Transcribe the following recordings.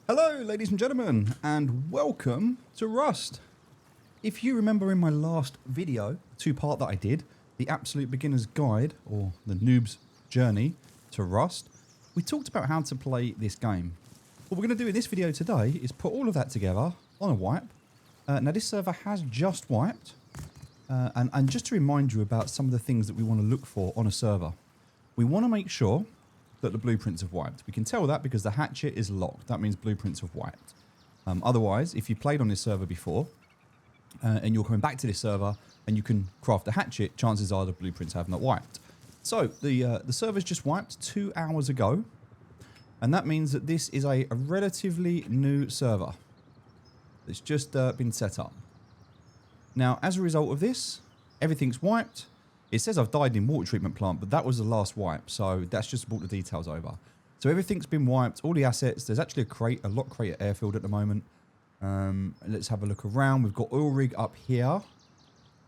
Hello, ladies and gentlemen, and welcome to Rust. If you remember in my last video, two-part that I did, the Absolute Beginner's Guide, or the Noob's Journey to Rust, we talked about how to play this game. What we're going to do in this video today is put all of that together on a wipe. Now, this server has just wiped, and just to remind you about some of the things that we want to look for on a server. We want to make sure that the blueprints have wiped. We can tell that because the hatchet is locked. That means blueprints have wiped. Otherwise, if you played on this server before and you're coming back to this server and you can craft a hatchet, chances are the blueprints have not wiped. So the server's just wiped 2 hours ago, and that means that this is a relatively new server. It's just been set up. Now, as a result of this, everything's wiped. It says I've died in water treatment plant, but that was the last wipe, so that's just brought the details over. So everything's been wiped, all the assets. There's actually a lock crate at airfield at the moment. Let's have a look around. We've got oil rig up here.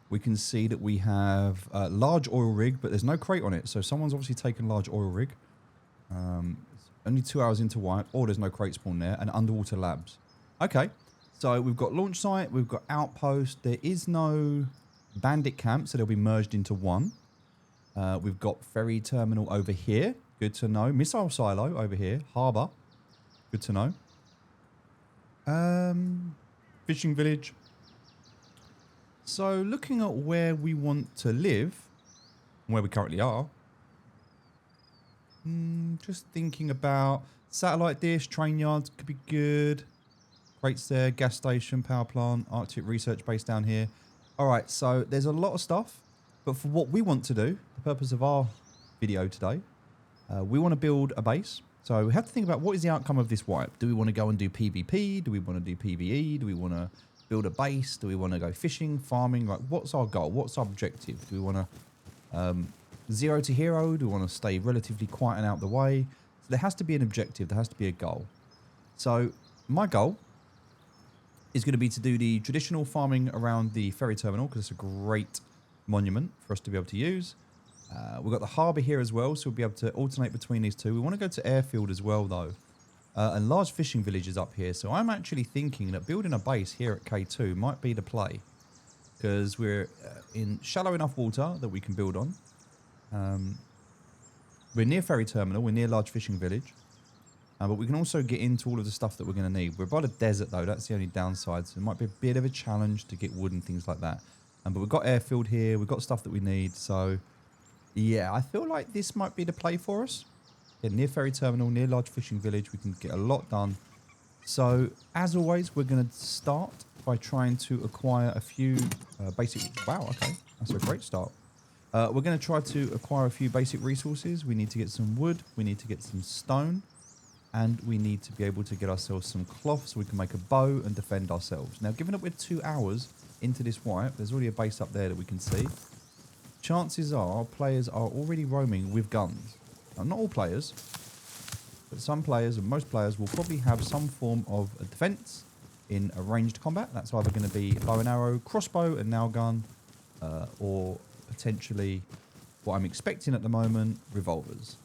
We can see that we have a large oil rig, but there's no crate on it. So someone's obviously taken large oil rig. It's only 2 hours into wipe, or there's no crate spawn there, and underwater labs. Okay, so we've got launch site, we've got outpost. There is no bandit camp, so they'll be merged into one. We've got ferry terminal over here. Good to know. Missile silo over here. Harbour. Good to know. Fishing village. So looking at where we want to live, where we currently are, just thinking about satellite dish, train yards could be good. Crates there, gas station, power plant, Arctic research base down here. All right, so there's a lot of stuff, but for what we want to do, the purpose of our video today, we want to build a base. So we have to think about what is the outcome of this wipe. Do we want to go and do PvP? Do we want to do PvE? Do we want to build a base? Do we want to go fishing, farming? Like, what's our goal? What's our objective? Do we want to zero to hero? Do we want to stay relatively quiet and out of the way? So there has to be an objective. There has to be a goal. So my goal is going to be to do the traditional farming around the ferry terminal, because it's a great monument for us to be able to use. We've got the harbour here as well, so we'll be able to alternate between these two. We want to go to airfield as well, though. And large fishing villages up here. So I'm actually thinking that building a base here at K2 might be the play, because we're in shallow enough water that we can build on. We're near ferry terminal. We're near large fishing village. But we can also get into all of the stuff that we're going to need. We're by the desert, though. That's the only downside. So it might be a bit of a challenge to get wood and things like that. But we've got airfield here. We've got stuff that we need. So, yeah, I feel like this might be the play for us. Yeah, near ferry terminal, near large fishing village. We can get a lot done. So, as always, we're going to start by trying to acquire a few basic... Wow, okay. That's a great start. We're going to try to acquire a few basic resources. We need to get some wood. We need to get some stone. And we need to be able to get ourselves some cloth so we can make a bow and defend ourselves. Now, given that we're 2 hours into this wipe, there's already a base up there that we can see. Chances are players are already roaming with guns. Now, not all players, but some players and most players will probably have some form of a defense in a ranged combat. That's either going to be bow and arrow, crossbow and nail gun, or potentially what I'm expecting at the moment, revolvers.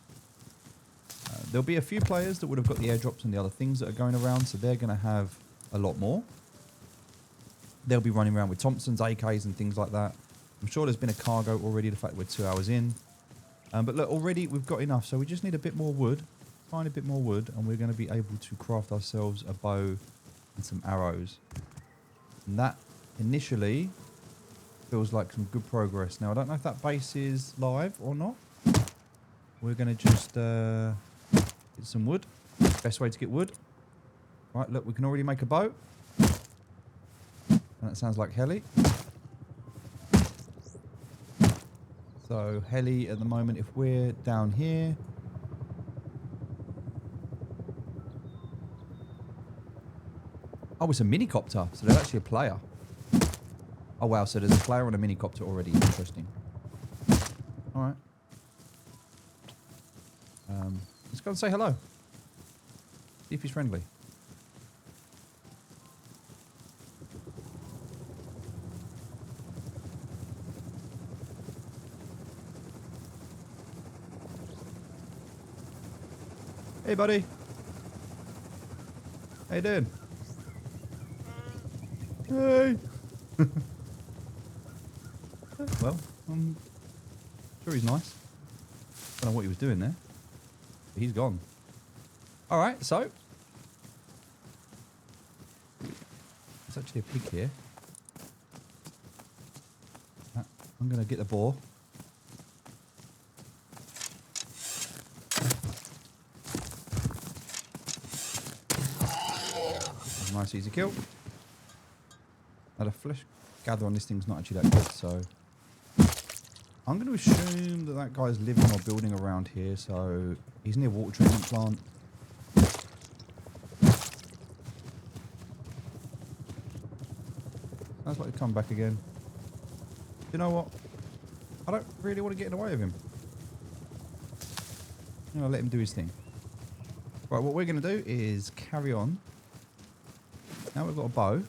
There'll be a few players that would have got the airdrops and the other things that are going around, so they're going to have a lot more. They'll be running around with Thompsons, AKs and things like that. I'm sure there's been a cargo already, the fact that we're 2 hours in. But look, already we've got enough, so we just need a bit more wood, tiny bit more wood, and we're going to be able to craft ourselves a bow and some arrows. And that initially feels like some good progress. Now, I don't know if that base is live or not. We're going to just get some wood. Best way to get wood. Right, look, we can already make a bow. And that sounds like heli. So heli at the moment, if we're down here. Oh, it's a minicopter. So there's actually a player. Oh, wow. So there's a player on a minicopter already. Interesting. All right. Let's go and say hello. See if he's friendly. Hey, buddy. How you doing? Hey. Well, I'm sure he's nice. Don't know what he was doing there. But he's gone. All right, so there's actually a pig here. I'm going to get the boar. Nice easy kill. Now the flesh gather on this thing's not actually that good, so I'm going to assume that that guy's living or building around here, so he's near water treatment plant. Sounds like he'll come back again. You know what? I don't really want to get in the way of him. I'm going to let him do his thing. Right, what we're going to do is carry on. Now we've got a bow.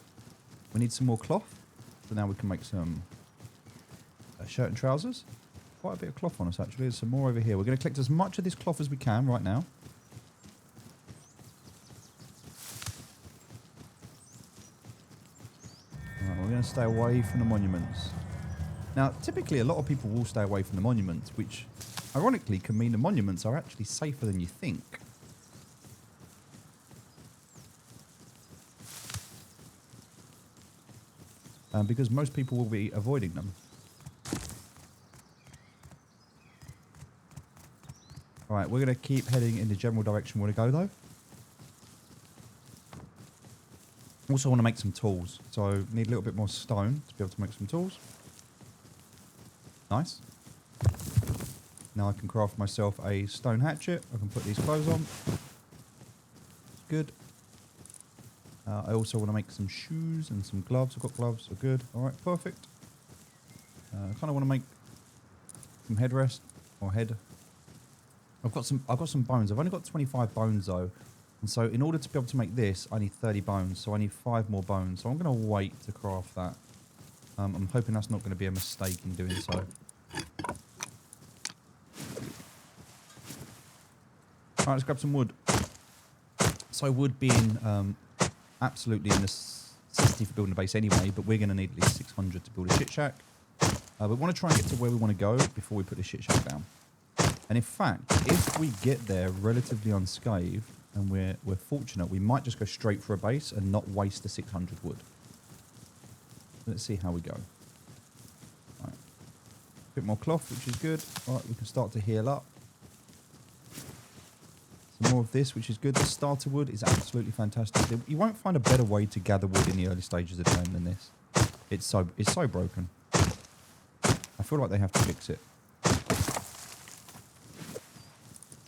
We need some more cloth. So now we can make some shirt and trousers. Quite a bit of cloth on us actually. There's some more over here. We're going to collect as much of this cloth as we can right now. Right, we're going to stay away from the monuments. Now, typically a lot of people will stay away from the monuments, which ironically can mean the monuments are actually safer than you think. Because most people will be avoiding them. Alright, we're going to keep heading in the general direction we want to go though. Also want to make some tools, so need a little bit more stone to be able to make some tools. Nice. Now I can craft myself a stone hatchet. I can put these clothes on. Good. I also want to make some shoes and some gloves. I've got gloves, so good. Alright, perfect. I kind of want to make some headrest or head. I've got some bones. I've only got 25 bones though. And so in order to be able to make this, I need 30 bones. So I need 5 more bones. So I'm going to wait to craft that. I'm hoping that's not going to be a mistake in doing so. Alright, let's grab some wood. So wood being absolutely a necessity for building a base anyway, but we're going to need at least 600 to build a shit shack. We want to try and get to where we want to go before we put the shit shack down. And in fact, if we get there relatively unscathed, and we're fortunate, we might just go straight for a base and not waste the 600 wood. Let's see how we go. Right. A bit more cloth, which is good. All right, we can start to heal up. Some more of this, which is good. The starter wood is absolutely fantastic. You won't find a better way to gather wood in the early stages of the game than this. It's so broken. I feel like they have to fix it.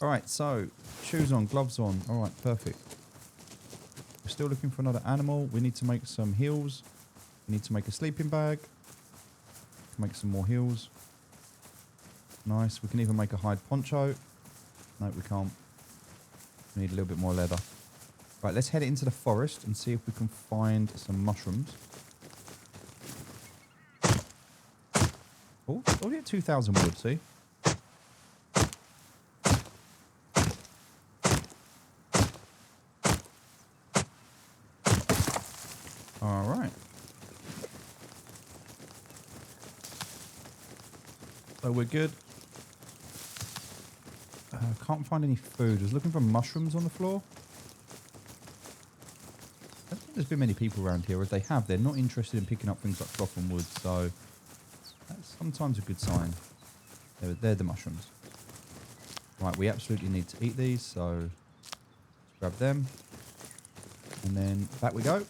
Alright, so shoes on, gloves on. Alright, perfect. We're still looking for another animal. We need to make some heels. We need to make a sleeping bag. Make some more heels. Nice. We can even make a hide poncho. No, we can't. We need a little bit more leather. Right, let's head into the forest and see if we can find some mushrooms. Oh, already at 2,000 wood, see? Alright. So we're good. Can't find any food. I was looking for mushrooms on the floor. I don't think there's been many people around here. If they have, they're not interested in picking up things like cloth and wood, so that's sometimes a good sign. They're the mushrooms. Right, we absolutely need to eat these, so let's grab them. And then back we go.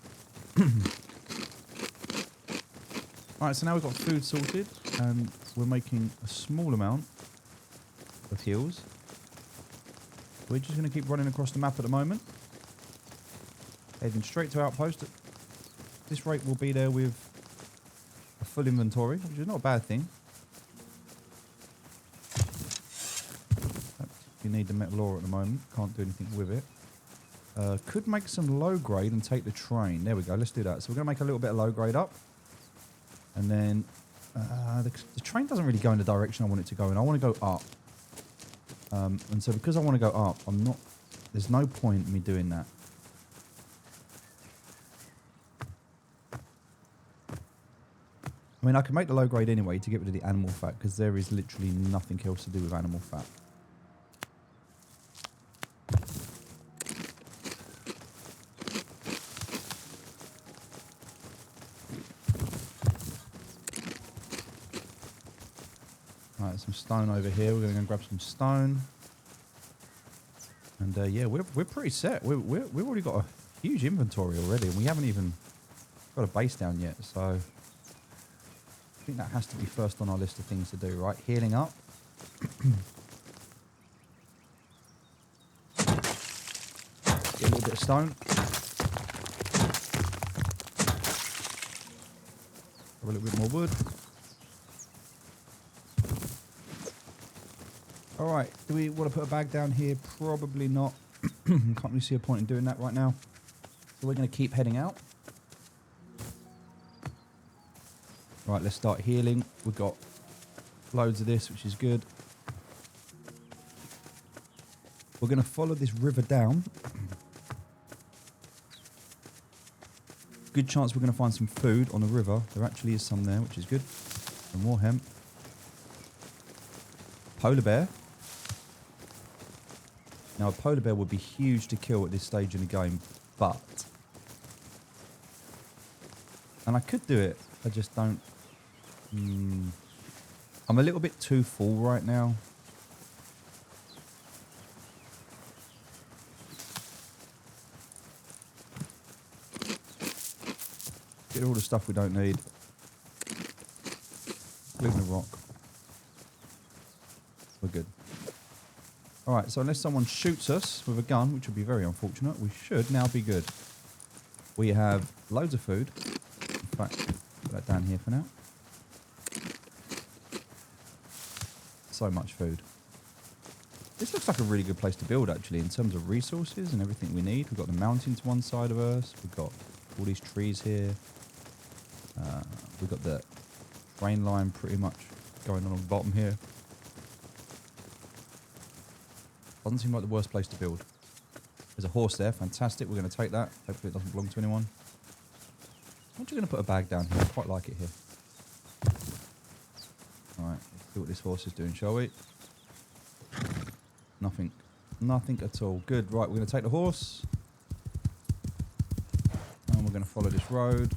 Alright, so now we've got food sorted, and we're making a small amount of heals. We're just going to keep running across the map at the moment. Heading straight to Outpost. At this rate, we'll be there with a full inventory, which is not a bad thing. You need the metal ore at the moment. Can't do anything with it. Could make some low grade and take the train. There we go. Let's do that. So we're going to make a little bit of low grade up. And then the train doesn't really go in the direction I want it to go in. I want to go up. And so because I want to go up, there's no point in me doing that. I mean, I can make the low grade anyway to get rid of the animal fat because there is literally nothing else to do with animal fat. Right, some stone over here. We're going to go grab some stone. And yeah, we're pretty set. We've already got a huge inventory already, and we haven't even got a base down yet. So I think that has to be first on our list of things to do, right? Healing up. Get a little bit of stone. Have a little bit more wood. All right, do we want to put a bag down here? Probably not. Can't really see a point in doing that right now. So we're going to keep heading out. Right, let's start healing. We've got loads of this, which is good. We're going to follow this river down. Good chance we're going to find some food on the river. There actually is some there, which is good. Some more hemp. Polar bear. Now, a polar bear would be huge to kill at this stage in the game, but... And I could do it, I just don't... I'm a little bit too full right now. Get all the stuff we don't need. Including the rock. We're good. Alright, so unless someone shoots us with a gun, which would be very unfortunate, we should now be good. We have loads of food. In fact, put that down here for now. So much food. This looks like a really good place to build, actually, in terms of resources and everything we need. We've got the mountain to one side of us. We've got all these trees here. We've got the train line pretty much going on the bottom here. Doesn't seem like the worst place to build. There's a horse there. Fantastic. We're going to take that. Hopefully it doesn't belong to anyone. I'm just going to put a bag down here. I quite like it here. Alright, let's see what this horse is doing, shall we? Nothing. Nothing at all. Good. Right, we're going to take the horse. And we're going to follow this road.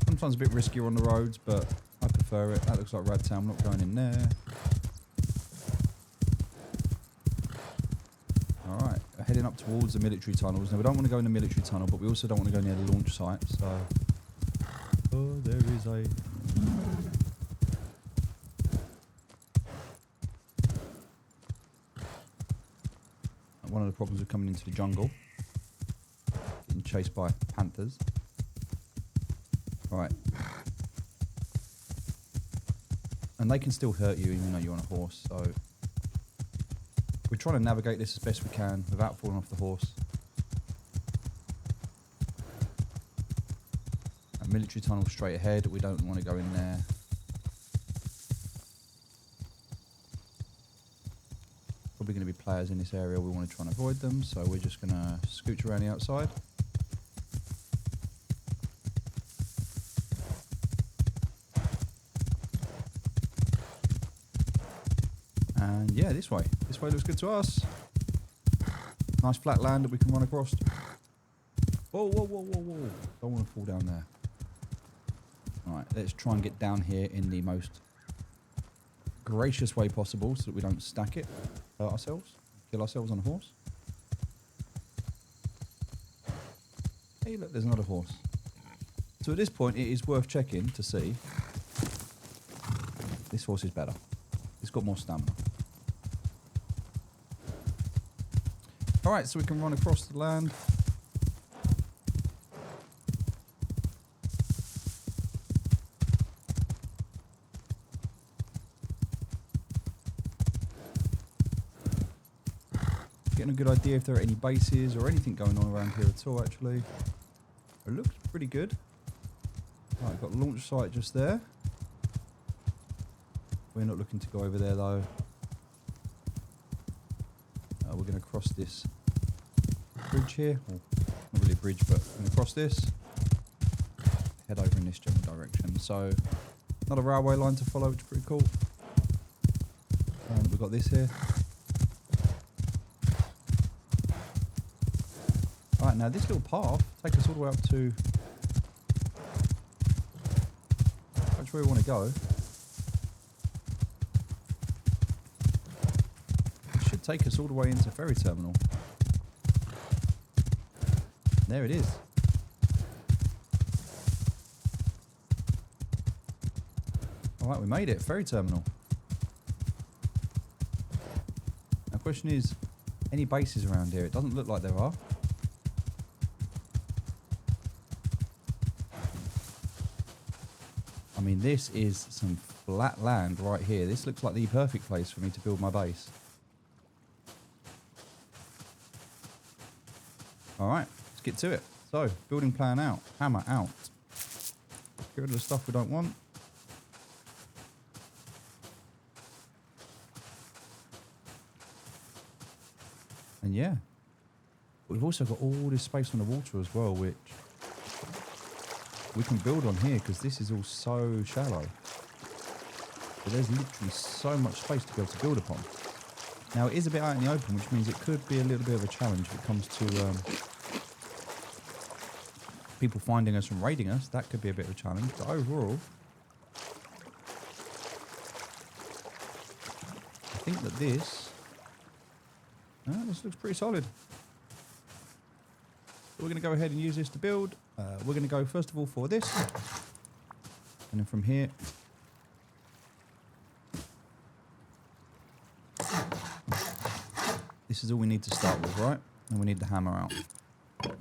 Sometimes a bit riskier on the roads, but I prefer it. That looks like Radtown. I'm not going in there. Alright, heading up towards the military tunnels. Now, we don't want to go in the military tunnel, but we also don't want to go near the launch site, so... Oh, there is a... One of the problems of coming into the jungle. Getting chased by panthers. Alright. And they can still hurt you even though you're on a horse, so... We're trying to navigate this as best we can without falling off the horse. A military tunnel straight ahead, we don't want to go in there. Probably going to be players in this area, we want to try and avoid them, so we're just going to scooch around the outside. And yeah, this way. This way looks good to us. Nice flat land that we can run across. Whoa, whoa, whoa, whoa, whoa. Don't want to fall down there. Alright, let's try and get down here in the most gracious way possible so that we don't stack it. Hurt ourselves. Kill ourselves on a horse. Hey, look, there's another horse. So at this point, it is worth checking to see. This horse is better. It's got more stamina. Alright, so we can run across the land. Getting a good idea if there are any bases or anything going on around here at all, actually. It looks pretty good. Alright, got the launch site just there. We're not looking to go over there, though. We're going to cross this bridge here. Or not really a bridge, but I'm going to cross this, head over in this general direction. So, not a railway line to follow, which is pretty cool. We've got this here. Alright, now this little path takes us all the way up to... That's where we want to go. It should take us all the way into ferry terminal. There it is. Alright, we made it. Ferry terminal. Now, question is, any bases around here? It doesn't look like there are. I mean, this is some flat land right here. This looks like the perfect place for me to build my base. Alright, let's get to it. So, building plan out. Hammer out. Get rid of the stuff we don't want. And yeah, we've also got all this space on the water as well, which we can build on here because this is all so shallow. But there's literally so much space to be able to build upon. Now, it is a bit out in the open, which means it could be a little bit of a challenge when it comes to people finding us and raiding us. That could be a bit of a challenge. But overall, I think that this looks pretty solid. So we're going to go ahead and use this to build. We're going to go first of all for this. And then from here, this is all we need to start with, right? And we need the hammer out. So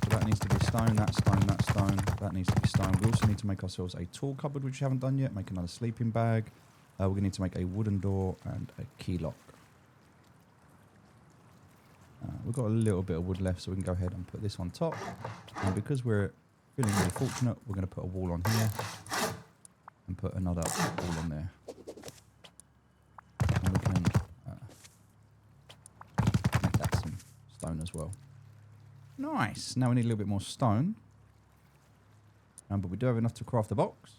that needs to be stone, that stone, that stone. That needs to be stone. We also need to make ourselves a tool cupboard, which we haven't done yet. Make another sleeping bag. We're going to need to make a wooden door and a key lock. We've got a little bit of wood left, so we can go ahead and put this on top. And because we're feeling really fortunate, we're going to put a wall on here and put another wall on there. And we can make that some stone as well. Nice. Now we need a little bit more stone. But we do have enough to craft the box.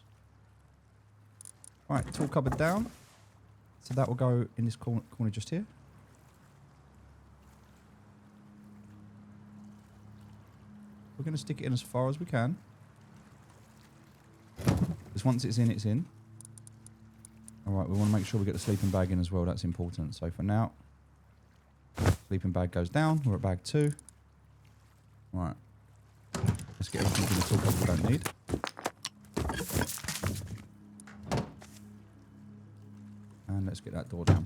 Right, tool cupboard down. So that will go in this corner just here. We're going to stick it in as far as we can. Because once it's in, it's in. Alright, we want to make sure we get the sleeping bag in as well. That's important. So for now, sleeping bag goes down. We're at bag 2. Alright. Let's get everything in the tool cupboard we don't need. And let's get that door down.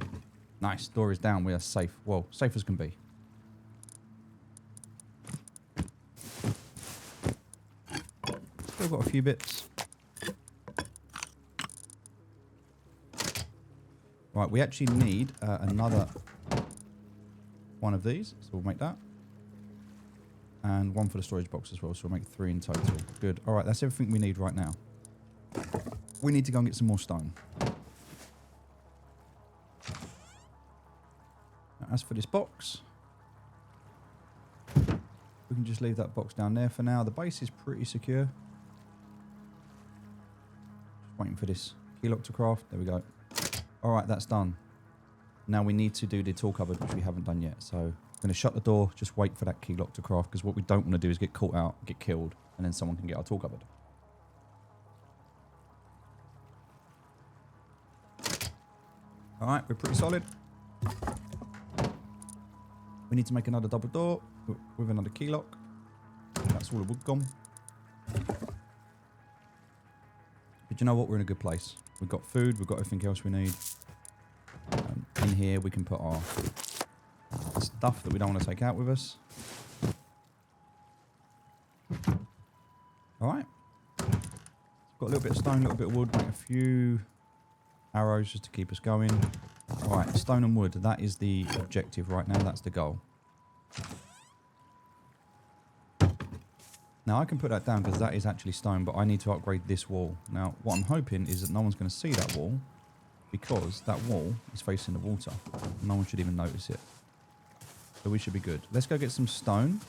Nice. Door is down. We are safe. Well, safe as can be. Still got a few bits. Right, we actually need another one of these. So we'll make that. And one for the storage box as well. So we'll make 3 in total. Good. All right, that's everything we need right now. We need to go and get some more stone. Now, as for this box, we can just leave that box down there for now. The base is pretty secure. Just waiting for this key lock to craft. There we go. All right, that's done. Now we need to do the tool cupboard, which we haven't done yet. So I'm going to shut the door, just wait for that key lock to craft, because what we don't want to do is get caught out, get killed, and then someone can get our tool cupboard. All right, we're pretty solid. We need to make another double door with another key lock. That's all the wood gone. But you know what? We're in a good place. We've got food. We've got everything else we need. In here, we can put our stuff that we don't want to take out with us. All right. Got a little bit of stone, a little bit of wood. Make a few arrows just to keep us going. All right, stone and wood. That is the objective right now. That's the goal. Now, I can put that down because that is actually stone, but I need to upgrade this wall. Now, what I'm hoping is that no one's going to see that wall because that wall is facing the water. No one should even notice it. So we should be good. Let's go get some stone.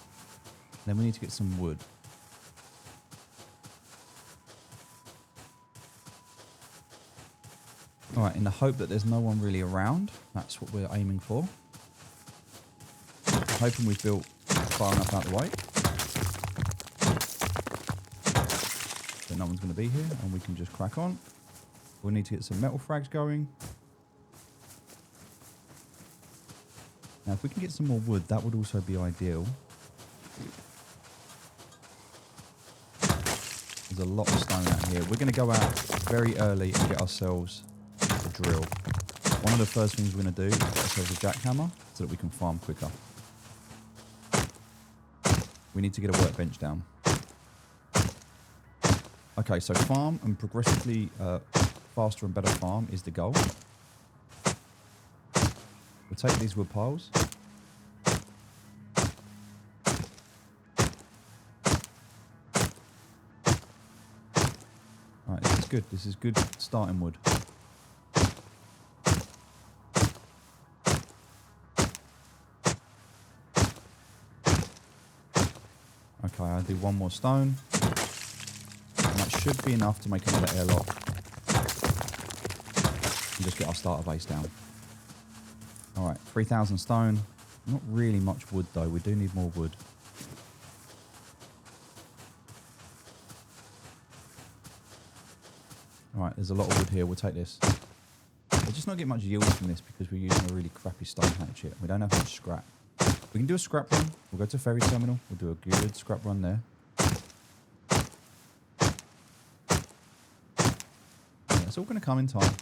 Then we need to get some wood. All right, in the hope that there's no one really around. That's what we're aiming for. I'm hoping we've built far enough out the way. So no one's going to be here and we can just crack on. We need to get some metal frags going. Now, if we can get some more wood, that would also be ideal. There's a lot of stone out here. We're going to go out very early and get ourselves a drill. One of the first things we're going to do is get ourselves a jackhammer so that we can farm quicker. We need to get a workbench down. Okay, so farm and progressively faster and better farm is the goal. We'll take these wood piles. Alright, this is good. This is good starting wood. Okay, I'll do one more stone. And that should be enough to make another airlock. And just get our starter base down. Alright, 3,000 stone. Not really much wood though. We do need more wood. Alright, there's a lot of wood here. We'll take this. We're just not getting much yield from this because we're using a really crappy stone hatchet. We don't have much scrap. We can do a scrap run. We'll go to ferry terminal. We'll do a good scrap run there. Yeah, it's all going to come in time.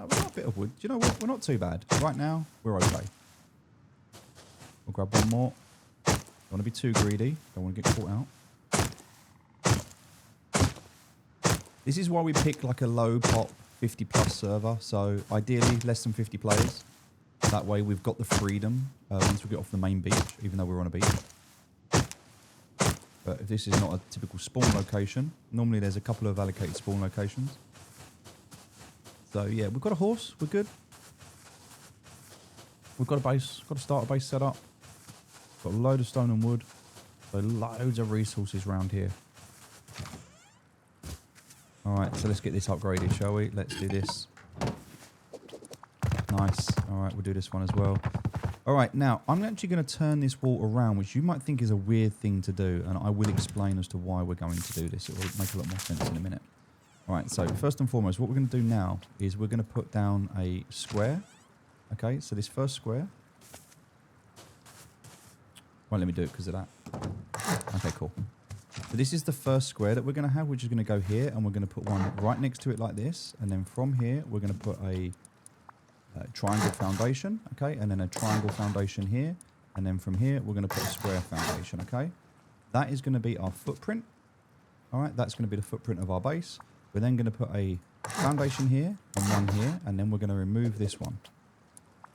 We've got a bit of wood. Do you know what? We're not too bad. Right now, we're okay. We'll grab one more. Don't want to be too greedy. Don't want to get caught out. This is why we pick like a low pop 50 plus server. So ideally less than 50 players. That way we've got the freedom once we get off the main beach, even though we're on a beach. But if this is not a typical spawn location, normally there's a couple of allocated spawn locations. So yeah, we've got a horse, we're good. We've got a base, got a starter base set up. Got a load of stone and wood. So loads of resources around here. Alright, so let's get this upgraded, shall we? Let's do this. Nice. Alright, we'll do this one as well. Alright, now I'm actually going to turn this wall around, which you might think is a weird thing to do, and I will explain as to why we're going to do this. It will make a lot more sense in a minute. Alright, so first and foremost, what we're going to do now is we're going to put down a square. Okay, so this first square. Won't let me do it because of that. Okay, cool. So this is the first square that we're going to have, which is going to go here, and we're going to put one right next to it like this. And then from here, we're going to put a triangle foundation, okay? And then a triangle foundation here. And then from here, we're going to put a square foundation, okay? That is going to be our footprint. All right, that's going to be the footprint of our base. We're then going to put a foundation here and one here, and then we're going to remove this one.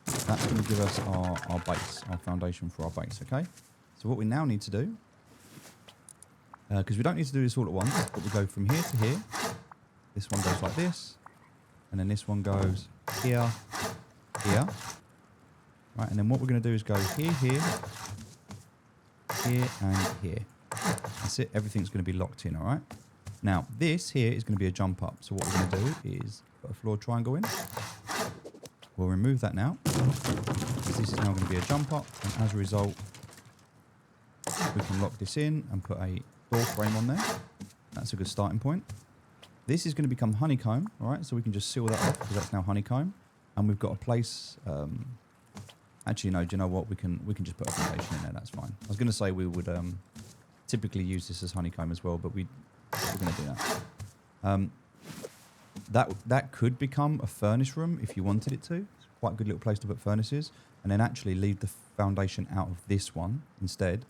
That's going to give us our base, our foundation for our base, okay? So what we now need to do, because we don't need to do this all at once, but we go from here to here. This one goes like this, and then this one goes here, here. Right, and then what we're going to do is go here, here, here, and here. That's it. Everything's going to be locked in, all right? Now, this here is going to be a jump up. So what we're going to do is put a floor triangle in. We'll remove that now. Because this is now going to be a jump up. And as a result, we can lock this in and put a door frame on there. That's a good starting point. This is going to become honeycomb, all right? So we can just seal that off because that's now honeycomb. And we've got a place... actually, no, do you know what? We can just put a foundation in there. That's fine. I was going to say we would typically use this as honeycomb as well, but we're going to do that. That could become a furnace room if you wanted it to. It's quite a good little place to put furnaces. And then actually leave the foundation out of this one instead.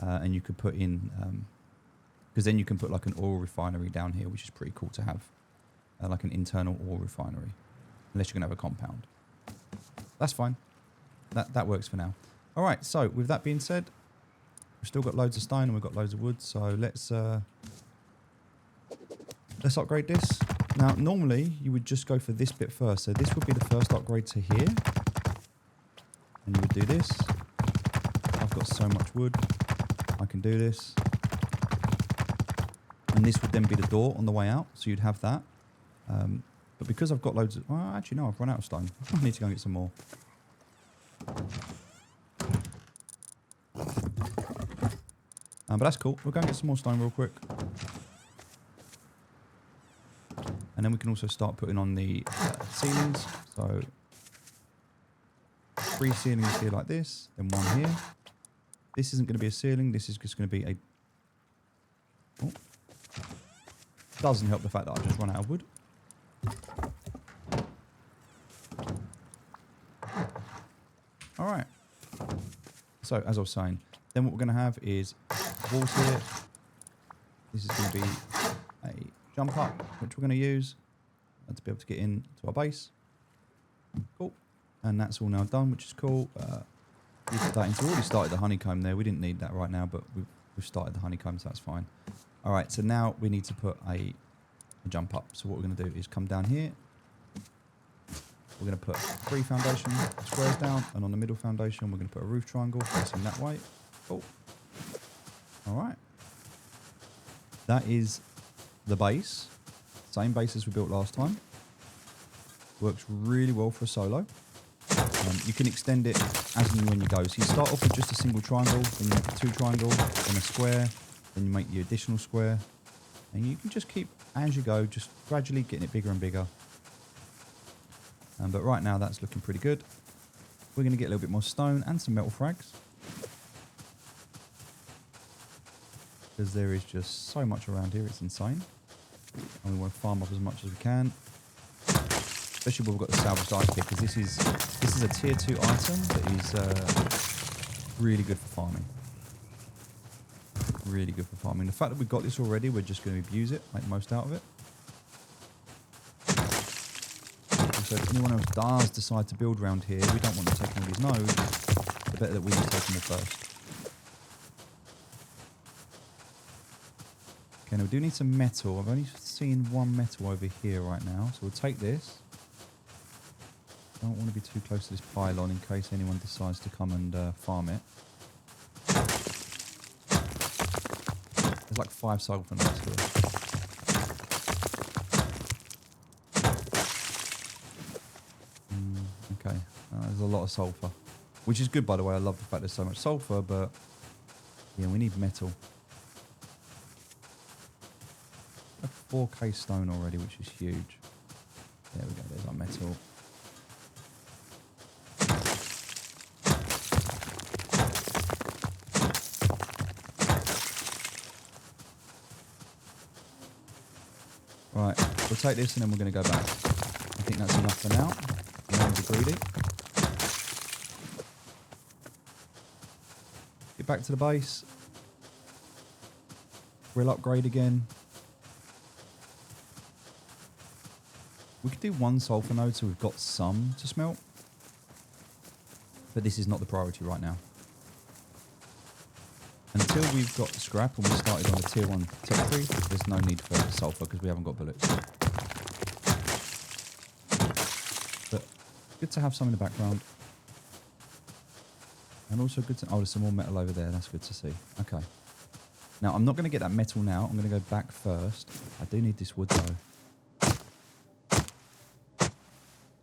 And you could put in... because then you can put like an oil refinery down here, which is pretty cool to have. Like an internal oil refinery. Unless you're going to have a compound. That's fine. That works for now. All right, so with that being said, we've still got loads of stone and we've got loads of wood. So let's upgrade this. Now, normally you would just go for this bit first. So this would be the first upgrade to here. And you would do this. got so much wood. I can do this. And this would then be the door on the way out. So you'd have that. But because I've got loads of... Well, actually, no, I've run out of stone. I need to go and get some more. But that's cool. We'll go and get some more stone real quick. And then we can also start putting on the ceilings. So 3 ceilings here like this, then 1 here. This isn't going to be a ceiling. This is just going to be a... Oh. Doesn't help the fact that I've just run out of wood. All right. So as I was saying, then what we're going to have is walls here. This is going to be a jump up, which we're going to use to be able to get into our base. Cool. And that's all now done, which is cool. We put that into, already started the honeycomb there. We didn't need that right now, but we've started the honeycomb, so that's fine. All right, so now we need to put a jump up. So what we're going to do is come down here. We're going to put 3 foundation squares down, and on the middle foundation, we're going to put a roof triangle facing that way. Cool. All right. That is the base. Same base as we built last time. Works really well for a solo. You can extend it as and when you go. So you start off with just a single triangle, then you make a 2 triangle, then a square, then you make the additional square. And you can just keep, as you go, just gradually getting it bigger and bigger. But right now that's looking pretty good. We're going to get a little bit more stone and some metal frags. Because there is just so much around here, it's insane. And we want to farm up as much as we can. Especially when we've got the salvaged ice pick, because this is a tier 2 item that is really good for farming. Really good for farming. The fact that we've got this already, we're just going to abuse it, make the most out of it. So if anyone else does decide to build around here, we don't want them taking all these nodes. The better that we can take them all first. Okay, now we do need some metal. I've only seen 1 metal over here right now, so we'll take this. Don't want to be too close to this pylon in case anyone decides to come and farm it. There's like 5 sulfur nodes here. Okay, there's a lot of sulfur, which is good, by the way. I love the fact there's so much sulfur, but yeah, we need metal. 4k stone already, which is huge. There we go, there's our metal. Right, we'll take this and then we're going to go back. I think that's enough for now. Don't be greedy. Get back to the base. We'll upgrade again. We could do 1 sulfur node so we've got some to smelt. But this is not the priority right now. Until we've got scrap and we started on the tier 1 tech tree, there's no need for sulfur because we haven't got bullets. But good to have some in the background. And also good to... Oh, there's some more metal over there. That's good to see. Okay. Now, I'm not going to get that metal now. I'm going to go back first. I do need this wood, though.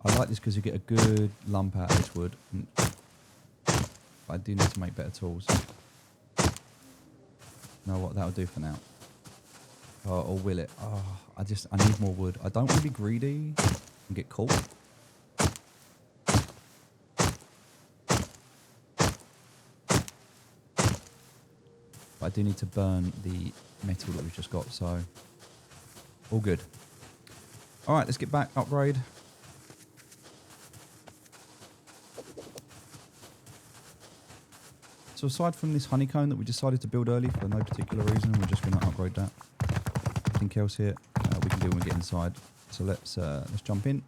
I like this because you get a good lump out of this wood. But I do need to make better tools. You know what? That'll do for now. Or will it? Oh, I need more wood. I don't want to be greedy and get caught. But I do need to burn the metal that we've just got, so all good. All right, let's get back, upgrade. So aside from this honeycomb that we decided to build early for no particular reason, we're just going to upgrade that. Nothing else here we can do when we get inside. So let's jump in.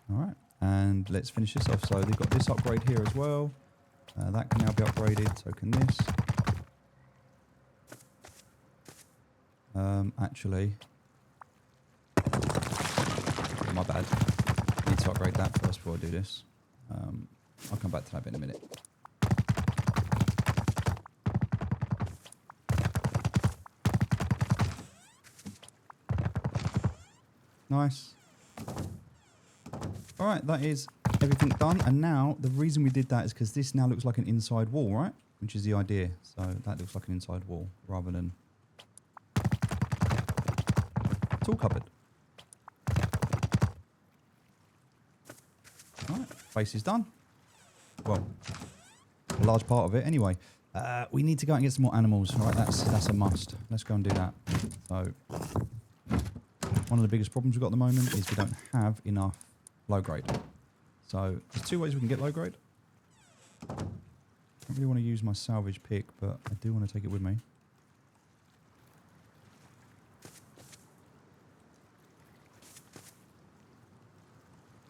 All right, and let's finish this off. So they've got this upgrade here as well. That can now be upgraded. So can this. Actually, my bad. I need to upgrade that first before I do this. I'll come back to that bit in a minute. Nice. All right, that is everything done. And now the reason we did that is because this now looks like an inside wall, right? Which is the idea. So that looks like an inside wall rather than tool cupboard. All right, base is done. Well, a large part of it anyway. We need to go out and get some more animals. All right, that's a must. Let's go and do that. So one of the biggest problems we've got at the moment is we don't have enough low grade. So there's two ways we can get low grade. I don't really want to use my salvage pick, but I do want to take it with me.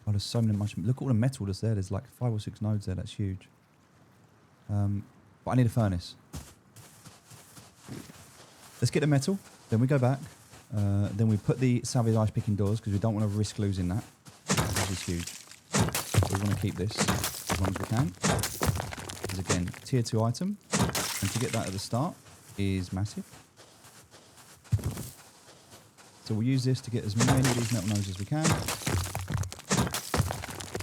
Oh, there's so many much. Look at all the metal that's there. There's like 5 or 6 nodes there. That's huge. But I need a furnace. Let's get the metal. Then we go back. Then we put the salvage ice pick indoors because we don't want to risk losing that. This is huge. We want to keep this as long as we can. Because again, tier 2 item. And to get that at the start is massive. So we'll use this to get as many of these metal nodes as we can.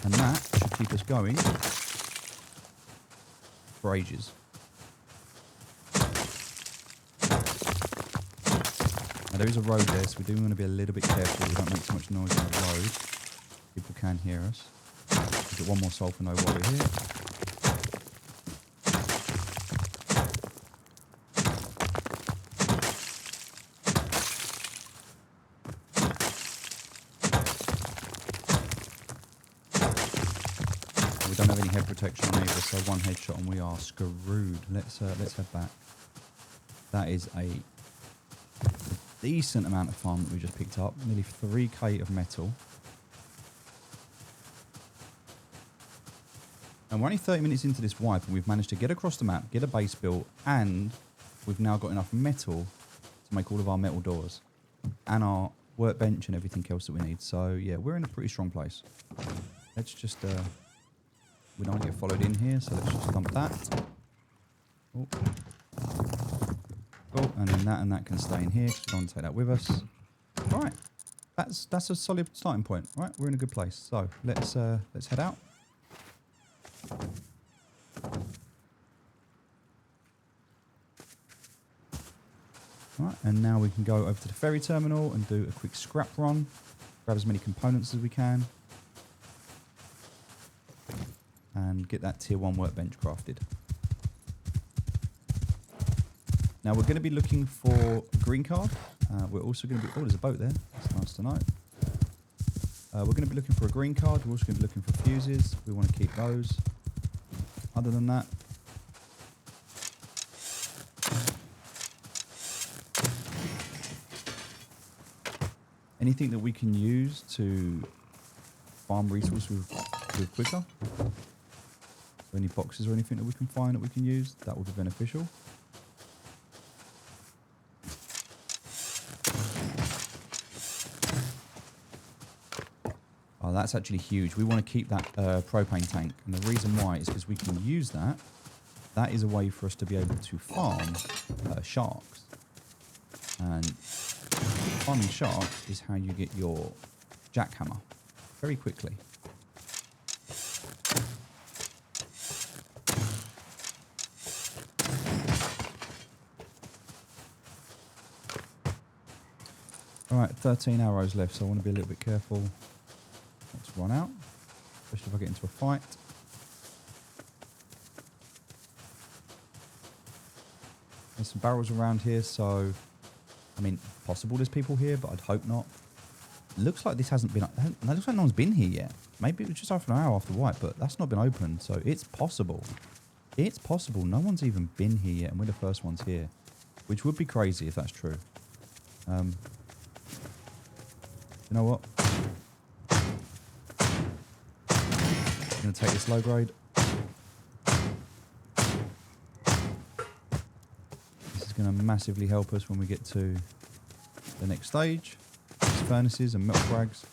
And that should keep us going for ages. Now there is a road there, so we do want to be a little bit careful. We don't make too much noise on the road. People can hear us. We'll get one more sulfur node while we're here. We don't have any head protection on either, so one headshot and we are screwed. Let's head back. That is a decent amount of farm that we just picked up. Nearly 3k of metal. And we're only 30 minutes into this wipe and we've managed to get across the map, get a base built, and we've now got enough metal to make all of our metal doors and our workbench and everything else that we need. So yeah, we're in a pretty strong place. Let's just we don't want to get followed in here, so let's just dump that. Oh. Oh, and then that can stay in here because we don't want to take that with us. Right, that's a solid starting point. Right, we're in a good place. So let's head out. Right, and now we can go over to the ferry terminal and do a quick scrap run. Grab as many components as we can. And get that tier 1 workbench crafted. Now we're going to be looking for a green card. We're also going to be... Oh, there's a boat there. That's nice to know. We're going to be looking for a green card. We're also going to be looking for fuses. We want to keep those. Other than that... anything that we can use to farm resources with quicker. So any boxes or anything that we can find that we can use, that will be beneficial. Oh, that's actually huge. We want to keep that propane tank. And the reason why is because we can use that. That is a way for us to be able to farm sharks. And farming sharks is how you get your jackhammer very quickly. Alright, 13 arrows left, so I want to be a little bit careful not to run out, especially if I get into a fight. There's some barrels around here, so I mean, possible there's people here, but I'd hope not. Looks like this hasn't been... It looks like no one's been here yet. Maybe it was just after an hour after wipe, but that's not been open, so it's possible. It's possible. No one's even been here yet, and we're the first ones here, which would be crazy if that's true. You know what? I'm going to take this low grade. This is going to massively help us when we get to the next stage. These furnaces and metal frags,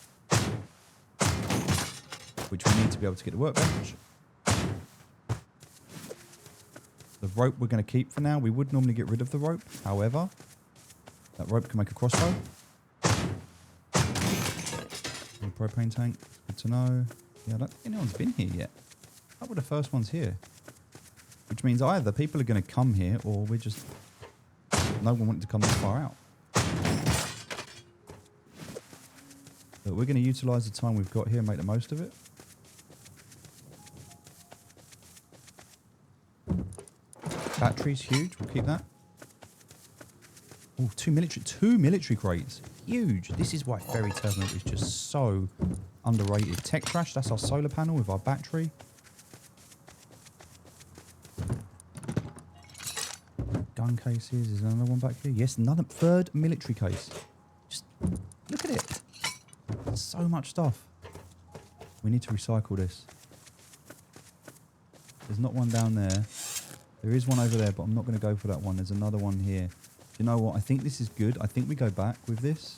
which we need to be able to get the workbench. rope we're going to keep for now. We would normally get rid of the rope. However, that rope can make a crossbow. A propane tank. Good to know. Yeah, I don't think anyone's been here yet. That were the first ones here. Which means either people are going to come here or we're just... No one wanted to come this far out. But we're going to utilise the time we've got here and make the most of it. Batteries, huge. We'll keep that. Oh, two military crates. Huge. This is why Fairy Terminal is just so underrated. Tech trash, that's our solar panel with our battery. Gun cases, is another one back here? Yes, another third military case. Just look at it. So much stuff. We need to recycle this. There's not one down there. There is one over there, but I'm not going to go for that one. There's another one here. You know what? I think this is good. I think we go back with this.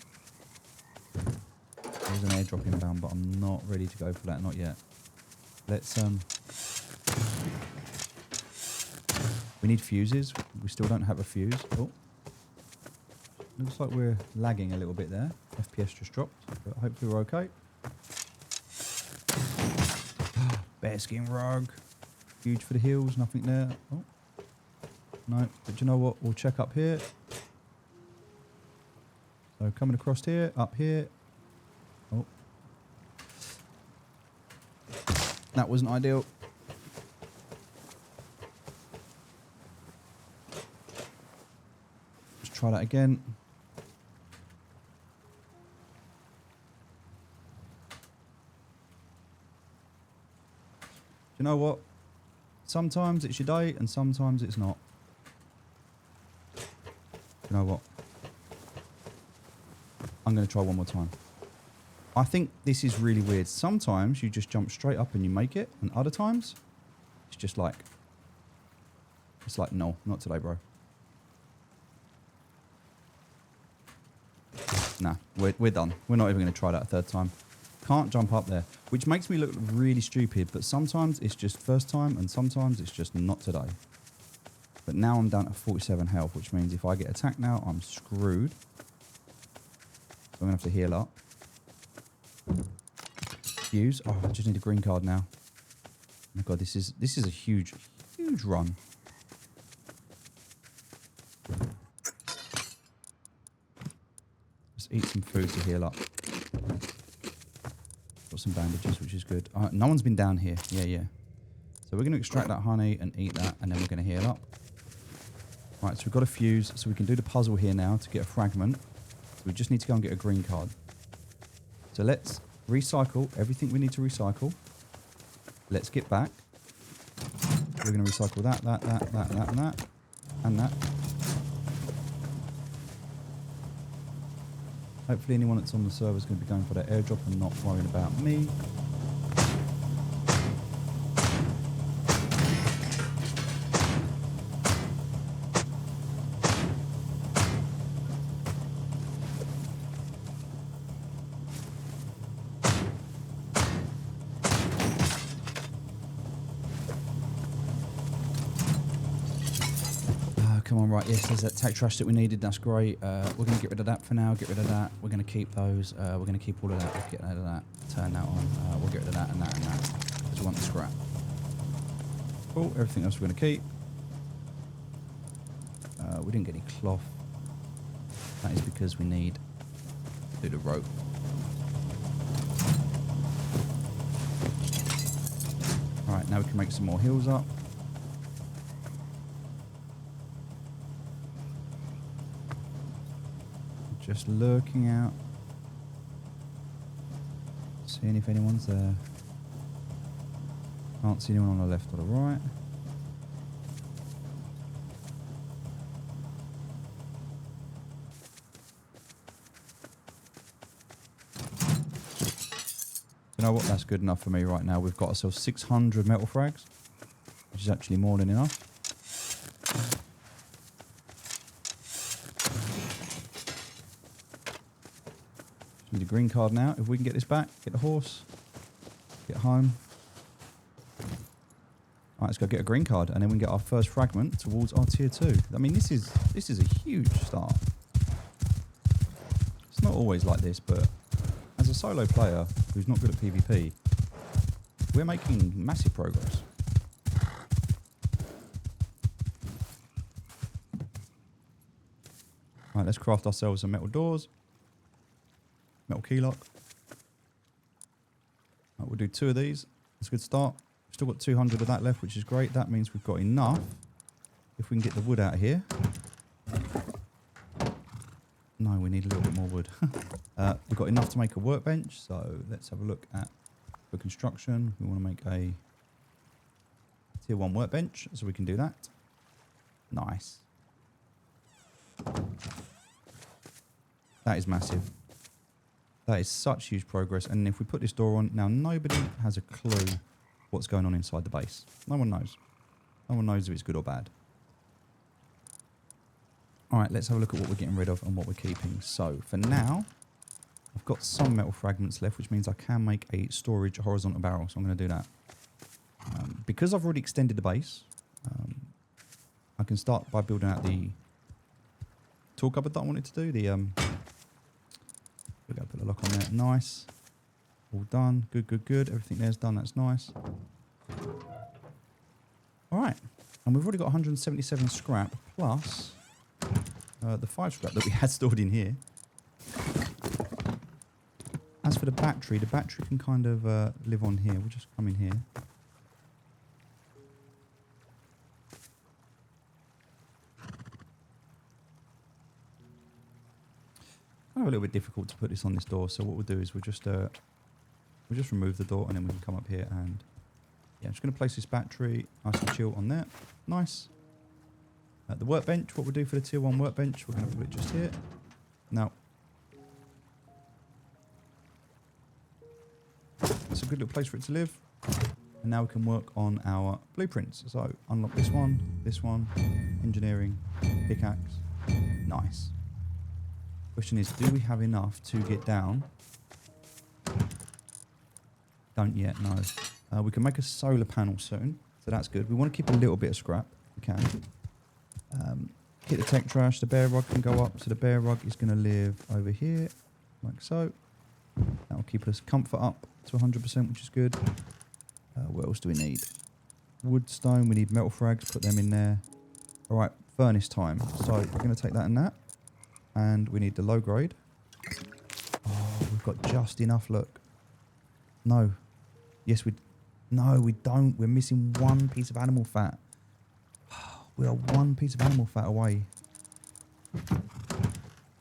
There's an airdrop inbound, but I'm not ready to go for that. Not yet. Let's... We need fuses. We still don't have a fuse. Oh. Looks like we're lagging a little bit there. FPS just dropped, but hopefully we're okay. Bearskin rug. Huge for the heels, nothing there. Oh. No, but you know what? We'll check up here. So coming across here, up here. Oh. That wasn't ideal. Let's try that again. You know what? Sometimes it's your day and sometimes it's not. You know what? I'm going to try one more time. I think this is really weird. Sometimes you just jump straight up and you make it, and other times it's just like, no, not today, bro. Nah, we're done. We're not even going to try that a third time. Can't jump up there, which makes me look really stupid, but sometimes it's just first time and sometimes it's just not today. But now I'm down to 47 health, which means if I get attacked now, I'm screwed. So I'm going to have to heal up. Fuse. Oh, I just need a green card now. Oh my god, this is a huge run. Let's eat some food to heal up. Got some bandages, which is good. No one's been down here. Yeah. So we're going to extract that honey and eat that, and then we're going to heal up. Right, so we've got a fuse, so we can do the puzzle here now to get a fragment. So we just need to go and get a green card. So let's recycle everything we need to recycle. Let's get back. We're going to recycle that, and that. Hopefully anyone that's on the server is going to be going for that airdrop and not worrying about me. Come on, right, yes, there's that tech trash that we needed, that's great. We're going to get rid of that for now, get rid of that. We're going to keep those, we're going to keep all of that, we'll get rid of that, turn that on, we'll get rid of that and that and that, because we want the scrap. Cool, everything else we're going to keep. We didn't get any cloth. That is because we need to do the rope. Alright, now we can make some more heals up. Just lurking out, seeing if anyone's there. Can't see anyone on the left or the right. You know what? That's good enough for me right now. We've got ourselves 600 metal frags, which is actually more than enough. Need a green card now. If we can get this back, get the horse, get home. All right, let's go get a green card, and then we can get our first fragment towards our tier 2. I mean, this is a huge start. It's not always like this, but as a solo player who's not good at PvP, we're making massive progress. All right, let's craft ourselves some metal doors, metal key lock. Right, we'll do 2 of these. That's a good start. Still got 200 of that left, which is great. That means we've got enough. If we can get the wood out of here. No, we need a little bit more wood. We've got enough to make a workbench. So let's have a look at for construction. We want to make a tier 1 workbench, so we can do that. Nice. That is massive. That is such huge progress. And if we put this door on, now nobody has a clue what's going on inside the base. No one knows. No one knows if it's good or bad. All right, let's have a look at what we're getting rid of and what we're keeping. So for now, I've got some metal fragments left, which means I can make a storage horizontal barrel. So I'm going to do that. Because I've already extended the base, I can start by building out the tool cupboard that I wanted to do. We're going to put a lock on there. Nice. All done. Good, good, good. Everything there's done. That's nice. All right. And we've already got 177 scrap plus the 5 scrap that we had stored in here. As for the battery can kind of live on here. We'll just come in here. Kind of a little bit difficult to put this on this door, so what we'll do is we'll just remove the door, and then we can come up here and yeah, I'm just going to place this battery nice and chill on there. Nice. The workbench, what we'll do for the tier 1 workbench, we're going to put it just here. Now, it's a good little place for it to live. And now we can work on our blueprints. So unlock this one, engineering, pickaxe. Nice. Question is, do we have enough to get down? Don't yet, no. We can make a solar panel soon, so that's good. We want to keep a little bit of scrap, if we can. Hit the tech trash, the bear rug can go up, so the bear rug is going to live over here, like so. That will keep us comfort up to 100%, which is good. What else do we need? Wood, stone, we need metal frags, put them in there. All right, furnace time. So we're going to take that and that. And we need the low grade. Oh, we've got just enough, look. No. Yes, no, we don't. We're missing one piece of animal fat. We are one piece of animal fat away.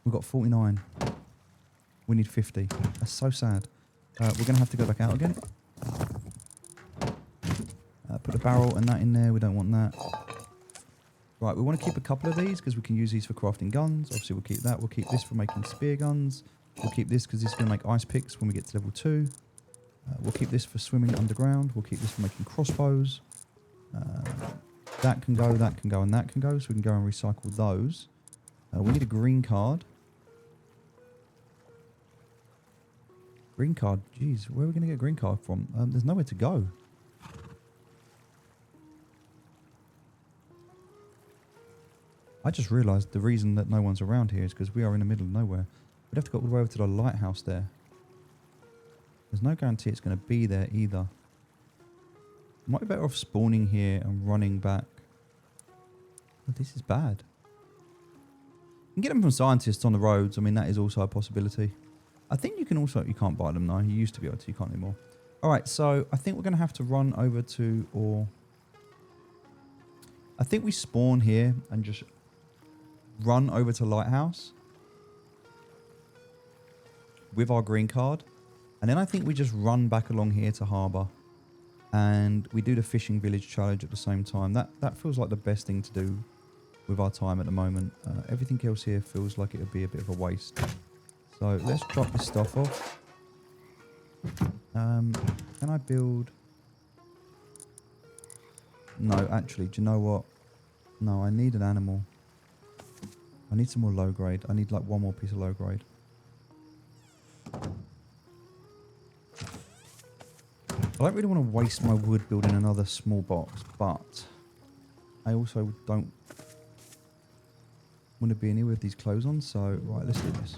We've got 49. We need 50. That's so sad. We're going to have to go back out again. Put a barrel and that in there. We don't want that. Right, we want to keep a couple of these because we can use these for crafting guns. Obviously, we'll keep that. We'll keep this for making spear guns. We'll keep this because this is going to make ice picks when we get to level 2. We'll keep this for swimming underground. We'll keep this for making crossbows. That can go, and that can go. So we can go and recycle those. We need a green card. Green card? Jeez, where are we going to get a green card from? There's nowhere to go. I just realised the reason that no one's around here is because we are in the middle of nowhere. We'd have to go all the way over to the lighthouse there. There's no guarantee it's going to be there either. Might be better off spawning here and running back. Oh, this is bad. You can get them from scientists on the roads. I mean, that is also a possibility. I think you can also... You can't buy them now. You used to be able to. You can't anymore. All right, so I think we're going to have to run over to... or I think we spawn here and just run over to Lighthouse with our green card. And then I think we just run back along here to Harbour. And we do the fishing village challenge at the same time. That feels like the best thing to do with our time at the moment. Everything else here feels like it would be a bit of a waste. So let's drop this stuff off. Can I build... No, actually, do you know what? No, I need an animal. I need some more low grade. I need like one more piece of low grade. I don't really want to waste my wood building another small box, but I also don't want to be anywhere with these clothes on, so right, let's do this.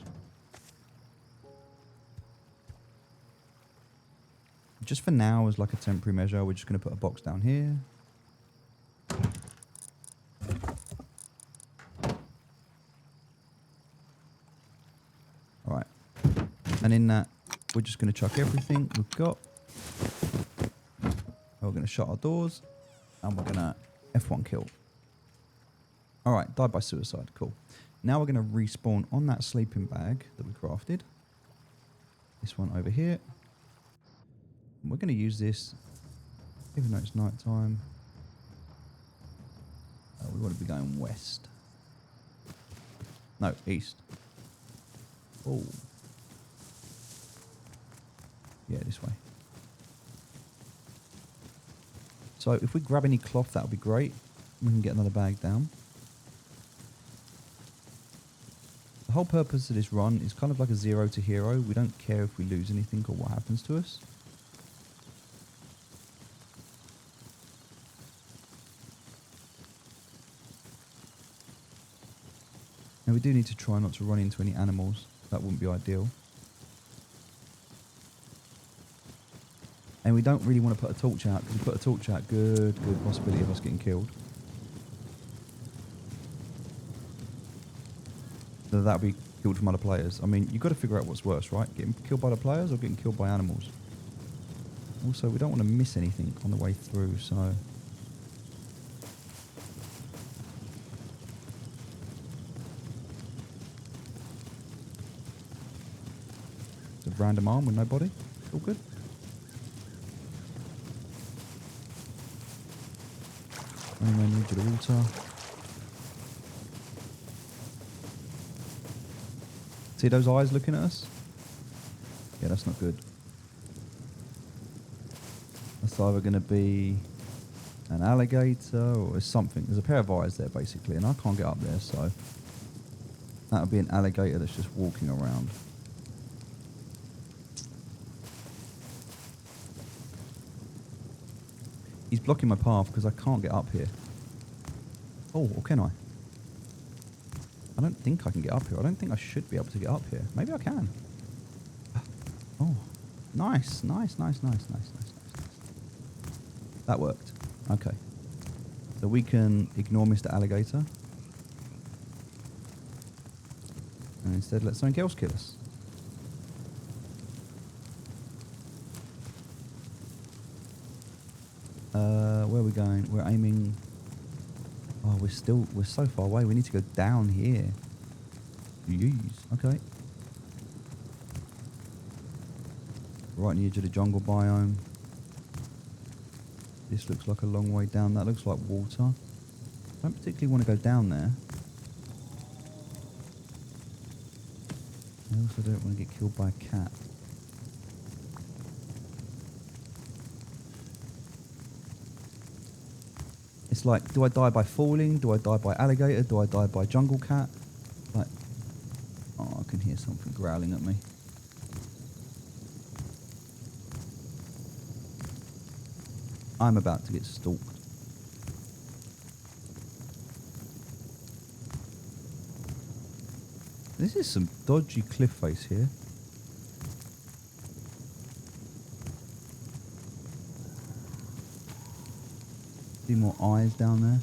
Just for now, as like a temporary measure, we're just going to put a box down here. Alright. And in that, we're just going to chuck everything we've got. We're going to shut our doors. And we're going to F1 kill. Alright, died by suicide. Cool. Now we're going to respawn on that sleeping bag that we crafted. This one over here. And we're going to use this, even though it's night time. We want to be going west. No, east. Oh. Yeah, this way. So if we grab any cloth, that would be great. We can get another bag down. The whole purpose of this run is kind of like a 0 to hero. We don't care if we lose anything or what happens to us. Now we do need to try not to run into any animals. That wouldn't be ideal. And we don't really want to put a torch out, because if we put a torch out, good possibility of us getting killed. So that'll be killed from other players. I mean, you've got to figure out what's worse, right? Getting killed by the players or getting killed by animals? Also, we don't want to miss anything on the way through, so... It's a random arm with no body. All good. Anyway, need you to water. See those eyes looking at us? Yeah, that's not good. That's either going to be an alligator or something. There's a pair of eyes there, basically, and I can't get up there, so that'll be an alligator that's just walking around. He's blocking my path because I can't get up here. Oh, or can I? I don't think I can get up here. I don't think I should be able to get up here. Maybe I can. Oh, nice. That worked. Okay. So we can ignore Mr. Alligator. And instead let something else kill us. Where are we going? We're aiming... Oh, we're so far away. We need to go down here. Jeez. Okay. Right near to the jungle biome. This looks like a long way down. That looks like water. I don't particularly want to go down there. I also don't want to get killed by a cat. It's like, do I die by falling? Do I die by alligator? Do I die by jungle cat? Like, oh, I can hear something growling at me. I'm about to get stalked. This is some dodgy cliff face here. See more eyes down there.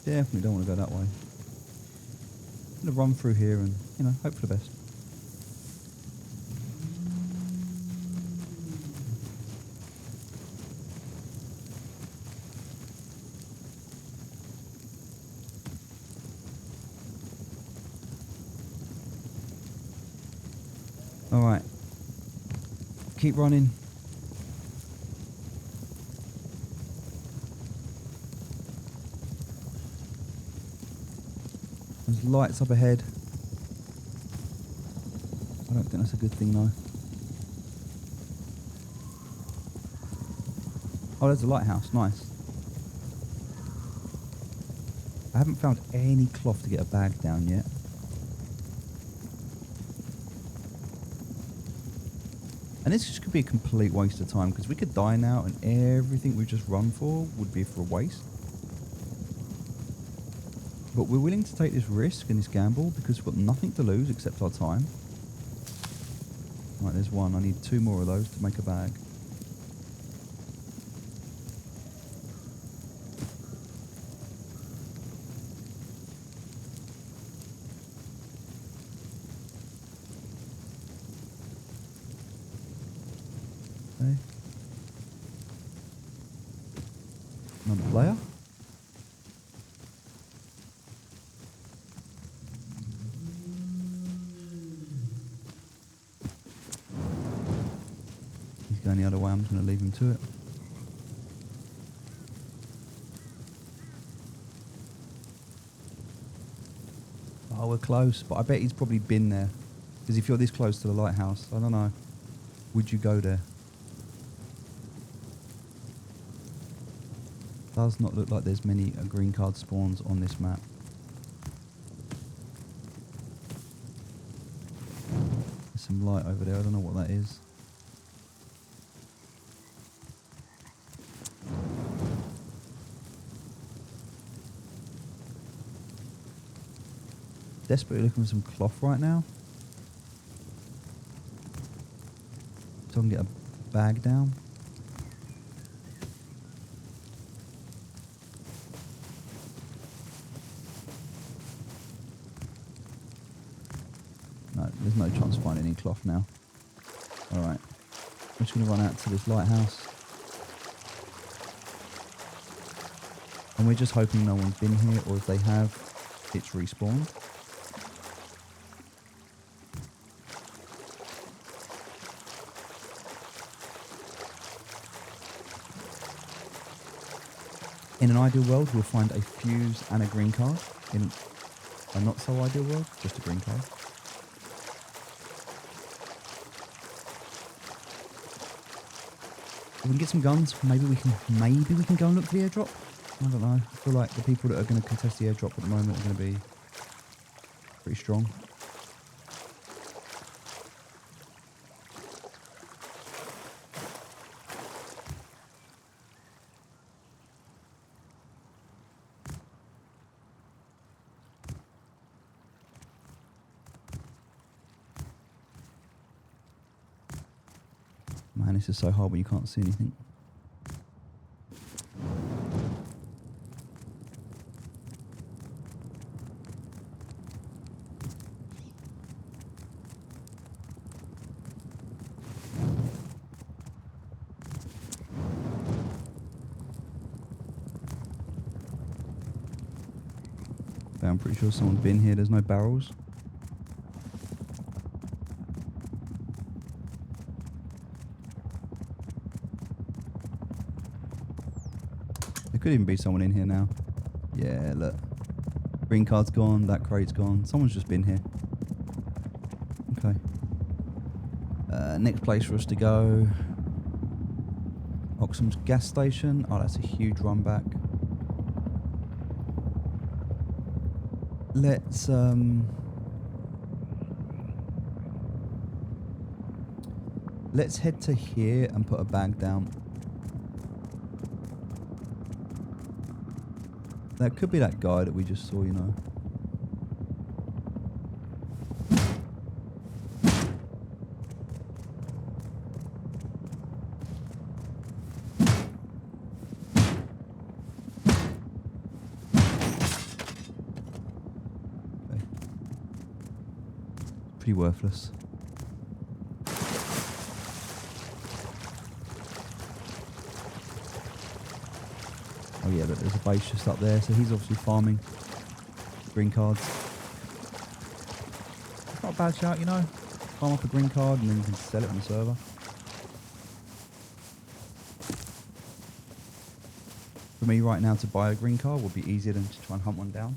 Definitely don't want to go that way. I'm going to run through here and, you know, hope for the best. Alright. Keep running. There's lights up ahead. I don't think that's a good thing though. Oh, there's a lighthouse. Nice. I haven't found any cloth to get a bag down yet. And this just could be a complete waste of time because we could die now and everything we've just run for would be for a waste. But we're willing to take this risk and this gamble because we've got nothing to lose except our time. Right, there's one. I need 2 more of those to make a bag. Okay. Another player. He's going the other way. I'm just going to leave him to it. Oh, we're close, but I bet he's probably been there. Because if you're this close to the lighthouse, I don't know, would you go there? Does not look like there's many green card spawns on this map. There's some light over there, I don't know what that is. Desperately looking for some cloth right now. So I can get a bag down. No, there's no chance of finding any cloth now. Alright. I'm just going to run out to this lighthouse. And we're just hoping no one's been here, or if they have, it's respawned. In an ideal world, we'll find a fuse and a green card. In a not so ideal world, just a green card. If we can get some guns, maybe we can go and look for the airdrop. I don't know. I feel like the people that are going to contest the airdrop at the moment are going to be pretty strong. Man, this is so hard when you can't see anything. Okay, I'm pretty sure someone's been here. There's no barrels. There could even be someone in here now. Yeah, look. Green card's gone, that crate's gone. Someone's just been here. Okay. Next place for us to go. Oxham's gas station. Oh, that's a huge run back. Let's head to here and put a bag down. That could be that guy that we just saw, you know. Okay. Pretty worthless. Oh yeah, look, there's a base just up there, so he's obviously farming green cards. It's not a bad shout, you know. Farm up a green card and then you can sell it on the server. For me right now to buy a green card would be easier than to try and hunt one down.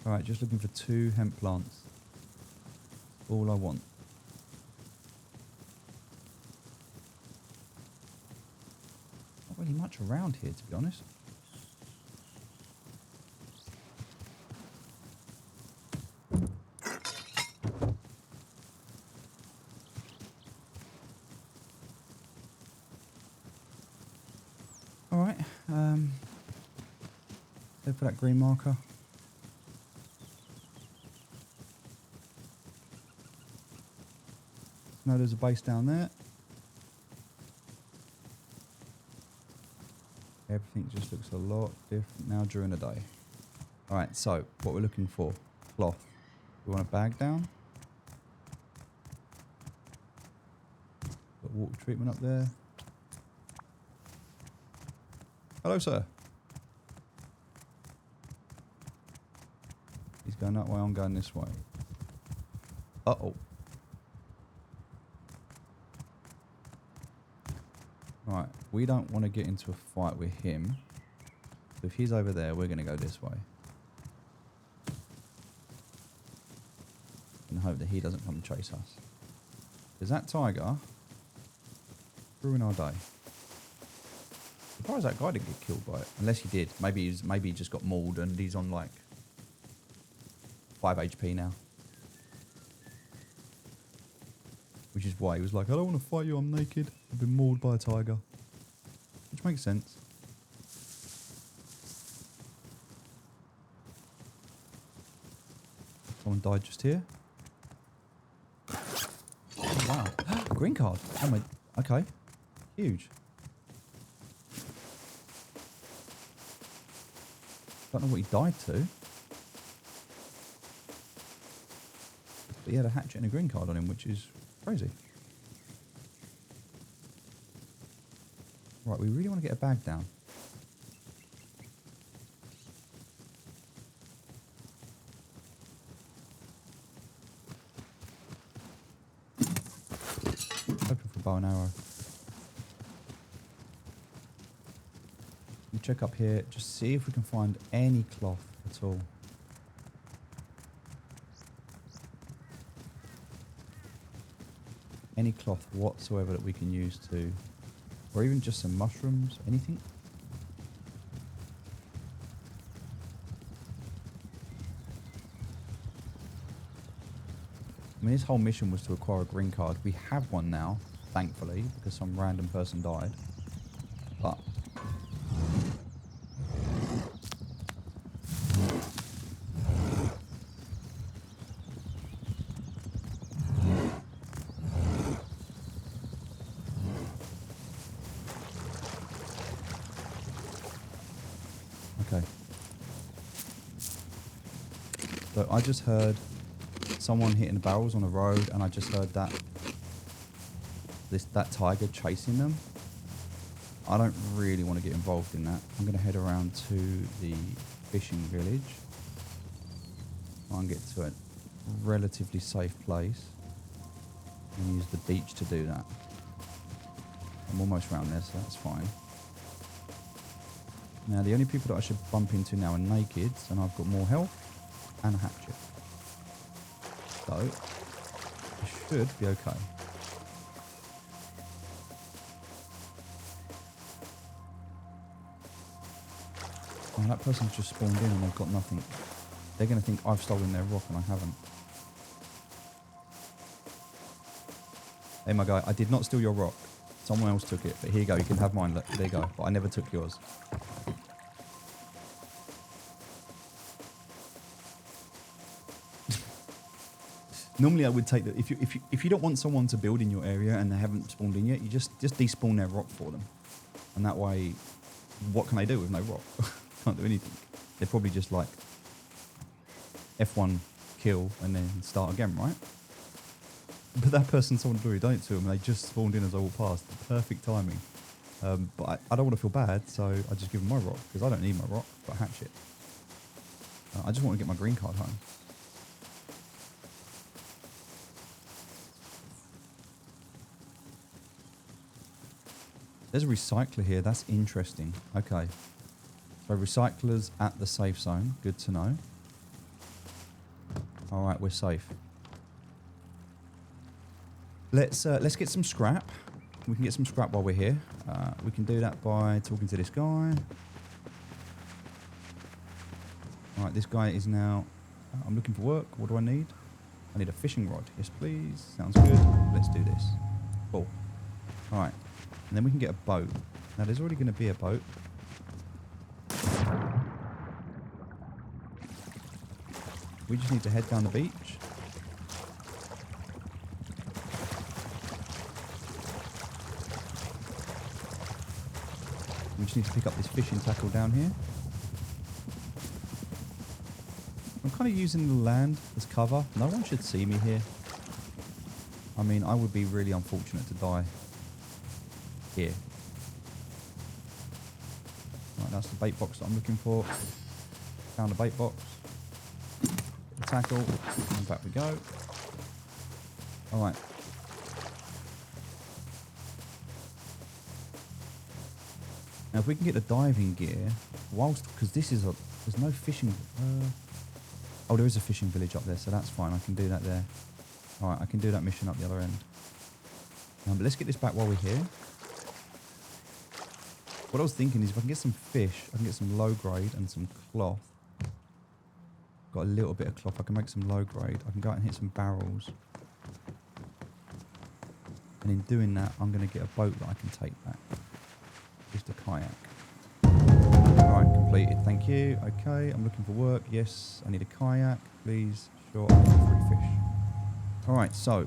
Alright, just looking for 2 hemp plants. All I want. Not really much much around here, to be honest. All right. Go for that green marker. No, there's a base down there. Everything just looks a lot different now during the day. All right, so what we're looking for, cloth. We want a bag down. Got water treatment up there. Hello, sir. He's going that way, I'm going this way. Uh-oh. Right, we don't want to get into a fight with him. So if he's over there, we're going to go this way. And hope that he doesn't come and chase us. Because that tiger ruined our day. Surprised that guy didn't get killed by it. Unless he did. Maybe he just got mauled and he's on like 5 HP now. Which is why he was like, I don't want to fight you, I'm naked. I've been mauled by a tiger. Which makes sense. Someone died just here. Oh, wow. Green card. Oh my. Okay. Huge. Don't know what he died to. But he had a hatchet and a green card on him, which is crazy. Right, we really want to get a bag down. Hoping for a bow and arrow. We check up here, just see if we can find any cloth at all. Any cloth whatsoever that we can use to, or even just some mushrooms, anything. I mean, this whole mission was to acquire a green card. We have one now, thankfully, because some random person died. But okay. So I just heard someone hitting the barrels on the road, and I just heard that tiger chasing them. I don't really want to get involved in that. I'm going to head around to the fishing village. Try and get to a relatively safe place and use the beach to do that. I'm almost around there, so that's fine. Now, the only people that I should bump into now are nakeds, and I've got more health and a hatchet. So, I should be okay. Oh, that person's just spawned in and they've got nothing. They're going to think I've stolen their rock and I haven't. Hey, my guy, I did not steal your rock. Someone else took it, but here you go. You can have mine. Look, there you go. But I never took yours. Normally, I would take that. If you don't want someone to build in your area and they haven't spawned in yet, you just despawn their rock for them, and that way, what can they do with no rock? Can't do anything. They're probably just like F1 kill and then start again, right? But that person, someone already done it to them, and they just spawned in as I walked past. Perfect timing. But I don't want to feel bad, so I just give them my rock because I don't need my rock. I've got a hatchet. I just want to get my green card home. There's a recycler here. That's interesting. Okay. So recyclers at the safe zone. Good to know. All right, we're safe. Let's get some scrap. We can get some scrap while we're here. We can do that by talking to this guy. All right, this guy is now... I'm looking for work. What do I need? I need a fishing rod. Yes, please. Sounds good. Let's do this. Cool. All right. And then we can get a boat. Now, there's already going to be a boat. We just need to head down the beach. We just need to pick up this fishing tackle down here. I'm kind of using the land as cover. No one should see me here. I mean, I would be really unfortunate to die here. Right, that's the bait box that I'm looking for. Found a bait box. The tackle. And back we go. Alright. Now if we can get the diving gear, whilst, because this is a, there's no fishing, oh there is a fishing village up there, so that's fine, I can do that there. Alright, I can do that mission up the other end. But let's get this back while we're here. What I was thinking is if I can get some fish, I can get some low grade and some cloth. Got a little bit of cloth, I can make some low grade. I can go out and hit some barrels. And in doing that, I'm going to get a boat that I can take back. Just a kayak. Alright, completed, thank you. Okay, I'm looking for work. Yes, I need a kayak, please. Sure, I need 3 fish. Alright, so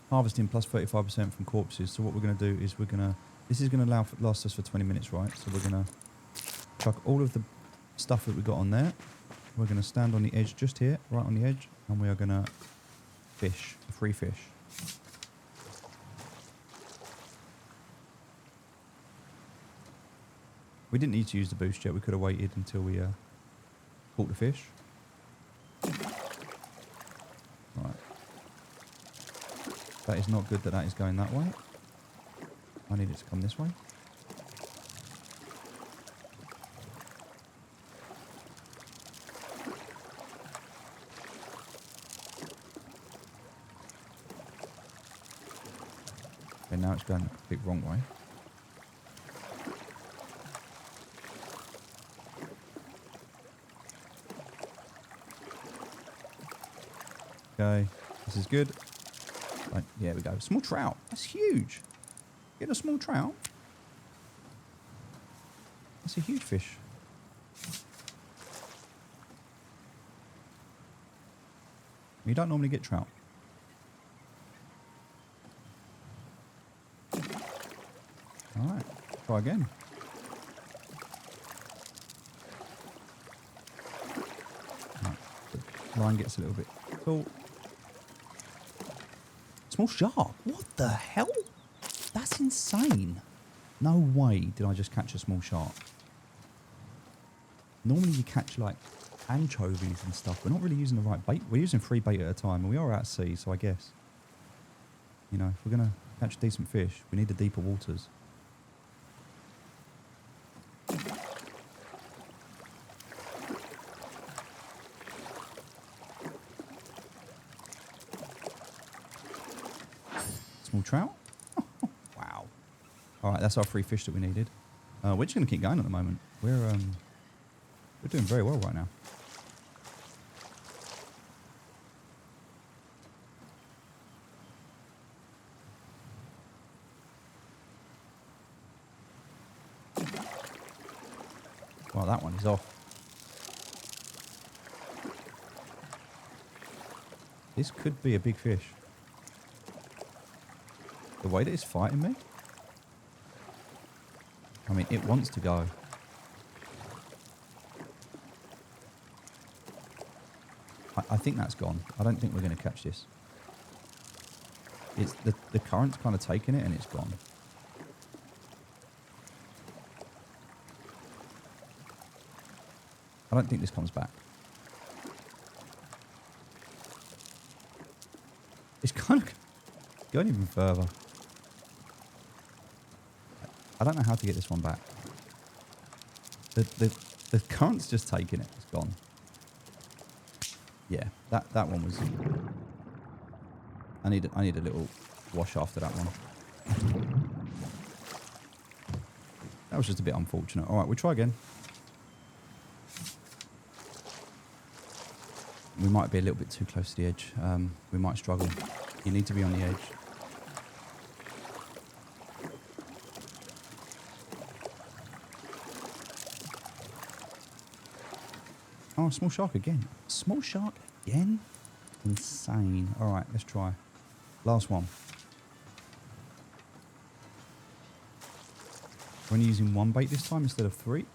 harvesting plus 35% from corpses. So what we're going to do is we're going to, this is going to last us for 20 minutes, right? So we're going to chuck all of the stuff that we got on there. We're going to stand on the edge just here, right on the edge, and we are going to fish, 3 fish. We didn't need to use the boost yet. We could have waited until we caught the fish. Right. That is not good that that is going that way. I need it to come this way. Okay, now it's going the complete wrong way. Okay, this is good. Right, yeah, we go. Small trout. That's huge. Get a small trout. That's a huge fish. You don't normally get trout. Alright, try again. Right, the line gets a little bit cool. Small shark. What the hell? That's insane. No way did I just catch a small shark. Normally you catch like anchovies and stuff. We're not really using the right bait. We're using 3 bait at a time and we are out at sea, so I guess, you know, if we're going to catch decent fish, we need the deeper waters. Small trout. Wow. All right, that's our 3 fish that we needed. We're just going to keep going at the moment. We're doing very well right now. Well, that one is off. This could be a big fish. The way that it's fighting me. I mean, it wants to go. I think that's gone. I don't think we're going to catch this. It's the current's kind of taking it and it's gone. I don't think this comes back. It's kind of going even further. I don't know how to get this one back. The current's just taking it. It's gone. Yeah, that one was. I need a little wash after that one. That was just a bit unfortunate. All right, we'll try again. We might be a little bit too close to the edge. We might struggle. You need to be on the edge. Oh, small shark again. Small shark again? Insane. All right, let's try. Last one. We're only using one bait this time instead of 3.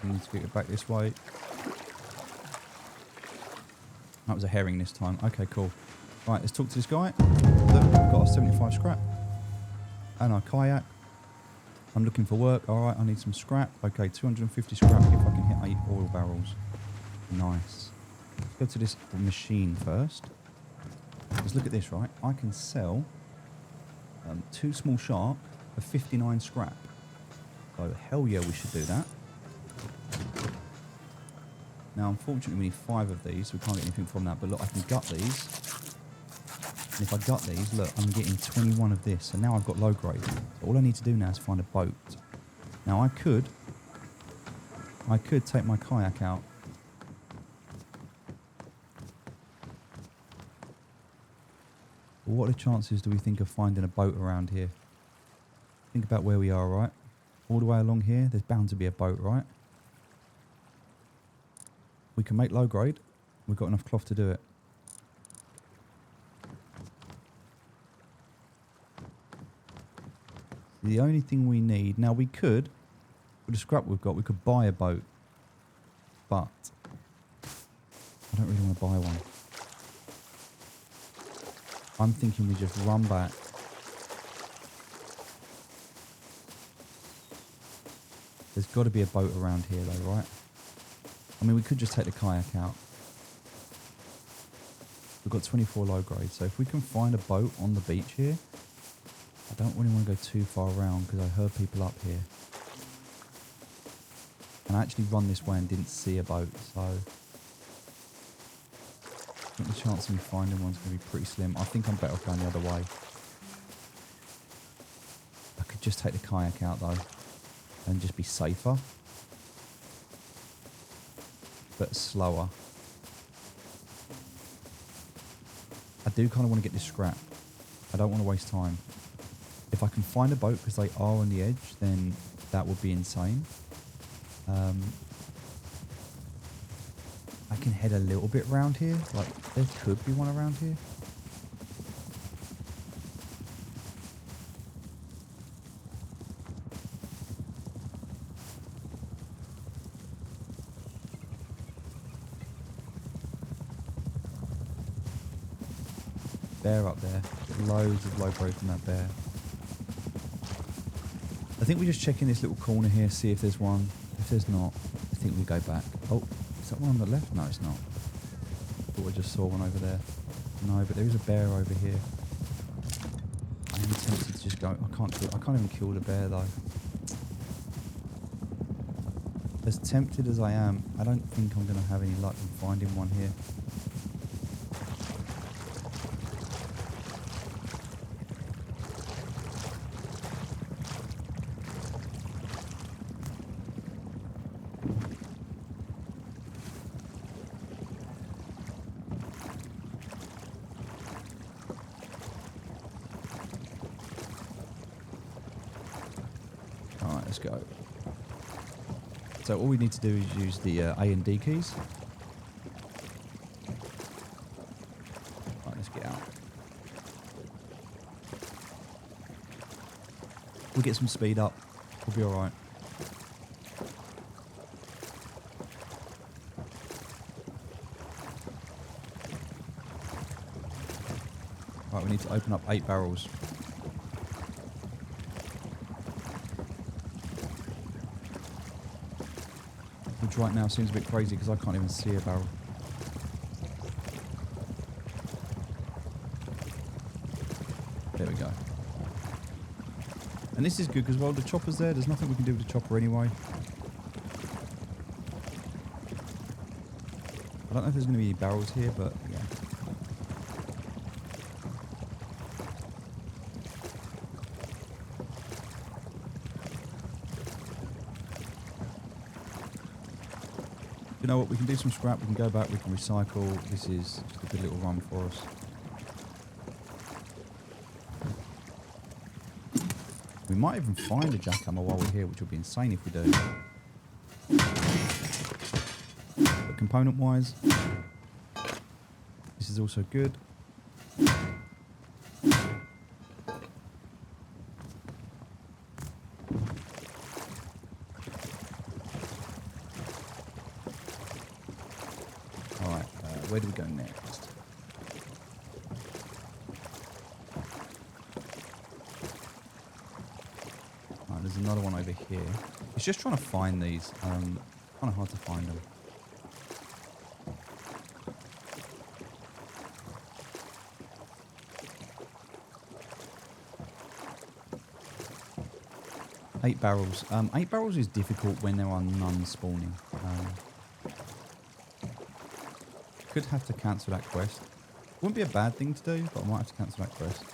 We need to get it back this way. That was a herring this time. Okay, cool. Right, let's talk to this guy. Look, we've got our 75 scrap. And our kayak. I'm looking for work. All right, I need some scrap. Okay, 250 scrap if I can hit 8 oil barrels. Nice. Let's go to this machine first. Let's look at this, right? I can sell 2 small shark for 59 scrap. So hell yeah, we should do that. Now, unfortunately, we need 5 of these, so we can't get anything from that. But look, I can gut these. And if I gut these, look, I'm getting 21 of this. So now I've got low grade. So all I need to do now is find a boat. Now, I could take my kayak out. But what are the chances do we think of finding a boat around here? Think about where we are, right? All the way along here, there's bound to be a boat, right? We can make low grade. We've got enough cloth to do it. The only thing we need... Now, we could, with the scrap we've got, we could buy a boat. But I don't really want to buy one. I'm thinking we just run back. There's got to be a boat around here, though, right? I mean, we could just take the kayak out. We've got 24 low grade, so if we can find a boat on the beach here, I don't really want to go too far around because I heard people up here. And I actually run this way and didn't see a boat, so I think the chance of me finding one's going to be pretty slim. I think I'm better off going the other way. I could just take the kayak out though and just be safer. But slower. I do kind of want to get this scrap. I don't want to waste time. If I can find a boat because they are on the edge, then that would be insane. I can head a little bit around here. Like, there could be one around here. Bear up there. Loads of low grade from that bear. I think we just check in this little corner here, see if there's one. If there's not, I think we go back. Oh, is that one on the left? No, it's not. I thought I just saw one over there. No, but there is a bear over here. I am tempted to just go. I can't even kill the bear though. As tempted as I am, I don't think I'm going to have any luck in finding one here. Let's go. So all we need to do is use the A and D keys. Right, let's get out. We'll get some speed up. We'll be alright. Right, we need to open up 8 barrels. Which right now seems a bit crazy because I can't even see a barrel. There we go. And this is good because while the chopper's there, there's nothing we can do with the chopper anyway. I don't know if there's going to be any barrels here, but yeah. You know what, we can do some scrap, we can go back, we can recycle. This is just a good little run for us. We might even find a jackhammer while we're here, which would be insane if we do. But component wise, this is also good. Alright, where do we go next? Alright, there's another one over here. It's just trying to find these. Kind of hard to find them. Eight barrels. 8 barrels is difficult when there are none spawning. Could have to cancel that quest. Wouldn't be a bad thing to do, but I might have to cancel that quest.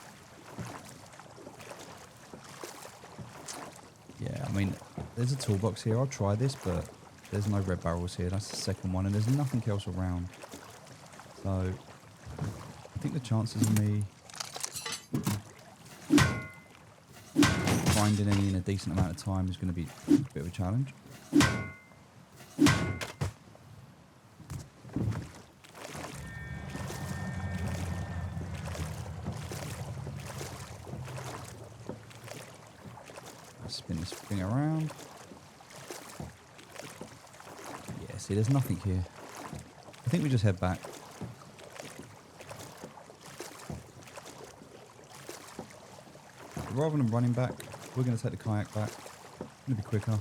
Yeah, I mean, there's a toolbox here. I'll try this, but there's no red barrels here. That's the second one, and there's nothing else around. So, I think the chances of me finding any in a decent amount of time is going to be a bit of a challenge. Spin this thing around. Yeah, see, there's nothing here. I think we just head back. Rather than running back, we're going to take the kayak back. It's going to be quicker.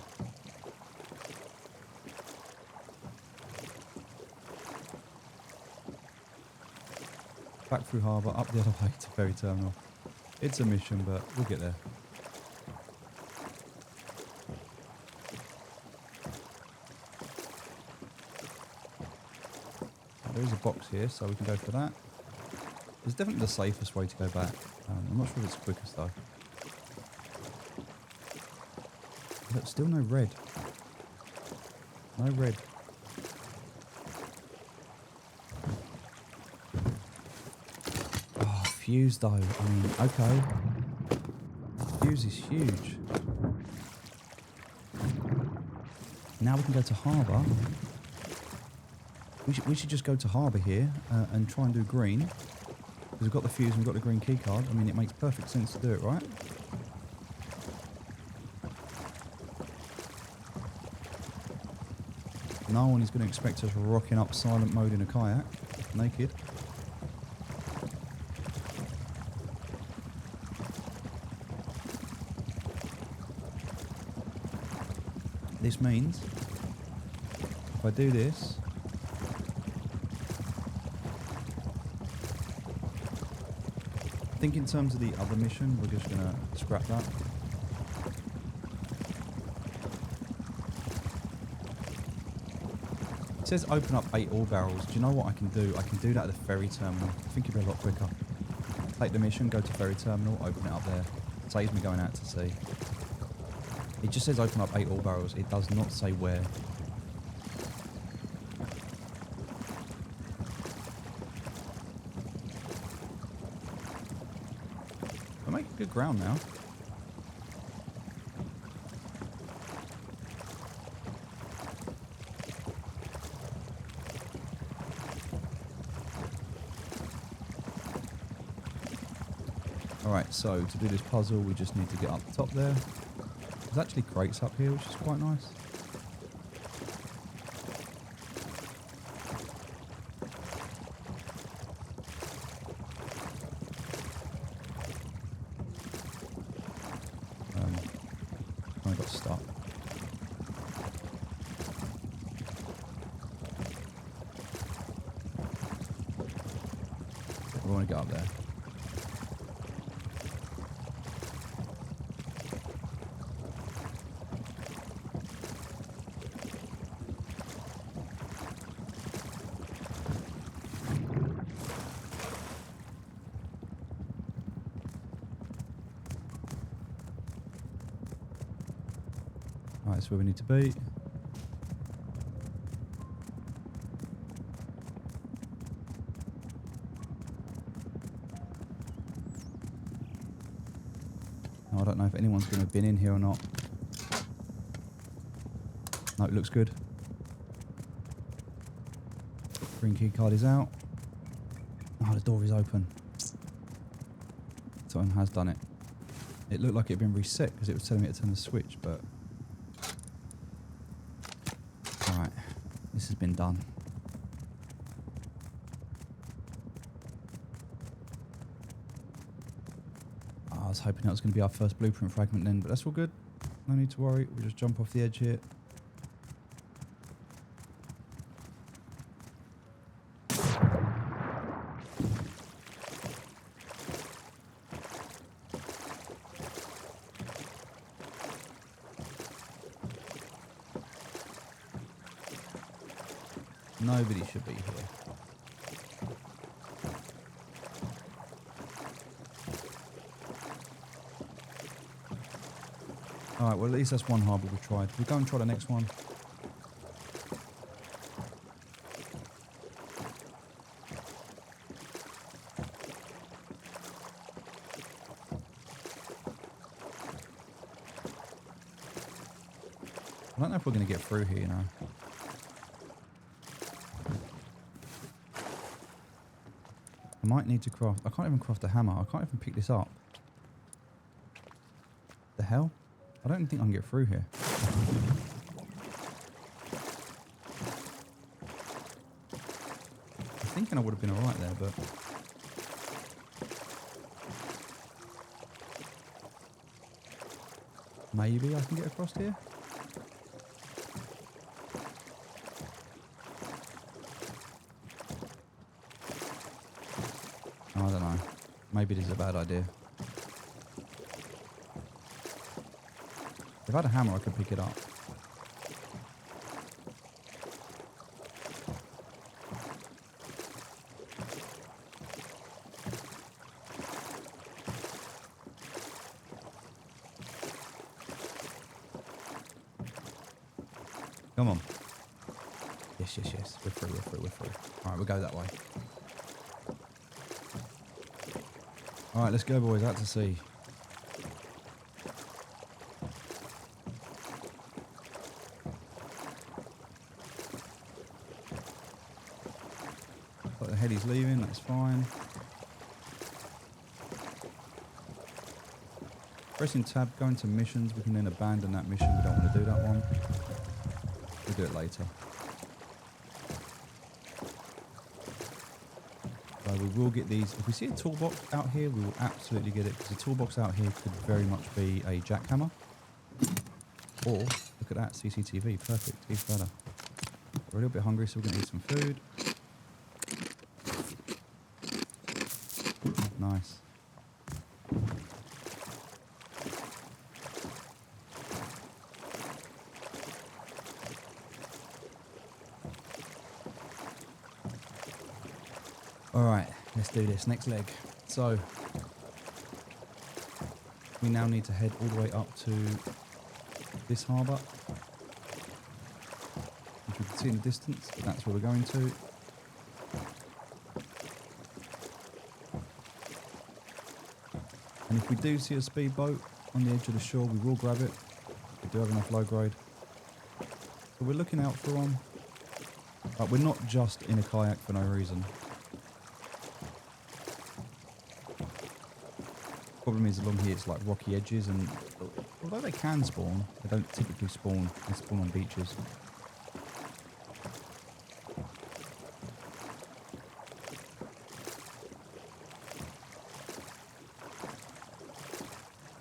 Back through harbour, up the other way to ferry terminal. It's a mission, but we'll get there. There is a box here, so we can go for that. It's definitely the safest way to go back. I'm not sure if it's the quickest though. Look, still no red. No red. Oh, fuse though. I mean, okay. Fuse is huge. Now we can go to harbour. We should just go to harbour here and try and do green. Because we've got the fuse and we've got the green key card. I mean, it makes perfect sense to do it, right? No one is going to expect us rocking up silent mode in a kayak, naked. This means, if I do this, I think in terms of the other mission, we're just going to scrap that. It says open up 8 ore barrels. Do you know what I can do? I can do that at the ferry terminal. I think it'd be a lot quicker. Take the mission, go to ferry terminal, open it up there. Saves me going out to sea. It just says open up 8 ore barrels. It does not say where. We're making good ground now. Alright, so to do this puzzle, we just need to get up the top there. There's actually crates up here, which is quite nice. I got stuck. We want to get up there. that's where we need to be. Now, I don't know if anyone's going to have been in here or not. No, it looks good. Green key card is out. Oh, the door is open. Someone has done it. It looked like it had been reset because it was telling me to turn the switch, but... Alright, this has been done. Oh, I was hoping that was going to be our first blueprint fragment then, but that's all good. No need to worry, we'll just jump off the edge here. Nobody should be here. Alright, well at least that's one harbour we've tried. We'll go and try the next one. I don't know if we're going to get through here, you know. I might need to craft... I can't even craft a hammer. I can't even pick this up. The hell? I don't think I can get through here. I'm thinking I would have been alright there, but... Maybe I can get across here? I don't know. Maybe this is a bad idea. If I had a hammer, I could pick it up. Come on. Yes, yes, yes. We're through, we're through, we're through. Alright, we'll go that way. Alright, let's go, boys. Out to sea. But the heady's leaving, that's fine. Pressing tab, go into missions. We can then abandon that mission. We don't want to do that one. We'll do it later. So we will get these. If we see a toolbox out here, we will absolutely get it, because the toolbox out here could very much be a jackhammer. Or, look at that, CCTV. Perfect, even better. We're a little bit hungry, so we're going to eat some food. Nice. Alright, let's do this. Next leg. So, we now need to head all the way up to this harbour, which we can see in the distance. That's where we're going to. And if we do see a speedboat on the edge of the shore, we will grab it. We do have enough low grade. But we're looking out for them. But we're not just in a kayak for no reason. Problem is along here it's like rocky edges, and although they can spawn, they don't typically spawn. They spawn on beaches.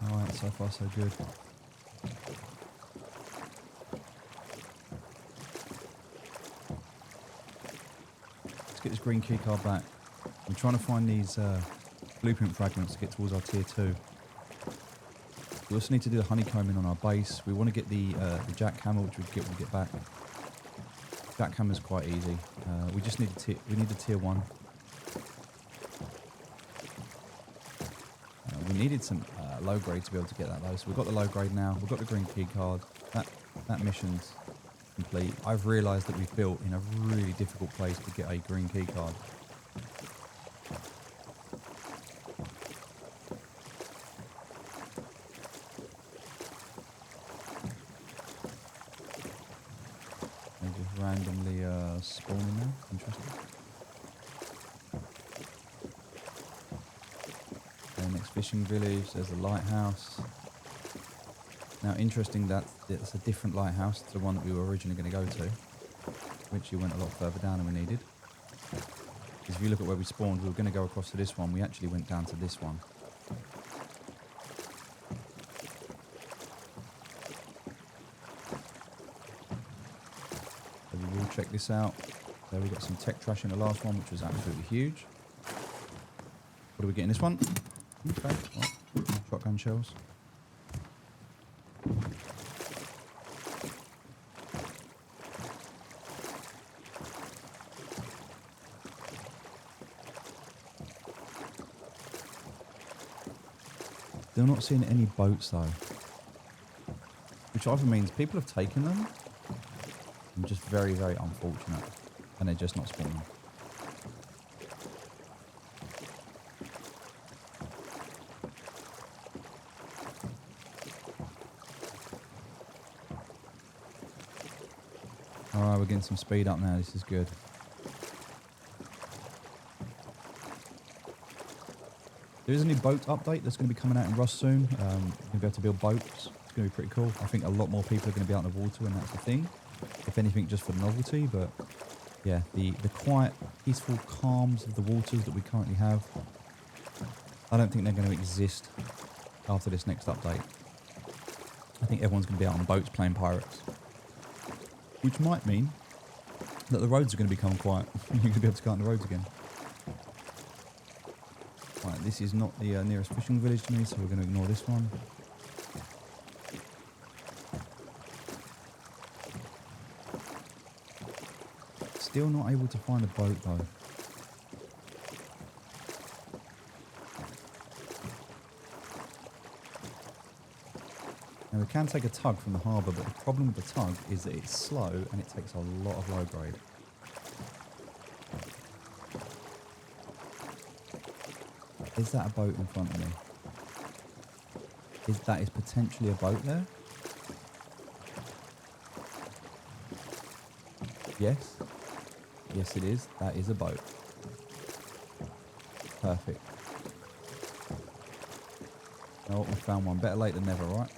Alright, so far so good. Let's get this green key card back. I'm trying to find these blueprint fragments to get towards our tier 2. We also need to do the honeycombing on our base. We want to get the jackhammer, which we'll get back. Jackhammer's quite easy. We just need the tier 1. We needed some low grade to be able to get that though, so we've got the low grade now. We've got the green key card. that that mission's complete. I've realised that we've built in a really difficult place to get a green key card. They just randomly spawn in there. Interesting. Okay, next fishing village. There's a lighthouse. Now, interesting that it's a different lighthouse to the one that we were originally going to go to, which you went a lot further down than we needed. Because if you look at where we spawned, we were going to go across to this one. We actually went down to this one. So we will check this out. There we got some tech trash in the last one, which was absolutely huge. What do we get in this one? Okay, well, shotgun shells. Still not seeing any boats though, which either means people have taken them and just very, very unfortunate, and they're just not spawning. Alright, we're getting some speed up now, this is good. There is a new boat update that's going to be coming out in Rust soon. You're going to be able to build boats. It's going to be pretty cool. I think a lot more people are going to be out in the water when that's the thing. If anything, just for novelty. But yeah, the quiet, peaceful calms of the waters that we currently have, I don't think they're going to exist after this next update. I think everyone's going to be out on boats playing pirates. Which might mean that the roads are going to become quiet. You're going to be able to go on the roads again. Right, this is not the nearest fishing village to me, so we're going to ignore this one. Still not able to find a boat though. Now we can take a tug from the harbour, but the problem with the tug is that it's slow and it takes a lot of low grade. Is that a boat in front of me? That is potentially a boat there? Yes. Yes, it is. That is a boat. Perfect. Oh, we found one. Better late than never, right?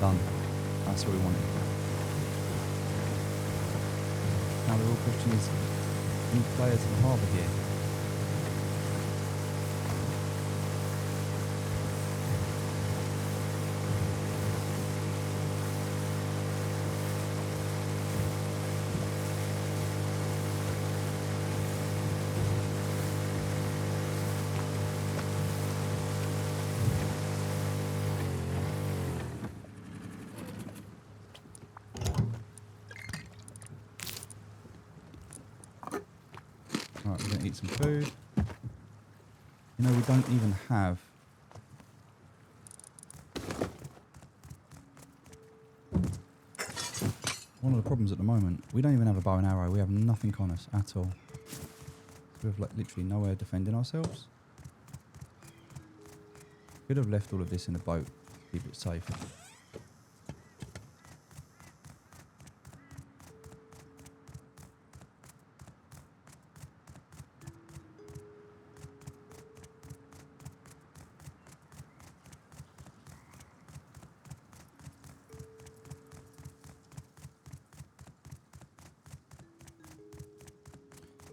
Done. That's what we wanted. Now the real question is, any players in the harbour here? Alright, we're going to eat some food. You know, we don't even have... One of the problems at the moment, we don't even have a bow and arrow. We have nothing on us at all. We have like literally nowhere defending ourselves. Could have left all of this in the boat to keep it safe.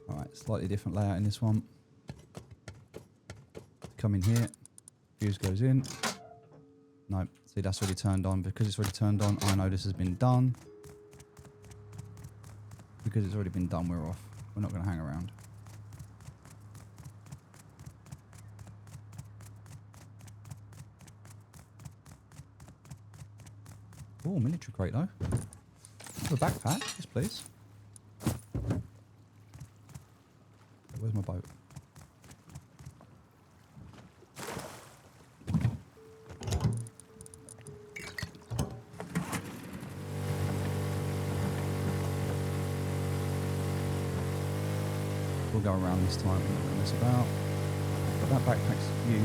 Alright, slightly different layout in this one. Come in here, fuse goes in. Nope, see that's already turned on. Because it's already turned on, I know this has been done. Because it's already been done, we're off. We're not going to hang around. Oh, military crate though. A backpack, yes please. Where's my boat? We'll go around this time and mess about. But that backpack's huge.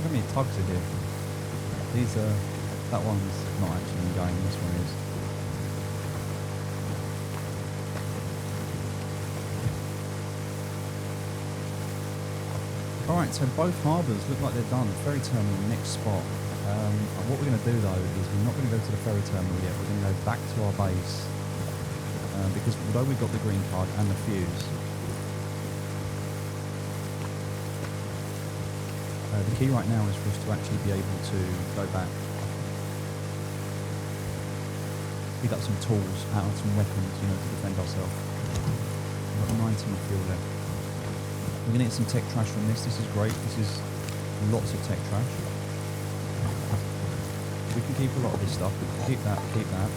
How many tugs are here? These are... that one's not actually going, this one is. Alright, so both harbours look like they're done. Ferry terminal, next spot. What we're going to do though is we're not going to go to the ferry terminal yet. We're going to go back to our base. Because although we've got the green card and the fuse, the key right now is for us to actually be able to go back, pick up some tools, out of some weapons, you know, to defend ourselves. We've got 19 fuel left. We're going to get some tech trash from this. This is great. This is lots of tech trash. We can keep a lot of this stuff. We can keep that, keep that.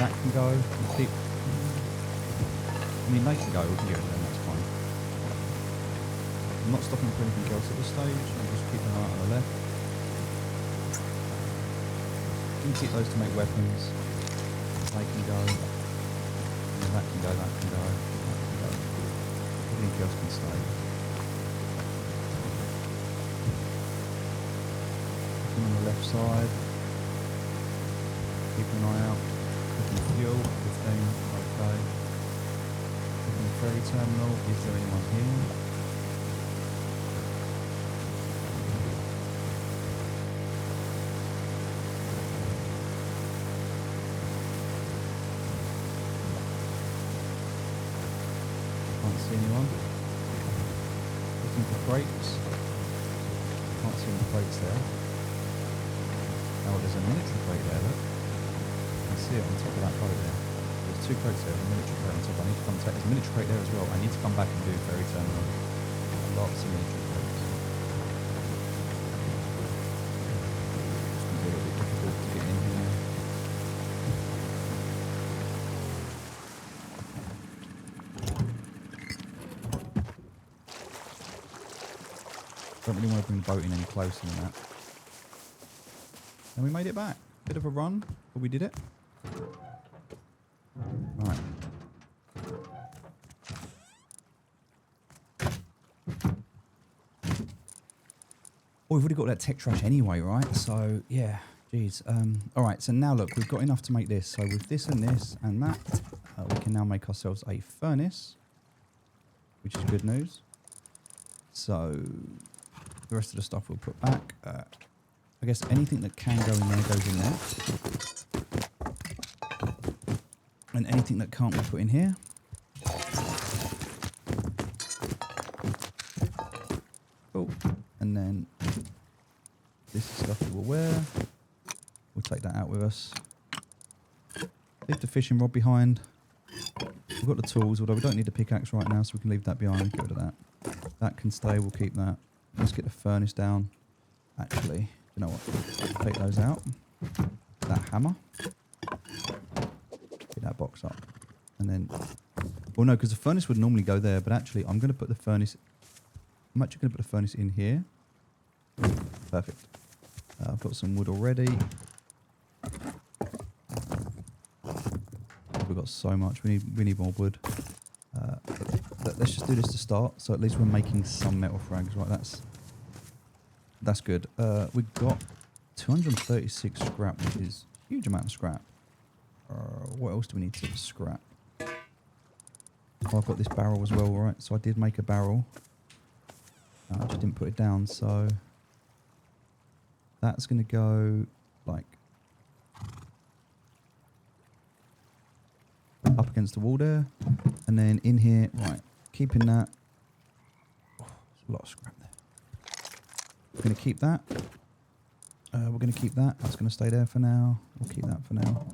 That can go. We keep... I mean, they can go. We can get rid of them. That's fine. I'm not stopping for anything else at this stage. I'm just keeping an eye on the left. We can keep those to make weapons. They can go. And that can go, that can go, that can go. Everything else can stay. Looking on the left side. Keeping an eye out. Looking fuel, 15, okay. Looking the ferry terminal, is there anyone here? Can't see anyone. Looking for crates. Can't see any crates there. Oh, there's a military crate there, look. I can see it on top of that boat there. There's two crates there, a military crate on top. I need to come take... There's a military crate there as well. I need to come back and do ferry terminal. Lots of military crates. It's going to be a little bit difficult to get in here. Don't really want to bring the boat in any closer than that. And we made it back. Bit of a run, but we did it. Right. Oh, we've already got that tech trash anyway, right? So, yeah. Jeez. Alright, so now look, we've got enough to make this. So with this and this and that, we can now make ourselves a furnace, which is good news. So... the rest of the stuff we'll put back. I guess anything that can go in there goes in there. And anything that can't be put in here. Cool. And then this is stuff that we'll wear. We'll take that out with us. Leave the fishing rod behind. We've got the tools, although we don't need a pickaxe right now, so we can leave that behind. Get rid of that. That can stay, we'll keep that. Let's get the furnace down. Actually, you know what? Take those out. That hammer. Get that box up. And then... well, no, because the furnace would normally go there, but actually, I'm going to put the furnace... I'm actually going to put the furnace in here. Perfect. I've got some wood already. We've got so much. We need more wood. Let's just do this to start, so at least we're making some metal frags, right? That's good. We've got 236 scrap, which is a huge amount of scrap. What else do we need to scrap? Oh, I've got this barrel as well, right? So I did make a barrel. I just didn't put it down, so that's going to go like up against the wall there, and then in here, right? Keeping that. Oh, there's a lot of scrap there. We're going to keep that. We're going to keep that. That's going to stay there for now. We'll keep that for now.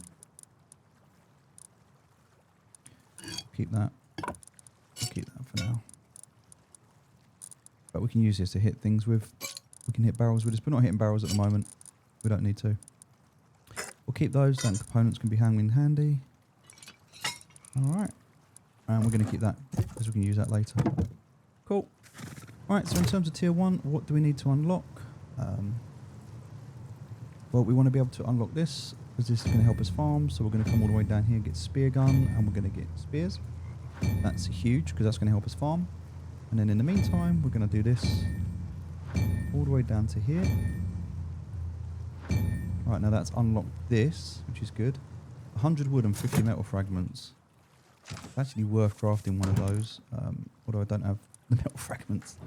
keep that. We'll keep that for now. But we can use this to hit things with. We can hit barrels with this. We're not hitting barrels at the moment. We don't need to. We'll keep those. Then components can be hanging handy. Alright. And we're going to keep that because we can use that later. Cool. Alright, so in terms of tier 1, what do we need to unlock? Well, we want to be able to unlock this because this is going to help us farm. So we're going to come all the way down here and get spear gun, and we're going to get spears. That's huge because that's going to help us farm. And then in the meantime, we're going to do this all the way down to here. Right, now that's unlocked this, which is good. 100 wood and 50 metal fragments. It's actually worth crafting one of those, although I don't have the metal fragments.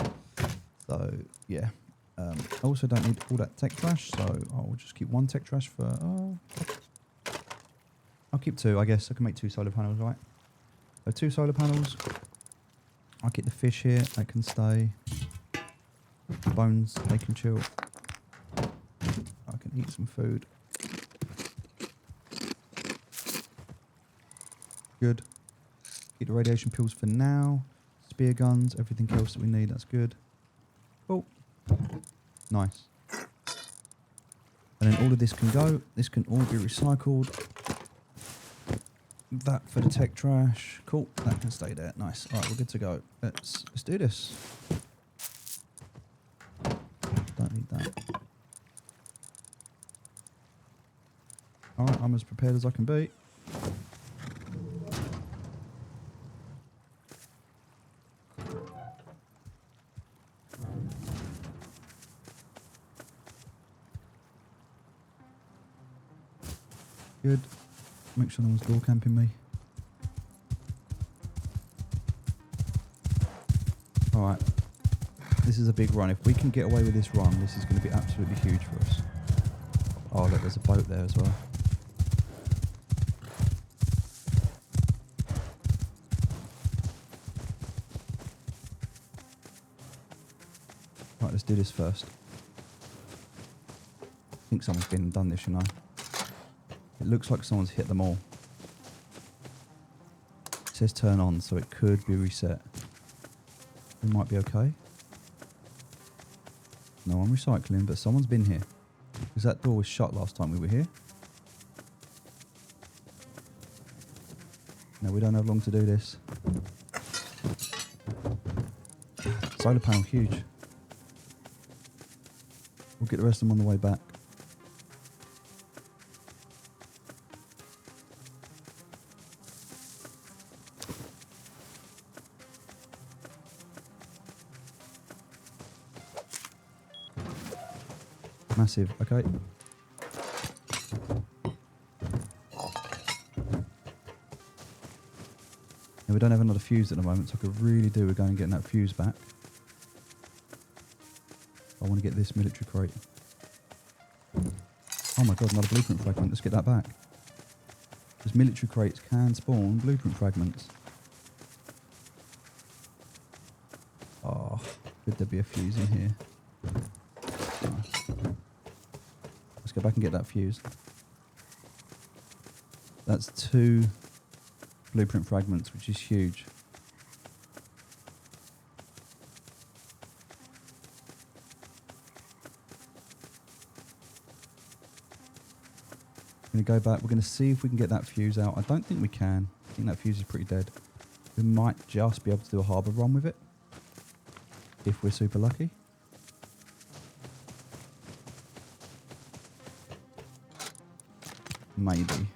So, yeah. I also don't need all that tech trash, so I'll just keep one tech trash for... I'll keep 2, I guess. I can make 2 solar panels, right? So 2 solar panels. I'll keep the fish here. They can stay. Bones, they can chill. I can eat some food. Good. Keep the radiation pills for now. Spear guns, everything else that we need, that's good. Cool. Nice. And then all of this can go. This can all be recycled. That for the tech trash. Cool. That can stay there. Nice. Alright, we're good to go. Let's do this. Don't need that. Alright, I'm as prepared as I can be. Good. Make sure no one's door camping me. Alright. This is a big run. If we can get away with this run, this is going to be absolutely huge for us. Oh, look, there's a boat there as well. Right, let's do this first. I think someone's been and done this, you know. It looks like someone's hit them all. It says turn on, so it could be reset. We might be okay. No, I'm recycling, but someone's been here. Because that door was shut last time we were here. No, we don't have long to do this. Solar panel, huge. We'll get the rest of them on the way back. Massive, okay. And we don't have another fuse at the moment, so I could really do with going and getting that fuse back. I want to get this military crate. Oh my god, another blueprint fragment. Let's get that back. Because military crates can spawn blueprint fragments. Oh, could there be a fuse in here? Let's go back and get that fuse. That's 2 blueprint fragments, which is huge. We're going to go back. We're going to see if we can get that fuse out. I don't think we can. I think that fuse is pretty dead. We might just be able to do a harbour run with it. If we're super lucky. Maybe.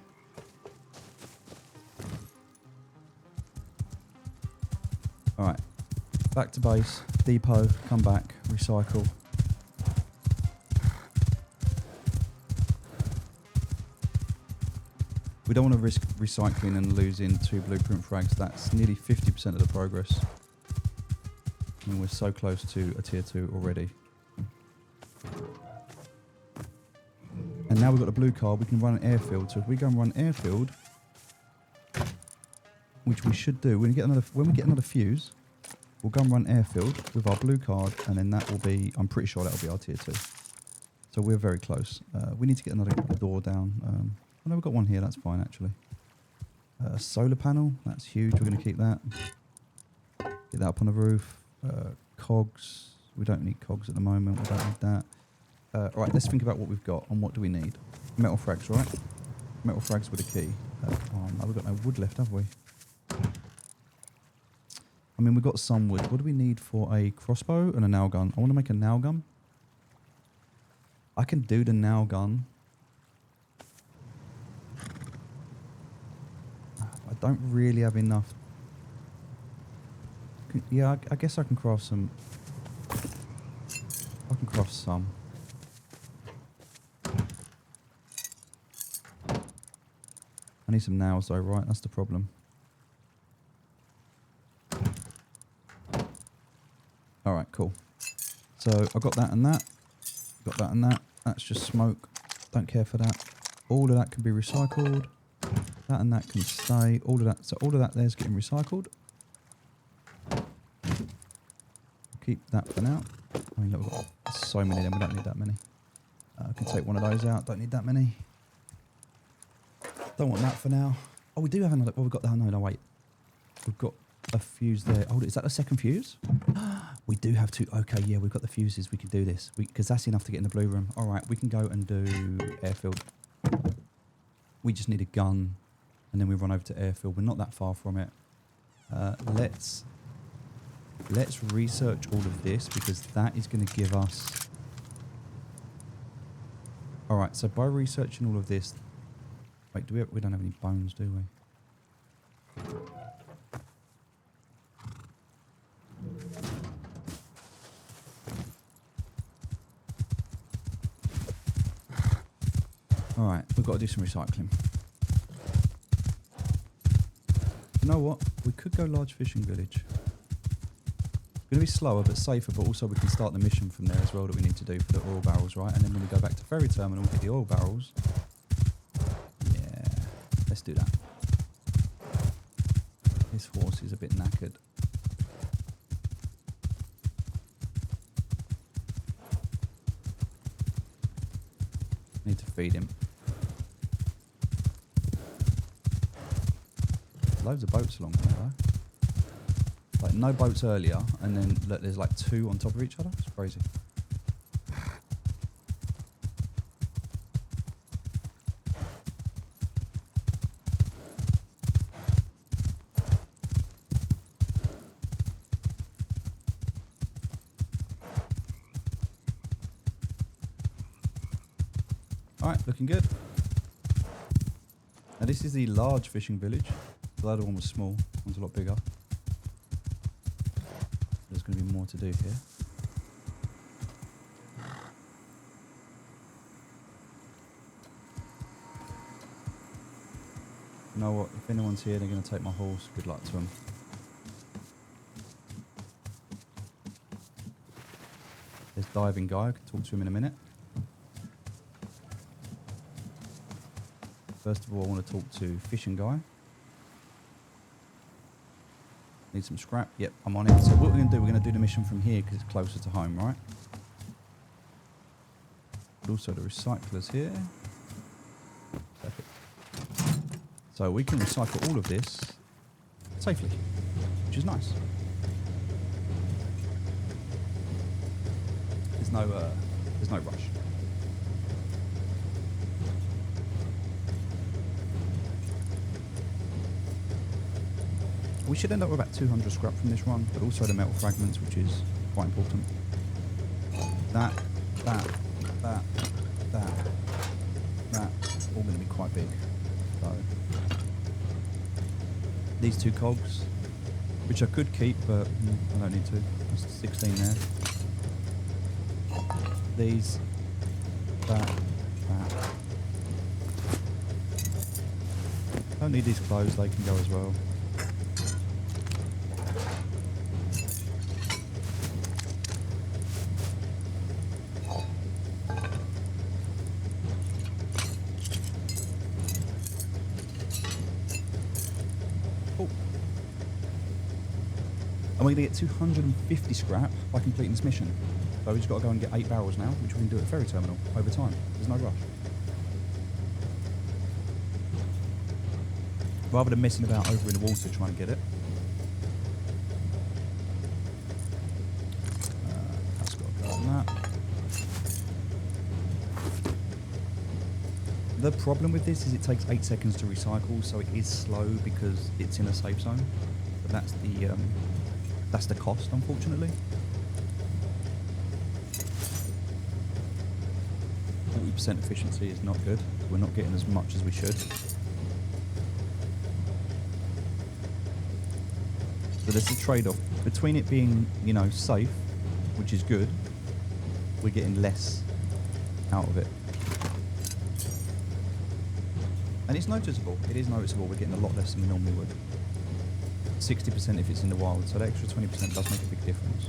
Alright. Back to base. Depot. Come back. Recycle. We don't want to risk recycling and losing 2 blueprint frags. That's nearly 50% of the progress. I mean, we're so close to a tier 2 already. And now we've got a blue card, we can run an airfield. So if we go and run airfield, which we should do, when we get another fuse, we'll go and run airfield with our blue card, and then that will be, I'm pretty sure that will be our tier 2. So we're very close. We need to get another door down. Oh no, we've got one here, that's fine actually. Solar panel, that's huge. We're going to keep that. Get that up on the roof. Cogs, we don't need cogs at the moment. We don't need that. All right, let's think about what we've got and what do we need. Metal frags, right? Metal frags with a key. Oh no, we've got no wood left, have we? I mean, we've got some wood. What do we need for a crossbow and a nail gun? I want to make a nail gun. I can do the nail gun. I don't really have enough. Yeah, I guess I can craft some. I can craft some. I need some nails though, right? That's the problem. Alright, cool. So I got that and that. Got that and that. That's just smoke. Don't care for that. All of that can be recycled. That and that can stay. All of that. So all of that there's getting recycled. Keep that for now. I mean, look, we've got so many of them. We don't need that many. I can take one of those out. Don't need that many. Don't want that for now. Oh, we do have another. Well, we've got that. No, wait. We've got a fuse there. Oh, is that the second fuse? We do have two. Okay, yeah, we've got the fuses. We can do this because that's enough to get in the blue room. All right, we can go and do airfield. We just need a gun, and then we run over to airfield. We're not that far from it. Let's research all of this because that is going to give us. All right, so by researching all of this. Wait, we don't have any bones, do we? Alright, we've got to do some recycling. You know what? We could go large fishing village. It's going to be slower but safer, but also we can start the mission from there as well that we need to do for the oil barrels, right? And then when we go back to ferry terminal, we get the oil barrels. Let's do that. This horse is a bit knackered. Need to feed him. Loads of boats along here though. Like no boats earlier, and then look, there's like two on top of each other. It's crazy. Alright, looking good. Now this is the large fishing village. The other one was small. This one's a lot bigger. There's going to be more to do here. You know what? If anyone's here, they're going to take my horse. Good luck to them. There's diving guy. I can talk to him in a minute. First of all, I want to talk to fishing guy. Need some scrap. Yep, I'm on it. So what we're going to do, we're going to do the mission from here because it's closer to home, right? But also the recyclers here. Perfect. So we can recycle all of this safely, which is nice. There's no rush. We should end up with about 200 scrap from this run, but also the metal fragments, which is quite important. That, all going to be quite big. So these two cogs, which I could keep, but I don't need to. There's 16 there. These, that. Don't need these clothes, they can go as well. And we're going to get 250 scrap by completing this mission. So we've just got to go and get 8 barrels now, which we can do at the ferry terminal over time. There's no rush. rather than messing about over in the water trying to get it. That's got to go on that. The problem with this is it takes 8 seconds to recycle, so it is slow because it's in a safe zone. But that's the cost, unfortunately. 40% efficiency is not good. We're not getting as much as we should. So there's a trade-off between it being, you know, safe, which is good. We're getting less out of it. And it's noticeable. It is noticeable. We're getting a lot less than we normally would. 60% if it's in the wild. So the extra 20% does make a big difference.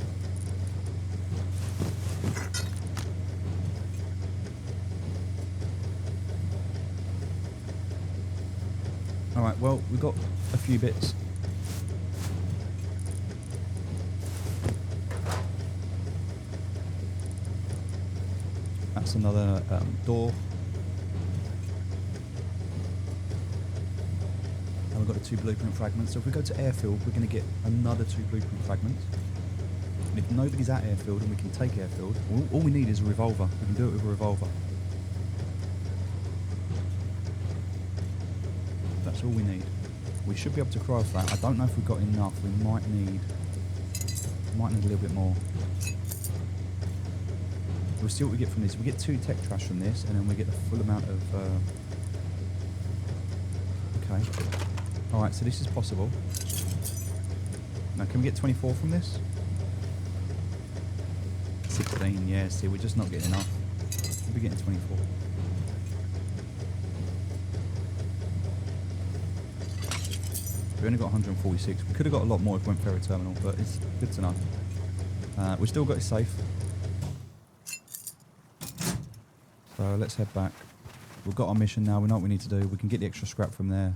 Alright, well, we've got a few bits. That's another door. And we've got the 2 blueprint fragments. So if we go to airfield, we're going to get another 2 blueprint fragments. And if nobody's at airfield and we can take airfield, all we need is a revolver. We can do it with a revolver. That's all we need. We should be able to craft that. I don't know if we've got enough. We might need a little bit more. We'll see what we get from this. We get 2 tech trash from this, and then we get the full amount of... Okay. Alright, so this is possible. Now, can we get 24 from this? 16, yeah. See, we're just not getting enough. We'll be getting 24. We only got 146. We could have got a lot more if we went ferry terminal, but it's good to know. We've still got it safe. So let's head back. We've got our mission now. We know what we need to do. We can get the extra scrap from there.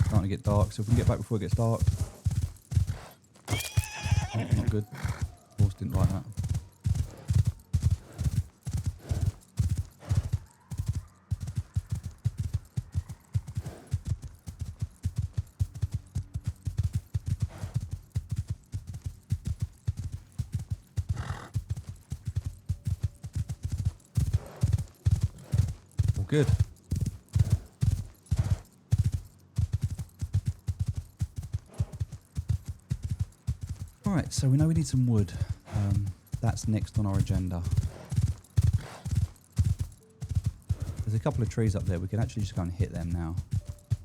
Starting to get dark, so if we can get back before it gets dark. Oh, not good. Horse didn't like that. All good. Alright, so we know we need some wood. That's next on our agenda. There's a couple of trees up there. We can actually just go and hit them now.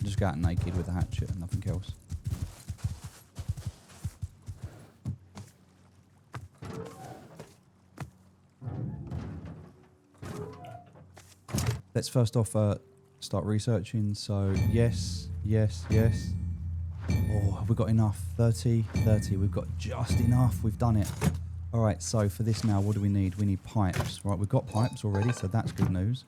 Just go out naked with a hatchet and nothing else. Let's first off start researching. So yes, yes, yes. Oh, have we got enough? 30, 30. We've got just enough. We've done it. All right, so for this now, what do we need? We need pipes. Right, we've got pipes already, so that's good news.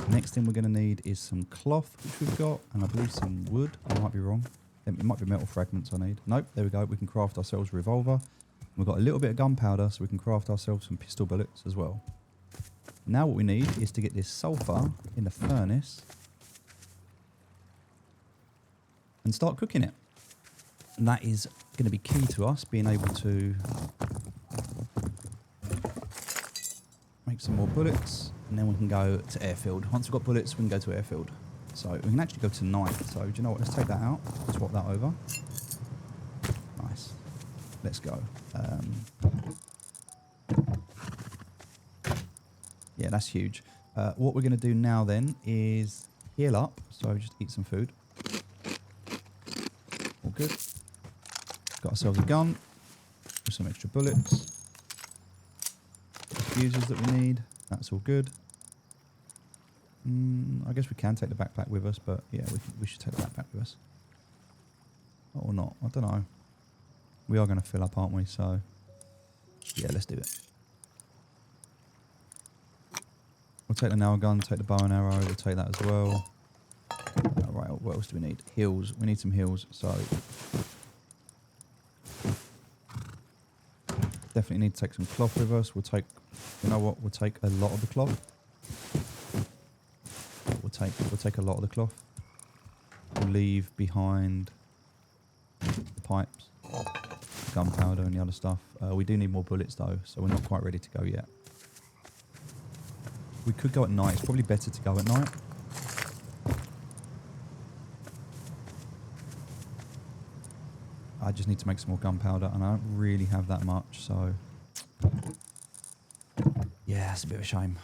Next thing we're going to need is some cloth, which we've got, and I believe some wood. I might be wrong. It might be metal fragments I need. Nope, there we go. We can craft ourselves a revolver. We've got a little bit of gunpowder, so we can craft ourselves some pistol bullets as well. Now what we need is to get this sulfur in the furnace and start cooking it. And that is going to be key to us being able to make some more bullets, and then we can go to airfield. Once we've got bullets, we can go to airfield. So we can actually go to night. So do you know what? Let's take that out. Swap that over. Nice. Let's go. Yeah, that's huge. What we're going to do now then is heal up. So just eat some food. All good. Got ourselves a gun with some extra bullets. Fuses that we need. That's all good. I guess we can take the backpack with us, but yeah, we should take the backpack with us. Or not. I don't know. We are going to fill up, aren't we? So yeah, let's do it. We'll take the nail gun, take the bow and arrow. We'll take that as well. All right, what else do we need? Heals. We need some heals. So Definitely need to take some cloth with us. We'll take, you know what? We'll take a lot of the cloth. We'll take a lot of the cloth. We'll leave behind the pipes, gunpowder and the other stuff. We do need more bullets though, so we're not quite ready to go yet. We could go at night. It's probably better to go at night. I just need to make some more gunpowder, and I don't really have that much, so yeah, it's a bit of a shame.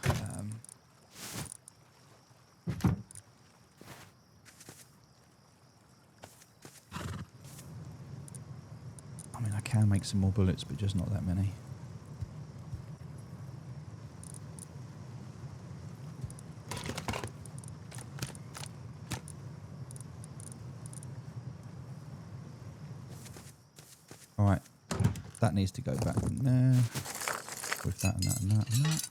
I mean, I can make some more bullets, but just not that many. All right, that needs to go back in there with that and that and that and that.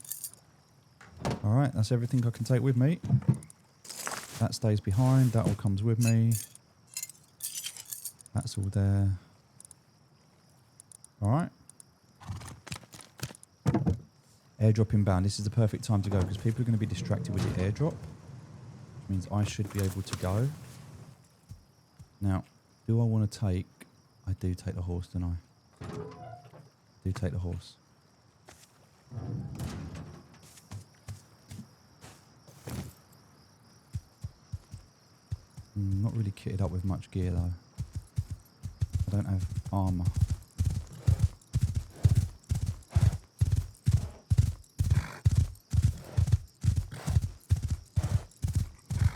All right, that's everything I can take with me. That stays behind. That all comes with me. That's all there. All right. Airdrop inbound. This is the perfect time to go because people are going to be distracted with the airdrop, which means I should be able to go. Now, do I want to take... I do take the horse, don't I? Do take the horse. Not really kitted up with much gear though. I don't have armour.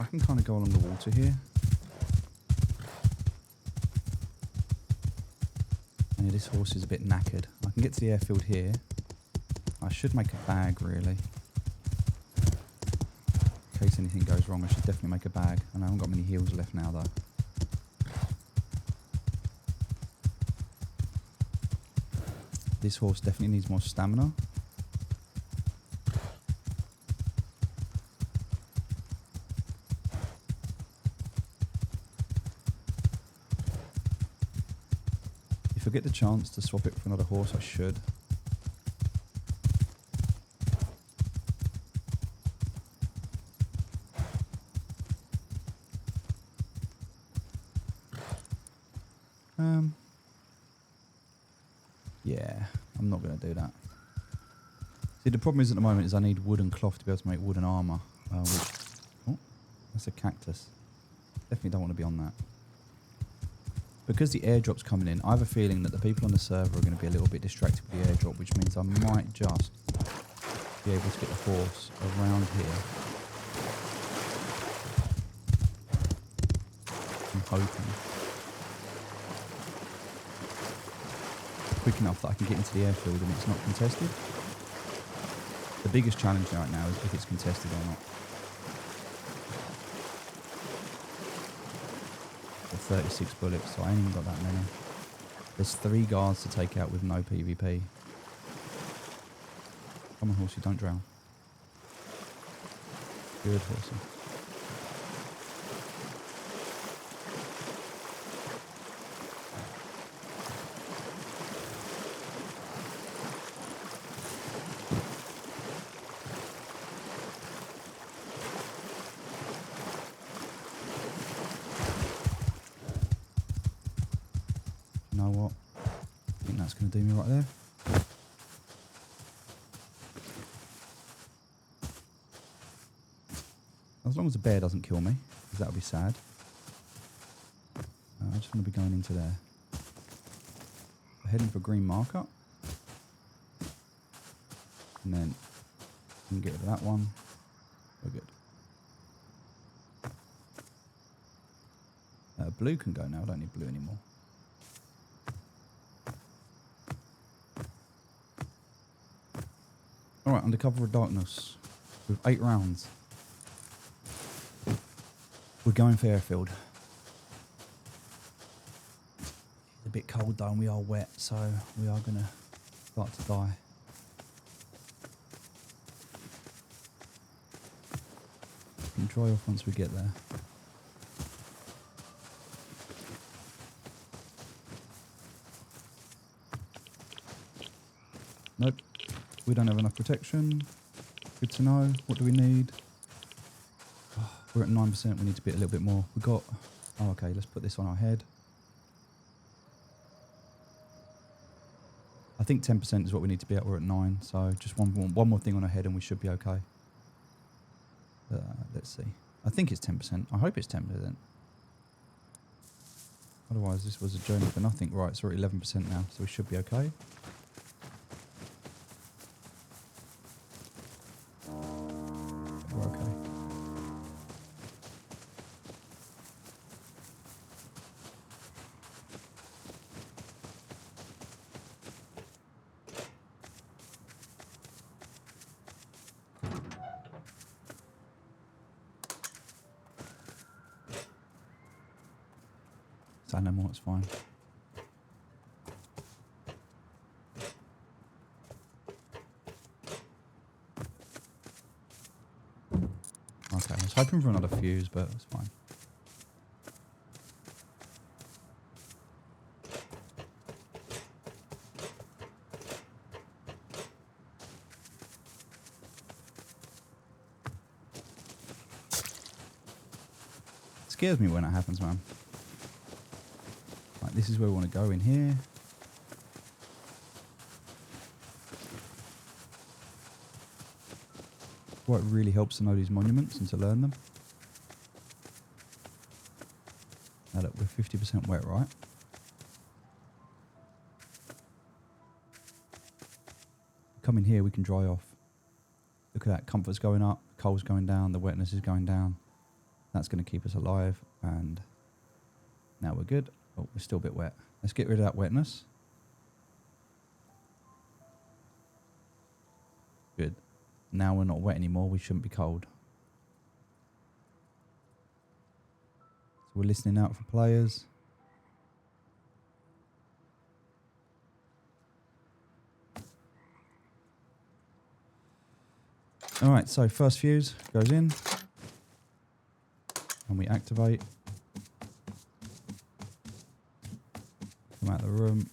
I can kind of go along the water here. And this horse is a bit knackered. I can get to the airfield here. I should make a bag really. In case anything goes wrong, I should definitely make a bag. And I haven't got many heals left now though. This horse definitely needs more stamina. If I get the chance to swap it for another horse, I should. Yeah, I'm not going to do that. See, the problem is at the moment is I need wood and cloth to be able to make wooden armour. Oh, that's a cactus. Definitely don't want to be on that. Because the airdrop's coming in, I have a feeling that the people on the server are going to be a little bit distracted with the airdrop, which means I might just be able to get the horse around here. I'm hoping. Quick enough that I can get into the airfield and it's not contested. The biggest challenge right now is if it's contested or not. Got 36 bullets, so I ain't even got that many. There's 3 guards to take out with no PvP. Come on, horsey, don't drown. Good horsey. You know what? I think that's going to do me right there. As long as the bear doesn't kill me, because that would be sad. I just want to be going into there. We're heading for green marker. And then we can get rid of that one. We're good. Blue can go now. I don't need blue anymore. Alright, under cover of darkness. With 8 rounds. We're going for airfield. It's a bit cold though and we are wet, so we are going to start to die. We can dry off once we get there. We don't have enough protection. Good to know. What do we need? Oh, we're at 9%. We need to be a little bit more. We got... Oh, okay. Let's put this on our head. I think 10% is what we need to be at. We're at 9. So just one more thing on our head and we should be okay. Let's see. I think it's 10%. I hope it's 10%. Otherwise, this was a journey for nothing. Right, so we're at 11% now, so we should be okay. We're okay. It's animal, it's fine. Okay, I was hoping for another fuse, but it's fine. It scares me when it happens, man. Right, this is where we want to go in here. What really helps to know these monuments and to learn them. Now look, we're 50% wet, right? Come in here, we can dry off. Look at that, comfort's going up, coal's going down, the wetness is going down. That's going to keep us alive, and now we're good. Oh, we're still a bit wet. Let's get rid of that wetness. Good. Now we're not wet anymore, we shouldn't be cold. So we're listening out for players. Alright, so first fuse goes in. And we activate. Come out of the room.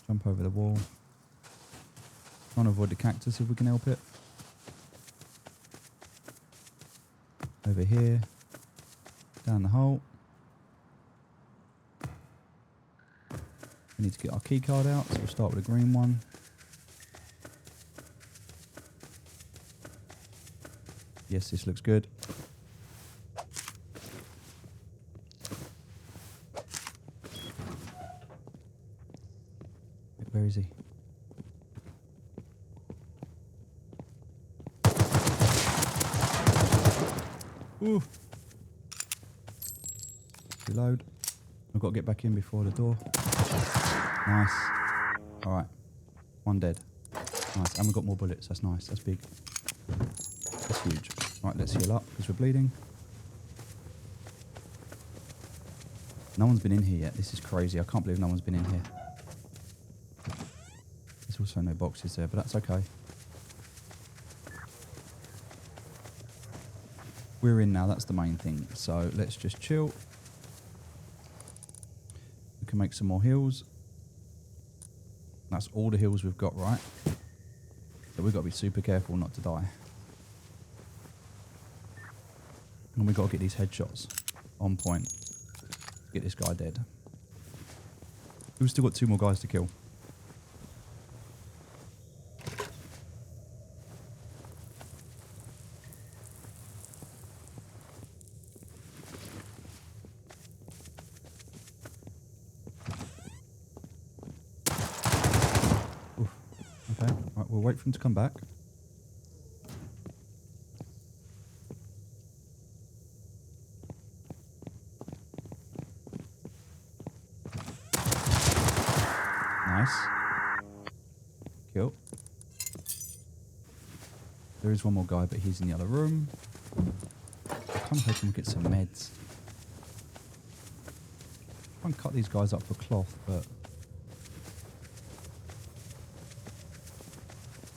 Jump over the wall. Trying to avoid the cactus if we can help it. Over here. Down the hole. We need to get our key card out, so we'll start with a green one. Yes, this looks good. Where is he? Ooh. Reload. I've got to get back in before the door. Nice. Alright. One dead. Nice. And we've got more bullets. That's nice. That's big. That's huge. Right, let's heal up because we're bleeding. No one's been in here yet. This is crazy. I can't believe no one's been in here. There's also no boxes there, but that's okay. We're in now. That's the main thing. So let's just chill. We can make some more heals. That's all the heals we've got, right? So we've got to be super careful not to die. And we've got to get these headshots on point. Get this guy dead. We've still got 2 more guys to kill. Oof. Okay, right, we'll wait for him to come back. Nice. Kill. There is one more guy, but he's in the other room. I'm kind of hoping we get some meds. Try and cut these guys up for cloth, but...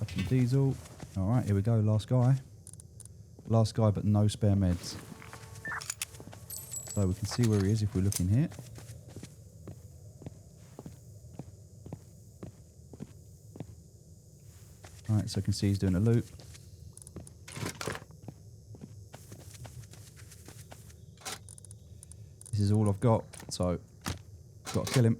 Up some diesel. Alright, here we go, last guy. Last guy, but no spare meds. So we can see where he is if we look in here. Right, so I can see he's doing a loop. This is all I've got, so got to kill him.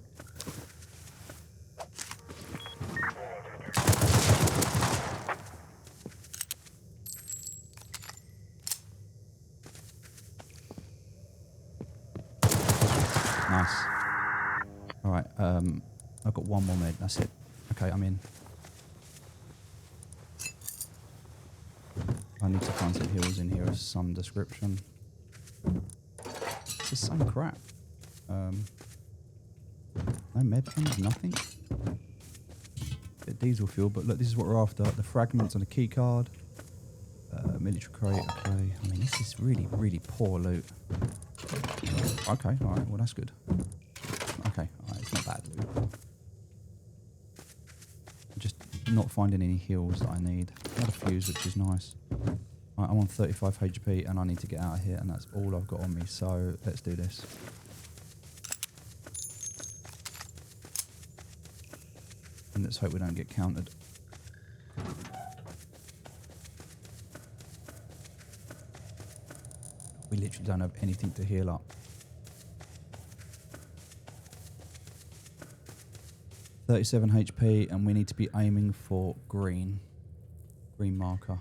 Nice. All right, I've got one more med. That's it. Okay, I'm in. I need to find some heals in here of some description. It's the same crap. No med pens, nothing. Bit of diesel fuel, but look, this is what we're after. The fragments on a key card. Military crate, okay. I mean, this is really, really poor loot. Okay, alright, well that's good. Okay, alright, it's not bad loot. Just not finding any heals that I need. Got a fuse, which is nice. Right, I'm on 35 HP and I need to get out of here, and that's all I've got on me, so let's do this. And let's hope we don't get countered. We literally don't have anything to heal up. 37 HP, and we need to be aiming for green. Green marker.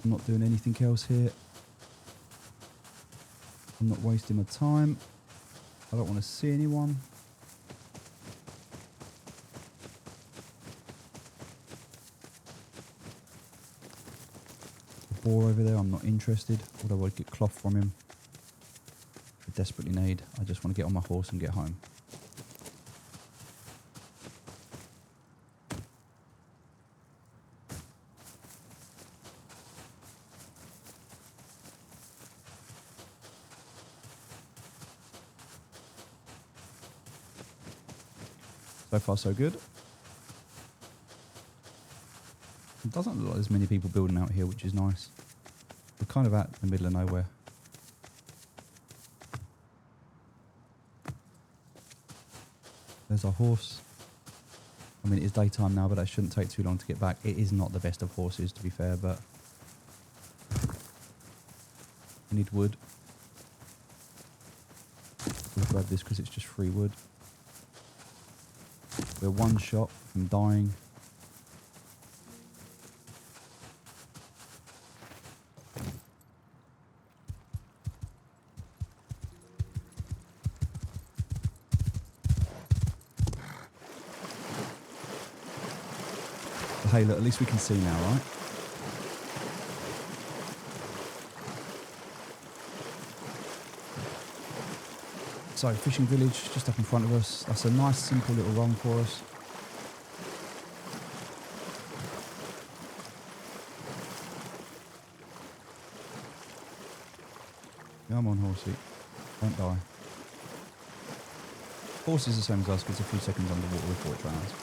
I'm not doing anything else here. I'm not wasting my time. I don't want to see anyone. The boar over there, I'm not interested. Although I'd get cloth from him. I desperately need. I just want to get on my horse and get home. So far, so good. It doesn't look like there's many people building out here, which is nice. We're kind of at the middle of nowhere. There's our horse. I mean, it is daytime now, but that shouldn't take too long to get back. It is not the best of horses, to be fair, but I need wood. We'll grab this because it's just free wood. We're one shot from dying. But hey, look, at least we can see now, right? So, fishing village just up in front of us. That's a nice, simple little run for us. Come on, horsey. Don't die. Horse is the same as us, gets a few seconds underwater before it drowns.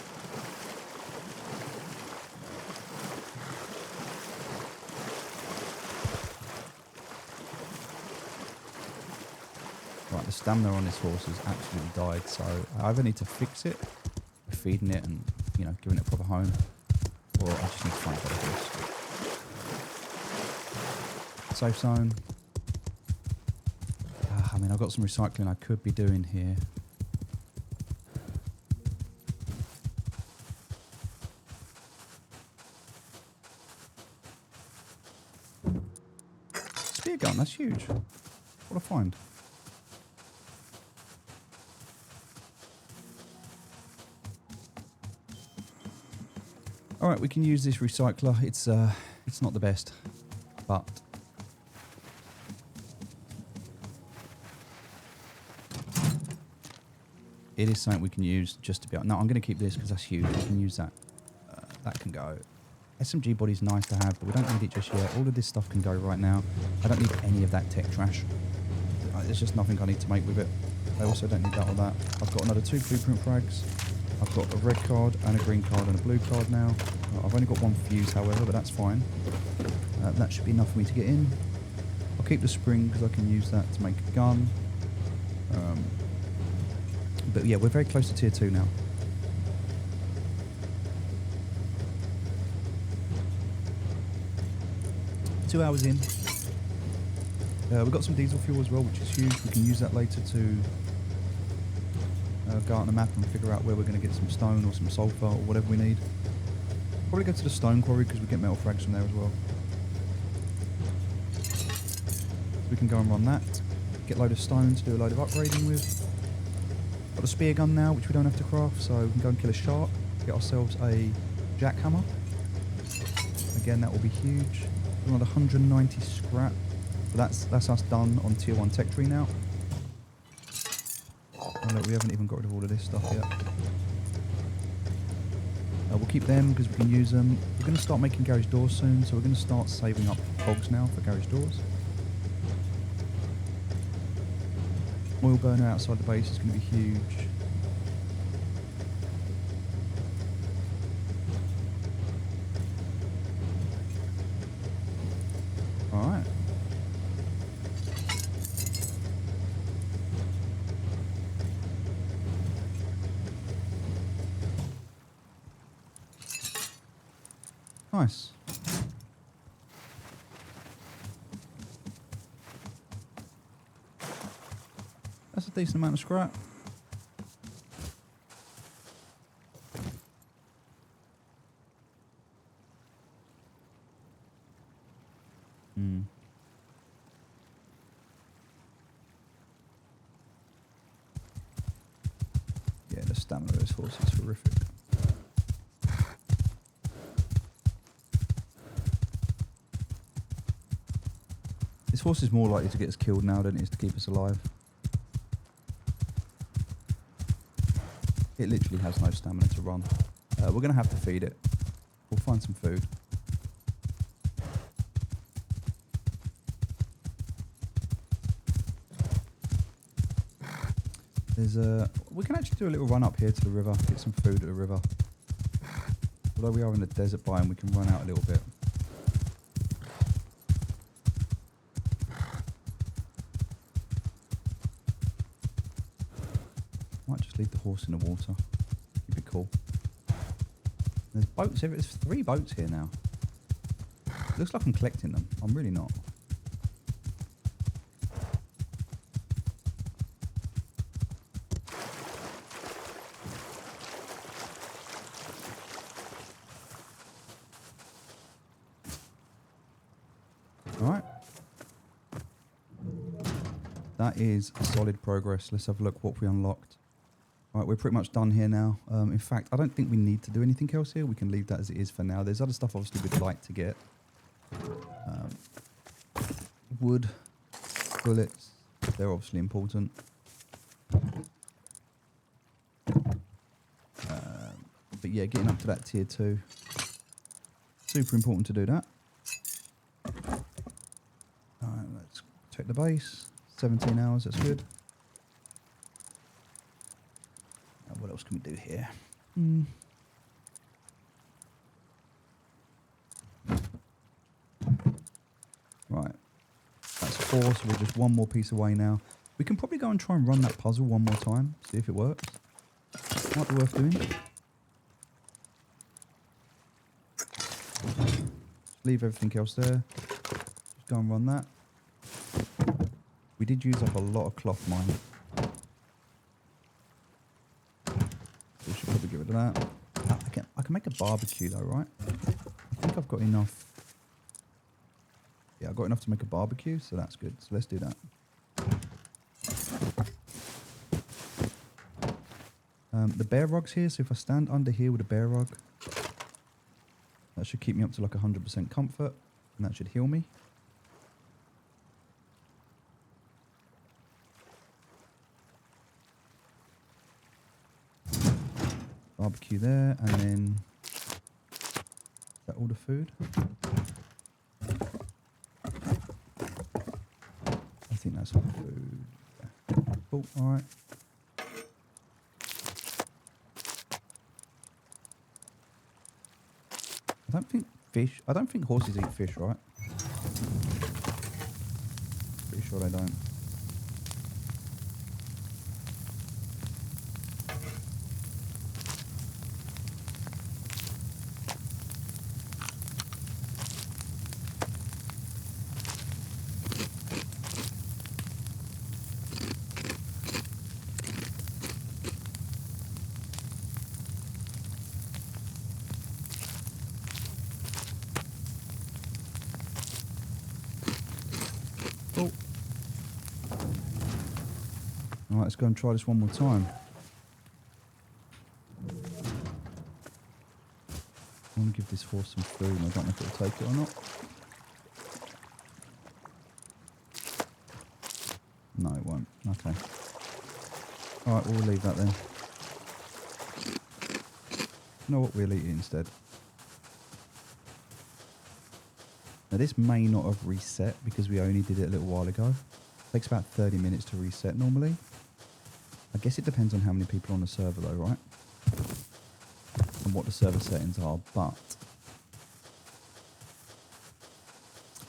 Right, the stamina on this horse has absolutely died, so I either need to fix it, feeding it and, you know, giving it a proper home, or I just need to find a better horse. Safe zone. I mean, I've got some recycling I could be doing here. Spear gun, that's huge. What a find. Alright, we can use this recycler. It's not the best, but it is something we can use just to be able... No, I'm going to keep this because that's huge. We can use that. That can go. SMG body's nice to have, but we don't need it just yet. All of this stuff can go right now. I don't need any of that tech trash. There's just nothing I need to make with it. I also don't need that or that. I've got another 2 blueprint frags. I've got a red card and a green card and a blue card now. I've only got 1 fuse, however, but that's fine. That should be enough for me to get in. I'll keep the spring because I can use that to make a gun. But yeah, we're very close to tier 2 now. Two hours in. We've got some diesel fuel as well, which is huge. We can use that later to go out on the map and figure out where we're going to get some stone or some sulfur or whatever we need. Probably go to the stone quarry because we get metal frags from there as well. We can go and run that. Get a load of stone to do a load of upgrading with. Got a spear gun now, which we don't have to craft, so we can go and kill a shark. Get ourselves a jackhammer. Again, that will be huge. Another 190 scrap. But that's us done on tier 1 tech tree now. Oh look, we haven't even got rid of all of this stuff yet. We'll keep them because we can use them. We're going to start making garage doors soon, so we're going to start saving up cogs now for garage doors. Oil burner outside the base is going to be huge. Alright. Nice. That's a decent amount of scrap. Yeah, the stamina of this horse is horrific. This horse is more likely to get us killed now than it is to keep us alive. It literally has no stamina to run. We're going to have to feed it. We'll find some food. We can actually do a little run up here to the river, get some food at the river. Although we are in the desert biome, we can run out a little bit. Might just leave the horse in the water. Keep it cool. There's boats here. There's 3 boats here now. Looks like I'm collecting them. I'm really not. Alright. That is solid progress. Let's have a look what we unlocked. Alright, we're pretty much done here now. In fact, I don't think we need to do anything else here. We can leave that as it is for now. There's other stuff obviously we'd like to get. Wood, bullets, they're obviously important. But yeah, getting up to that tier 2. Super important to do that. Alright, let's check the base. 17 hours, that's good. What else can we do here? Right. That's 4, so we're just one more piece away now. We can probably go and try and run that puzzle one more time, see if it works. Might be worth doing. Leave everything else there. Just go and run that. We did use up a lot of cloth mine. We should probably get rid of that. I can make a barbecue though, right? I think I've got enough. Yeah, I've got enough to make a barbecue, so that's good. So let's do that. The bear rug's here, so if I stand under here with a bear rug, that should keep me up to like 100% comfort, and that should heal me. Barbecue there, and then is that all the food? I think that's all the food. Yeah. Cool, alright. I don't think horses eat fish, right? sure they don't. Oh. Alright, let's go and try this one more time. I want to give this horse some food and I don't know if it'll take it or not. No, it won't. Okay. Alright, we'll leave that then. You know what, we'll eat it instead. Now this may not have reset because we only did it a little while ago. It takes about 30 minutes to reset normally. I guess it depends on how many people are on the server though, right? And what the server settings are, but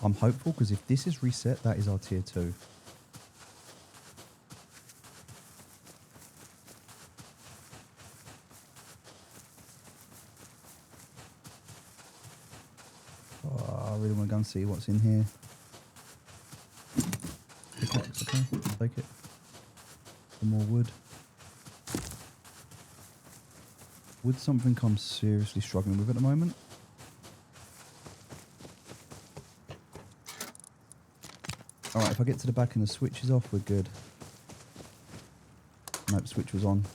I'm hopeful because if this is reset, that is our tier 2. Oh, I really want to go and see what's in here. Pickaxe, okay, take it. Some more wood. Wood something I'm seriously struggling with at the moment. Alright, if I get to the back and the switch is off, we're good. Nope, switch was on.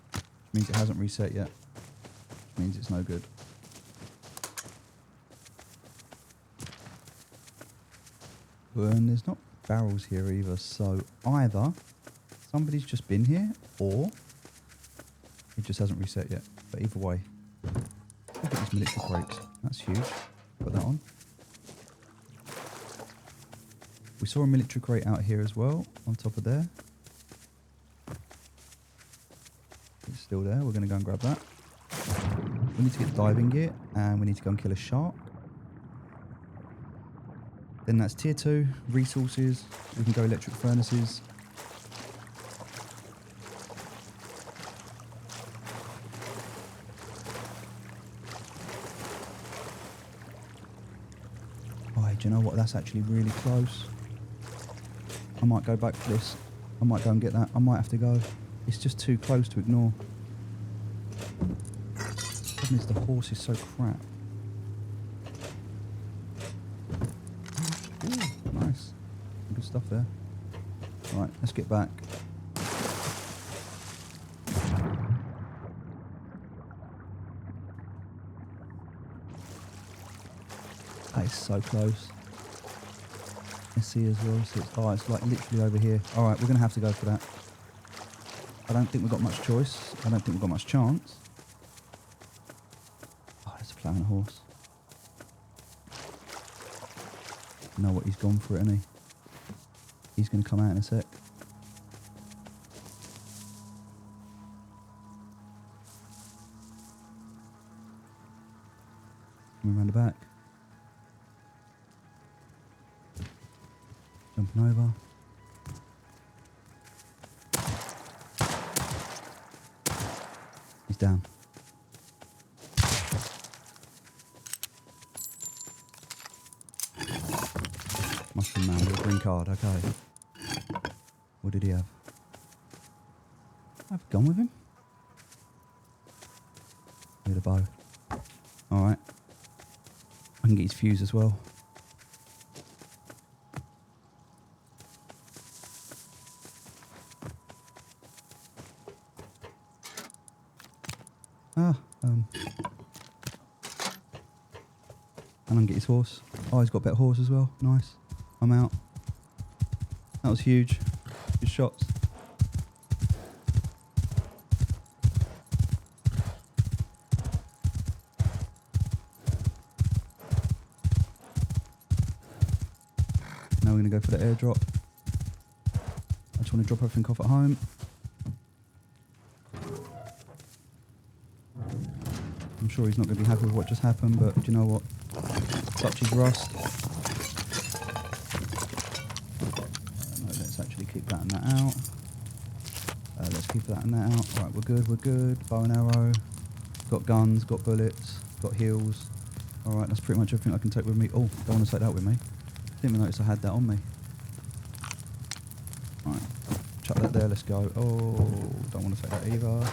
Which means it hasn't reset yet. Which means it's no good. And there's not barrels here either, so either somebody's just been here or it just hasn't reset yet. But either way, look at these military crates. That's huge. Put that on. We saw a military crate out here as well, on top of there. It's still there. We're going to go and grab that. We need to get diving gear and we need to go and kill a shark. Then that's tier 2, resources. We can go electric furnaces. Oh, do you know what? That's actually really close. I might go back for this. I might go and get that. I might have to go. It's just too close to ignore. The problem is the horse is so crap. Ooh, nice. Good stuff there. Right, let's get back. That is so close. Let's see as well. So it's like literally over here. Alright, we're going to have to go for that. I don't think we've got much choice. I don't think we've got much chance. Oh, there's a plough and a horse. You know what? He's gone for it, isn't he? He's going to come out in a sec. Coming around the back. Jumping over. He's down. Mushroom man with a green card, okay. What did he have? I've gone with him. With a bow. Alright. I can get his fuse as well. And I can get his horse. Oh, he's got a better horse as well. Nice. I'm out. That was huge. Good shots. Now we're going to go for the airdrop. I just want to drop everything off at home. I'm sure he's not going to be happy with what just happened, but do you know what? Such is rust. out. Let's keep that and that out. Right, we're good, we're good. Bow and arrow. Got guns, got bullets, got heals. Alright, that's pretty much everything I can take with me. Oh, don't want to take that with me. Didn't even notice I had that on me. Alright, chuck that there, let's go. Oh, don't want to take that either.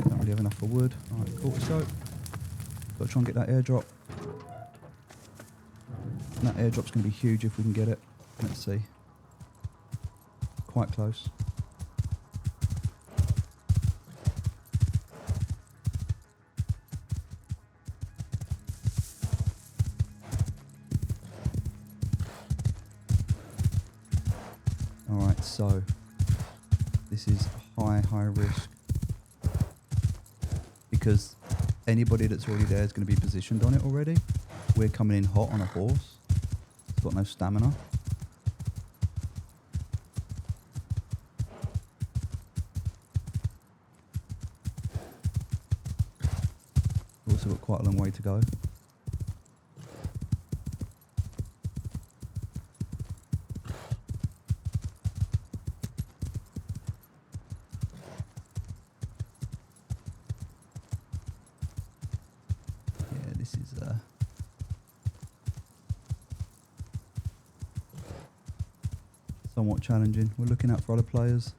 Don't really have enough for wood. Alright, cool, let's go. Got to try and get that airdrop. And that airdrop's going to be huge if we can get it. Let's see. Quite close. Alright, so this is high risk because anybody that's already there is going to be positioned on it already. We're coming in hot on a horse. It's got no stamina. Also got quite a long way to go. Somewhat challenging. We're looking out for other players.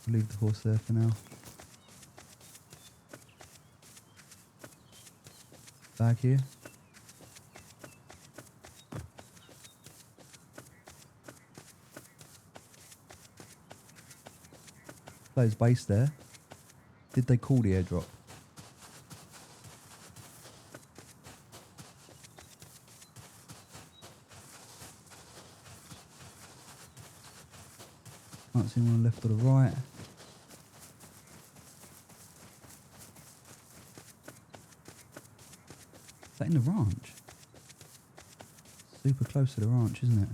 Leave the horse there for now. Bag here. Player's base there. Did they call the airdrop? Can't see anyone on the left or the right. Is that in the ranch? Super close to the ranch, isn't it?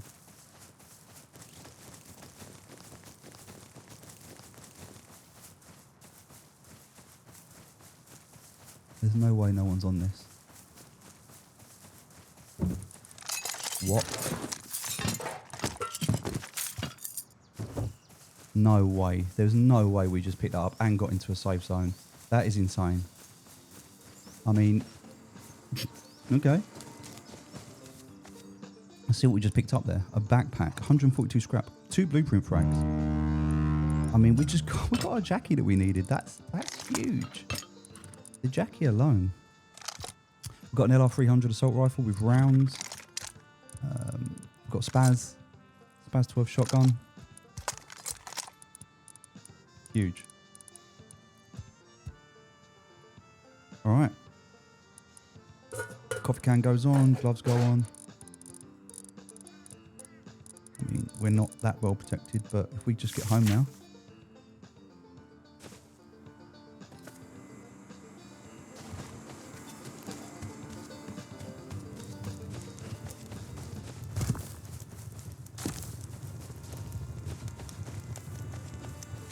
There's no way no one's on this. What? No way. There's no way we just picked that up and got into a safe zone. That is insane. I mean, okay. Let's see what we just picked up there. A backpack, 142 scrap, 2 blueprint frags. I mean, we got a Jackie that we needed. That's huge. The Jackie alone. We've got an LR300 assault rifle with rounds. We've got Spaz 12 shotgun. Huge. All right. Coffee can goes on, gloves go on. I mean, we're not that well protected, but if we just get home now.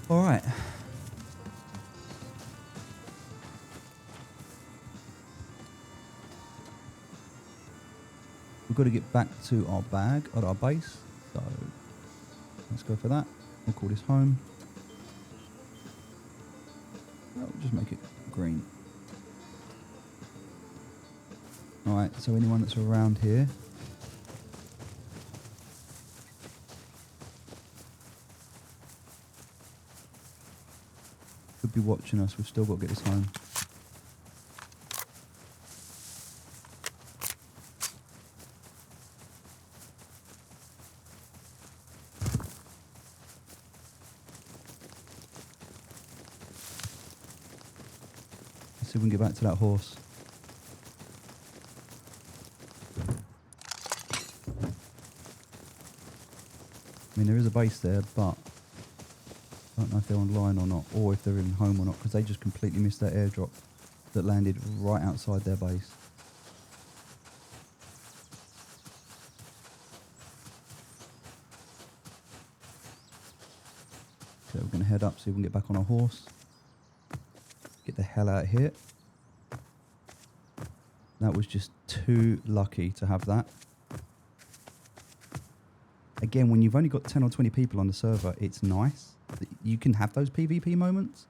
All right. We've got to get back to our bag at our base. So let's go for that. We'll call this home. We'll just make it green. All right. So anyone that's around here. Could be watching us. We've still got to get this home. Let's see if we can get back to that horse. I mean, there is a base there, but I don't know if they're online or not, or if they're in home or not, because they just completely missed that airdrop that landed right outside their base. So we're going to head up, see if we can get back on our horse. Get the hell out of here. That was just too lucky to have that. Again, when you've only got 10 or 20 people on the server, it's nice that you can have those PvP moments,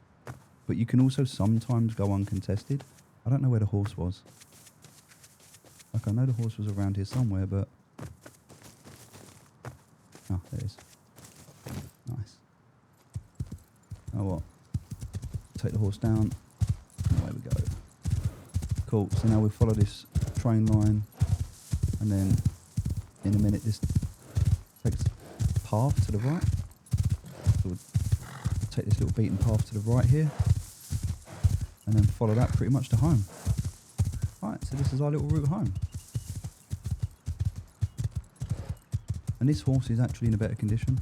but you can also sometimes go uncontested. I don't know where the horse was. Like, I know the horse was around here somewhere, but... Oh, there it is. Nice. Oh, what? Take the horse down. And away we go. Cool. So now we'll follow this train line, and then in a minute this takes a path to the right. So we'll take this little beaten path to the right here, and then follow that pretty much to home. Right, so this is our little route home. And this horse is actually in a better condition.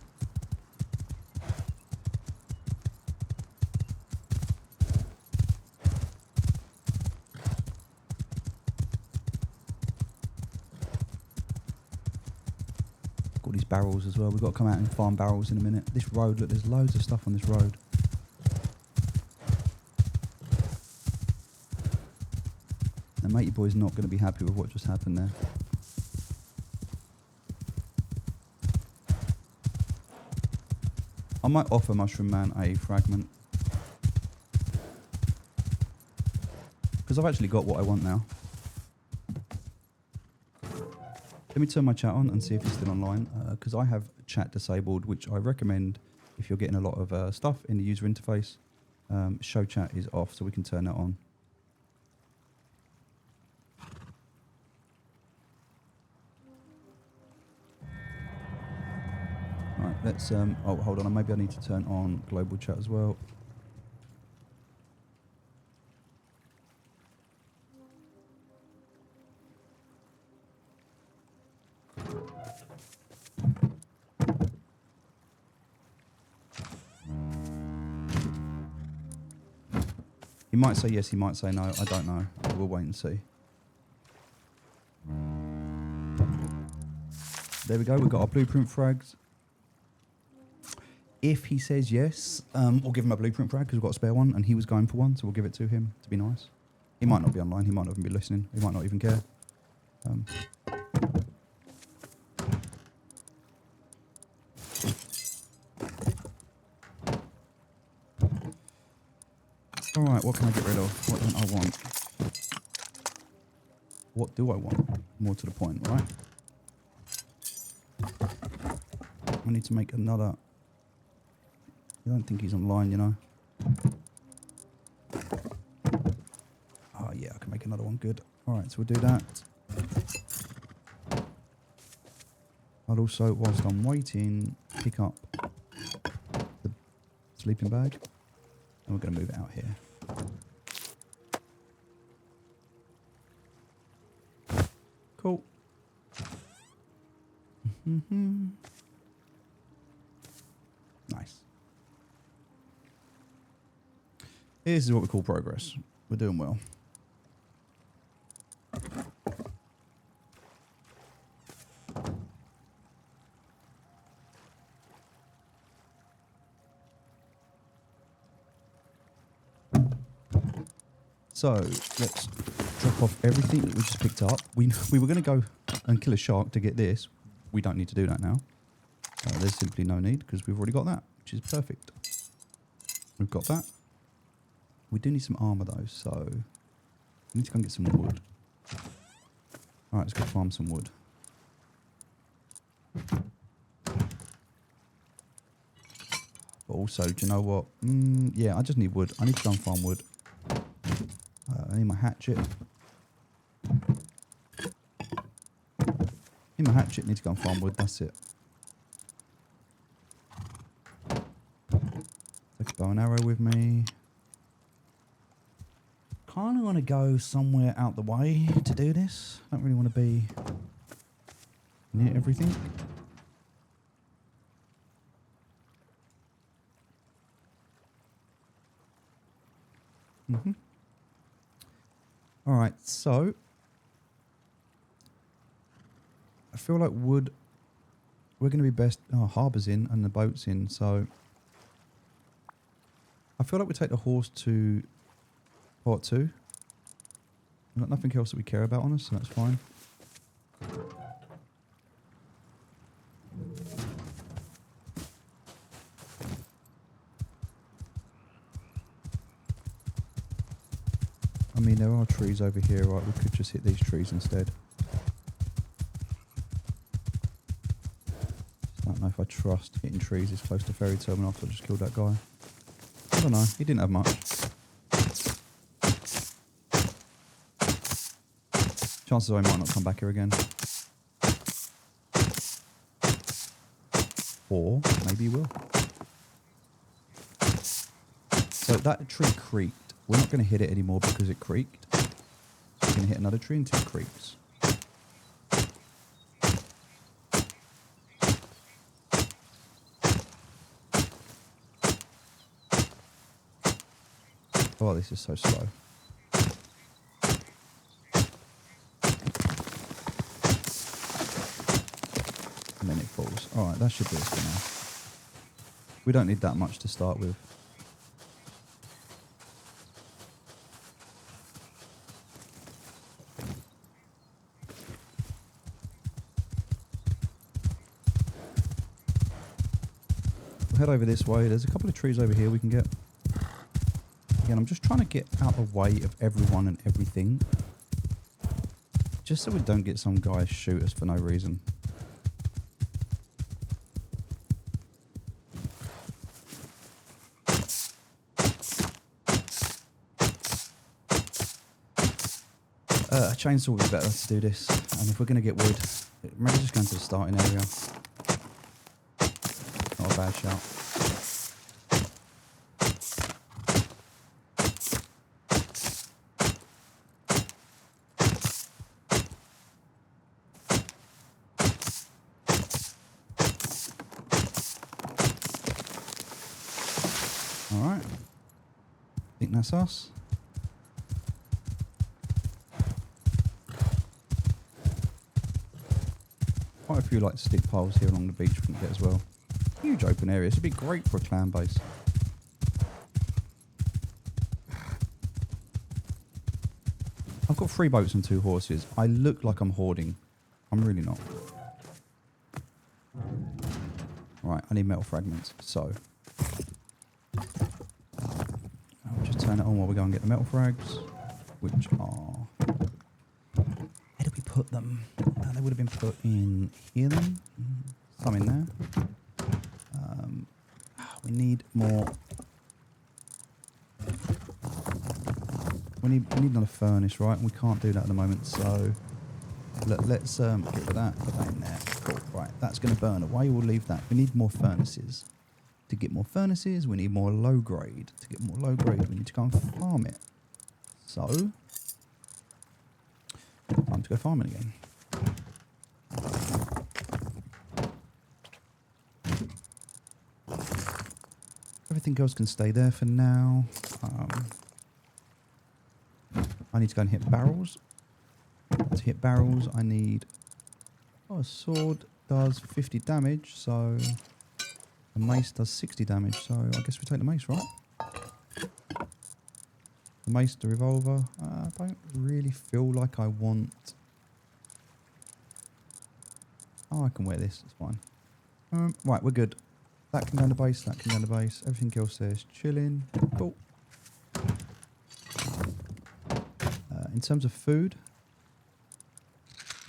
Got these barrels as well. We've got to come out and farm barrels in a minute. This road, look, there's loads of stuff on this road. And matey boy's not going to be happy with what just happened there. I might offer Mushroom Man a fragment. Because I've actually got what I want now. Let me turn my chat on and see if it's still online. Because I have chat disabled, which I recommend if you're getting a lot of stuff in the user interface. Show chat is off, so we can turn that on. Alright, let's... oh, hold on. Maybe I need to turn on global chat as well. He might say yes, he might say no. I don't know. We'll wait and see. There we go. We've got our blueprint frags. If he says yes, we'll give him a blueprint frag because we've got a spare one and he was going for one, so we'll give it to him to be nice. He might not be online. He might not even be listening. He might not even care. Alright, what can I get rid of? What don't I want? What do I want? More to the point, right? I need to make another... I don't think he's online, you know. Oh yeah, I can make another one, good. Alright, so we'll do that. I'll also, whilst I'm waiting, pick up the sleeping bag. And we're going to move it out here. Cool. Nice. This is what we call progress. We're doing well. So let's drop off everything that we just picked up. We were going to go and kill a shark to get this. We don't need to do that now. There's simply no need because we've already got that, which is perfect. We've got that. We do need some armor though, so we need to go and get some wood. All right, let's go farm some wood. But also, do you know what? Yeah, I just need wood. I need to go and farm wood. I need my hatchet. Need my hatchet, need to go and farm wood, that's it. Take a bow and arrow with me. Kind of want to go somewhere out the way to do this. Don't really want to be near everything. All right, so I feel like wood, we're going to be best, harbour's in and the boat's in, so I feel like we take the horse to part 2. We've got nothing else that we care about on us, so that's fine. I mean, there are trees over here, right? We could just hit these trees instead. Just don't know if I trust hitting trees this close to ferry terminal after I just killed that guy. I don't know. He didn't have much. Chances are he might not come back here again. Or maybe he will. So that tree creaked. We're not going to hit it anymore because it creaked. We're going to hit another tree until it creaks. Oh, this is so slow. And then it falls. Alright, that should do us for now. We don't need that much to start with. We'll head over this way. There's a couple of trees over here we can get. Again, I'm just trying to get out of the way of everyone and everything. Just so we don't get some guy shoot us for no reason. A chainsaw would be better to do this. And if we're going to get wood, maybe just going to the starting area. Not a bad shout. Alright. I think that's us. Quite a few like stick piles here along the beach we can get as well. Huge open area. This would be great for a clan base. I've got 3 boats and 2 horses. I look like I'm hoarding. I'm really not. Right, I need metal fragments. So I'll just turn it on while we go and get the metal frags, which are... Where do we put them? They would have been put in here then. Some in there. We need more. We need another furnace, right? We can't do that at the moment, so let's get rid of that. Put that in there. Cool. Right, that's going to burn away. We'll leave that. We need more furnaces. To get more furnaces, we need more low grade. To get more low grade, we need to go and farm it. So, time to go farming again. Everything else can stay there for now. I need to go and hit barrels. To hit barrels, I need... Oh, a sword does 50 damage, so... The mace does 60 damage, so I guess we take the mace, right? The mace, the revolver. I don't really feel like I want... Oh, I can wear this, it's fine. Right, we're good. That can go down the base, that can go down the base. Everything else there is chilling. Cool. In terms of food,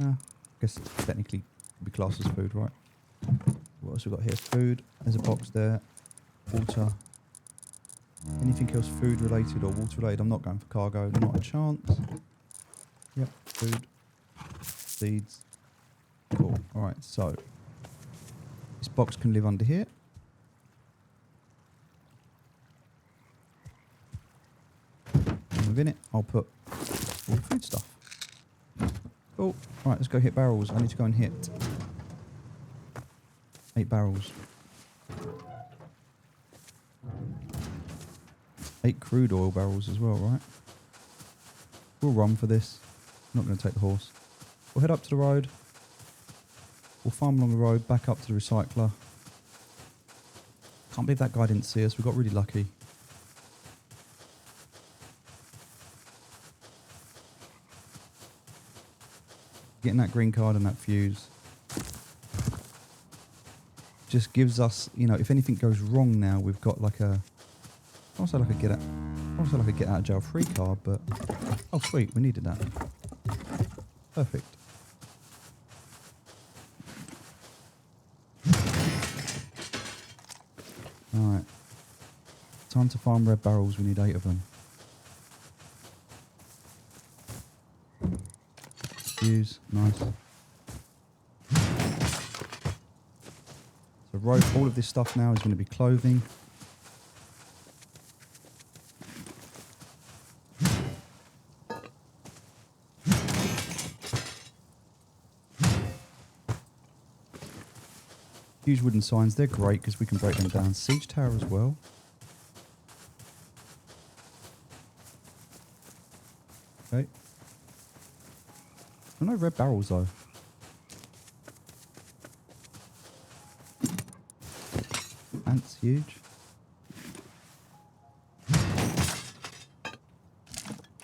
I guess it's technically could be classed as food, right? What else we got here? Food. There's a box there. Water. Anything else food related or water related? I'm not going for cargo. Not a chance. Yep. Food. Seeds. Cool. All right. So this box can live under here. And within it, I'll put all the food stuff. Cool. All right. Let's go hit barrels. I need to go and hit 8 barrels. 8 crude oil barrels as well, right? We'll run for this. Not going to take the horse. We'll head up to the road. We'll farm along the road, back up to the recycler. Can't believe that guy didn't see us. We got really lucky. Getting that green card and that fuse just gives us, you know, if anything goes wrong now, we've got like a, also like a get out of jail free card, but oh sweet, we needed that. Perfect. Alright. Time to farm red barrels, we need 8 of them. Fuse, nice. So rope, all of this stuff now is going to be clothing. Huge wooden signs, they're great because we can break them down. Siege tower as well. Okay. Oh, no red barrels though. Ants huge.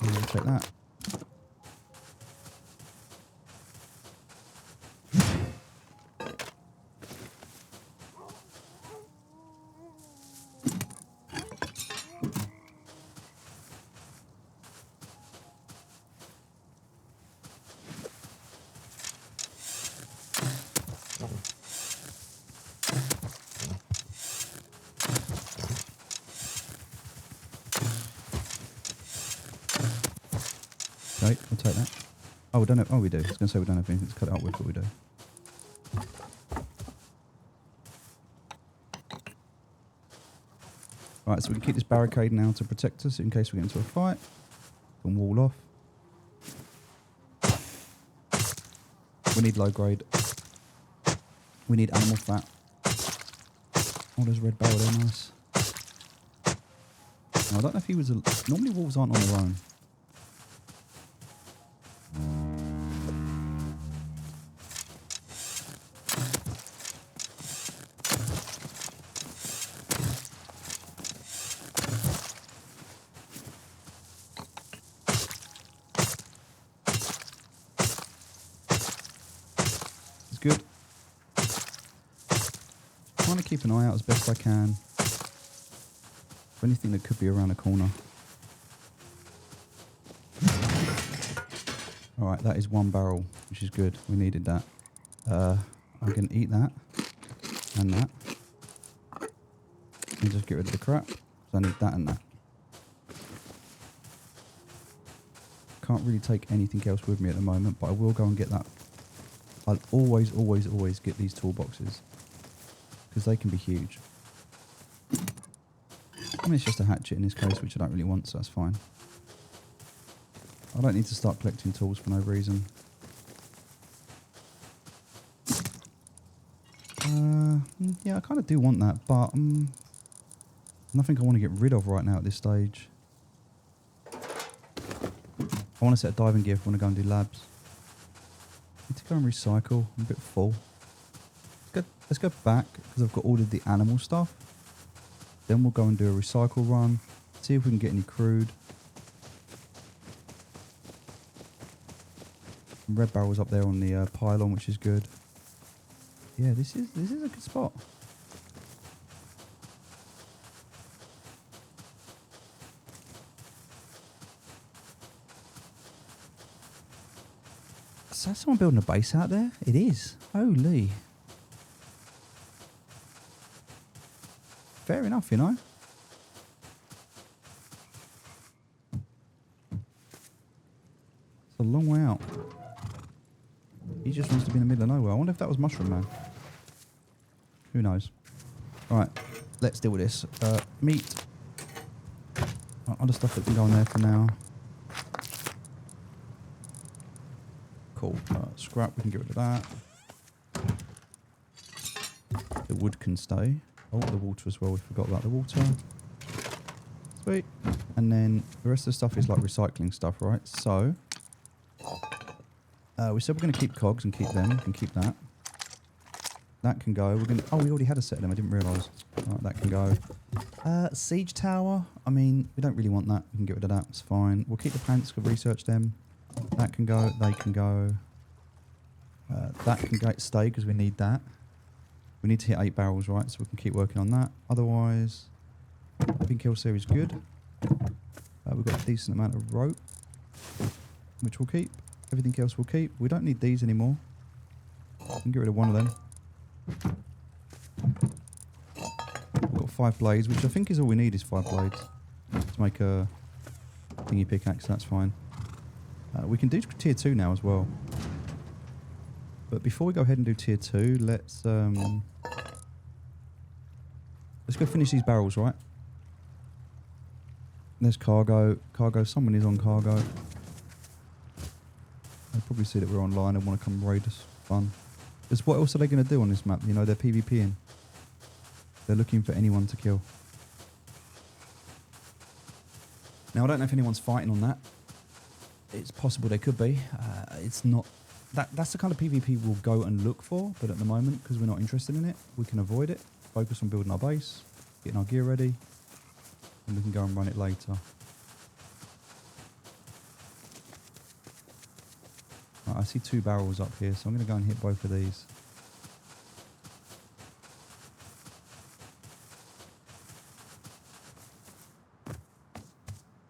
We'll take that. Okay, we'll take that. Oh, we don't have, oh, we do. I was going to say we don't have anything to cut it up with, but we do. Right, so we can keep this barricade now to protect us in case we get into a fight. We can wall off. We need low grade. We need animal fat. Oh, there's a red barrel there, nice. Now, I don't know if he was a... Normally wolves aren't on their own. Good. Trying to keep an eye out as best I can for anything that could be around the corner. Alright, that is 1 barrel, which is good. We needed that. I can eat that and that. And just get rid of the crap. So I need that and that. Can't really take anything else with me at the moment, but I will go and get that. I'll always get these toolboxes because they can be huge. I mean, it's just a hatchet in this case, which I don't really want, so that's fine. I don't need to start collecting tools for no reason. Yeah, I kind of do want that, but nothing I want to get rid of right now at this stage. I want to set a diving gear if I want to go and do labs. Need to go and recycle. I'm a bit full. Let's go back because I've got all of the animal stuff. Then we'll go and do a recycle run. See if we can get any crude. Red barrels up there on the pylon, which is good. Yeah, this is a good spot. Is that someone building a base out there? It is. Holy. Fair enough, you know. It's a long way out. He just wants to be in the middle of nowhere. I wonder if that was Mushroom Man. Who knows? Alright, let's deal with this. Meat. Other stuff that can go in there for now. Cool. Scrap, we can get rid of that. The wood can stay. Oh, the water as well. We forgot about the water. Sweet. And then the rest of the stuff is like recycling stuff, right? So, we said we're going to keep cogs and keep them. We can keep that. That can go. We're going to... Oh, we already had a set of them. I didn't realise. Right, that can go. Siege tower. I mean, we don't really want that. We can get rid of that. It's fine. We'll keep the pants. We'll research them. That can go. They can go. That can stay because we need that. We need to hit 8 barrels, right? So we can keep working on that. Otherwise, I think Elsair is good. We've got a decent amount of rope, which we'll keep. Everything else we'll keep. We don't need these anymore. We can get rid of one of them. We've got 5 blades, which I think is all we need is 5 blades to make a thingy pickaxe. That's fine. We can do tier 2 now as well. But before we go ahead and do tier 2, let's go finish these barrels, right? There's cargo. Cargo. Someone is on cargo. They'll probably see that we're online and want to come raid us. Fun. Because what else are they going to do on this map? You know, they're PvPing. They're looking for anyone to kill. Now, I don't know if anyone's fighting on that. It's possible they could be. It's not... That's the kind of PvP we'll go and look for, but at the moment, because we're not interested in it, we can avoid it, focus on building our base, getting our gear ready, and we can go and run it later. Right, I see 2 barrels up here, so I'm going to go and hit both of these.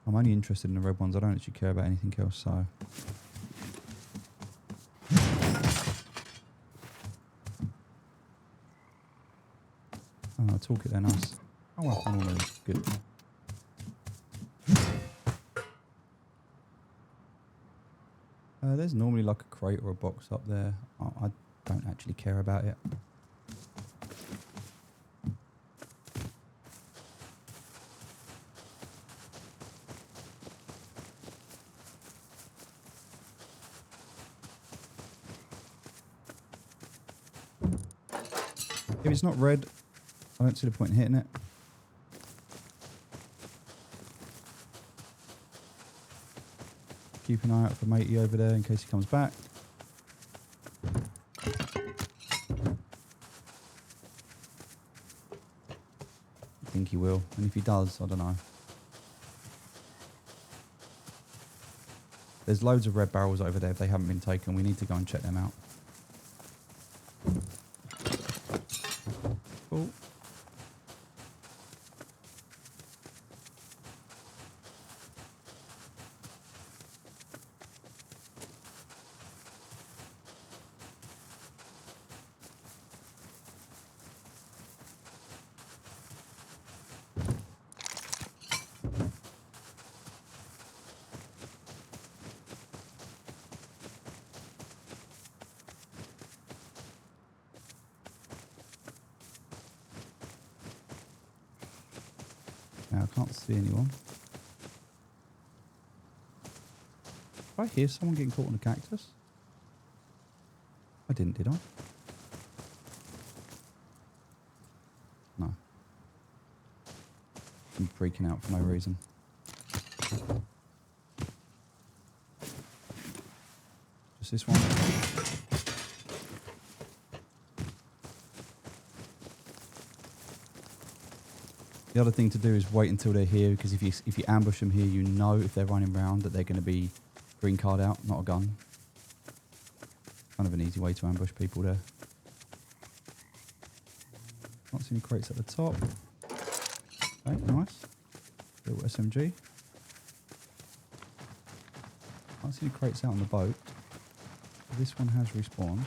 I'm only interested in the red ones, I don't actually care about anything else, so... Oh, talk it then, nice. Oh well, I'm all good. There's normally like a crate or a box up there. I don't actually care about it. If it's not red, I don't see the point in hitting it. Keep an eye out for matey over there in case he comes back. I think he will, and if he does, I don't know. There's loads of red barrels over there if they haven't been taken. We need to go and check them out. Cool. Now I can't see anyone. Did I hear someone getting caught on a cactus? I didn't, did I? No. I'm freaking out for no reason. Just this one. The other thing to do is wait until they're here, because if you ambush them here, you know if they're running around that they're going to be green card out, not a gun. Kind of an easy way to ambush people there. Can't see any crates at the top. Okay, nice. Little SMG. Can't see any crates out on the boat. This one has respawned.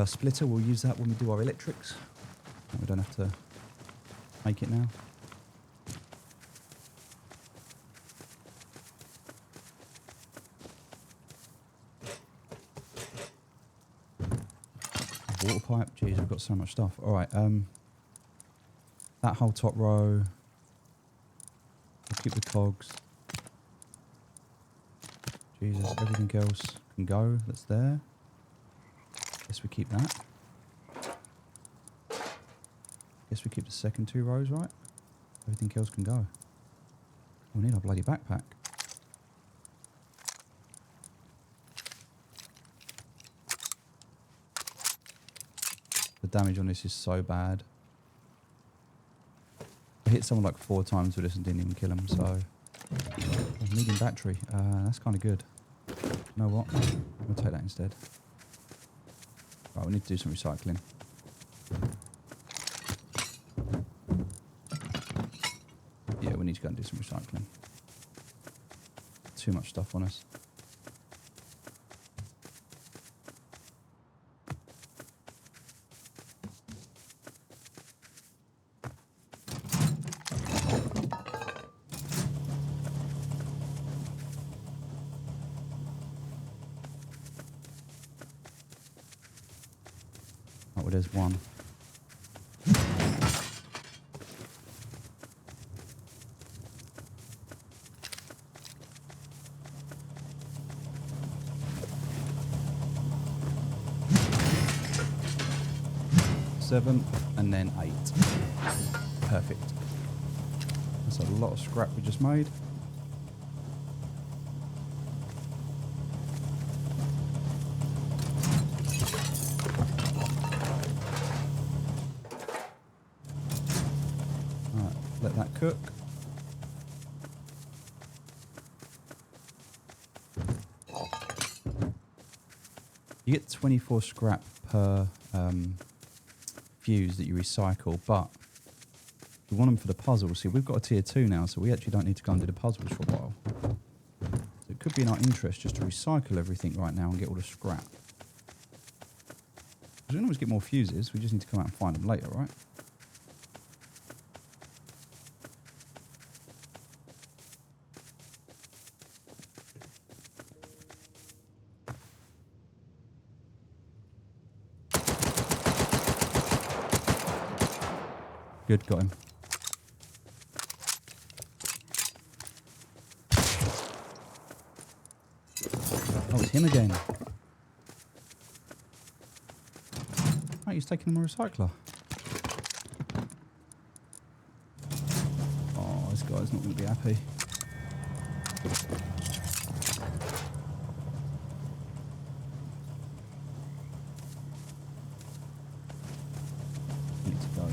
Splitter, we'll use that when we do our electrics. We don't have to make it now. Water pipe. Jeez, we've got so much stuff. All right. That whole top row. We'll keep the cogs. Jesus, everything else can go. That's there. Guess we keep that. Guess we keep the second 2 rows, right? Everything else can go. We need our bloody backpack. The damage on this is so bad. I hit someone like 4 times with this and didn't even kill him, so... Medium battery. That's kind of good. You know what? We'll take that instead. Right, we need to do some recycling. Yeah, we need to go and do some recycling. Too much stuff on us. Oh, well, there's one. Seven and then 8. Perfect. That's a lot of scrap we just made. Alright, let that cook. You get 24 scrap per fuse that you recycle, but we want them for the puzzles. See, we've got a tier 2 now, so we actually don't need to go and do the puzzles for a while. So it could be in our interest just to recycle everything right now and get all the scrap. We can always get more fuses, we just need to come out and find them later, right? Good, got him. Oh, it's him again. Right, he's taking him a recycler. Oh, this guy's not going to be happy. Need to go.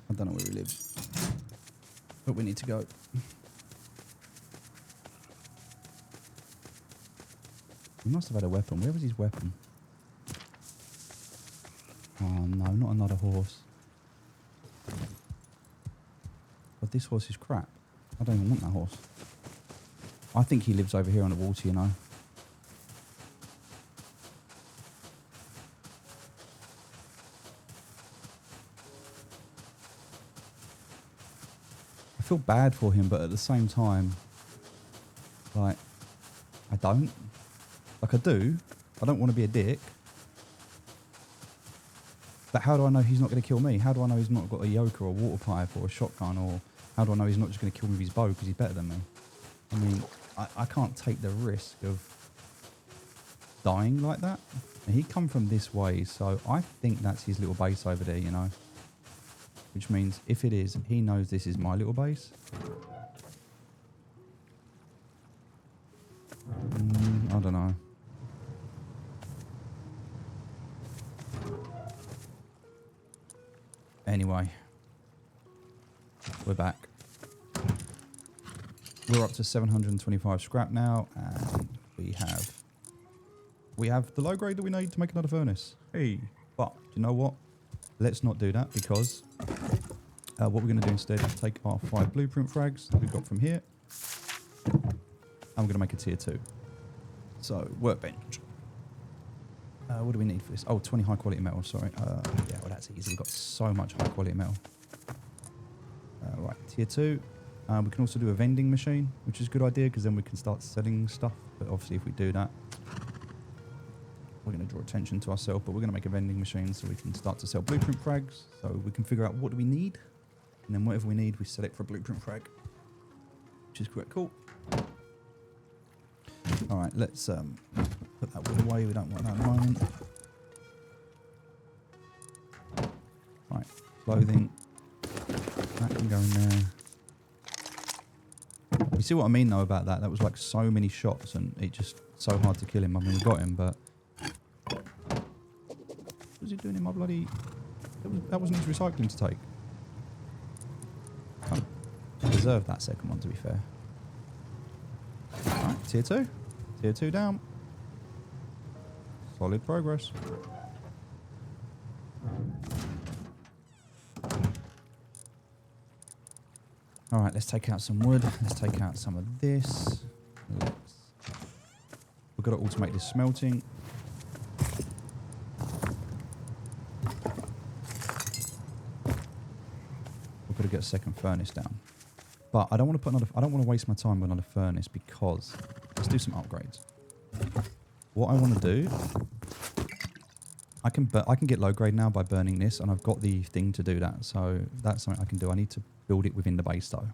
I don't know where he lives, but we need to go. He must have had a weapon. Where was his weapon? Oh no, not another horse. But this horse is crap. I don't even want that horse. I think he lives over here on the water, you know. I feel bad for him, but at the same time, like, I don't. Like, I do. I don't want to be a dick. But how do I know he's not going to kill me? How do I know he's not got a yoke or a water pipe or a shotgun? Or how do I know he's not just going to kill me with his bow because he's better than me? I mean, I can't take the risk of dying like that. And he'd come from this way, so I think that's his little base over there, you know. Which means if it is, he knows this is my little base. I don't know. Anyway, we're back. We're up to 725 scrap now, and we have the low grade that we need to make another furnace. Hey, but you know what? Let's not do that, because what we're going to do instead is take our 5 blueprint frags that we've got from here, and we're going to make a tier 2. So, workbench. What do we need for this? Oh, 20 high quality metal, sorry. Yeah, well, that's easy. We've got so much high quality metal. Right, tier 2. We can also do a vending machine, which is a good idea, because then we can start selling stuff. But obviously, if we do that, we're going to draw attention to ourselves. But we're going to make a vending machine so we can start to sell blueprint frags. So we can figure out what do we need. And then whatever we need, we sell it for a blueprint frag, which is quite cool. All right, let's put that wood away. We don't want that at the moment. Right, clothing. That can go in there. You see what I mean, though, about that? That was like so many shots, and it just so hard to kill him. I mean, we got him, but what was he doing in my bloody? That wasn't his recycling to take. deserved that second one, to be fair. Alright, tier 2. Tier 2 down. Solid progress. Alright, let's take out some wood. Let's take out some of this. We've got to automate this smelting. We've got to get a second furnace down. But I don't want to put another... I don't want to waste my time with another furnace because... Let's do some upgrades. What I want to do... I can get low grade now by burning this, and I've got the thing to do that. So that's something I can do. I need to build it within the base though.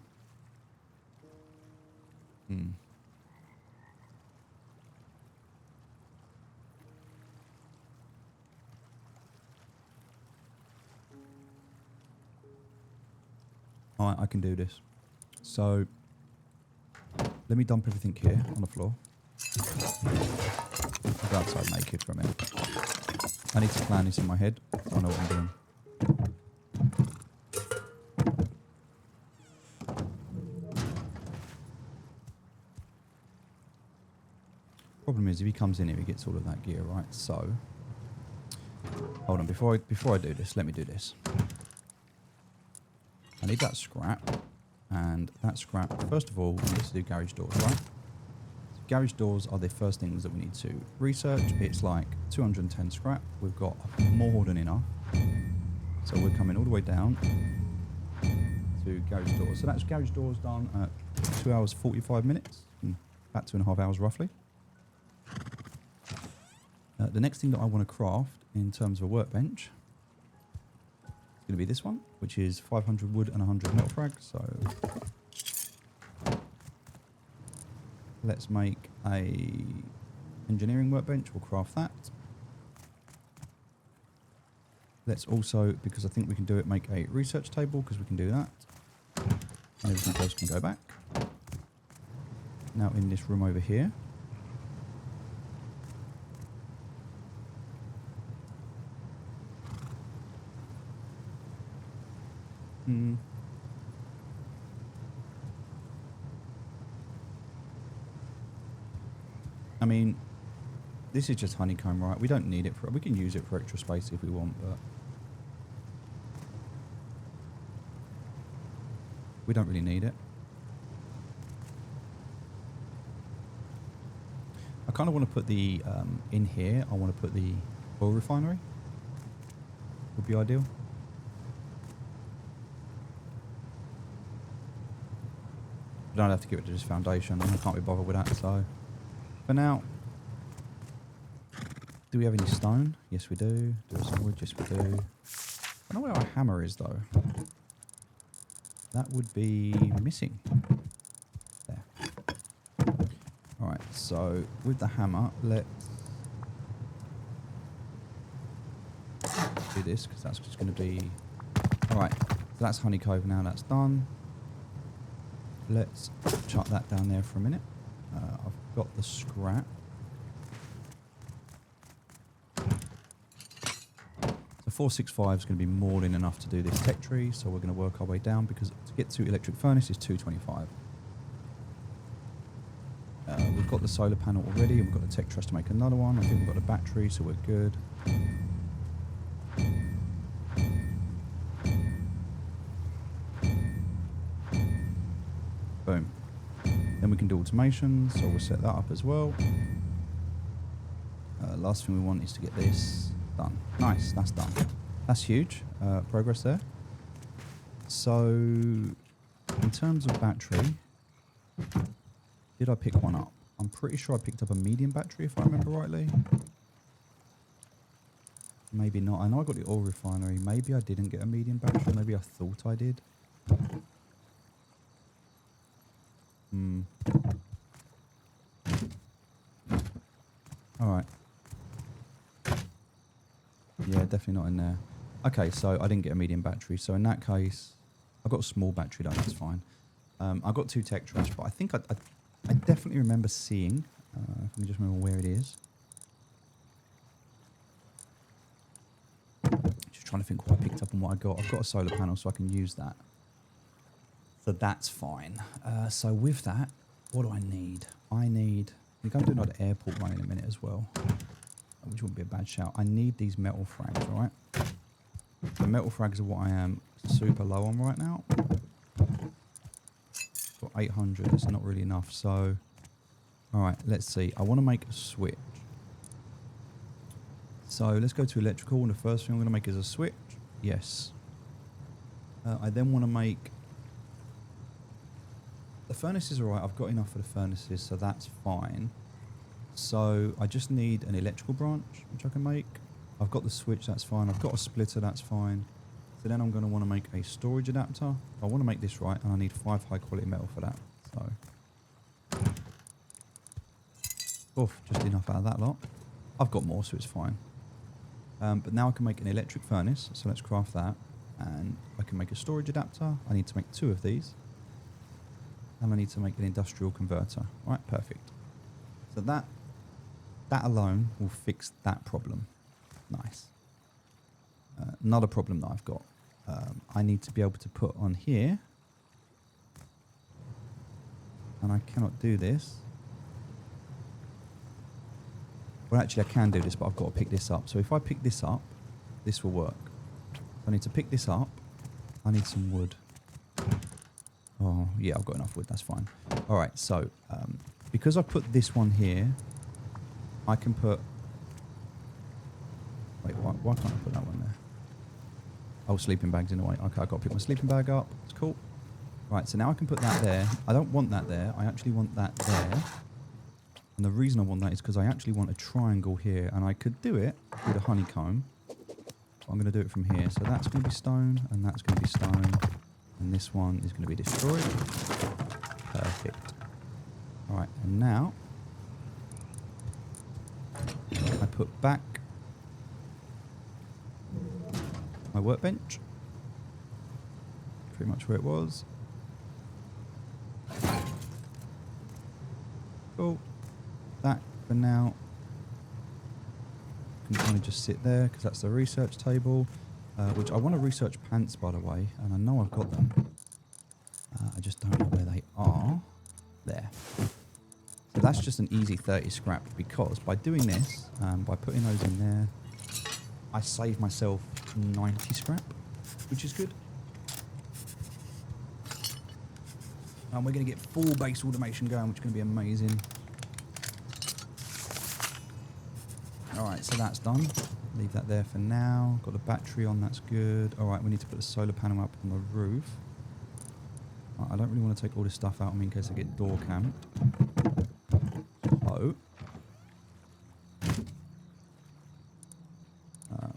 Alright, I can do this. So let me dump everything here on the floor. I'll go outside naked for a minute. I need to plan this in my head. I know what I'm doing. Problem is, if he comes in here, he gets all of that gear, right? So, hold on. Before I do this, let me do this. I need that scrap, and that scrap. First of all, we need to do garage doors, right? Garage doors are the first things that we need to research. It's like 210 scrap. We've got more than enough. So we're coming all the way down to garage doors. So that's garage doors done at 2 hours 45 minutes, about 2.5 hours roughly. The next thing that I want to craft in terms of a workbench is going to be this one, which is 500 wood and 100 metal frag. So let's make a engineering workbench. We'll craft that. Let's also, because I think we can do it, make a research table, because we can do that. And everything else can go back. Now in this room over here. I mean, this is just honeycomb, right? We don't need it for... We can use it for extra space if we want, but... we don't really need it. I kind of want to put the... in here, I want to put the oil refinery. Would be ideal. I don't have to get rid of this foundation. I can't be bothered with that, so... For now, do we have any stone? Yes, we do. Do we have some wood? Yes, we do. I don't know where our hammer is, though. That would be missing. There. Alright, so with the hammer, let's do this, because that's just going to be... Alright, so that's honey cove now. That's done. Let's chuck that down there for a minute. I've got the scrap. So 465 is going to be more than enough to do this tech tree, so we're going to work our way down, because to get to electric furnace is 225. We've got the solar panel already, and we've got the tech truss to make another one. I think we've got a battery, so we're good. Boom. Then we can do automation, so we'll set that up as well. Last thing we want is to get this done. Nice, that's done. That's huge. Progress there. So, in terms of battery, did I pick one up? I'm pretty sure I picked up a medium battery, if I remember rightly. Maybe not. I know I got the oil refinery. Maybe I didn't get a medium battery. Maybe I thought I did. Alright. Yeah, definitely not in there. Okay, so I didn't get a medium battery. So in that case, I got a small battery though, that's fine. I got 2 tech trash, but I think I definitely remember seeing, if I can just remember where it is. Just trying to think what I picked up and what I got. I've got a solar panel, so I can use that So that's fine. So with that, what do I need? I need... We're going to do another airport run in a minute as well, which wouldn't be a bad shout. I need these metal frags, all right? The metal frags are what I am super low on right now. Got 800, it's not really enough. So, all right, let's see. I want to make a switch. So let's go to electrical, and the first thing I'm going to make is a switch. Yes. I then want to make... The furnaces are alright, I've got enough for the furnaces, so that's fine. So I just need an electrical branch, which I can make. I've got the switch, that's fine. I've got a splitter, that's fine. So then I'm going to want to make a storage adapter. I want to make this right, and I need 5 high quality metal for that. So, oof, just enough out of that lot. I've got more, so it's fine. But now I can make an electric furnace, so let's craft that. And I can make a storage adapter. I need to make 2 of these. And I need to make an industrial converter. All right, perfect. So that alone will fix that problem. Nice. Another problem that I've got. I need to be able to put on here. And I cannot do this. Well, actually, I can do this, but I've got to pick this up. So if I pick this up, this will work. I need to pick this up. I need some wood. Oh, yeah, I've got enough wood. That's fine. All right, so because I put this one here, I can put... Wait, why can't I put that one there? Oh, sleeping bag's in the way. Okay, I've got to pick my sleeping bag up. It's cool. Right, so now I can put that there. I don't want that there. I actually want that there. And the reason I want that is because I actually want a triangle here. And I could do it with a honeycomb. But I'm going to do it from here. So that's going to be stone, and that's going to be stone. And this one is going to be destroyed. Perfect. All right, and now I put back my workbench. Pretty much where it was. Cool. That for now can kind of just sit there because that's the research table. Which I want to research pants, by the way, and I know I've got them. I just don't know where they are. There. So that's just an easy 30 scrap, because by doing this, by putting those in there, I save myself 90 scrap, which is good. And we're going to get full base automation going, which is going to be amazing. Alright, so that's done. Leave that there for now. Got the battery on, that's good. Alright, we need to put the solar panel up on the roof. I don't really want to take all this stuff out on me in case I get door camped. So,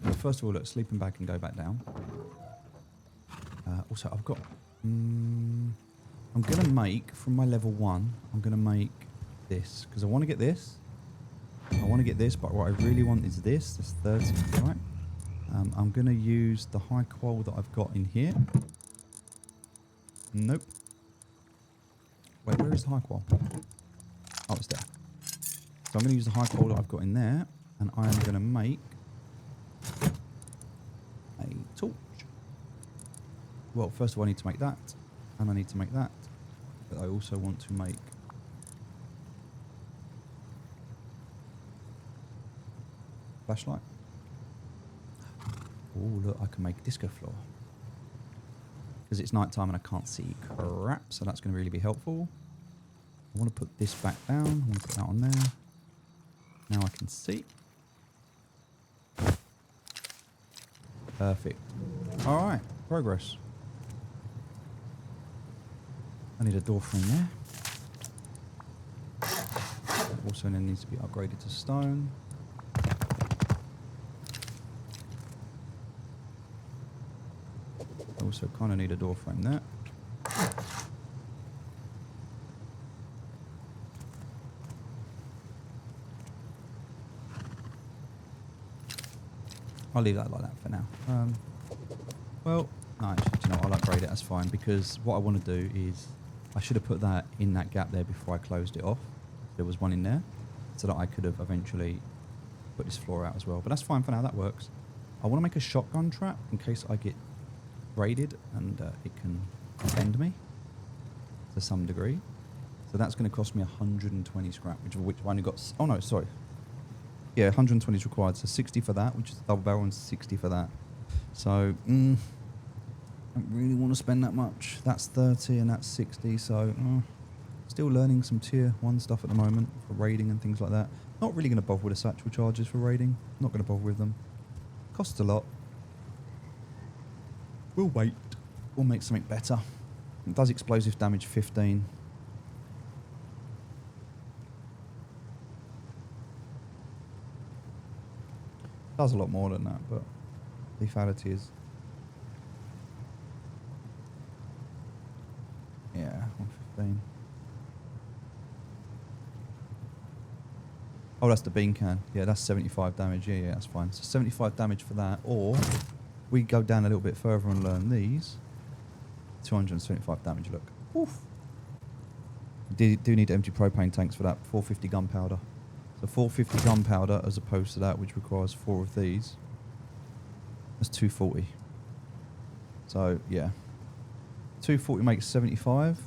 well, first of all, look, sleeping bag can go back down. Also, I've got... I'm going to make, from my level 1, I'm going to make this. Because I want to get this. I want to get this, but what I really want is this. This 30, right? I'm going to use the high qual that I've got in here. Nope. Wait, where is the high qual? Oh, it's there. So I'm going to use the high qual that I've got in there, and I am going to make a torch. Well, first of all, I need to make that, and I need to make that, but I also want to make flashlight. Oh, look, I can make disco floor. Because it's night time and I can't see crap, so that's going to really be helpful. I want to put this back down. I want to put that on there. Now I can see. Perfect. All right, progress. I need a door frame there. Also then needs to be upgraded to stone. Also kind of need a door frame there. I'll leave that like that for now. Well, no, actually, you know, I'll upgrade it, that's fine, because what I want to do is, I should have put that in that gap there before I closed it off. There was one in there, so that I could have eventually put this floor out as well. But that's fine for now, that works. I want to make a shotgun trap in case I get raided and it can defend me. to some degree. So that's going to cost me 120 scrap, which I only got... Oh, no, sorry. Yeah, 120 is required. So 60 for that, which is double barrel, and 60 for that. So, I don't really want to spend that much. That's 30 and that's 60. So, still learning some tier 1 stuff at the moment for raiding and things like that. Not really going to bother with the satchel charges for raiding. Not going to bother with them. Costs a lot. We'll wait. We'll make something better. It does explosive damage 15. Does a lot more than that, but lethality is... Yeah, 115. Oh, that's the bean can. Yeah, that's 75 damage. Yeah, that's fine. So 75 damage for that. Or we go down a little bit further and learn these. 275 damage, look. Oof. Do need empty propane tanks for that. 450 gunpowder. So 450 gunpowder as opposed to that, which requires 4 of these. That's 240. So, yeah. 240 makes 75.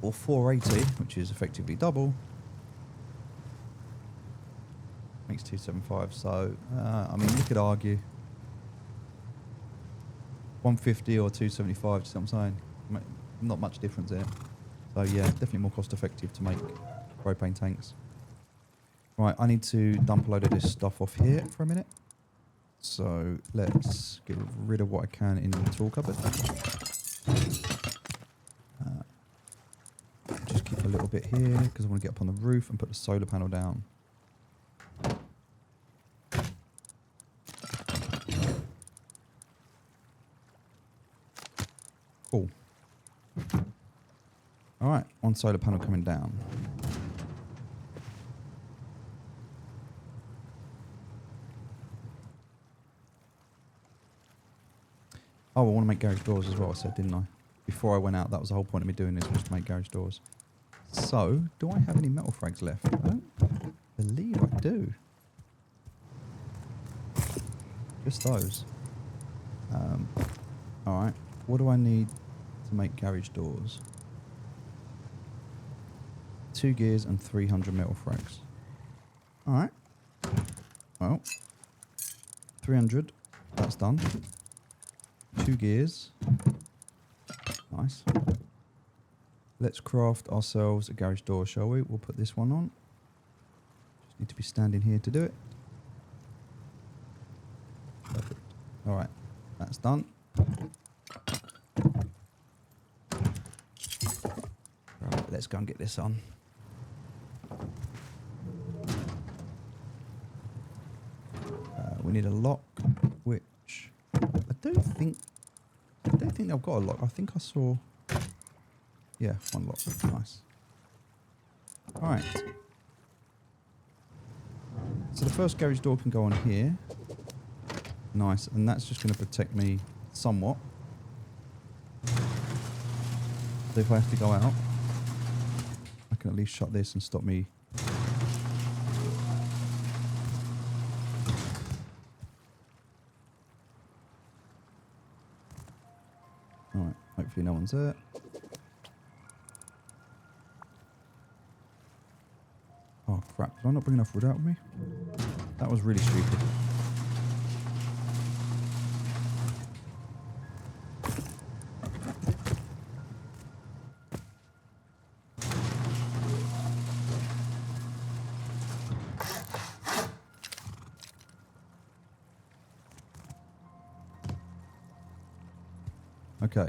Or 480, which is effectively double, makes 275. So, I mean, you could argue 150 or 275, see what I'm saying? Not much difference there. So, yeah, definitely more cost effective to make propane tanks. Right, I need to dump a load of this stuff off here for a minute. So let's get rid of what I can in the tool cupboard. Just keep a little bit here because I want to get up on the roof and put the solar panel down. Cool. All right, one solar panel coming down. Oh, I want to make garage doors as well, I said, didn't I? Before I went out, that was the whole point of me doing this, was to make garage doors. So, do I have any metal frags left? I don't believe I do. Just those. Alright, what do I need to make garage doors? 2 gears and 300 metal frags. Alright. Well, 300, that's done. 2 gears. Nice. Let's craft ourselves a garage door, shall we? We'll put this one on. Just need to be standing here to do it. Perfect. Alright, that's done. Right, let's go and get this on. We need a lock, which I don't think I've got a lock. I think I saw, yeah, one lock. Nice. All right. So the first garage door can go on here. Nice, and that's just going to protect me somewhat. So if I have to go out, I can at least shut this and stop me. Alright, hopefully no one's there. Oh crap, did I not bring enough wood out with me? That was really stupid. Okay.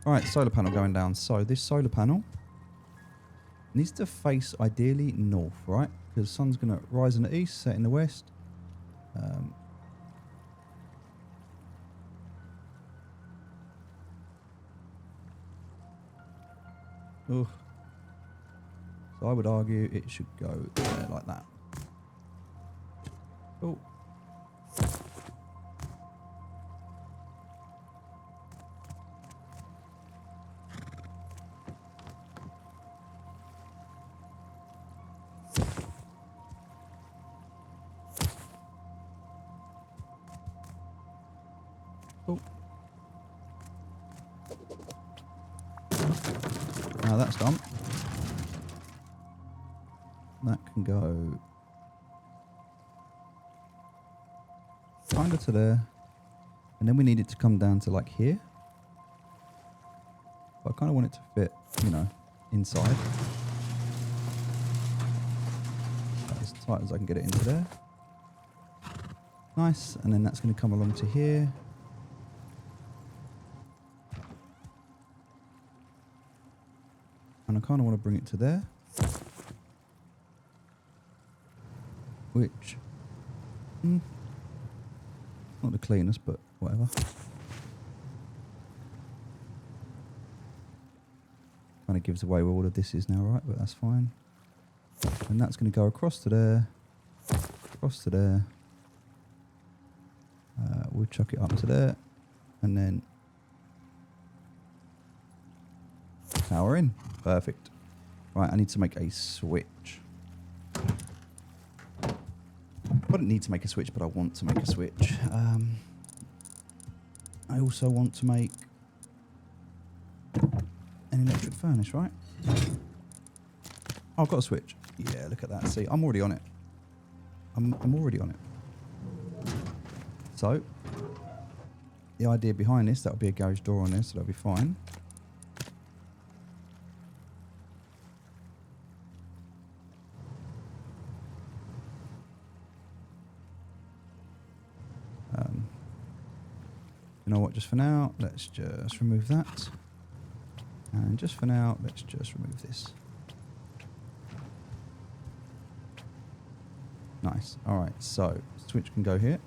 Alright, solar panel going down. So this solar panel needs to face ideally north, right? Because the sun's going to rise in the east, set in the west. So I would argue it should go there like that. Oh. Now that's done. That can go kind of to there. And then we need it to come down to like here. But I kind of want it to fit, you know, inside. As tight as I can get it into there. Nice. And then that's going to come along to here. And I kind of want to bring it to there. Which, not the cleanest, but whatever. Kind of gives away where all of this is now, right? But that's fine. And that's going to go across to there. Across to there. We'll chuck it up to there. And then power in. Perfect. Right, I need to make a switch. I don't need to make a switch, but I want to make a switch. I also want to make an electric furnace, right? Oh, I've got a switch. Yeah, look at that. See, I'm already on it. I'm already on it. So, the idea behind this, that'll be a garage door on this, so that'll be fine. You know what, just for now, let's just remove that. And just for now, let's just remove this. Nice. Alright, so switch can go here.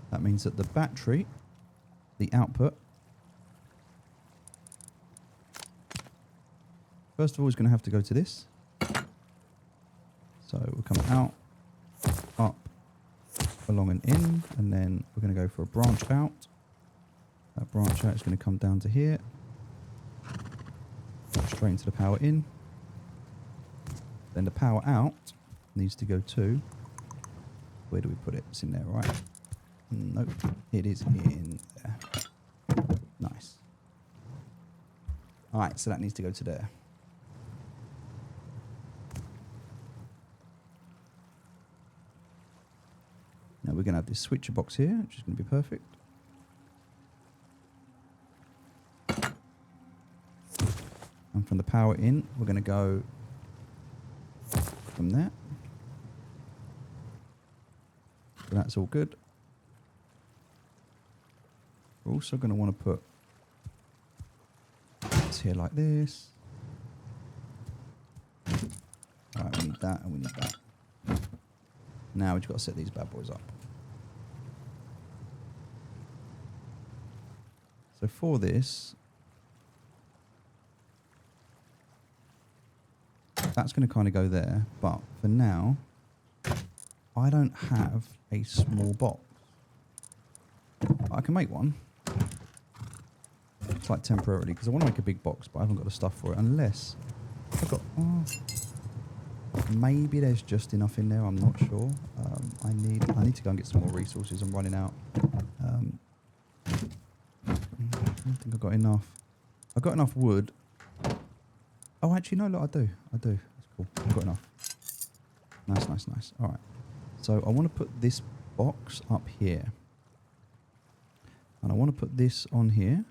That means that the battery, the output, first of all is going to have to go to this. So we'll come out, up, along and in, and then we're going to go for a branch out. That branch out is going to come down to here, straight into the power in. Then the power out needs to go to, where do we put it? It's in there, right? Nope, it is in there. Nice. All right, so that needs to go to there. Now we're going to have this switcher box here, which is going to be perfect. And from the power in, we're going to go from there. So that's all good. We're also going to want to put this here like this. All right, we need that and we need that. Now we've got to set these bad boys up. So for this, that's going to kind of go there. But for now, I don't have a small box. I can make one. It's like temporarily, because I want to make a big box, but I haven't got the stuff for it. Unless I've got... Oh, maybe there's just enough in there. I'm not sure. I need to go and get some more resources. I'm running out. I don't think I've got enough. I've got enough wood. Oh, actually, no, look, I do. That's cool. I've got enough. Nice. All right. So I want to put this box up here. And I want to put this on here.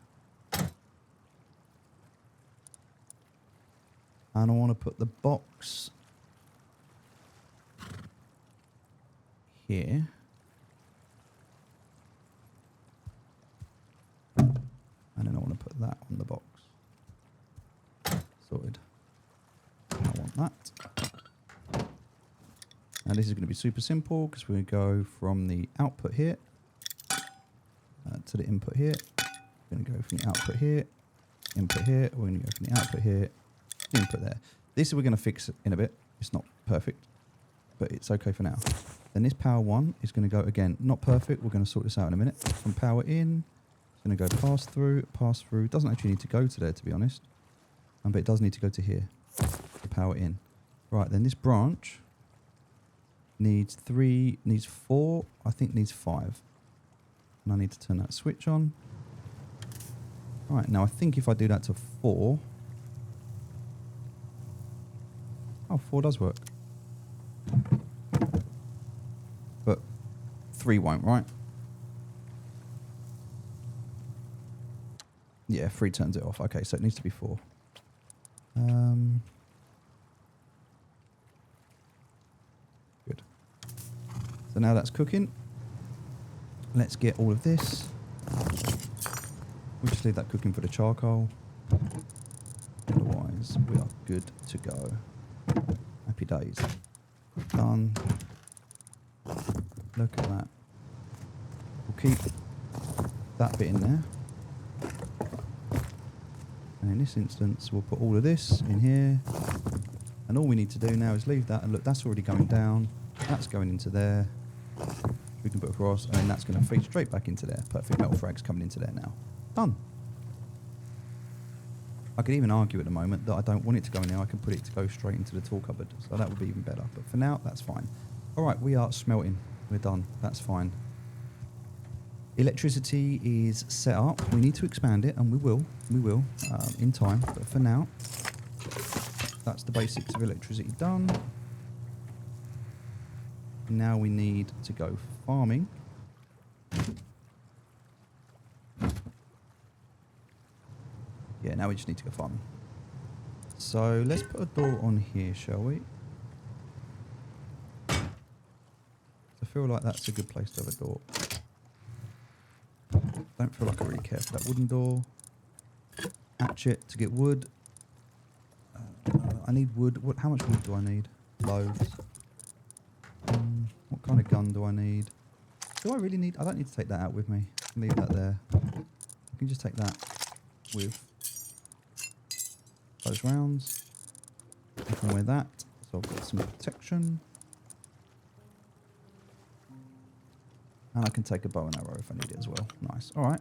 And I want to put the box here. And then I want to put that on the box. Sorted. I want that. Now this is going to be super simple because we're going to go from the output here to the input here. We're going to go from the output here, input here. We're going to go from the output here, input there. This we're going to fix in a bit. It's not perfect, but it's okay for now. Then this power 1 is going to go again. Not perfect. We're going to sort this out in a minute. From power in, it's going to go pass through. It doesn't actually need to go to there, to be honest. But it does need to go to here. The power in. Right, then this branch needs 4, I think needs 5. And I need to turn that switch on. Right, now I think if I do that to 4... Oh, 4 does work. But 3 won't, right? Yeah, 3 turns it off. Okay, so it needs to be 4. Good. So now that's cooking. Let's get all of this. We'll just leave that cooking for the charcoal. Otherwise, we are good to go. Happy days. Done. Look at that. We'll keep that bit in there. And in this instance, we'll put all of this in here. And all we need to do now is leave that. And look, that's already going down. That's going into there. We can put across. And then that's going to feed straight back into there. Perfect. Metal frags coming into there now. Done. I could even argue at the moment that I don't want it to go in there. I can put it to go straight into the tool cupboard. So that would be even better. But for now, that's fine. All right, we are smelting. We're done. That's fine. Electricity is set up. We need to expand it, and we will in time. But for now, that's the basics of electricity done. Now we need to go farming. Yeah, now we just need to go farming. So let's put a door on here, shall we? I feel like that's a good place to have a door. Don't feel like I really care for that wooden door. Hatchet to get wood. I need wood. How much wood do I need? Loads. What kind of gun do I need? Do I really need... I don't need to take that out with me. Leave that there. I can just take that with those rounds. I can wear that. So I've got some protection. And I can take a bow and arrow if I need it as well. Nice. All right.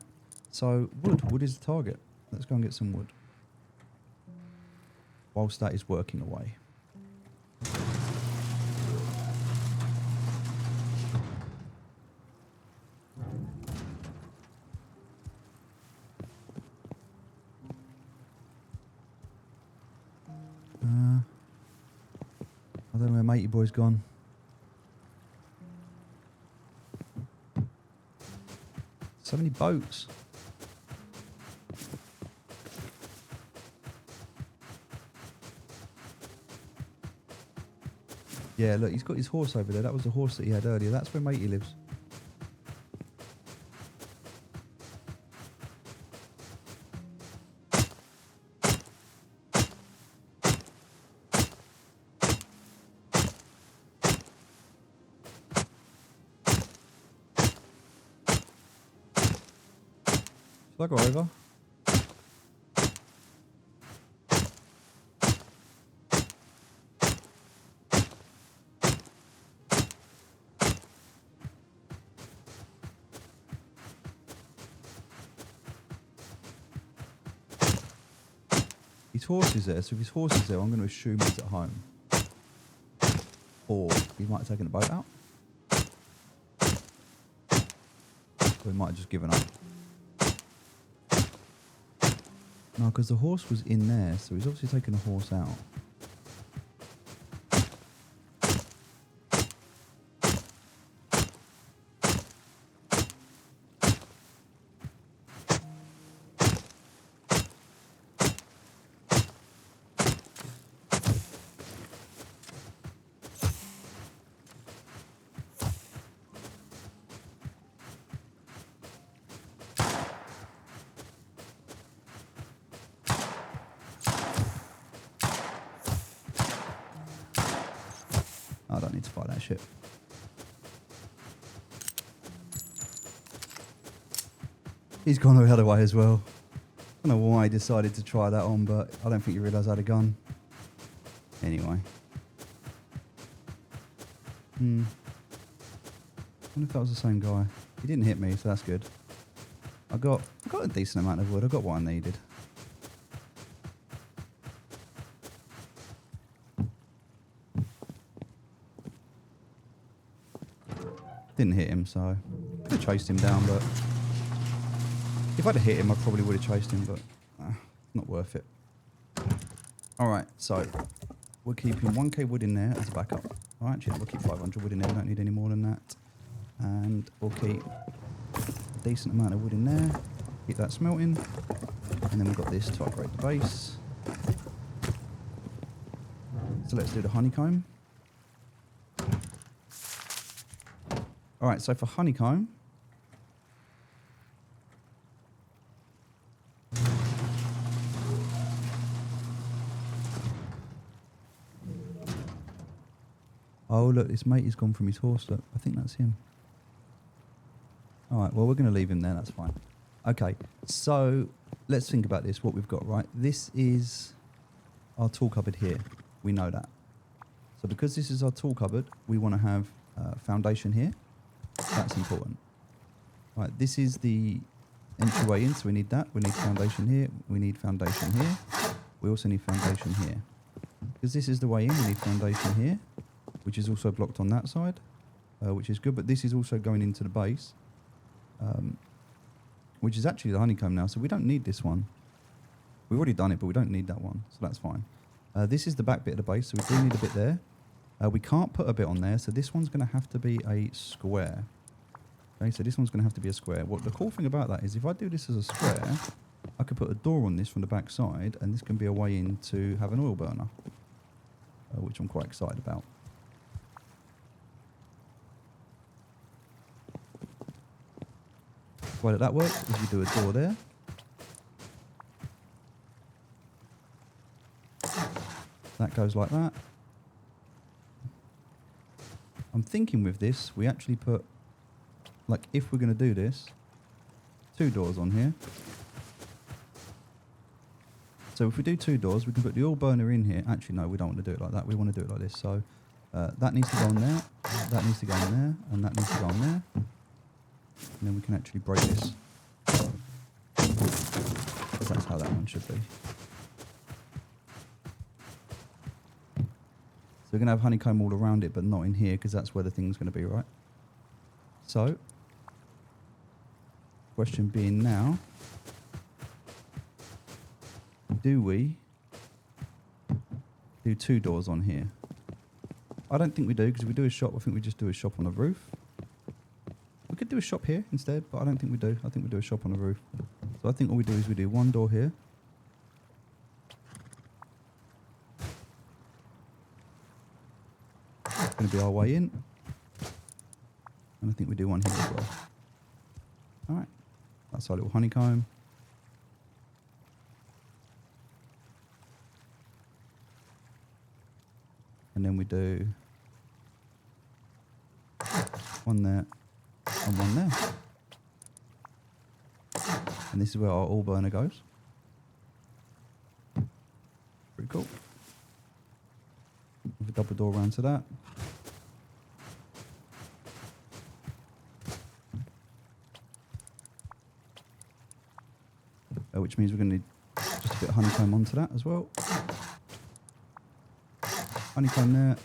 So wood. Wood is the target. Let's go and get some wood. Whilst that is working away. I don't know where matey boy's gone. So many boats. Yeah, look, he's got his horse over there. That was the horse that he had earlier. That's where matey lives. Shall I go over? His horse is there, so if his horse is there, I'm going to assume he's at home. Or he might have taken the boat out. Or he might have just given up. No, because the horse was in there, so he's obviously taken the horse out. I don't need to fight that shit. He's gone the other way as well. I don't know why he decided to try that on, but I don't think he realised I had a gun. Anyway. I wonder if that was the same guy. He didn't hit me, so that's good. I got a decent amount of wood. I got what I needed. Didn't hit him, so I could have chased him down, but If I'd have hit him, I probably would have chased him, but not worth it. All right, so we're keeping 1k wood in there as a backup. Oh, actually, we'll keep 500 wood in there. We don't need any more than that. And we'll keep a decent amount of wood in there. Keep that smelting. And then we've got this to upgrade the base. So let's do the honeycomb. All right, so for honeycomb, oh, look, this mate has gone from his horse. Look, I think that's him. All right, well, we're going to leave him there. That's fine. Okay, so let's think about this, what we've got, right? This is our tool cupboard here. We know that. So because this is our tool cupboard, we want to have foundation here. That's important. Right, this is the entryway in, so we need that. We need foundation here. We need foundation here. We also need foundation here. Because this is the way in, we need foundation here, which is also blocked on that side, which is good. But this is also going into the base, which is actually the honeycomb now. So we don't need this one. We've already done it, but we don't need that one. So that's fine. This is the back bit of the base, so we do need a bit there. We can't put a bit on there, so this one's going to have to be a square. Okay, so this one's going to have to be a square. What the cool thing about that is if I do this as a square, I could put a door on this from the back side, and this can be a way in to have an oil burner, which I'm quite excited about. The way that works is we do a door there. That goes like that. I'm thinking with this, we actually put, like if we're going to do this, 2 doors on here. So if we do 2 doors, we can put the oil burner in here. Actually, no, we don't want to do it like that. We want to do it like this. So that needs to go on there, that needs to go on there, and that needs to go on there. And then we can actually break this. Because that's how that one should be. So we're going to have honeycomb all around it, but not in here, because that's where the thing's going to be, right? So, question being now, do we do 2 doors on here? I don't think we do, because if we do a shop, I think we just do a shop on the roof. We could do a shop here instead, but I don't think we do. I think we do a shop on the roof. So I think all we do is we do 1 door here. It's going to be our way in. And I think we do 1 here as well. Alright. That's our little honeycomb. And then we do 1 there and 1 there. And this is where our oil burner goes. Pretty cool. With a double door around to that. Which means we're going to need just a bit of honeycomb onto that as well. Honeycomb there.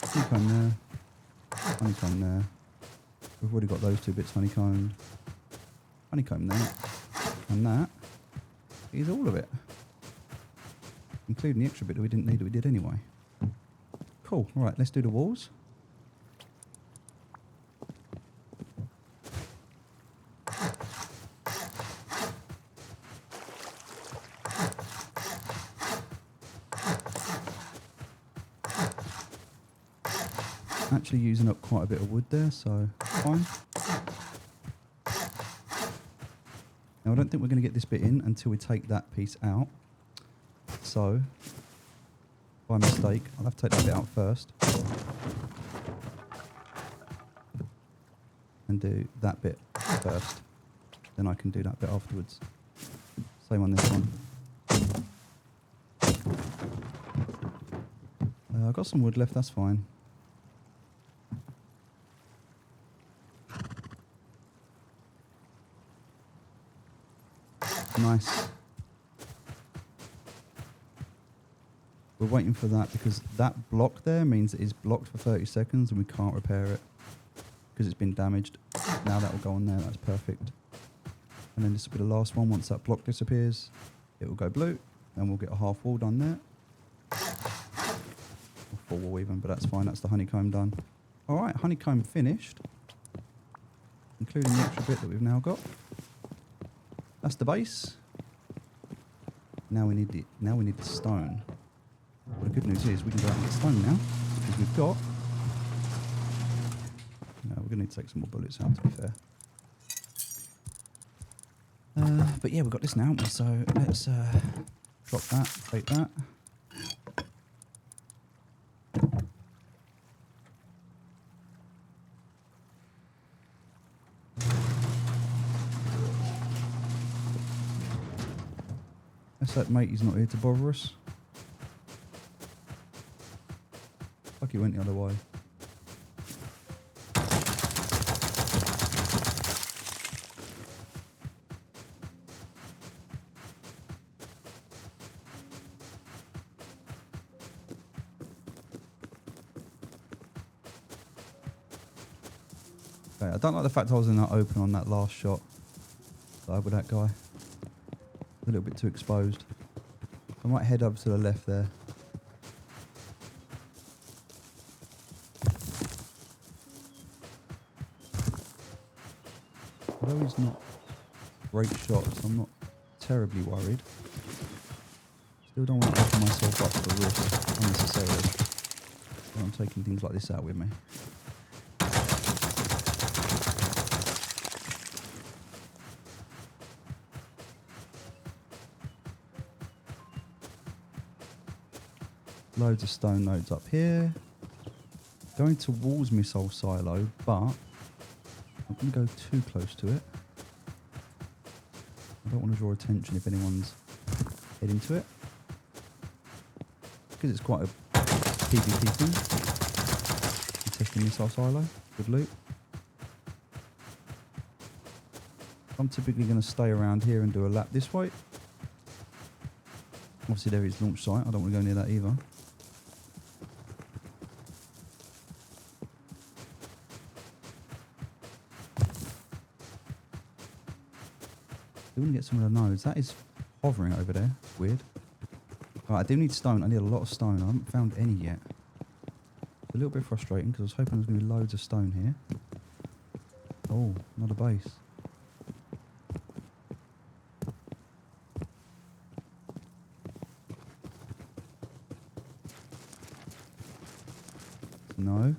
Honeycomb there. Honeycomb there. We've already got those 2 bits honeycombed. Honeycomb there. And that is all of it. Including the extra bit that we didn't need that we did anyway. Cool. Right, let's do the walls. Actually using up quite a bit of wood there, so fine. Now I don't think we're going to get this bit in until we take that piece out. So, by mistake, I'll have to take that bit out first. And do that bit first. Then I can do that bit afterwards. Same on this one. I've got some wood left, that's fine. Nice. We're waiting for that because that block there means it is blocked for 30 seconds and we can't repair it. because it's been damaged. Now that will go on there. That's perfect. And then this will be the last one. Once that block disappears, it will go blue. And we'll get a half wall done there. Or full wall even, but that's fine. That's the honeycomb done. All right, honeycomb finished. Including the extra bit that we've now got. That's the base. Now we need the stone. Well, the good news is we can go out and get stone now. Because we've got... No, we're going to need to take some more bullets out, to be fair. But yeah, we've got this now, haven't we? So let's drop that, take that. That's that mate, he's not here to bother us. Fuck, he went the other way. Okay, I don't like the fact I was in that open on that last shot. With that guy. A little bit too exposed. I might head up to the left there. Although he's not great shots, I'm not terribly worried. Still don't want to open myself up for risk unnecessarily. But I'm taking things like this out with me. Loads of stone nodes up here. Going towards missile silo, but I'm going to go too close to it. I don't want to draw attention if anyone's heading to it. Because it's quite a PvP thing. I'm testing missile silo. Good loot. I'm typically going to stay around here and do a lap this way. Obviously there is launch site. I don't want to go near that either. I want to get some of the nodes. That is hovering over there. Weird. Right, I do need stone. I need a lot of stone. I haven't found any yet. It's a little bit frustrating because I was hoping there was going to be loads of stone here. Oh, another base. No.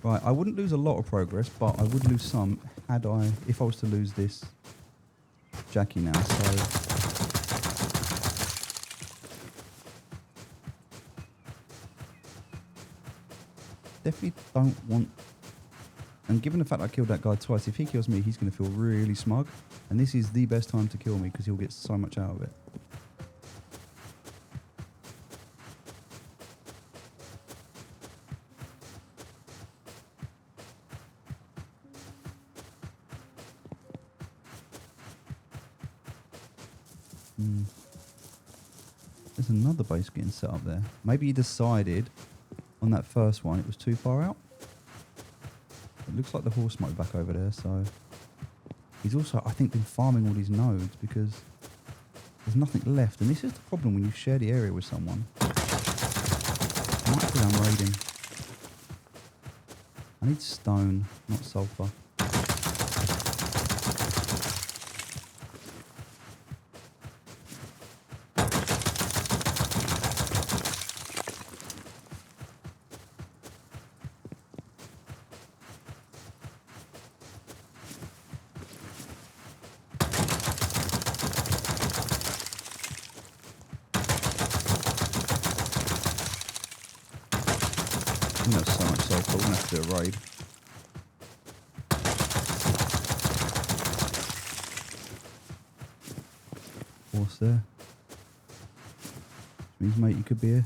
Right, I wouldn't lose a lot of progress, but I would lose some if I was to lose this Jackie now, so... Definitely don't want... And given the fact I killed that guy twice, if he kills me, he's going to feel really smug. And this is the best time to kill me, because he'll get so much out of it. There's another base getting set up there. Maybe he decided on that first one it was too far out. It looks like the horse might be back over there, so... He's also, I think, been farming all these nodes because there's nothing left. And this is the problem when you share the area with someone. I might feel I'm raiding. I need stone, not sulfur. That's so much sulfur, we're going to have to do a raid. What's there? Means, mate, you could be here.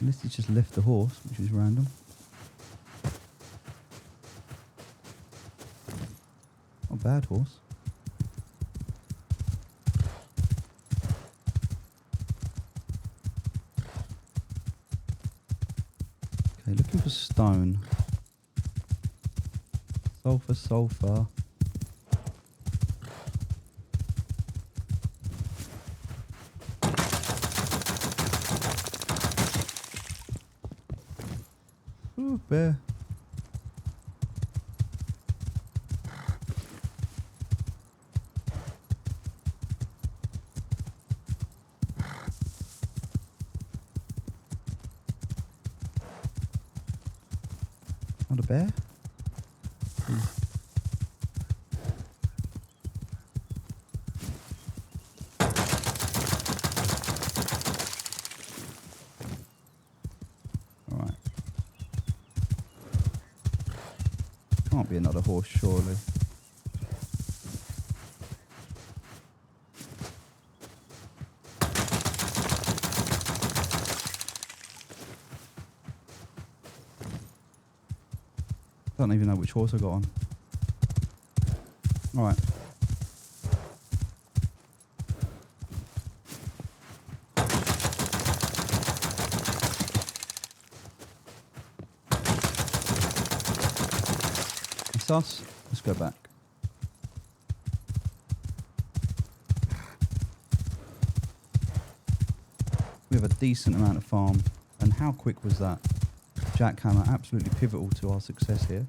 Unless he just left the horse, which is random. bad horse. Okay, looking for stone. Sulfur, sulfur. Ooh, bear. Not a bear? Alright. Can't be another horse, surely. I don't even know which horse I got on. Alright. It's us. Let's go back. We have a decent amount of farm. And how quick was that? Jackhammer, absolutely pivotal to our success here.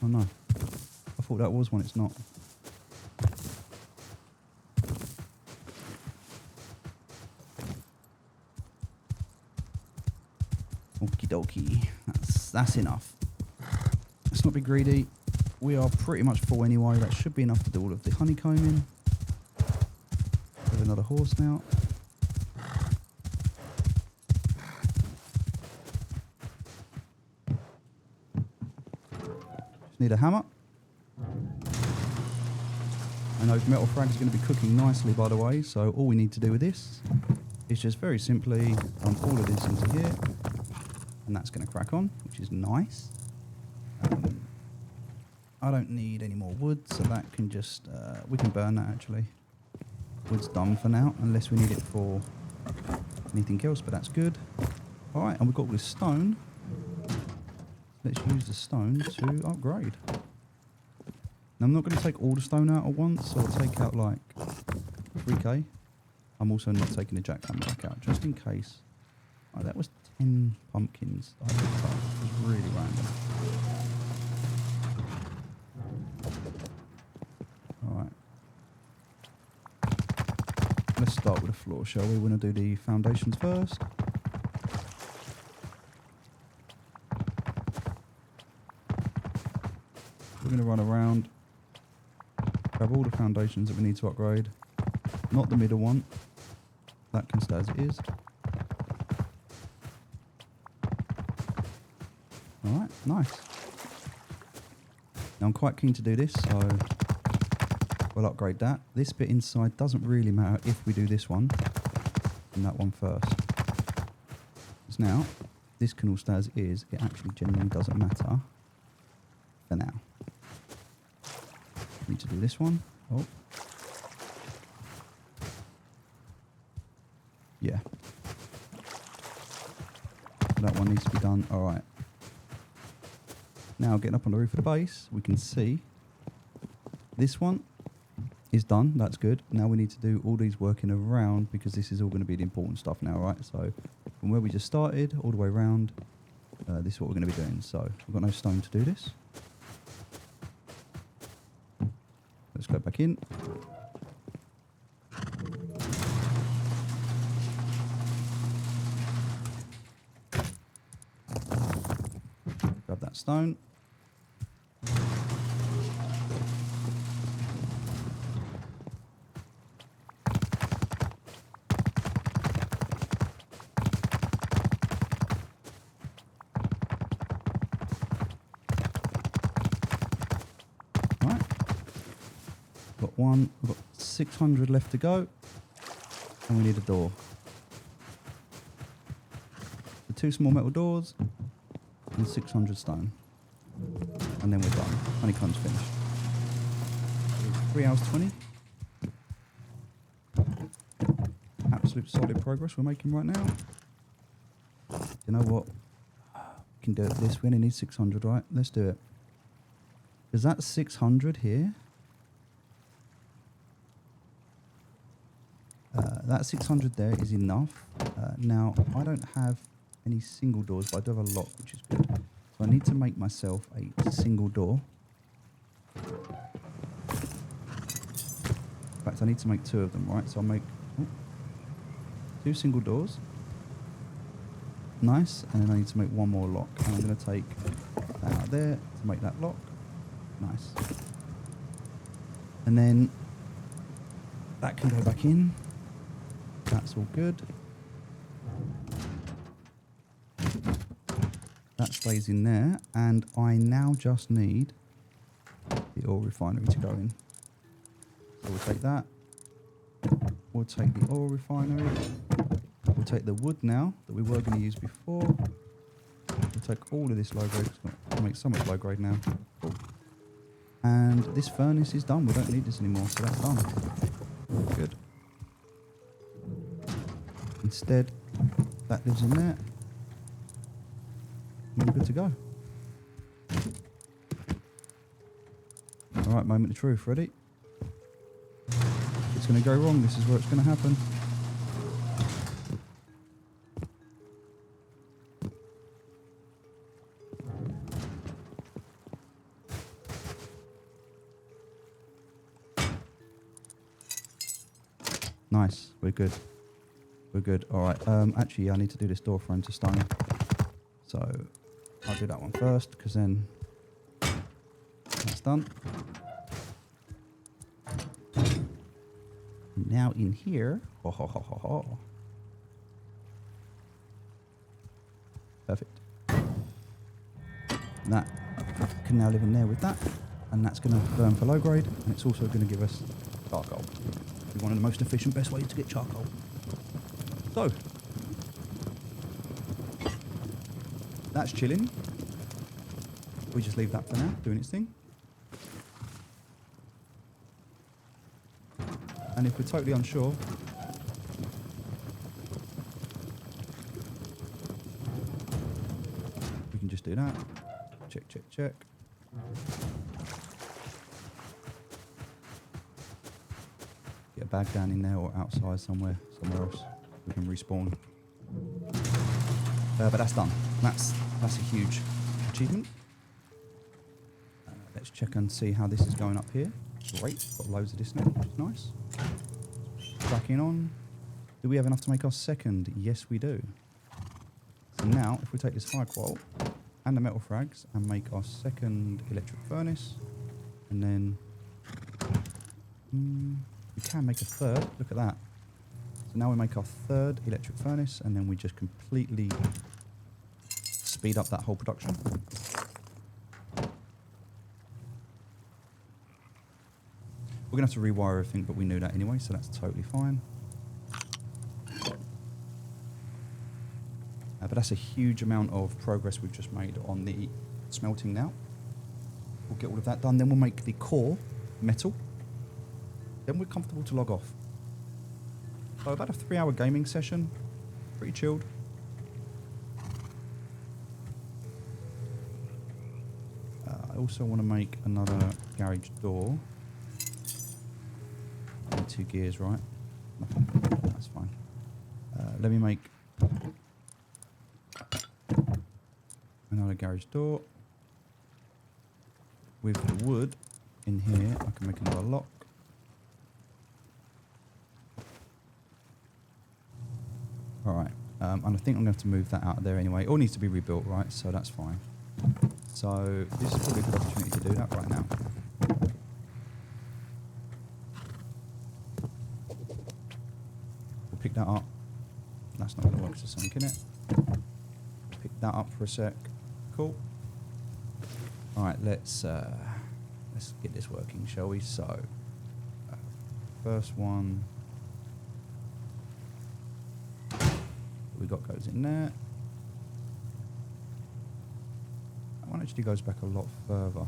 Oh no. I thought that was one, it's not. Okie dokie. That's enough. Let's not be greedy. We are pretty much full anyway. That should be enough to do all of the honeycombing. Have another horse now. Just need a hammer. I know metal frag is going to be cooking nicely, by the way. So all we need to do with this is just very simply dump all of this into here, and that's going to crack on, which is nice. I don't need any more wood, so that can just, we can burn that actually. Wood's done for now, unless we need it for anything else, but that's good. Alright, and we've got all this stone. Let's use the stone to upgrade. Now I'm not going to take all the stone out at once, so I'll take out like 3k. I'm also not taking the jackhammer back out, just in case. Oh, that was 10 pumpkins I picked up. It was really random. Alright. Let's start with the floor, shall we? We're going to do the foundations first. We're going to run around, grab all the foundations that we need to upgrade. Not the middle one. That can stay as it is. Alright, nice. Now I'm quite keen to do this, so we'll upgrade that. This bit inside doesn't really matter if we do this one and that one first. Because now, this can all stay as it is. It actually genuinely doesn't matter for now. Need to do this one. Oh. Yeah. That one needs to be done. Alright. Now getting up on the roof of the base, we can see this one is done. That's good. Now we need to do all these working around, because this is all going to be the important stuff now, right? So from where we just started all the way around, this is what we're going to be doing. So we've got no stone to do this. Let's go back in. Grab that stone. One, we've got 600 left to go, and we need a door. 2 small metal doors and 600 stone. And then we're done. Honeycomb's finished. 3 hours 20. Absolute solid progress we're making right now. You know what? We can do it this. We only need 600, right? Let's do it. Is that 600 here? That 600 there is enough. Now, I don't have any single doors, but I do have a lock, which is good. So I need to make myself a single door. In fact, I need to make 2 of them, right? So I'll make 2 single doors. Nice. And then I need to make 1 more lock. And I'm going to take that out there to make that lock. Nice. And then that can go back in. That's all good. That stays in there. And I now just need the oil refinery to go in. So we'll take that. We'll take the oil refinery. We'll take the wood now that we were going to use before. We'll take all of this low grade. We'll make so much low grade now. Cool. And this furnace is done. We don't need this anymore, so that's done. Good. Instead, that lives in there. And we're good to go. Alright, moment of truth. Ready? If it's going to go wrong, this is where it's going to happen. Nice, we're good. We're good. Alright, actually I need to do this door frame to stone. So I'll do that one first, because then that's done. Now in here, perfect. That can now live in there with that, and that's going to burn for low grade, and it's also going to give us charcoal. One of the most efficient, best ways to get charcoal. So, that's chilling. We just leave that for now, doing its thing. And if we're totally unsure, we can just do that. Check, check, check. Get a bag down in there or outside somewhere else. We can respawn. But that's done. That's a huge achievement. Let's check and see how this is going up here. Great, got loads of this now, which is nice. Cracking on. Do we have enough to make our second? Yes, we do. So now, if we take this high qual and the metal frags and make our second electric furnace, and then we can make a third. Look at that. So now we make our third electric furnace, and then we just completely speed up that whole production. We're going to have to rewire everything, but we knew that anyway, so that's totally fine. But that's a huge amount of progress we've just made on the smelting now. We'll get all of that done. Then we'll make the core metal. Then we're comfortable to log off. So about a 3-hour gaming session. Pretty chilled. I also want to make another garage door. 2 gears, right? Nothing. That's fine. Let me make another garage door. With the wood in here, I can make another lock. Alright, and I think I'm going to have to move that out of there anyway. It all needs to be rebuilt, right? So that's fine. So this is probably a good opportunity to do that right now. We'll pick that up. That's not going to work, there's something in it. Pick that up for a sec. Cool. Alright, let's get this working, shall we? So, first one we got goes in there. actually goes back a lot further.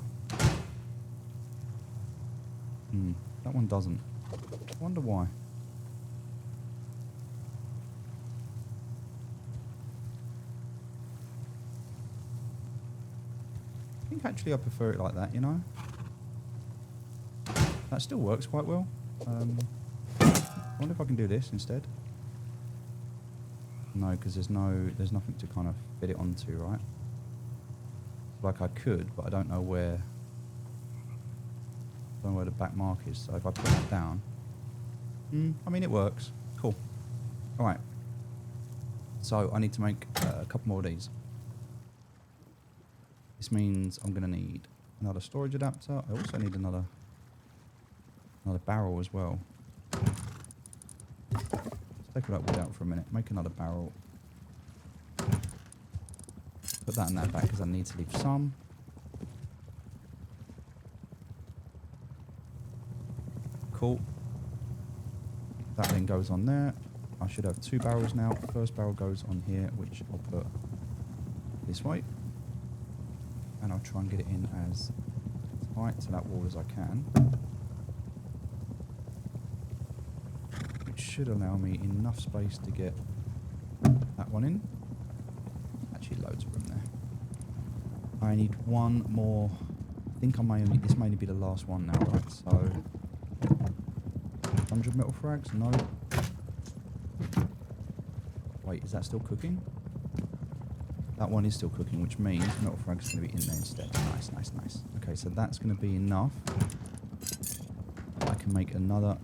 That one doesn't. I wonder why. I think actually I prefer it like that, you know? That still works quite well. I wonder if I can do this instead. No, because there's nothing to kind of fit it onto, right? Like I could, but I don't know where the back mark is. So if I put that down, I mean it works. Cool. All right. So I need to make a couple more of these. This means I'm going to need another storage adapter. I also need another barrel as well. Let's take all that wood out for a minute. Make another barrel. Put that in that back because I need to leave some. Cool. That then goes on there. I should have 2 barrels now. First barrel goes on here, which I'll put this way. And I'll try and get it in as tight to that wall as I can. Which should allow me enough space to get that one in. Actually, loads of room there. I need one more. I think this may be the last one now, right? So 100 metal frags? No. Wait, is that still cooking? That one is still cooking, which means metal frags is going to be in there instead. Nice, nice, nice. Okay, so that's going to be enough. I can make another.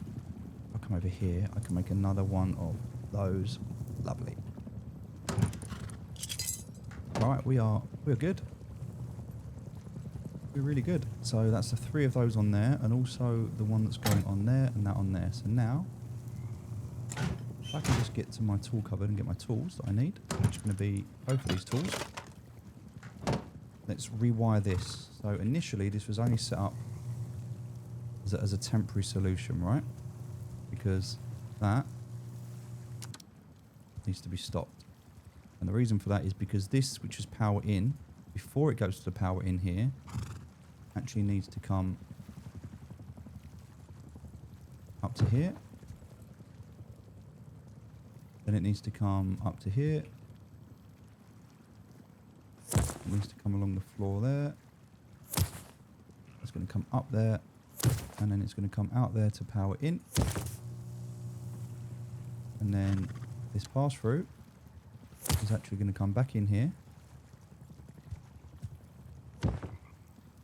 I'll come over here. I can make another one of those. Lovely. Right, we're good. We're really good. So that's the 3 of those on there, and also the one that's going on there, and that on there. So now, if I can just get to my tool cupboard and get my tools that I need, which is going to be both of these tools. Let's rewire this. So initially, this was only set up as a temporary solution, right? Because that needs to be stopped. And the reason for that is because this, which is power in, before it goes to the power in here, actually needs to come up to here. Then it needs to come up to here. It needs to come along the floor there. It's going to come up there. And then it's going to come out there to power in. And then this pass through is actually going to come back in here.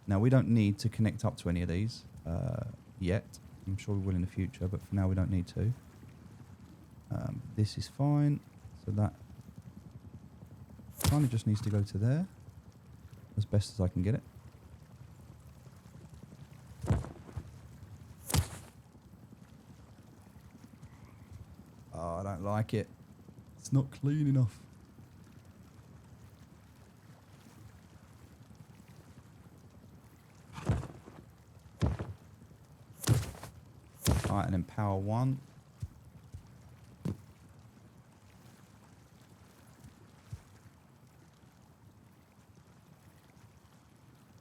Now we don't need to connect up to any of these yet. I'm sure we will in the future, but for now we don't need to. This is fine. So that kind of just needs to go to there as best as I can get it. Oh, I don't like it. It's not clean enough. Alright, and then power 1.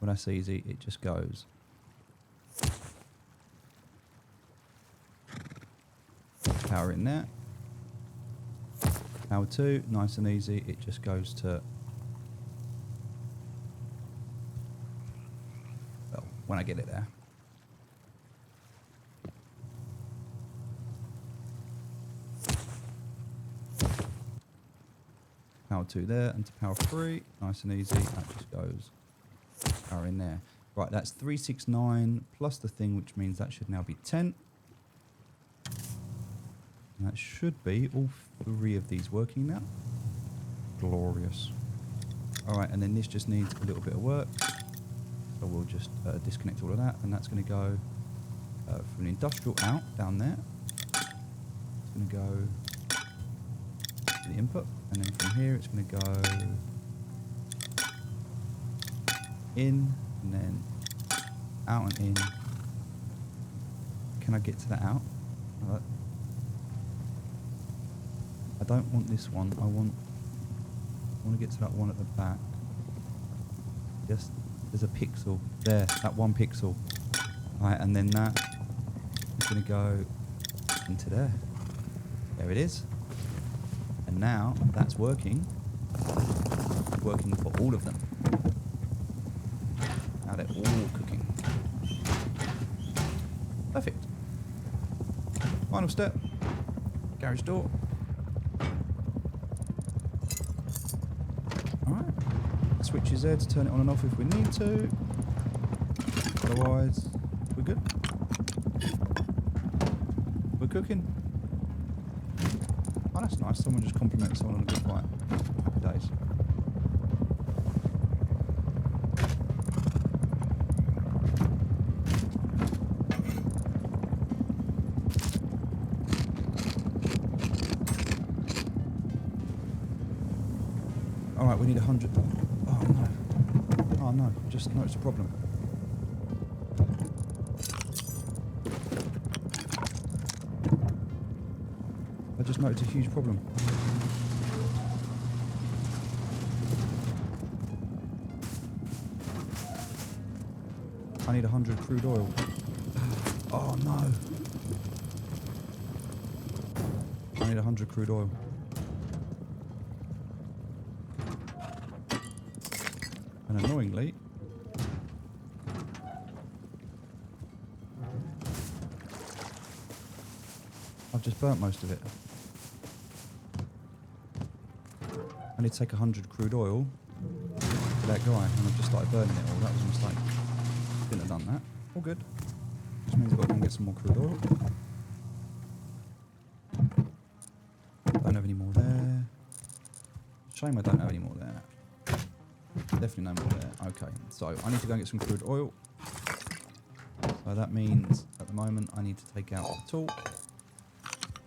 Well, that's easy. It just goes. Power in there. Power 2, nice and easy. It just goes to, well, when I get it there. Power 2 there, and to power 3, nice and easy. That just goes power in there. Right, that's 369 plus the thing, which means that should now be 10. And that should be all 3 of these working now. Glorious. All right, and then this just needs a little bit of work. So we'll just disconnect all of that, and that's going to go from the industrial out down there. It's going to go to the input, and then from here it's going to go in, and then out and in. Can I get to that out? I don't want this one. I want to get to that one at the back. Just there's a pixel there, that one pixel. Right, and then that is going to go into there. There it is. And now that's working. Working for all of them. Now they're all cooking. Perfect. Final step. Garage door. Alright. Switch is there to turn it on and off if we need to. Otherwise, we're good. We're cooking. Oh, that's nice. Someone just complimented someone on a good fight. Happy days. Alright, we need 100. Oh no. Oh no, just noticed a problem. I just noticed a huge problem. I need 100 crude oil. Oh no. I need 100 crude oil. And annoyingly, I've just burnt most of it. I need to take 100 crude oil to that guy, and I've just started burning it all. That was a mistake. Didn't have done that. All good. Just means I've got to go and get some more crude oil. Don't have any more there. Shame I don't have any more there. Definitely no more there. Okay, so I need to go and get some crude oil. So that means at the moment I need to take out the tool.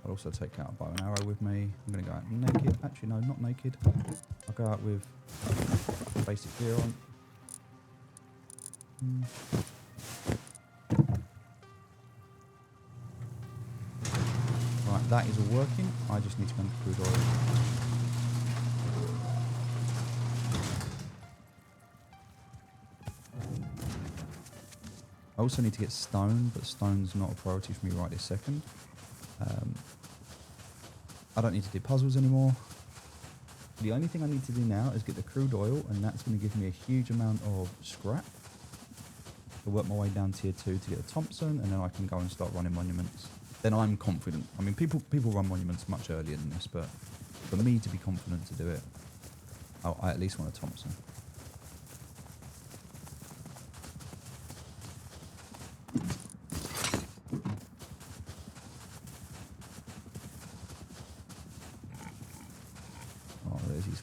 I'll also take out a bow and arrow with me. I'm going to go out naked. Actually, no, not naked. I'll go out with basic gear on. Right, that is all working. I just need to go into crude oil. I also need to get stone, but stone's not a priority for me right this second. I don't need to do puzzles anymore. The only thing I need to do now is get the crude oil, and that's going to give me a huge amount of scrap. I'll work my way down tier 2 to get a Thompson, and then I can go and start running monuments. Then I'm confident. I mean, people run monuments much earlier than this, but for me to be confident to do it, I at least want a Thompson.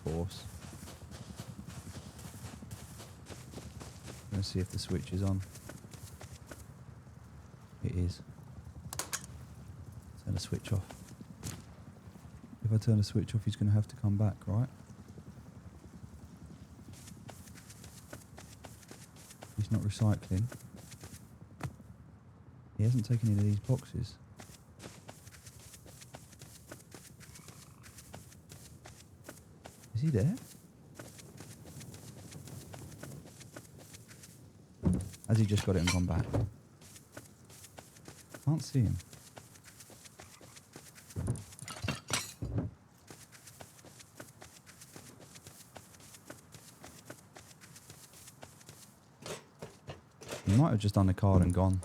Horse. Let's see if the switch is on. It is. Turn the switch off. If I turn the switch off, he's going to have to come back, right? He's not recycling. He hasn't taken any of these boxes. Is he there? Has he just got it and gone back? Can't see him. He might have just done the card and gone.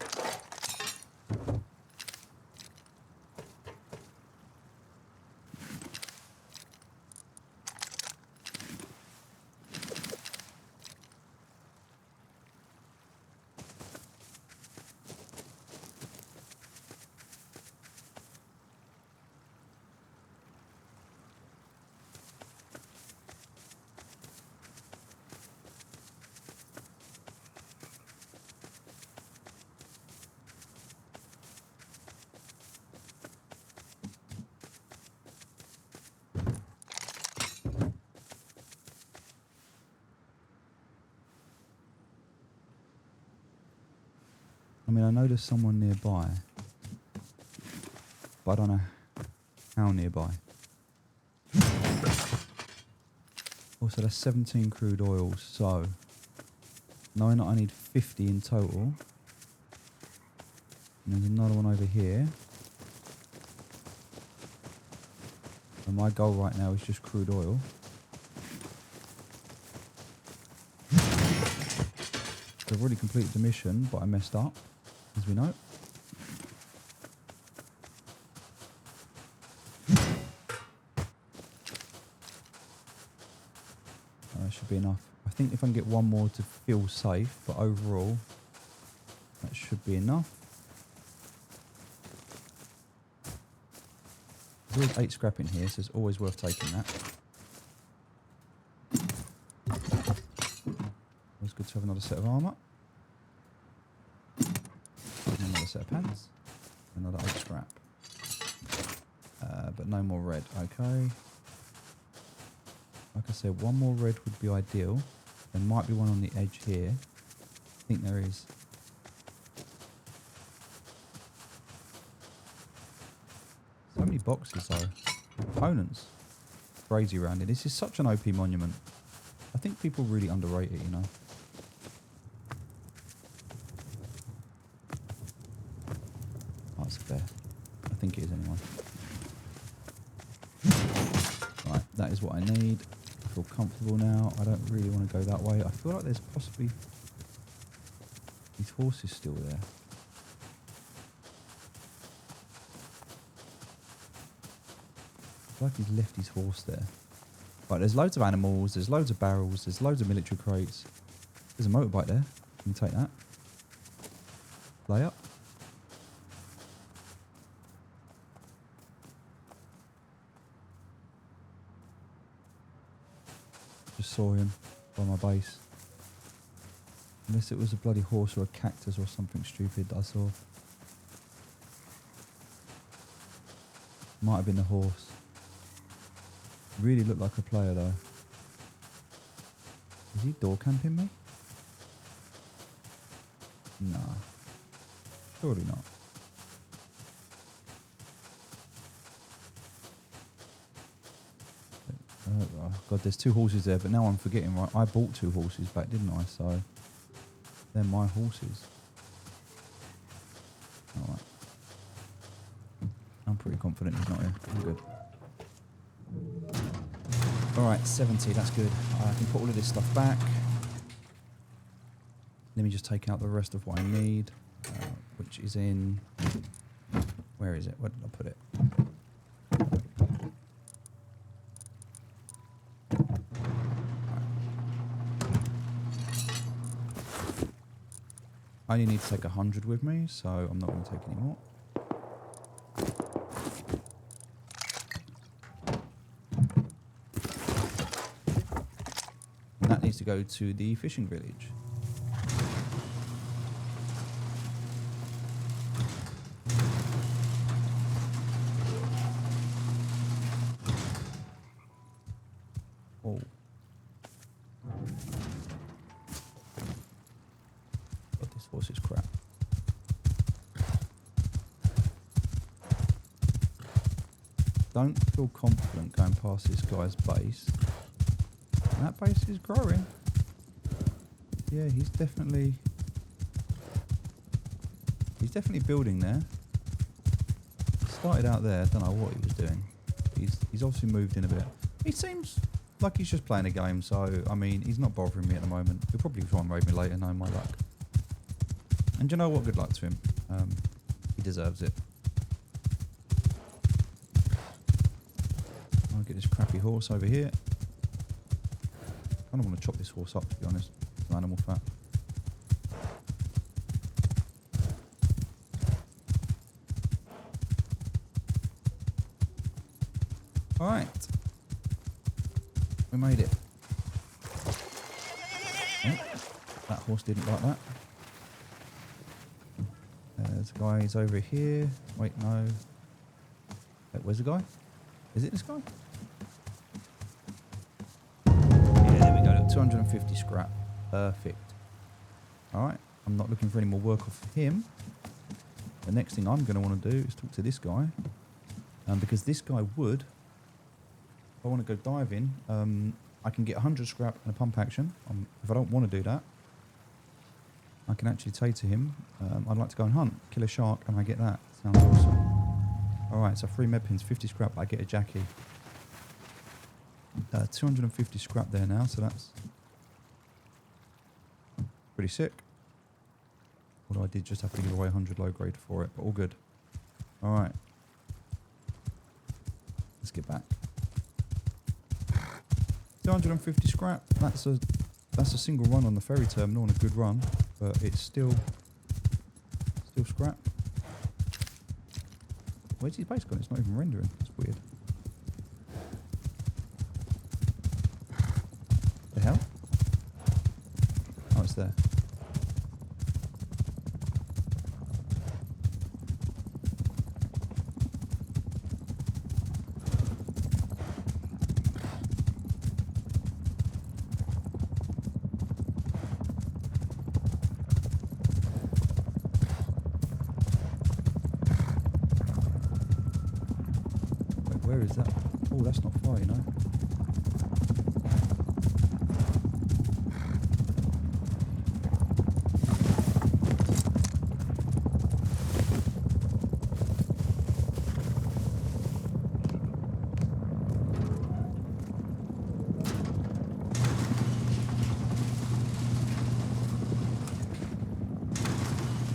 I mean, I know there's someone nearby, but I don't know how nearby. Also, that's 17 crude oils, so Knowing that I need 50 in total. And there's another one over here. And my goal right now is just crude oil. I've already completed the mission, but I messed up, as we know. That should be enough. I think if I can get one more to feel safe, but overall, that should be enough. There's always 8 scrap in here, so it's always worth taking that. Always good to have another set of armour. Another set of pants. Another 8 scrap. But no more red. Okay. Like I said, one more red would be ideal. There might be one on the edge here. I think there is. So many boxes though. Components. Crazy around it. This is such an OP monument. I think people really underrate it, you know. Oh, it's a bear. I think it is anyway. Right, that is what I need. I feel comfortable now. I don't really want to go that way. I feel like there's possibly these horses still there. I feel like he's left his horse there. Right, there's loads of animals, there's loads of barrels, there's loads of military crates. There's a motorbike there. Can you take that? Lay up. Just saw him by my base. Unless it was a bloody horse or a cactus or something stupid that I saw. Might have been the horse. Really looked like a player though. Is he door camping me? Nah. Surely not. Oh God, there's 2 horses there, but now I'm forgetting, right? I bought 2 horses back, didn't I? So, they're my horses. Alright. I'm pretty confident he's not here. I'm good. Alright, 70, that's good. I can put all of this stuff back. Let me just take out the rest of what I need, which is in... Where is it? Where did I put it? I only need to take 100 with me, so I'm not going to take any more. And that needs to go to the fishing village. Oh. God, this horse is crap. Don't feel confident going past this guy's base. And that base is growing. Yeah, he's definitely building there. Started out there, I don't know what he was doing. He's obviously moved in a bit. He seems like he's just playing a game, so I mean he's not bothering me at the moment. He'll probably try and raid me later, knowing my luck. And you know what? Good luck to him. He deserves it. I'll get this crappy horse over here. I don't want to chop this horse up, to be honest. It's animal fat. Alright. We made it. Oh, that horse didn't like that. There's a guy, he's over here. Wait, no. Wait, where's the guy? Is it this guy? Yeah, there we go. Look, 250 scrap. Perfect. Alright. I'm not looking for any more work off him. The next thing I'm going to want to do is talk to this guy. Because this guy would... If I want to go diving, I can get 100 scrap and a pump action. If I don't want to do that, I can actually say to him, I'd like to go and hunt, kill a shark, and I get that. Sounds awesome. Alright, so 3 med pins, 50 scrap, I get a Jackie. 250 scrap there now, so that's pretty sick. Although I did just have to give away 100 low grade for it, but all good. Alright. Let's get back. 250 scrap, that's a single run on the ferry terminal and a good run, but it's still scrap. Where's his base gone? It's not even rendering. That's weird. The hell? Oh, it's there. Where is that? Oh, that's not far, you know.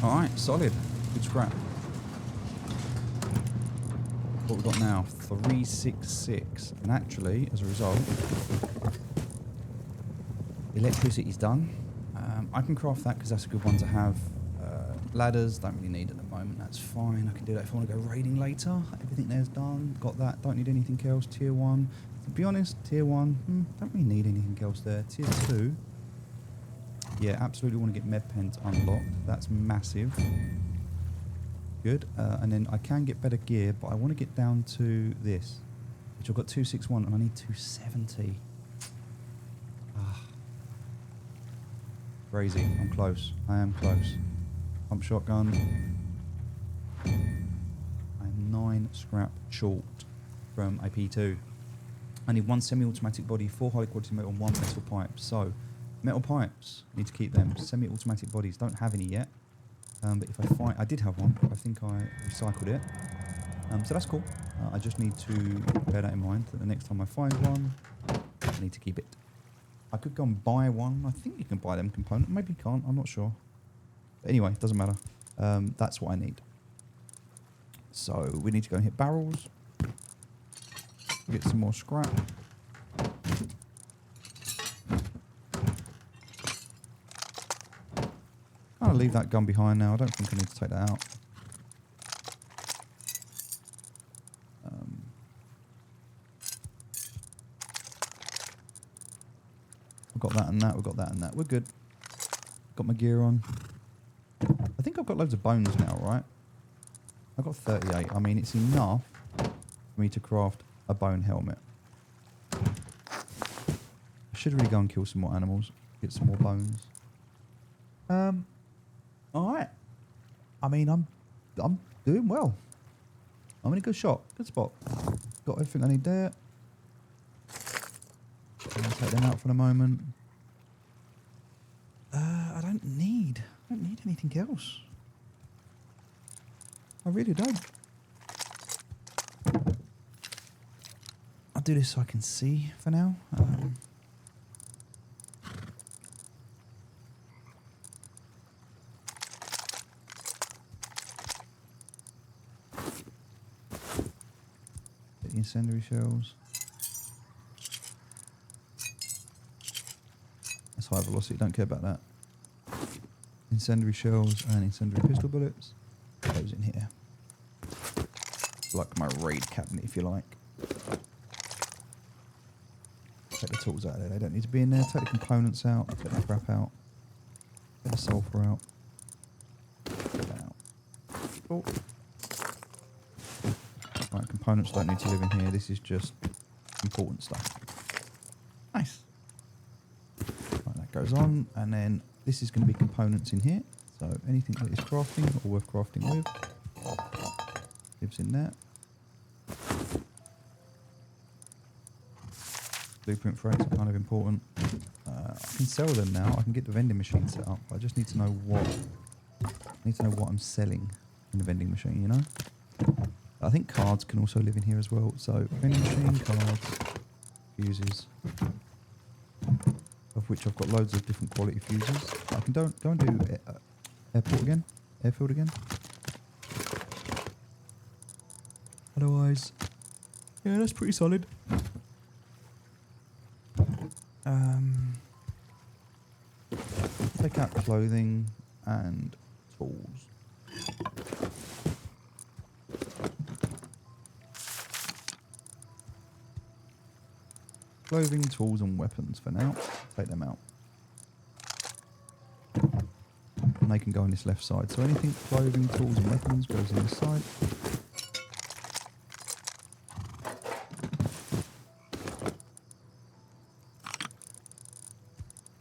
Alright, solid. Good scrap. What we got now? 366. And actually, as a result, electricity's done. I can craft that because that's a good one to have. Ladders, don't really need at the moment. That's fine. I can do that if I want to go raiding later. Everything there's done. Got that. Don't need anything else. Tier 1. To be honest, Tier 1, don't really need anything else there. Tier 2. Yeah, absolutely want to get med pens unlocked. That's massive. Good. And then I can get better gear, but I want to get down to this, which I've got 261 and I need 270. Ah. Crazy. I'm close. I am close. Pump shotgun. I'm 9 scrap short from a P2. I need 1 semi-automatic body, 4 high quality metal, 1 metal pipe. So, metal pipes, need to keep them. Semi-automatic bodies, don't have any yet. But if I find, I did have one, but I think I recycled it. So that's cool. I just need to bear that in mind that the next time I find one, I need to keep it. I could go and buy one. I think you can buy them component. Maybe you can't. I'm not sure. But anyway, doesn't matter. That's what I need. So we need to go and hit barrels. Get some more scrap. I'll leave that gun behind now. I don't think I need to take that out. We've got that and that. We've got that and that. We're good. Got my gear on. I think I've got loads of bones now, right? I've got 38. I mean, it's enough for me to craft a bone helmet. I should really go and kill some more animals. Get some more bones. Alright. I mean, I'm doing well. I'm in a good shot. Good spot. Got everything I need there. I'm going to take them out for the moment. I don't need anything else. I really don't. I'll do this so I can see for now. The incendiary shells. That's high velocity, don't care about that. Incendiary shells and incendiary pistol bullets. Those in here. Like my raid cabinet, if you like. Take the tools out of there, they don't need to be in there. Take the components out, get the crap out. Get the sulfur out. Get that out. Oh. Right, components don't need to live in here. This is just important stuff. Nice. Right, that goes on, and then this is going to be components in here. So anything that is crafting or worth crafting with lives in there. Blueprint frames are kind of important. I can sell them now. I can get the vending machine set up. I just need to know what. I'm selling in the vending machine. You know. I think cards can also live in here as well. So vending machine, cards, fuses, of which I've got loads of different quality fuses. I can go and do airport again, airfield again. Otherwise, yeah, that's pretty solid. Take out clothing and tools. Clothing, tools and weapons for now. Take them out. And they can go on this left side. So anything clothing, tools and weapons goes on this side.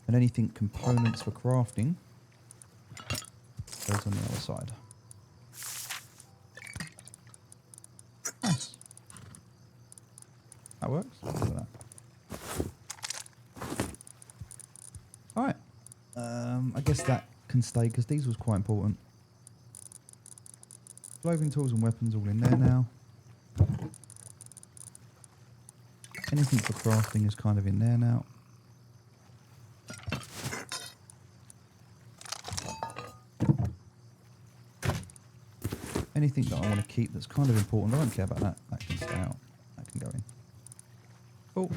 And anything components for crafting goes on the other side. Nice. That works. Look at that. Alright. I guess that can stay because diesel's quite important. Clothing, tools and weapons all in there now. Anything for crafting is kind of in there now. Anything that I want to keep that's kind of important, I don't care about that. That can stay out. That can go in. Cool.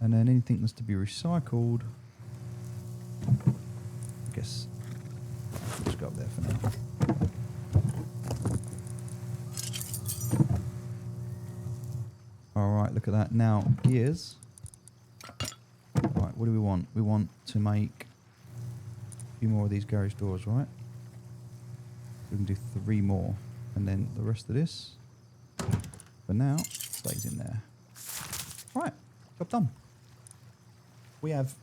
And then anything that's to be recycled, I guess I'll just go up there for now. Alright, look at that. Now, gears. Right, what do we want? We want to make a few more of these garage doors, right? We can do 3 more. And then the rest of this, for now, stays in there. Right, job done. We have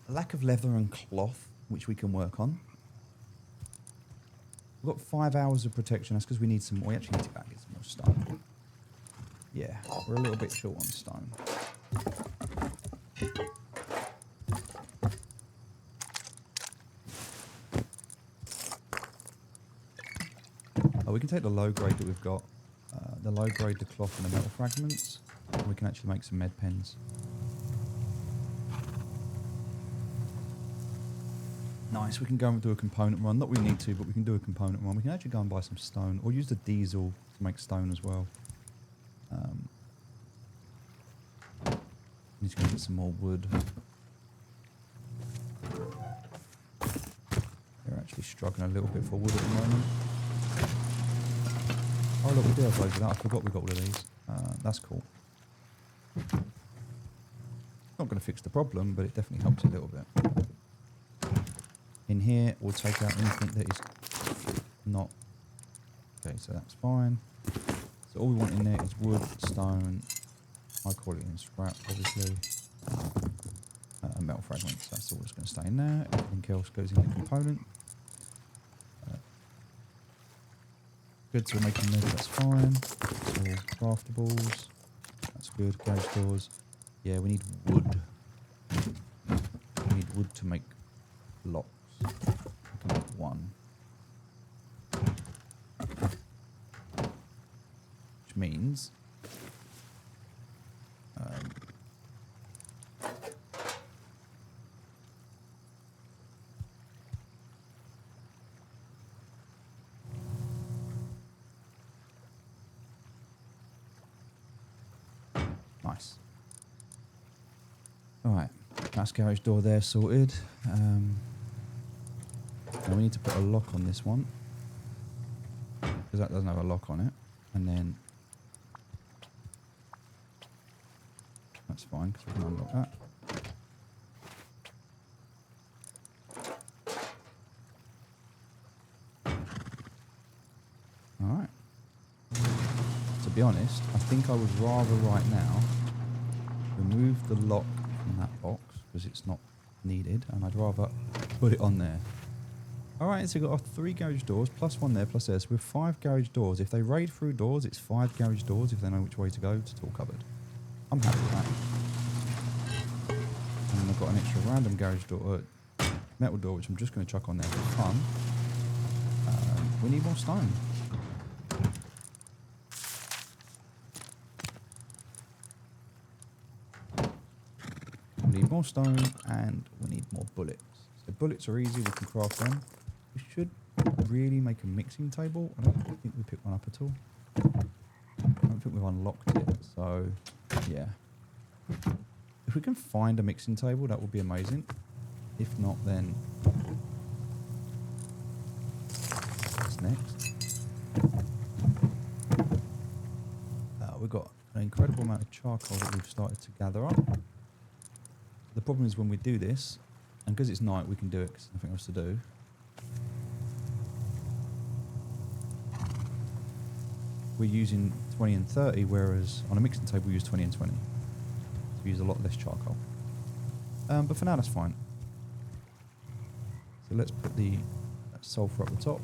a lack of leather and cloth, which we can work on. We've got 5 hours of protection. That's because we need some more. We actually need to go and get some more stone. Yeah, we're a little bit short on stone. We can take the low grade that we've got, the low grade, the cloth and the metal fragments, and we can actually make some med pens. Nice, we can go and do a component run. Not we need to, but we can do a component run. We can actually go and buy some stone, or use the diesel to make stone as well. Need to go get some more wood. They're actually struggling a little bit for wood at the moment. Oh look, we do have loads of that. I forgot we got all of these. That's cool. Not going to fix the problem, but it definitely helps a little bit. In here, we'll take out anything that is not... Okay, so that's fine. So all we want in there is wood, stone, high quality and scrap, obviously. And metal fragments. That's all that's going to stay in there. Everything else goes in the component. Good, so we're making those, that's fine. So craftables, that's good. Garage doors. Yeah, we need wood. We need wood to make locks. We can make 1. Which means... nice. Alright, that's garage door there sorted. Now we need to put a lock on this one, because that doesn't have a lock on it. And then that's fine, because we can unlock that. Alright. To be honest, I think I would rather right now remove the lock from that box, because it's not needed, and I'd rather put it on there. Alright, so we've got our 3 garage doors, plus 1 there, plus there. So we have 5 garage doors. If they raid through doors, it's 5 garage doors if they know which way to go to tool cupboard. I'm happy with that. I've got an extra random garage door, metal door, which I'm just going to chuck on there for fun. We need more stone. We need more stone and we need more bullets. So bullets are easy, we can craft them. We should really make a mixing table. I don't think we picked one up at all. I don't think we've unlocked it, so yeah. If we can find a mixing table, that would be amazing. If not, then what's next? We've got an incredible amount of charcoal that we've started to gather up. The problem is when we do this, and because it's night, we can do it because there's nothing else to do. We're using 20 and 30, whereas on a mixing table we use 20 and 20. So we use a lot less charcoal. But for now, that's fine. So let's put the sulfur up the top.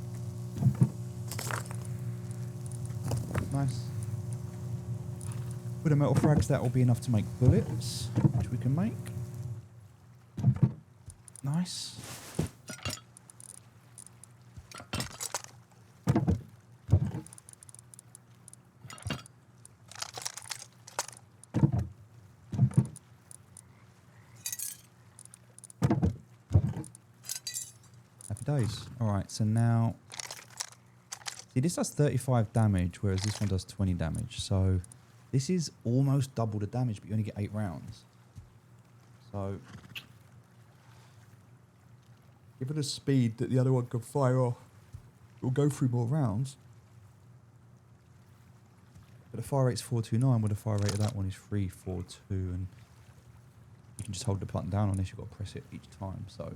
Nice. With the metal frags, that will be enough to make bullets, which we can make. Nice. Happy days. Alright, so now... See, this does 35 damage, whereas this one does 20 damage. So this is almost double the damage, but you only get 8 rounds. So... Given the speed that the other one can fire off, it will go through more rounds. But the fire rate's 429, where the fire rate of that one is 342, and you can just hold the button down on this, you've got to press it each time, so...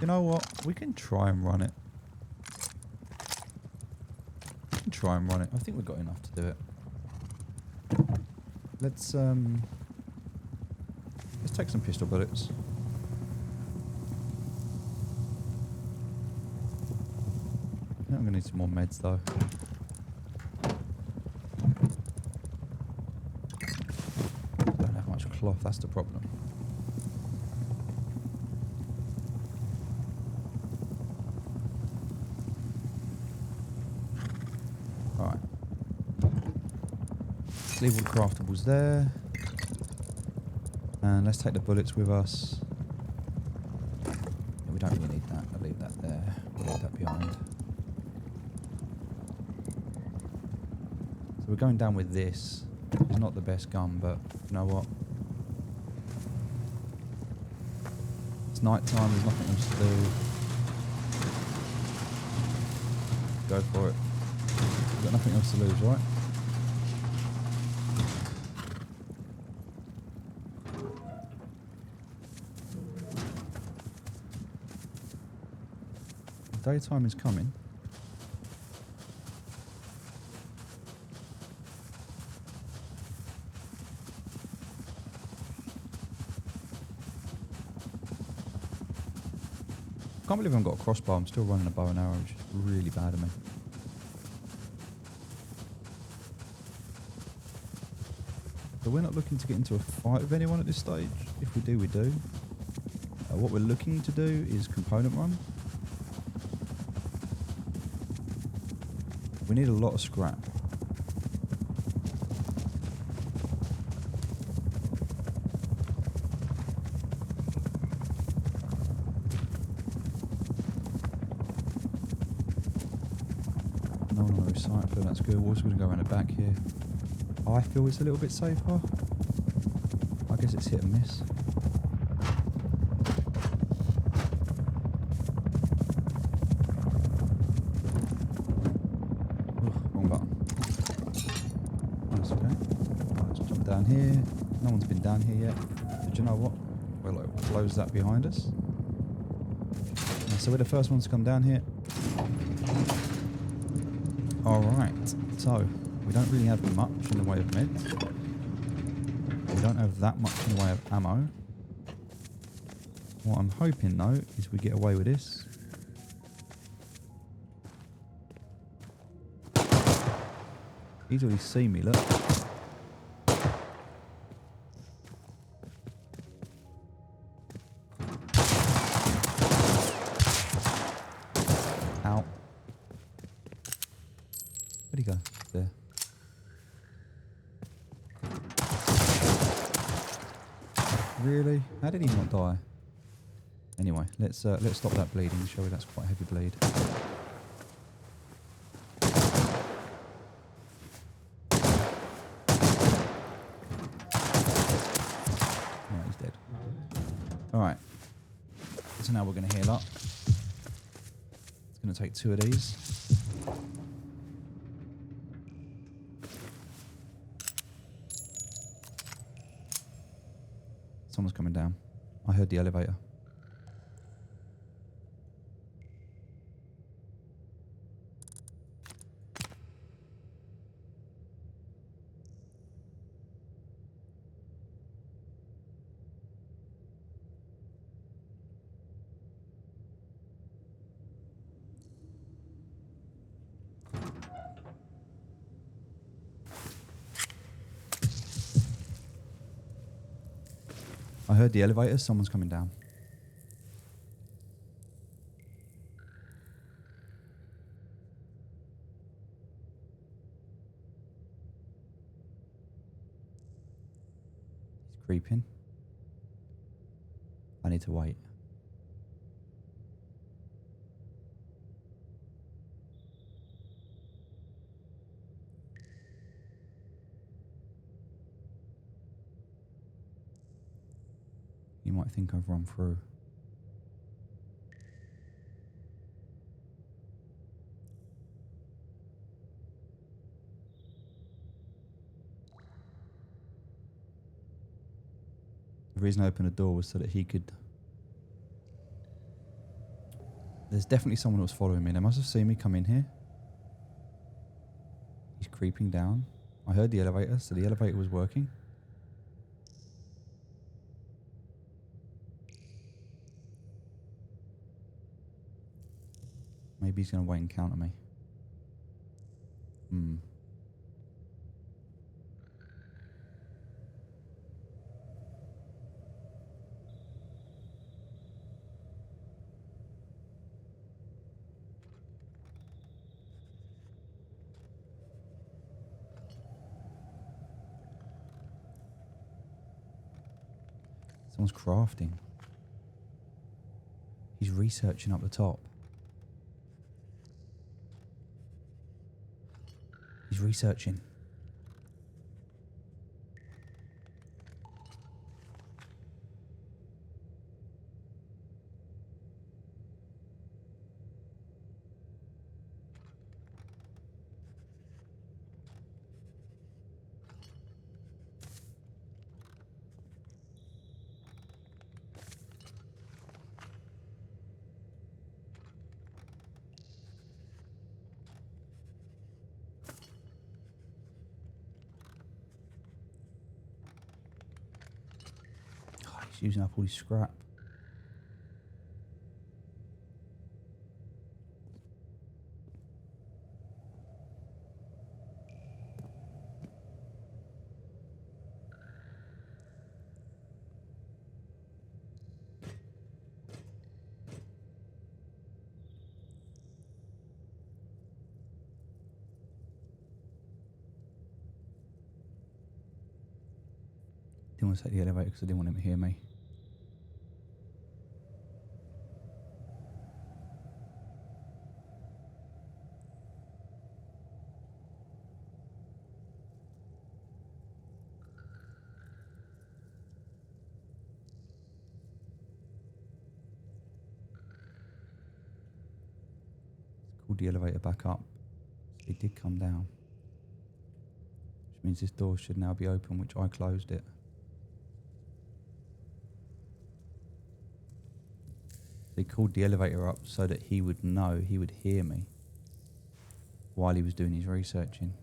You know what? We can try and run it. Try and run it. I think we've got enough to do it. Let's take some pistol bullets. I think I'm gonna need some more meds though. Don't have much cloth, that's the problem. Leave all the craftables there. And let's take the bullets with us. Yeah, we don't really need that. I'll leave that there. We'll leave that behind. So we're going down with this. It's not the best gun, but you know what? It's night time, there's nothing else to do. Go for it. We've got nothing else to lose, right? Daytime is coming. Can't believe I haven't got a crossbow. I'm still running a bow and arrow, which is really bad of me. So we're not looking to get into a fight with anyone at this stage. If we do, we do. What we're looking to do is component run. We need a lot of scrap. No one on the recycler, that's good. We're also going to go around the back here. I feel it's a little bit safer. I guess it's hit and miss. Down here. No one's been down here yet. But you know what? We'll close that behind us. So we're the first ones to come down here. Alright. So, we don't really have much in the way of meds. We don't have that much in the way of ammo. What I'm hoping though is we get away with this. He's already seen me, look. Ow. Where'd he go? There. Really? How did he not die? Anyway, let's stop that bleeding, shall we? That's quite a heavy bleed. Right, he's dead. Alright. So now we're going to heal up. It's going to take 2 of these. Someone's coming down. I heard the elevator. I heard the elevator. Someone's coming down. He's creeping. I need to wait. You might think I've run through. The reason I opened the door was so that he could... There's definitely someone who was following me. They must have seen me come in here. He's creeping down. I heard the elevator, so the elevator was working. Maybe he's going to wait and counter me. Someone's crafting. He's researching up the top. He's researching. God, he's using up all his scrap. Didn't want to take the elevator because I didn't want him to hear me. Called the elevator back up. It did come down. Which means this door should now be open, which I closed it. They called the elevator up so that he would know, he would hear me while he was doing his researching.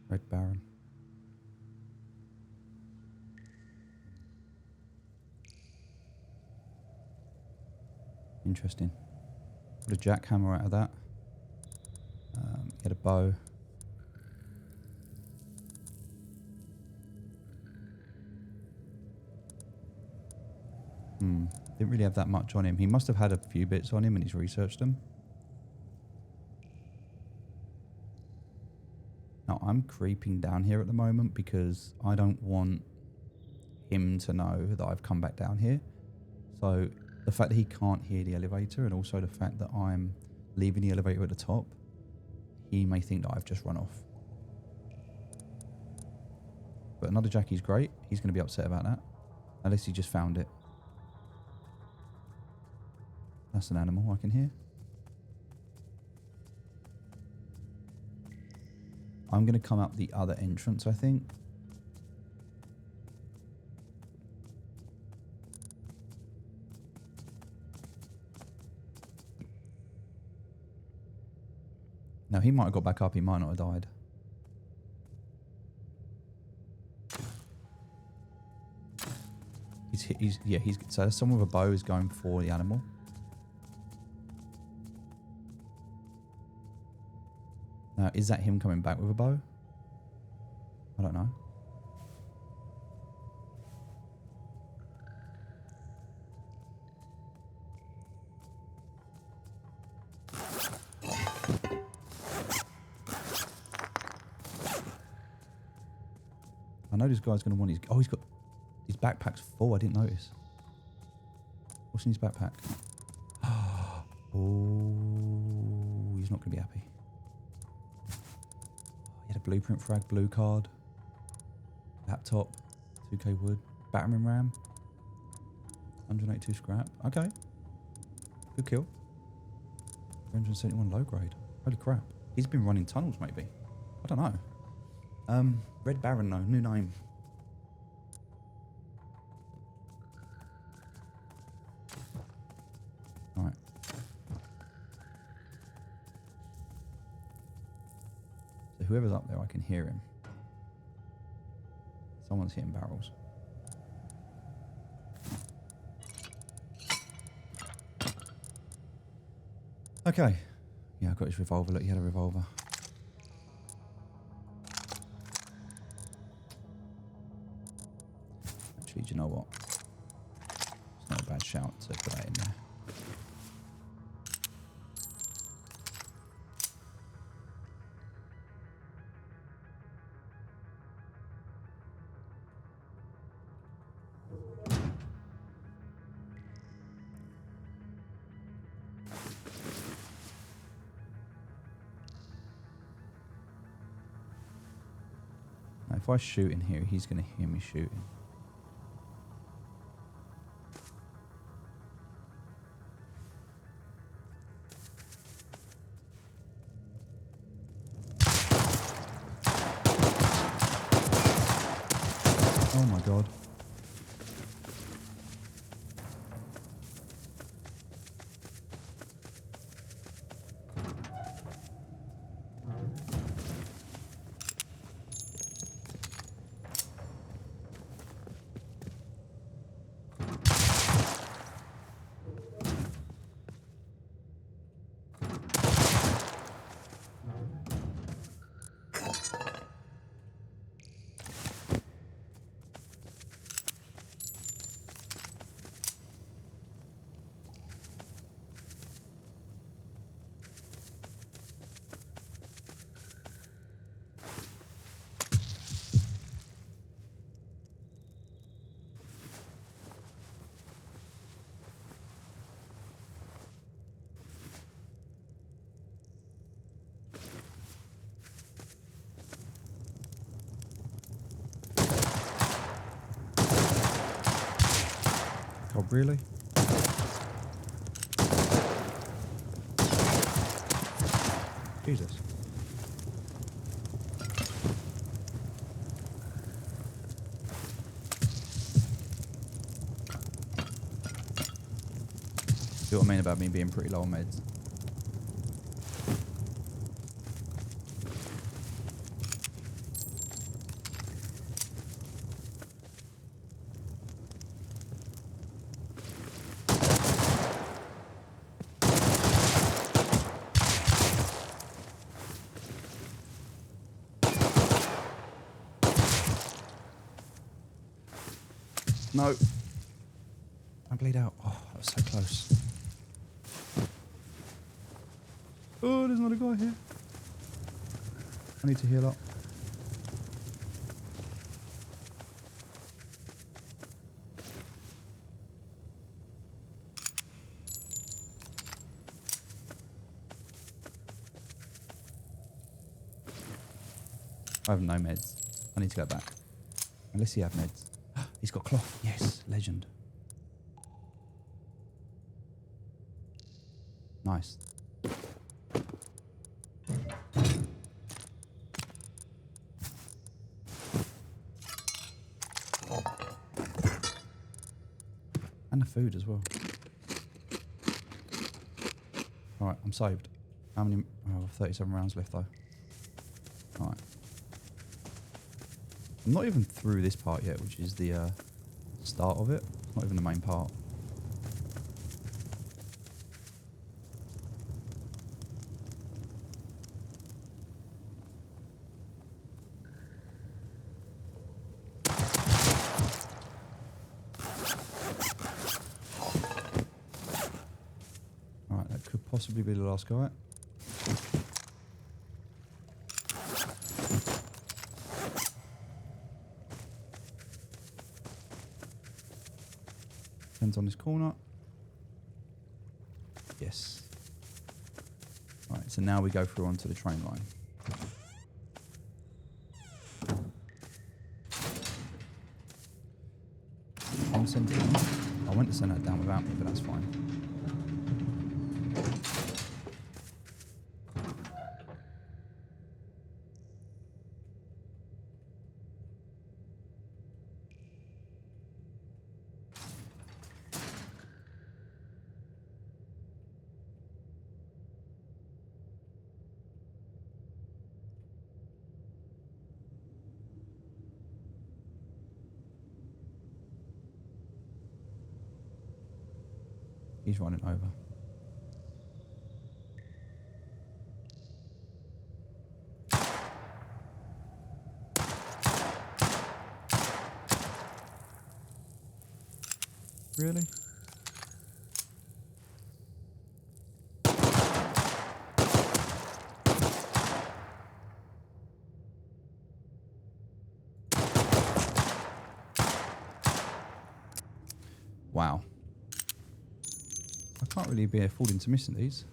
Red Baron. Interesting. Got a jackhammer out of that. Get a bow. Didn't really have that much on him. He must have had a few bits on him and he's researched them. Now I'm creeping down here at the moment because I don't want him to know that I've come back down here. So the fact that he can't hear the elevator and also the fact that I'm leaving the elevator at the top, he may think that I've just run off. But another Jackie's great. He's going to be upset about that. Unless he just found it. That's an animal I can hear. I'm going to come up the other entrance, I think. Now, he might have got back up. He might not have died. So someone with a bow is going for the animal. Now, is that him coming back with a bow? I don't know. I know this guy's going to want his... Oh, he's got... His backpack's full. I didn't notice. What's in his backpack? Oh, he's not going to be happy. He had a blueprint frag, blue card, laptop, 2k wood, battering ram, 182 scrap. Okay. Good kill. 371 low grade. Holy crap. He's been running tunnels, maybe. I don't know. Red Baron, though. New name. Alright. So whoever's up there, I can hear him. Someone's hitting barrels. Okay. Yeah, I got his revolver. Look, he had a revolver. Actually, do you know what? It's not a bad shout to put that in there. Now, if I shoot in here, he's going to hear me shooting. Oh my god. Oh, really? Jesus. See what I mean about me being pretty low on meds? No. Don't bleed out. Oh, that was so close. Oh, there's not a guy here. I need to heal up. I have no meds. I need to go back. Unless he have meds. He's got cloth. Yes, legend. Nice. And the food as well. Alright, I'm saved. How many? Oh, 37 rounds left though. Alright. I'm not even through this part yet, which is the start of it. Not even the main part. Alright, that could possibly be the last guy. Depends on this corner. Yes. Right, so now we go through onto the train line. I'm sending it. I went to send that down without me, but that's fine. He's running over. Really? Wow. I can't really be affording to missing these.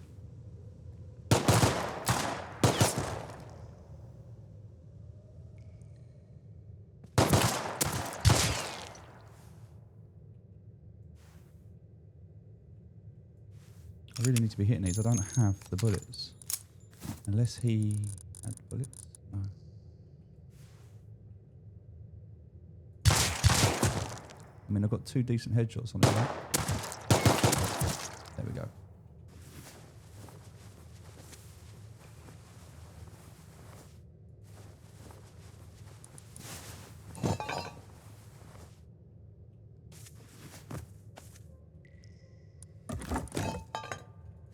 I really need to be hitting these. I don't have the bullets. Unless he had bullets? No. I mean, I've got 2 decent headshots on it, right? There we go.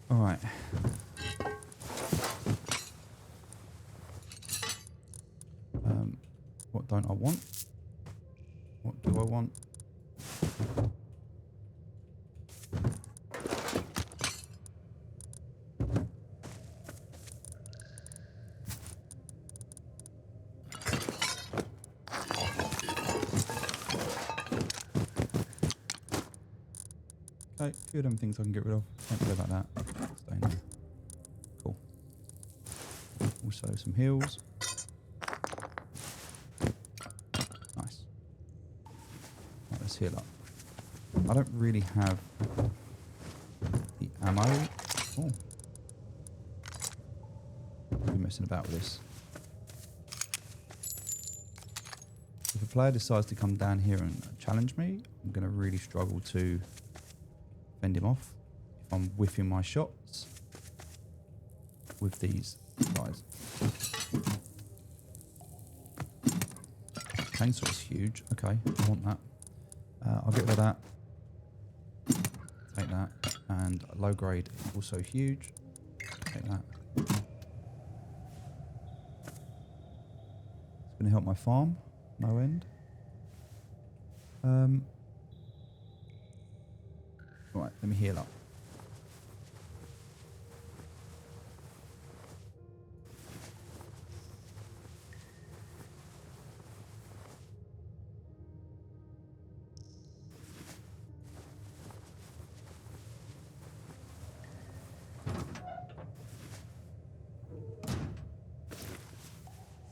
All right. What don't I want? What do I want? Okay, a few of them things I can get rid of. Don't care about that. Stay in there. Cool. Also some heals. Nice. Right, let's heal up. I don't really have the ammo. Oh. I'll be messing about with this. If a player decides to come down here and challenge me, I'm going to really struggle to fend him off if I'm whiffing my shots with these guys. Chainsaw is huge. Okay, I want that. I'll get rid of that. Take that. And low grade is also huge. Take that. It's going to help my farm. No end. Right, let me heal up.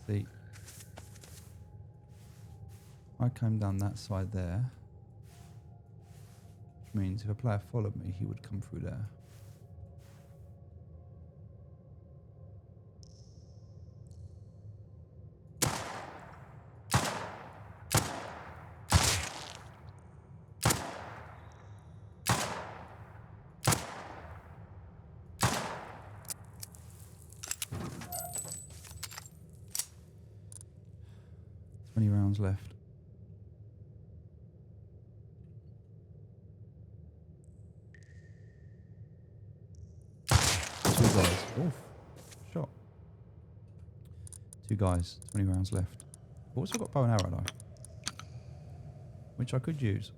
See, I came down that side there, which means if a player followed me, he would come through there. Twenty rounds left. Two guys. Oof. Shot. Two guys. 20 rounds left. I've also got bow and arrow though, which I could use.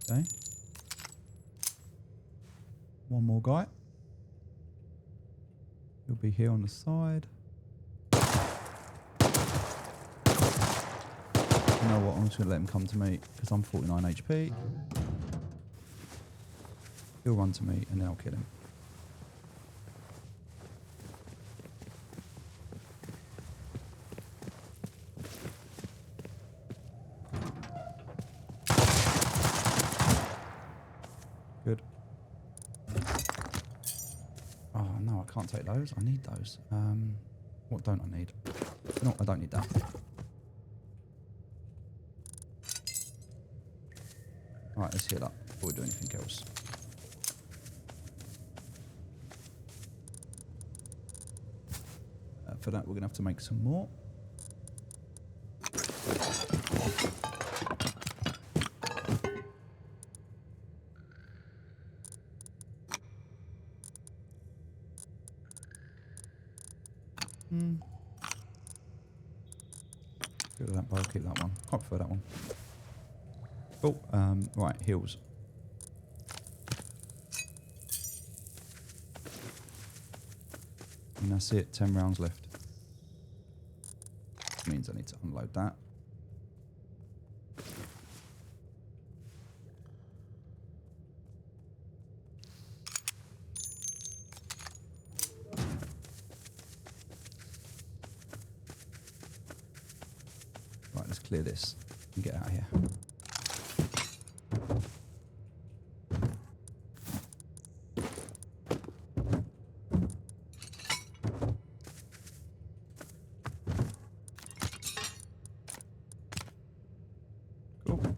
Okay. One more guy. He'll be here on the side. You know what? I'm just going to let him come to me because I'm 49 HP. He'll run to me and then I'll kill him. Good. Oh no, I can't take those. I need those. What don't I need? No, I don't need that. Alright, let's heal up before we do anything else. For that, we're going to have to make some more. Get rid of that bow, keep that one. I prefer that one. Oh, right, heals. And that's it, 10 rounds left. Means I need to unload that. Right, let's clear this and get out of here. Cool.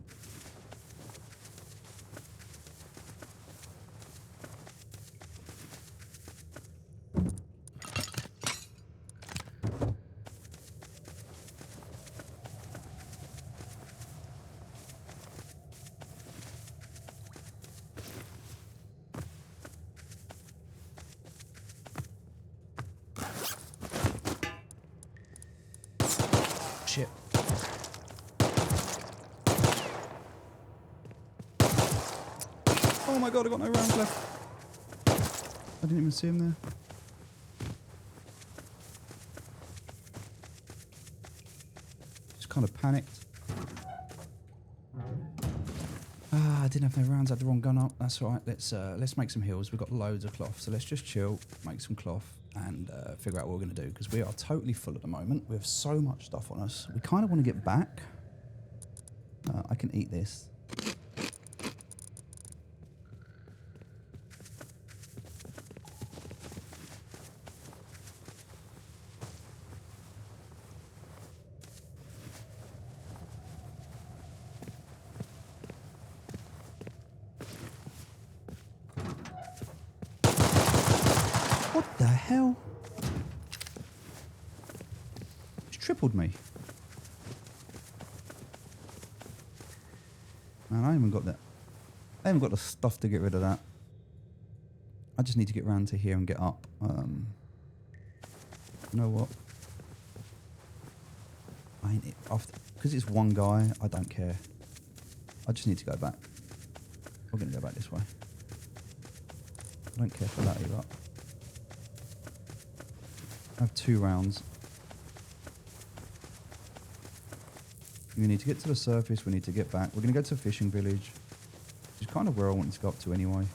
Shit. Oh my god, I got no rounds left. I didn't even see him there. Just kind of panicked. I didn't have no rounds, I had the wrong gun up. That's alright, let's make some heals. We've got loads of cloth, so let's just chill, make some cloth, and figure out what we're going to do, because we are totally full at the moment. We have so much stuff on us. We kind of want to get back. I can eat this. What the hell? It's tripled me. Man, I haven't got that. I haven't got the stuff to get rid of that. I just need to get round to here and get up. You know what? I ain't after because it's one guy. I don't care. I just need to go back. We're gonna go back this way. I don't care for that either. I have 2 rounds. We need to get to the surface. We need to get back. We're gonna go to a fishing village, which is kind of where I wanted to go up to anyway.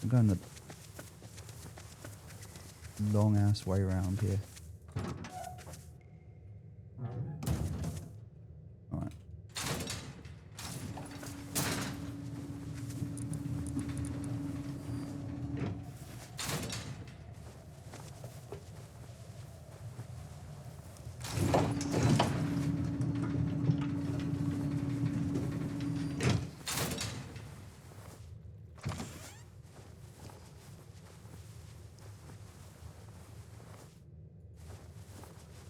I'm going the long ass way around here. Alright.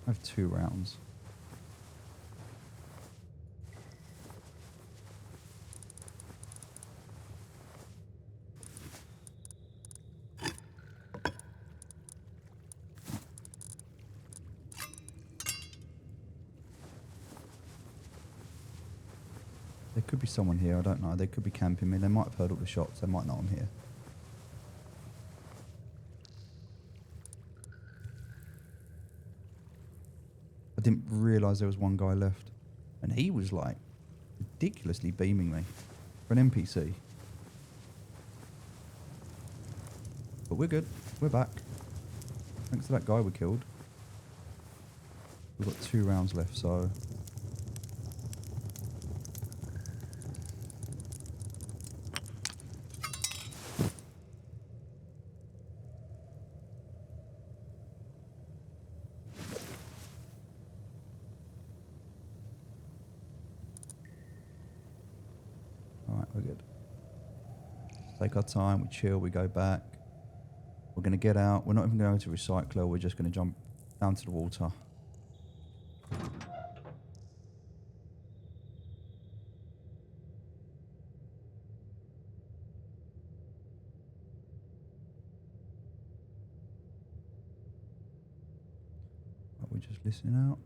I have 2 rounds. There could be someone here, I don't know. They could be camping me. They might have heard all the shots. They might know I'm here. I didn't realise there was one guy left. And he was like ridiculously beaming me for an NPC. But we're good. We're back. Thanks to that guy we killed. We've got 2 rounds left, so... Alright, we're good. Take our time, we chill, we go back. We're going to get out. We're not even going to recycler. We're just going to jump down to the water. We're just listening out.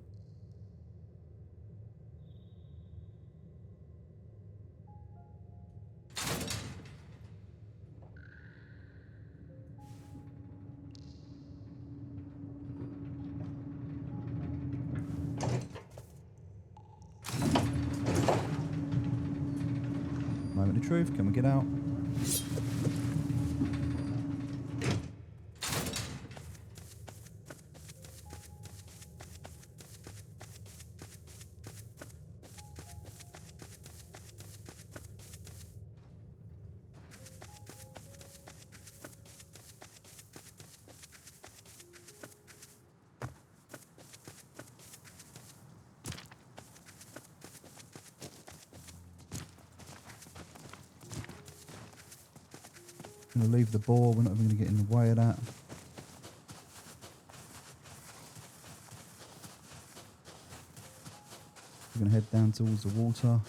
Moment of truth. Can we get out? Going to leave the ball. We're not even going to get in the way of that. We're going to head down towards the water.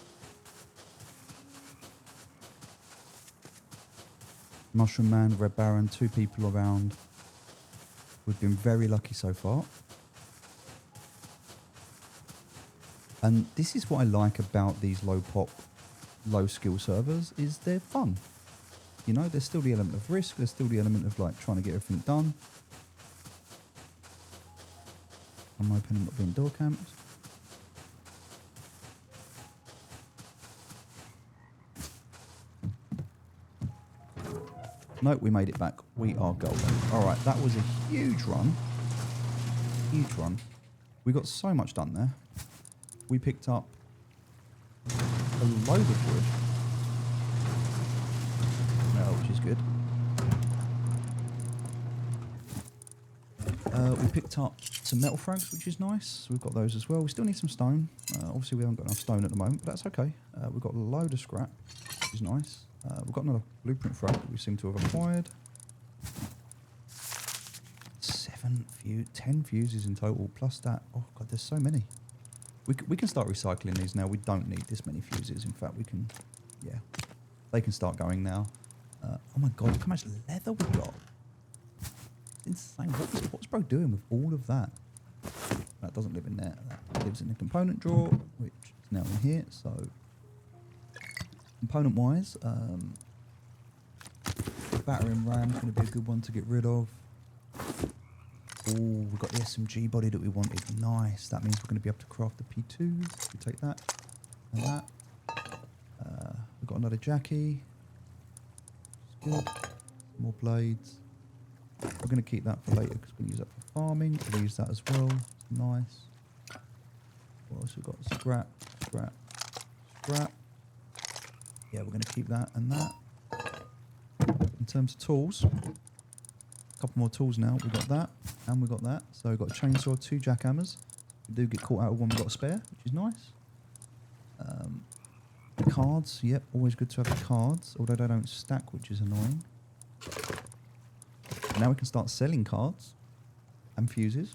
Mushroom Man, Red Baron, 2 people around. We've been very lucky so far. And this is what I like about these low pop, low skill servers, is they're fun. You know, there's still the element of risk, there's still the element of like trying to get everything done. I'm hoping I'm not being door camped. Nope, we made it back. We are golden. Alright, that was a huge run. Huge run. We got so much done there. We picked up a load of wood. Which is good. We picked up some metal frags, which is nice. So we've got those as well. We still need some stone. Obviously, we haven't got enough stone at the moment, but that's okay. We've got a load of scrap, which is nice. We've got another blueprint frag that we seem to have acquired. 10 fuses in total, plus that. Oh god, there's so many. We can start recycling these now. We don't need this many fuses. In fact, we can, yeah, they can start going now. Oh my god, look how much leather we've got. It's insane. What's bro doing with all of that? That doesn't live in there. That lives in the component drawer, which is now in here. So, component-wise, battery and RAM is going to be a good one to get rid of. Oh, we've got the SMG body that we wanted. Nice. That means we're going to be able to craft the P2. We take that and that. We've got another Jackie. Good. More blades. We're going to keep that for later because we're going to use that for farming. We'll use that as well. It's nice. What else we've got? Scrap, scrap, scrap. Yeah, we're going to keep that and that. In terms of tools, a couple more tools now. We've got that and we've got that. So we've got a chainsaw, 2 jackhammers. We do get caught out of one, we've got a spare, which is nice. The cards, yep, always good to have the cards, although they don't stack, which is annoying. Now we can start selling cards and fuses,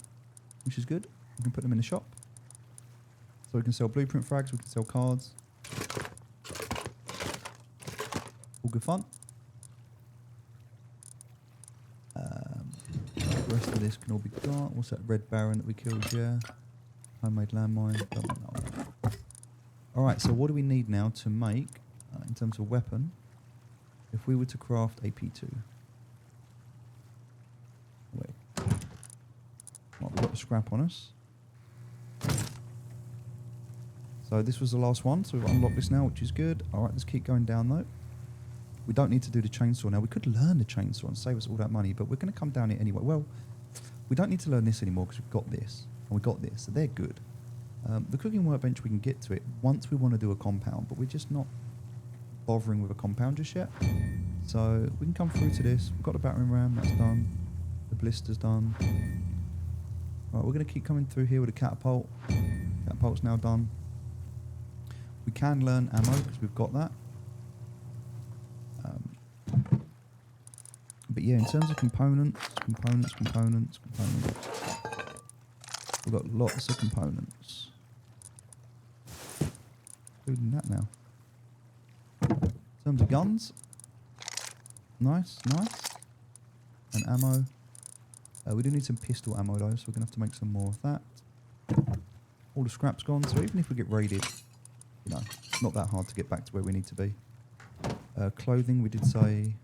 which is good. We can put them in the shop. So we can sell blueprint frags, we can sell cards. All good fun. The rest of this can all be got. What's that red baron that we killed? Yeah. Homemade landmine. Alright, so what do we need now to make, in terms of weapon, if we were to craft a P2? Wait. Right, we've got the scrap on us. So this was the last one, so we've unlocked this now, which is good. Alright, let's keep going down though. We don't need to do the chainsaw now. We could learn the chainsaw and save us all that money, but we're going to come down here anyway. Well, we don't need to learn this anymore because we've got this. And we got this, so they're good. The cooking workbench, we can get to it once we want to do a compound, but we're just not bothering with a compound just yet. So we can come through to this. We've got the battering ram, that's done. The blister's done. Right, we're going to keep coming through here with a catapult. Catapult's now done. We can learn ammo because we've got that. But yeah, in terms of components, we've got lots of components. Including that now. In terms of guns, nice. And ammo. We do need some pistol ammo though, so we're going to have to make some more of that. All the scrap's gone, so even if we get raided, you know, it's not that hard to get back to where we need to be. Clothing, we did say...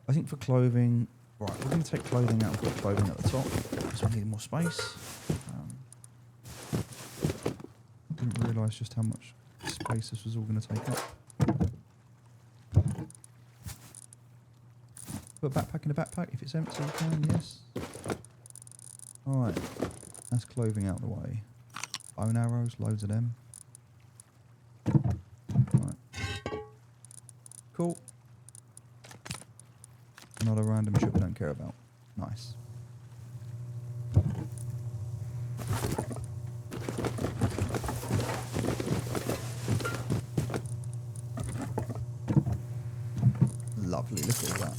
I think for clothing... Right, we're going to take clothing out and put clothing at the top, because we need more space. Didn't realise just how much space this was all going to take up. Put a backpack in a backpack. If it's empty, you can, yes. Alright, that's clothing out of the way. Bone arrows, loads of them. Right. Cool. Another random ship we don't care about. Nice. Lovely, look at all that.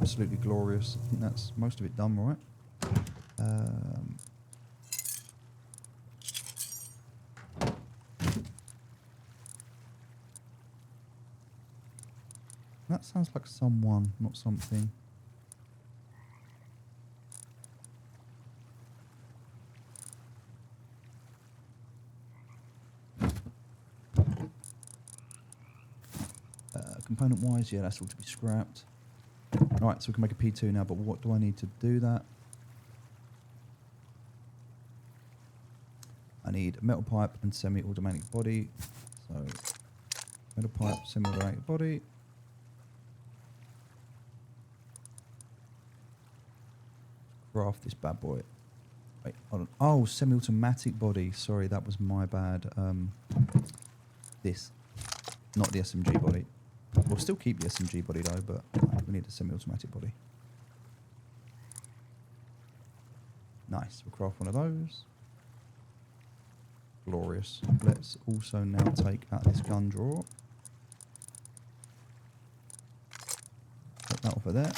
Absolutely glorious. I think that's most of it done, right? That sounds like someone, not something. Component-wise, yeah, that's all to be scrapped. Alright, so we can make a P2 now, but what do I need to do that? I need a metal pipe and semi-automatic body. So, metal pipe, semi-automatic body. Craft this bad boy. Wait, hold on. Oh, semi-automatic body. Sorry, that was my bad. This, not the SMG body. We'll still keep the SMG body though, but we need a semi-automatic body. Nice. We'll craft one of those. Glorious. Let's also now take out this gun drawer. copper there.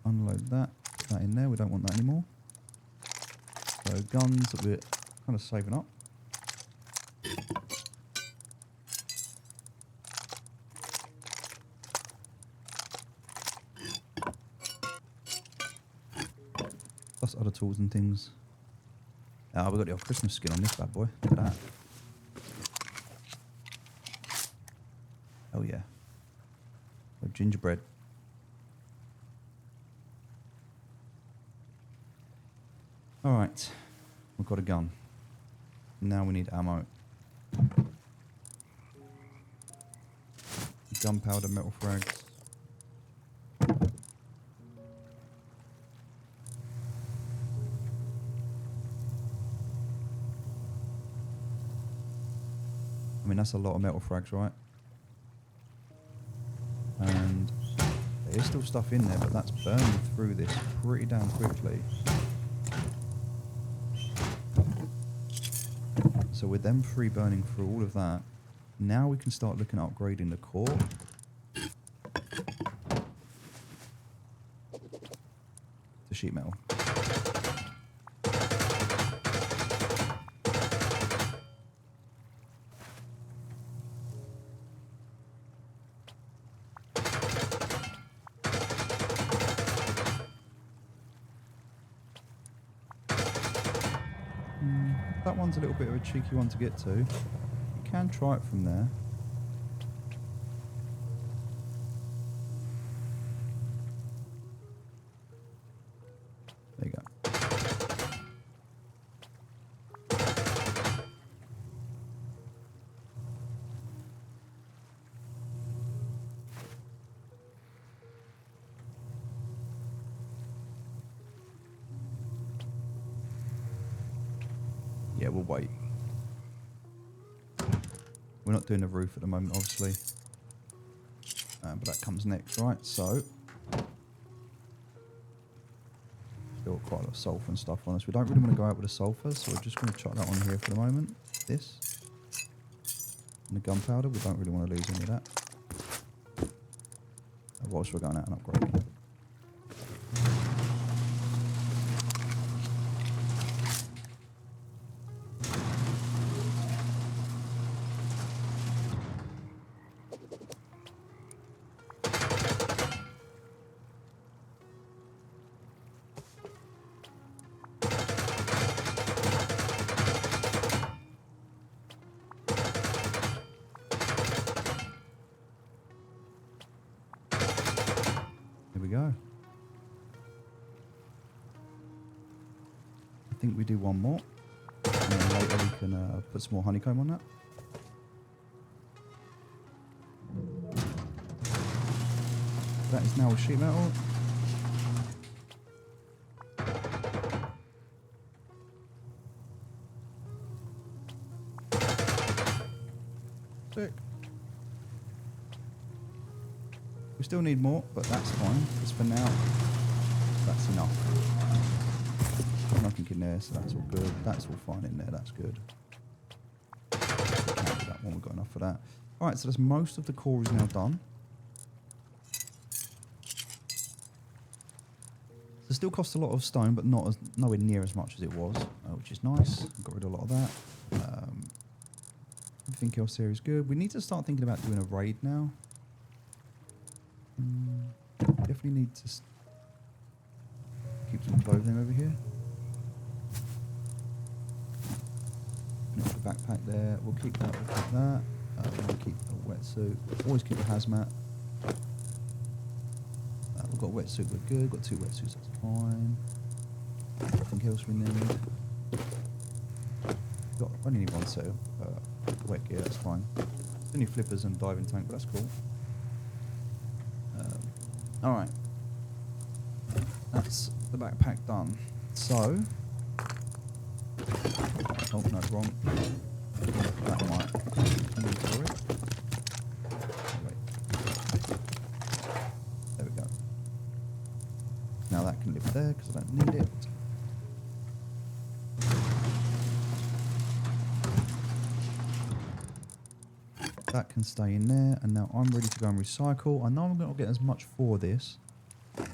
Unload that. Put that in there. We don't want that anymore. So guns that we're kind of saving up. Plus other tools and things. Ah, we've got the old Christmas skin on this bad boy. Look at that. Oh yeah. Oh, gingerbread. Alright. We've got a gun. Now we need ammo. Gunpowder, metal frags. I mean, that's a lot of metal frags, right? And there is still stuff in there, but that's burning through this pretty damn quickly. So with them free burning through all of that, now we can start looking at upgrading the core. To sheet metal. That one's a little bit of a cheeky one to get to. You can try it from there. There you go. Yeah, we'll wait. We're not doing the roof at the moment, obviously. But that comes next, right? So, still got quite a lot of sulfur and stuff on us. We don't really want to go out with the sulfur, so we're just going to chuck that on here for the moment. This. And the gunpowder, we don't really want to lose any of that. Whilst we're going out and upgrading. Here we go. I think we do one more. And then later we can put some more honeycomb on that. That is now sheet metal. Sick. We still need more, but that's fine. Because for now, that's enough. Got nothing in there, so that's all good. That's all fine in there, that's good. We can't do that one, we've got enough for that. Alright, so that's most of the core is now done. So it still costs a lot of stone, but nowhere near as much as it was, which is nice. Got rid of a lot of that. Everything else here is good. We need to start thinking about doing a raid now. Definitely need to keep some clothing over here. Put the backpack there. We'll keep that. We'll keep that. We'll keep a wetsuit. Always keep a hazmat. We've got a wetsuit. We're good. Got 2 wetsuits. That's fine. Anything else we need? Only need 1 set of wet gear. That's fine. Only flippers and diving tank, but that's cool. Alright. That's the backpack done. So. Oh, no, wrong. That might. Inventory. Wait. There we go. Now that can live there because I don't need it. That can stay in there. And now I'm ready to go and recycle. I know I'm not getting as much for this. I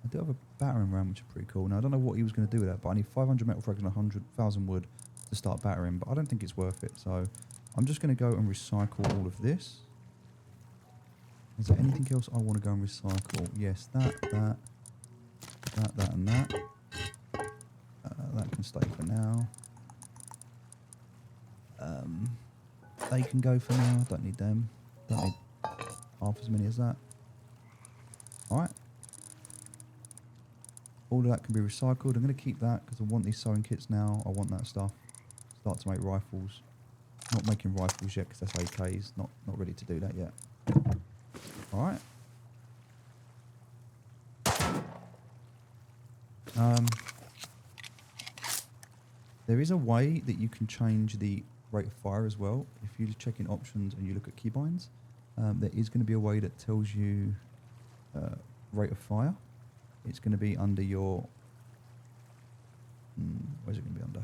do have a battering ram, which is pretty cool. Now, I don't know what he was going to do with that, but I need 500 metal frags and 100,000 wood to start battering, but I don't think it's worth it. So I'm just going to go and recycle all of this. Is there anything else I want to go and recycle? Yes, that, and that. That can stay for now. They can go for now. Don't need them. Don't need half as many as that. Alright. All of that can be recycled. I'm going to keep that because I want these sewing kits now. I want that stuff. Start to make rifles. Not making rifles yet because that's AKs. Not ready to do that yet. Alright. There is a way that you can change the rate of fire as well. If you check in options and you look at keybinds, there is going to be a way that tells you rate of fire. It's going to be under your... where's it going to be under?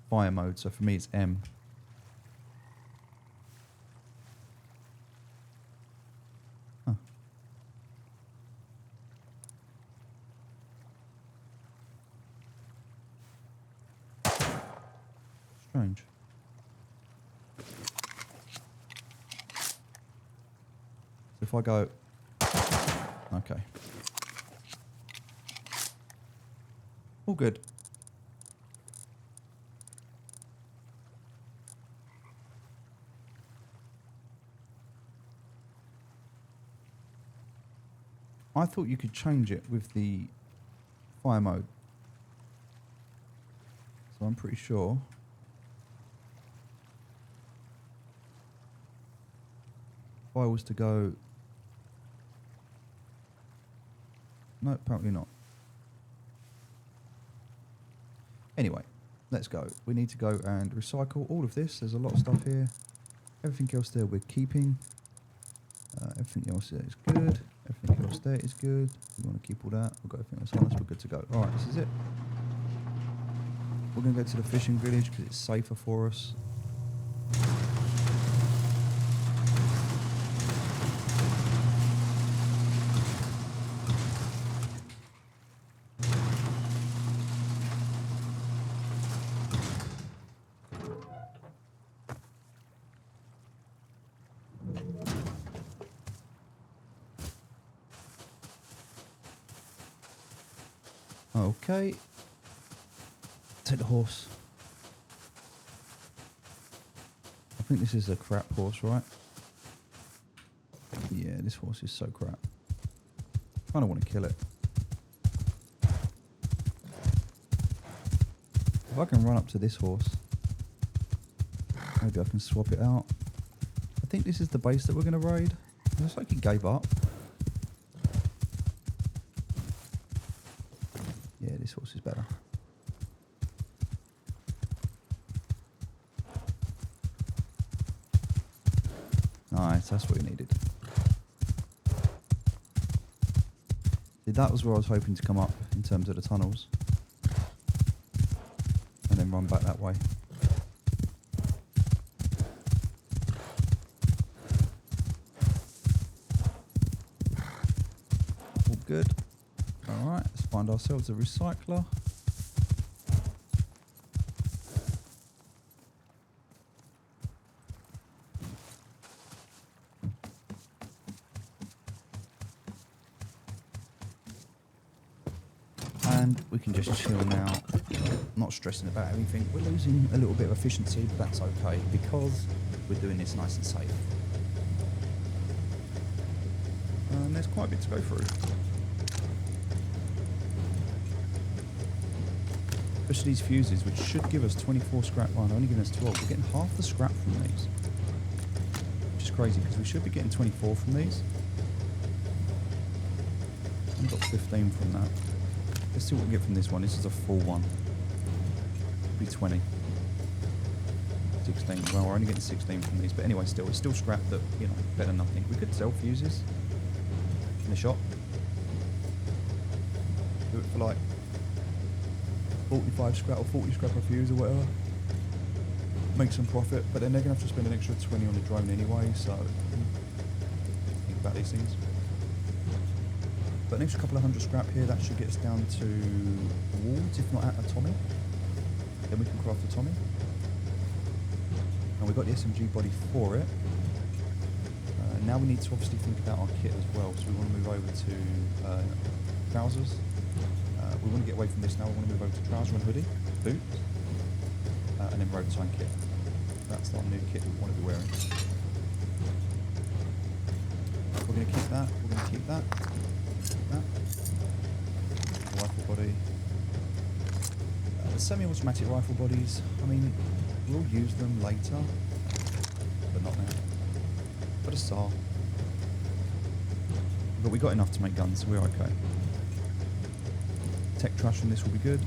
Fire mode. So for me it's M. Huh. Strange. So if I go... Okay. All good. I thought you could change it with the fire mode. So I'm pretty sure. If I was to go... No, apparently not. Anyway, let's go. We need to go and recycle all of this. There's a lot of stuff here. Everything else there we're keeping. Everything else there is good. Everything else there is good. We want to keep all that. We've got everything else on us. We're good to go. Alright, this is it. We're going to go to the fishing village because it's safer for us. Okay. Take the horse. I think this is a crap horse, right? Yeah, this horse is so crap. I kind of want to kill it. If I can run up to this horse, maybe I can swap it out. I think this is the base that we're going to raid. It looks like he gave up. Yeah, this horse is better. Nice, that's what we needed. See, that was where I was hoping to come up in terms of the tunnels. And then run back that way. All good. Alright, let's find ourselves a recycler. And we can just chill now, not stressing about everything. We're losing a little bit of efficiency, but that's okay because we're doing this nice and safe. And there's quite a bit to go through. Especially these fuses, which should give us 24 scrap. Well, they're only giving us 12. We're getting half the scrap from these. Which is crazy, because we should be getting 24 from these. We've got 15 from that. Let's see what we get from this one. This is a full one. It'll be 20. 16. Well, we're only getting 16 from these. But anyway, still, it's still scrap that, you know, better than nothing. We could sell fuses in the shop. Do it for like 45 scrap or 40 scrap of fuse or whatever. Make some profit, but then they're going to have to spend an extra 20 on the drone anyway, so think about these things. But an extra couple of hundred scrap here, that should get us down to wards, if not at a Tommy. Then we can craft a Tommy. And we've got the SMG body for it. Now we need to obviously think about our kit as well, so we want to move over to trousers. We want to get away from this now, we want to move over to trouser and hoodie, boots, and then road sign kit. That's our new kit we want to be wearing. We're going to keep that, we're going to keep that. Rifle body. The semi-automatic rifle bodies, I mean, we'll use them later, but not now. But a SAR. But we got enough to make guns, so we're okay. Tech trash on this will be good.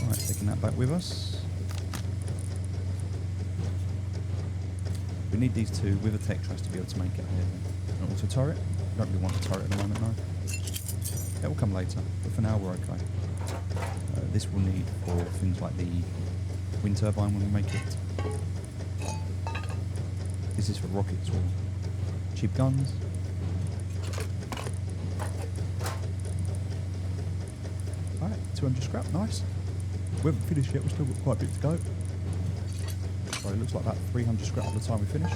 Alright, taking that back with us. We need these two with a tech trash to be able to make it here. An auto turret. We don't really want a turret at the moment, no. That will come later, but for now we're okay. This will need for things like the wind turbine when we make it. This is for rockets or cheap guns. Alright, 200 scrap, nice. We haven't finished yet, we've still got quite a bit to go. So it looks like about 300 scrap by the time we finish.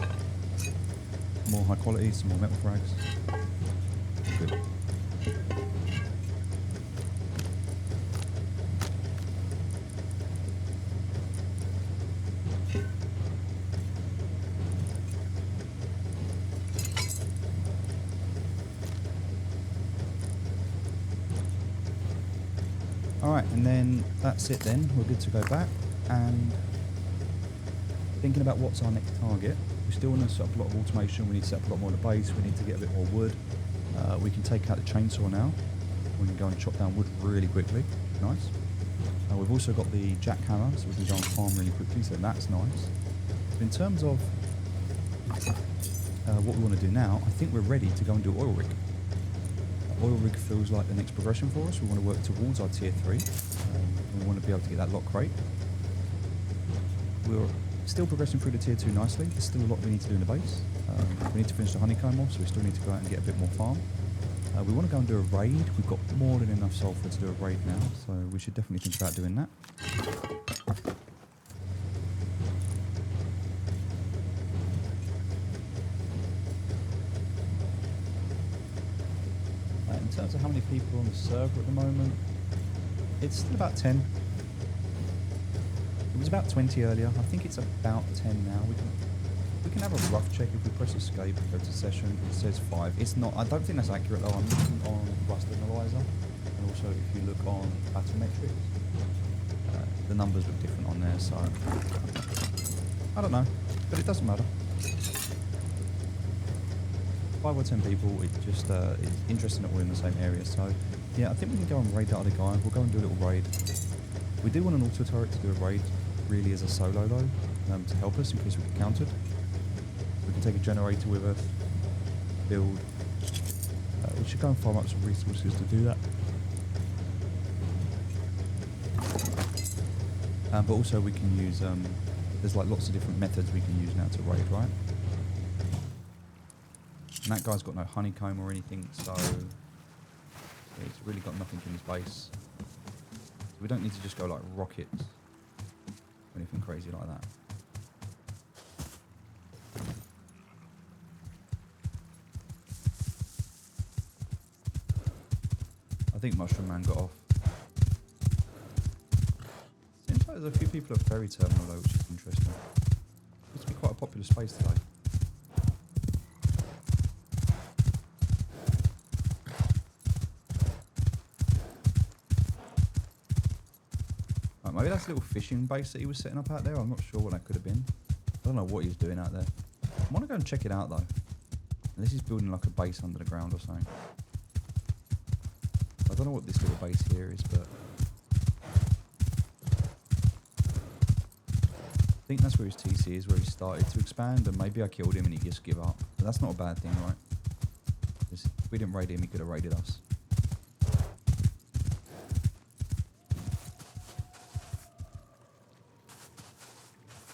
More high quality, some more metal frags. Good. Alright, and then that's it then. We're good to go back. And thinking about what's our next target. We still want to set up a lot of automation. We need to set up a lot more of the base. We need to get a bit more wood. We can take out the chainsaw now. We can go and chop down wood really quickly. Nice. We've also got the jackhammer, so we can go and farm really quickly, so that's nice. In terms of what we want to do now, I think we're ready to go and do oil rig. Oil rig feels like the next progression for us. We want to work towards our tier 3. We want to be able to get that lock crate. We're still progressing through the tier 2 nicely. There's still a lot we need to do in the base. We need to finish the honeycomb off, so we still need to go out and get a bit more farm. We want to go and do a raid. We've got more than enough sulfur to do a raid now, so we should definitely think about doing that. In terms of how many people are on the server at the moment, it's still about 10. It was about 20 earlier. I think it's about 10 now. We can have a rough check if we press escape, go to session. It says 5. It's not. I don't think that's accurate though. I'm looking on Rust Analyzer, and also if you look on Bathymetrics, the numbers look different on there. So I don't know, but it doesn't matter. 5 or 10 people. It just is interesting that we're in the same area. So yeah, I think we can go and raid that other guy. We'll go and do a little raid. We do want an auto turret to do a raid, really as a solo though, to help us in case we get countered. We can take a generator with us, build. We should go and farm up some resources to do that. But also we can use, there's like lots of different methods we can use now to raid, right? And that guy's got no honeycomb or anything, so he's really got nothing in his base. So we don't need to just go like rockets or anything crazy like that. I think Mushroom Man got off. Seems like there's a few people at Ferry Terminal though, which is interesting. Seems to be quite a popular space today. Right, maybe that's a little fishing base that he was setting up out there. I'm not sure what that could have been. I don't know what he was doing out there. I want to go and check it out though. Unless he's building like a base under the ground or something. I don't know what this little base here is, but I think that's where his TC is, where he started to expand, and maybe I killed him and he just gave up. But that's not a bad thing, right? Because if we didn't raid him, he could have raided us.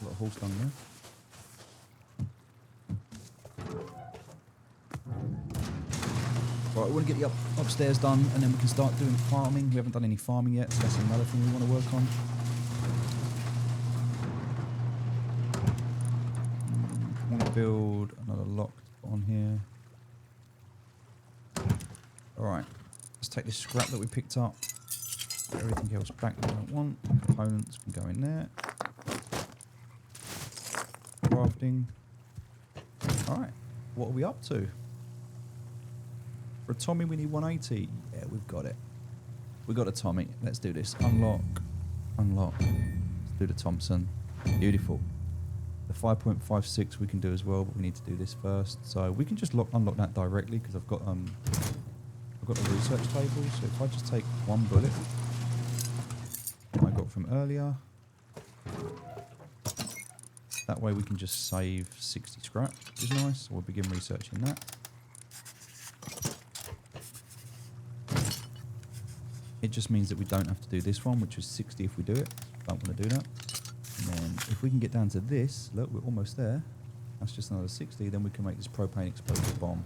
A lot of horse dung there. Right, we want to get the upstairs done, and then we can start doing farming. We haven't done any farming yet, so that's another thing we want to work on. I want to build another lock on here. Alright, let's take this scrap that we picked up. Put everything else back that we don't want. Components can go in there. Crafting. Alright, what are we up to? For a Tommy we need 180. Yeah, we've got it. We got a Tommy. Let's do this. Unlock. Unlock. Let's do the Thompson. Beautiful. The 5.56 we can do as well, but we need to do this first. So we can just unlock that directly because I've got the research table. So if I just take one bullet I got from earlier, that way we can just save 60 scrap, which is nice. So we'll begin researching that. It just means that we don't have to do this one, which is 60 if we do it. Don't want to do that. And then if we can get down to this, look, we're almost there. That's just another 60. Then we can make this propane explosive bomb.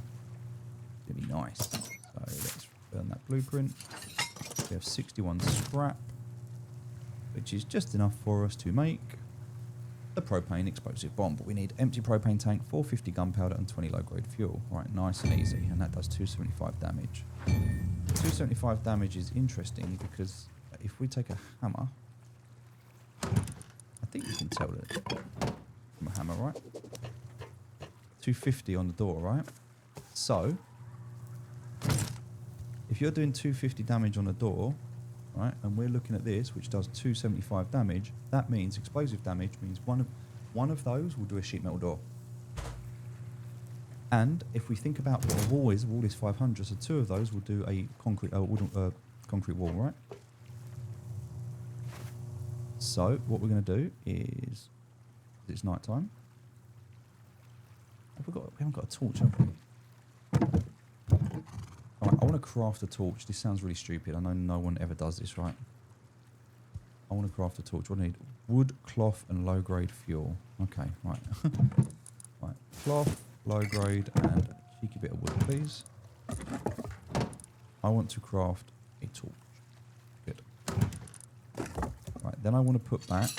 It's going to be nice. So let's burn that blueprint. We have 61 scrap, which is just enough for us to make the propane explosive bomb. But we need empty propane tank, 450 gunpowder, and 20 low-grade fuel. Right, nice and easy. And that does 275 damage. 275 damage is interesting because if we take a hammer, I think you can tell it from a hammer, right? 250 on the door, right? So, if you're doing 250 damage on a door, right, and we're looking at this, which does 275 damage, that means explosive damage means one of those will do a sheet metal door. And if we think about what a wall is 500, so two of those will do a concrete wall, right? So what we're going to do is, it's night time. We haven't got a torch, have we? Alright, I want to craft a torch. This sounds really stupid. I know no one ever does this, right? I want to craft a torch. What do I need? Wood, cloth, and low-grade fuel. Okay, right. Right, cloth, low-grade, and a cheeky bit of wood, please. I want to craft a torch. Good. Right, then I want to put back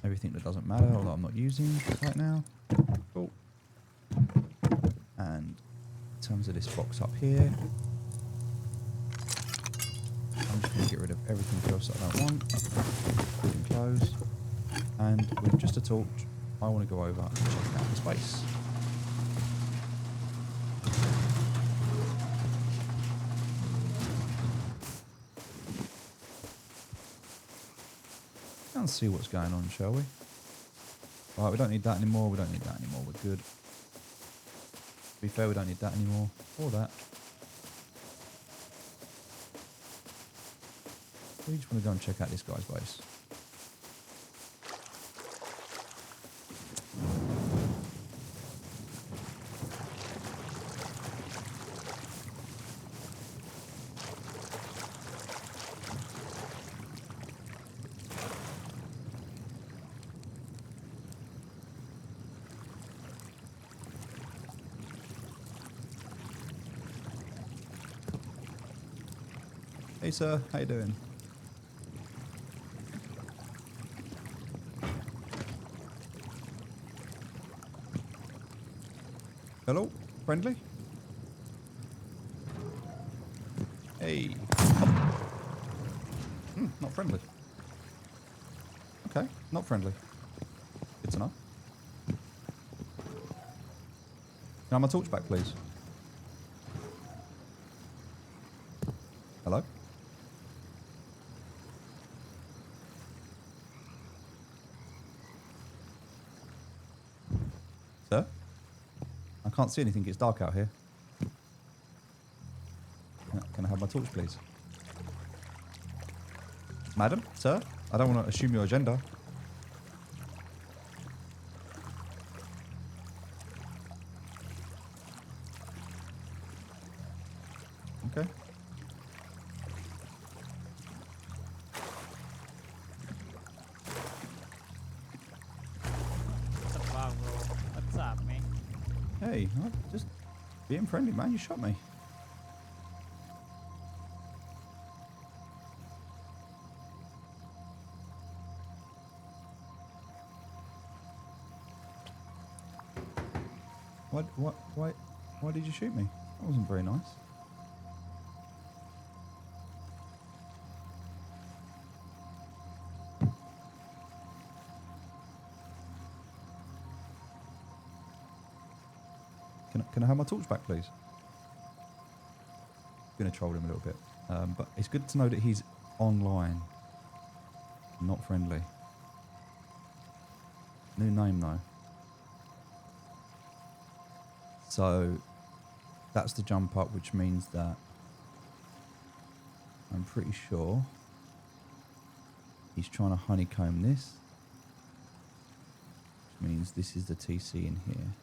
everything that doesn't matter or that I'm not using right now. Cool. And in terms of this box up here, I'm just going to get rid of everything else that I don't want, including clothes. And with just a torch, I want to go over and check out the space. Let's see what's going on, shall we? Right, we don't need that anymore. We don't need that anymore. We're good. To be fair, we don't need that anymore. Or that. We just want to go and check out this guy's base. Hey sir, how you doing? Hello? Friendly? Hey. Not friendly. Okay, not friendly. Good to know. Can I have my torch back, please? Hello? Sir? I can't see anything. It's dark out here. Can I have my torch, please? Madam, sir, I don't want to assume your agenda. Okay. What's up, bro? What's up, man? Hey, I'm just being friendly, man. You shot me. Why did you shoot me? That wasn't very nice. Can I have my torch back, please? Gonna troll him a little bit, but it's good to know that he's online, not friendly. New name though. So that's the jump up, which means that I'm pretty sure he's trying to honeycomb this, which means this is the TC in here.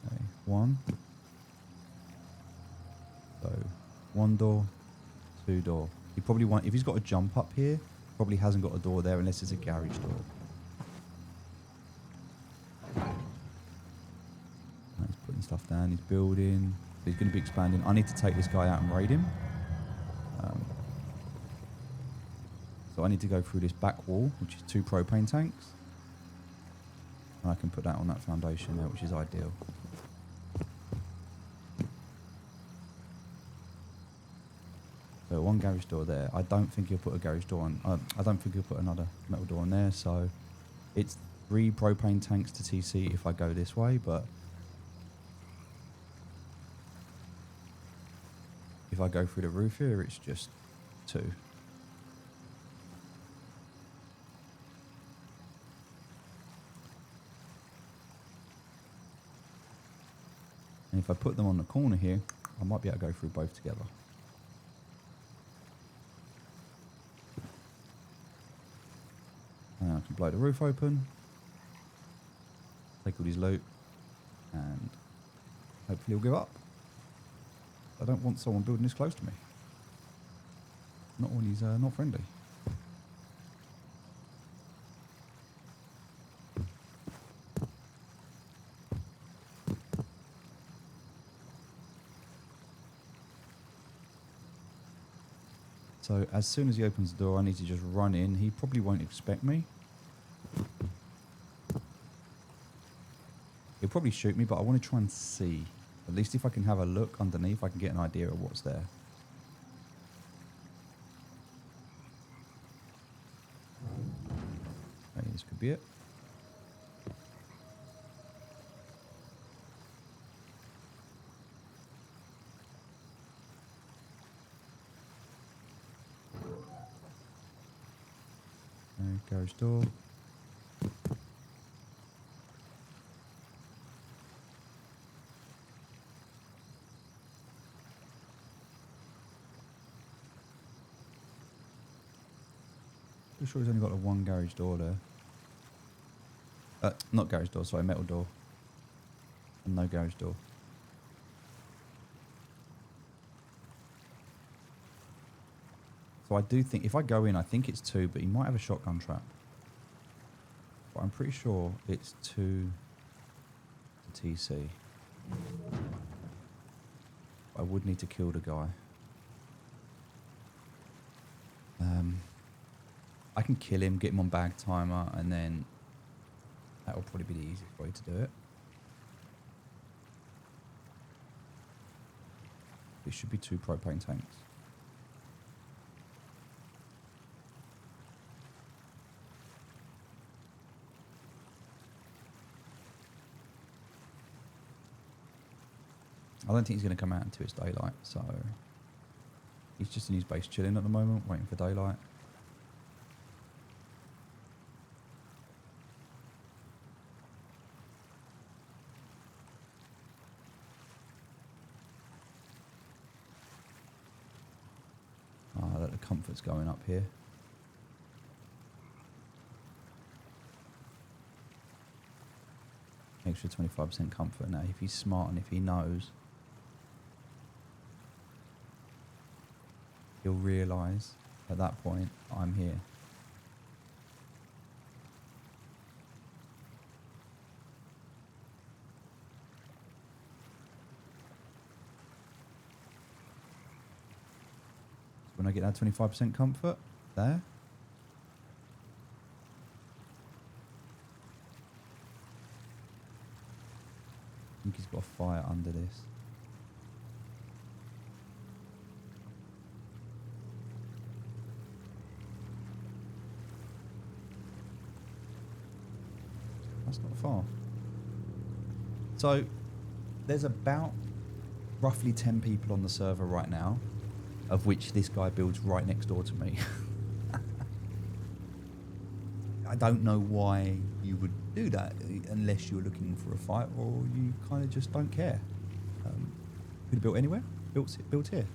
Okay, one. So one door, two door. He probably won't, if he's got a jump up here, probably hasn't got a door there unless it's a garage door. He's putting stuff down, he's building. So he's going to be expanding. I need to take this guy out and raid him. So I need to go through this back wall, which is 2 propane tanks. And I can put that on that foundation there, which is ideal. So 1 garage door there. I don't think he'll put a garage door on. I don't think he'll put another metal door on there. So it's 3 propane tanks to TC if I go this way, but if I go through the roof here, it's just 2. And if I put them on the corner here, I might be able to go through both together. And I can blow the roof open, take all his loot, and hopefully he'll give up. I don't want someone building this close to me. Not when he's not friendly. So as soon as he opens the door, I need to just run in. He probably won't expect me. He'll probably shoot me, but I want to try and see. At least if I can have a look underneath, I can get an idea of what's there. Okay, this could be it. Okay, garage door. Pretty sure he's only got the 1 garage door there. Not garage door, sorry, metal door. And no garage door. So I do think, if I go in, I think it's 2, but he might have a shotgun trap. But I'm pretty sure it's 2 to TC. I would need to kill the guy. I can kill him, get him on bag timer, and then that will probably be the easiest way to do it. It should be 2 propane tanks. I don't think he's going to come out until it's daylight, so he's just in his base chilling at the moment, waiting for daylight. Ah, look, the comfort's going up here. Extra 25% comfort. Now, if he's smart and if he knows, he'll realise at that point, I'm here. When I get that 25% comfort, there. I think he's got a fire under this. That's not far. So there's about roughly 10 people on the server right now, of which this guy builds right next door to me. I don't know why you would do that unless you're looking for a fight or you kind of just don't care. Could have built anywhere, built here.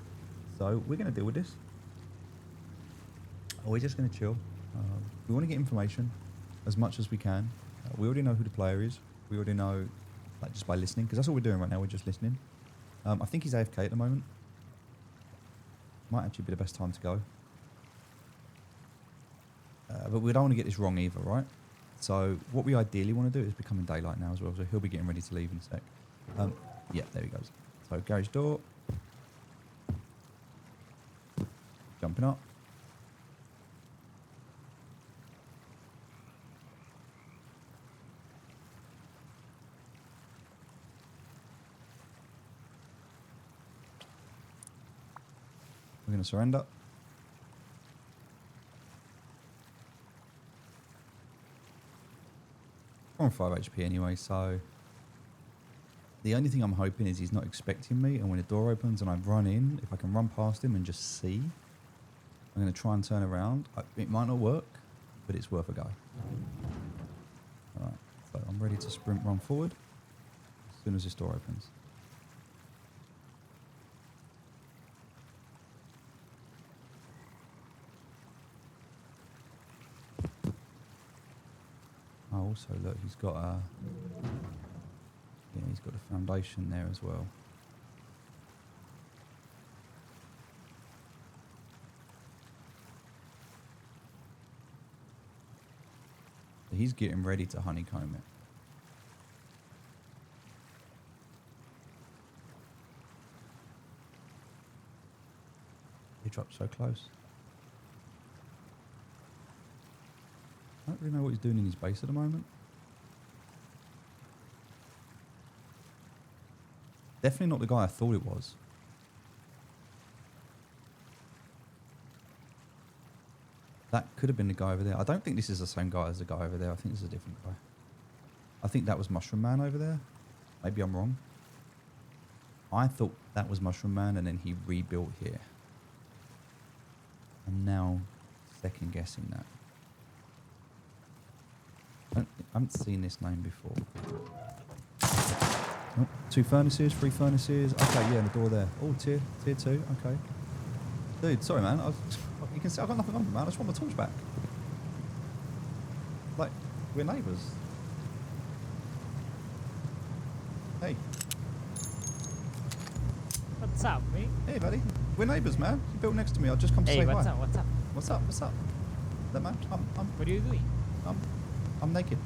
So we're going to deal with this. We're just going to chill. We want to get information as much as we can. We already know who the player is. We already know, like, just by listening, because that's all we're doing right now. We're just listening. I think he's AFK at the moment. Might actually be the best time to go. But we don't want to get this wrong either, right? So what we ideally want to do is becoming daylight now as well. So he'll be getting ready to leave in a sec. Yeah, there he goes. So garage door. Jumping up. We're going to surrender. We're on 5 HP anyway, so the only thing I'm hoping is he's not expecting me, and when the door opens and I run in, if I can run past him and just see, I'm going to try and turn around. It might not work, but it's worth a go. Alright, so I'm ready to sprint run forward as soon as this door opens. Oh, also look, he's got a, yeah, he's got a foundation there as well. So he's getting ready to honeycomb it. He dropped so close. I don't really know what he's doing in his base at the moment. Definitely not the guy I thought it was. That could have been the guy over there. I don't think this is the same guy as the guy over there. I think this is a different guy. I think that was Mushroom Man over there. Maybe I'm wrong. I thought that was Mushroom Man and then he rebuilt here. I'm now second guessing that. I haven't seen this name before. Oh, 2 furnaces, 3 furnaces. Okay, yeah, the door there. Oh, tier 2. Okay. Dude, sorry, man. You can see I've got nothing on me, man. I just want my torch back. Like, we're neighbours. Hey. What's up, mate? Hey, buddy. We're neighbours, man. You built next to me. I'll just come to Hey, say what's hi. up? What's up? What's up? Look, man. What are you doing? I'm naked.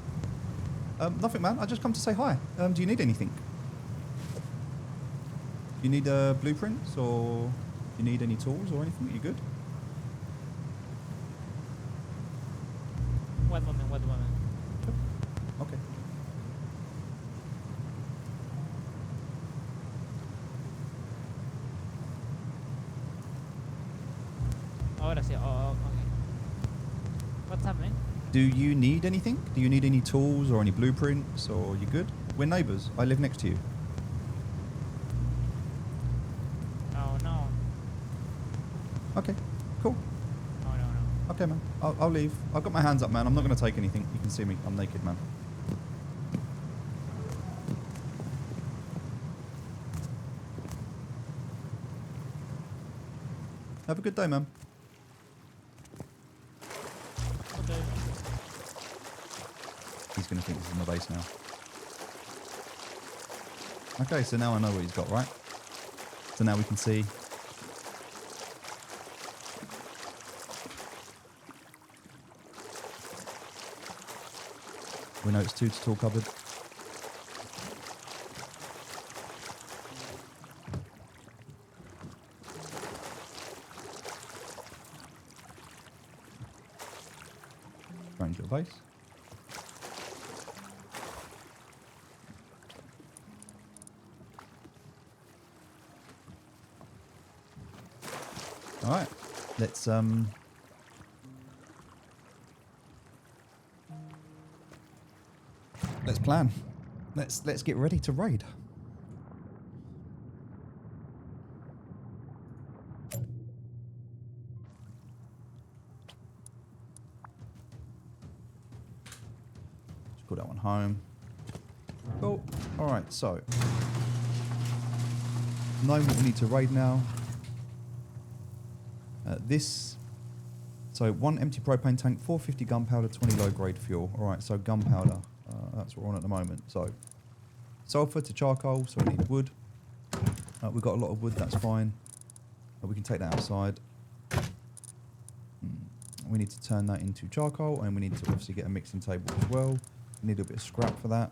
Nothing, man. I just come to say hi. Do you need anything? Do you need blueprints or do you need any tools or anything? Are you good? One moment. Sure. Okay. Ahora sí. Oh, okay. What's up, man? Do you need anything? Do you need any tools or any blueprints or you good? We're neighbours. I live next to you. Okay, cool. No, no, no. Okay, man. I'll leave. I've got my hands up, man. I'm not going to take anything. You can see me. I'm naked, man. Have a good day, man. Okay. He's going to think this is my base now. Okay, so now I know what he's got, right? So now we can see. We know it's 2 to tall cupboard. Change your base. All right, let's plan. Let's get ready to raid. Just call that one home. Cool. All right, so knowing what we need to raid now. So 1 empty propane tank, 450 gunpowder, 20 low grade fuel. All right, so gunpowder, that's what we're on at the moment. So sulfur to charcoal, so we need wood. We've got a lot of wood, that's fine. We can take that outside. We need to turn that into charcoal, and we need to obviously get a mixing table as well. We need a bit of scrap for that.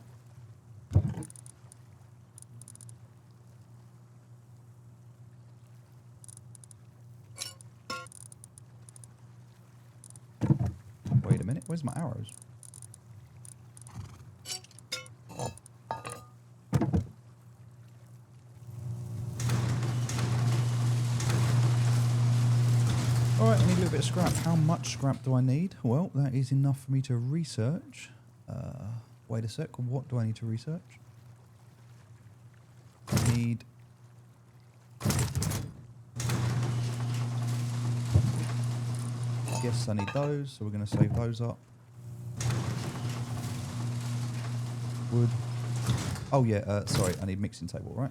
Wait a minute, where's my arrows? Alright, I need a little bit of scrap. How much scrap do I need? Well, that is enough for me to research. Wait a sec, what do I need to research? I need... Yes, I need those, so we're going to save those up. Wood. Oh yeah, sorry, I need mixing table, right?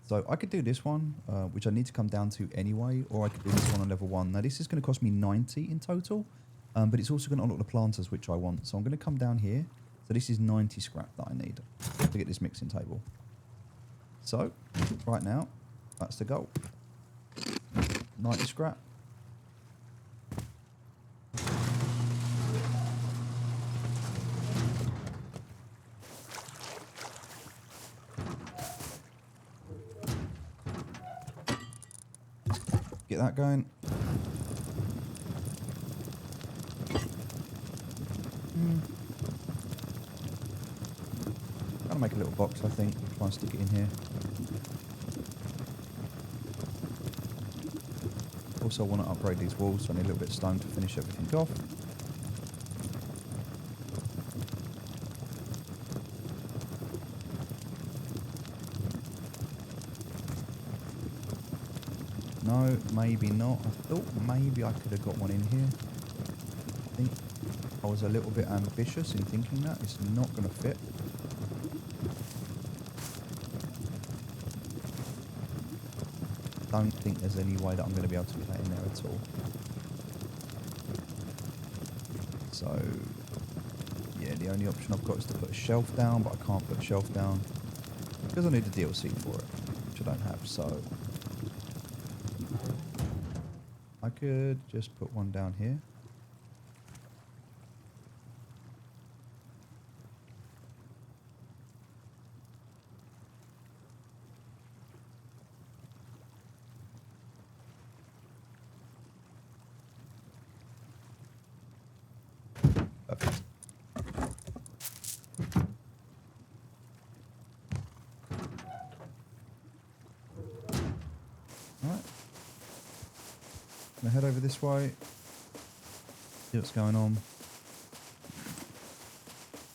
So I could do this one, which I need to come down to anyway, or I could do this one on level 1. Now this is going to cost me 90 in total, but it's also going to unlock the planters, which I want. So I'm going to come down here. So this is 90 scrap that I need to get this mixing table. So, right now, that's the goal. 90 scrap. Get that going. Gonna make a little box, I think. Try and stick it in here. Also, I want to upgrade these walls, so I need a little bit of stone to finish everything off. No, maybe not. I thought maybe I could have got one in here. I think I was a little bit ambitious in thinking that. It's not going to fit. Don't think there's any way that I'm going to be able to get that in there at all. So, yeah, the only option I've got is to put a shelf down, but I can't put a shelf down because I need the DLC for it, which I don't have, so I could just put one down here. Perfect. Alright. Gonna head over this way. See what's going on.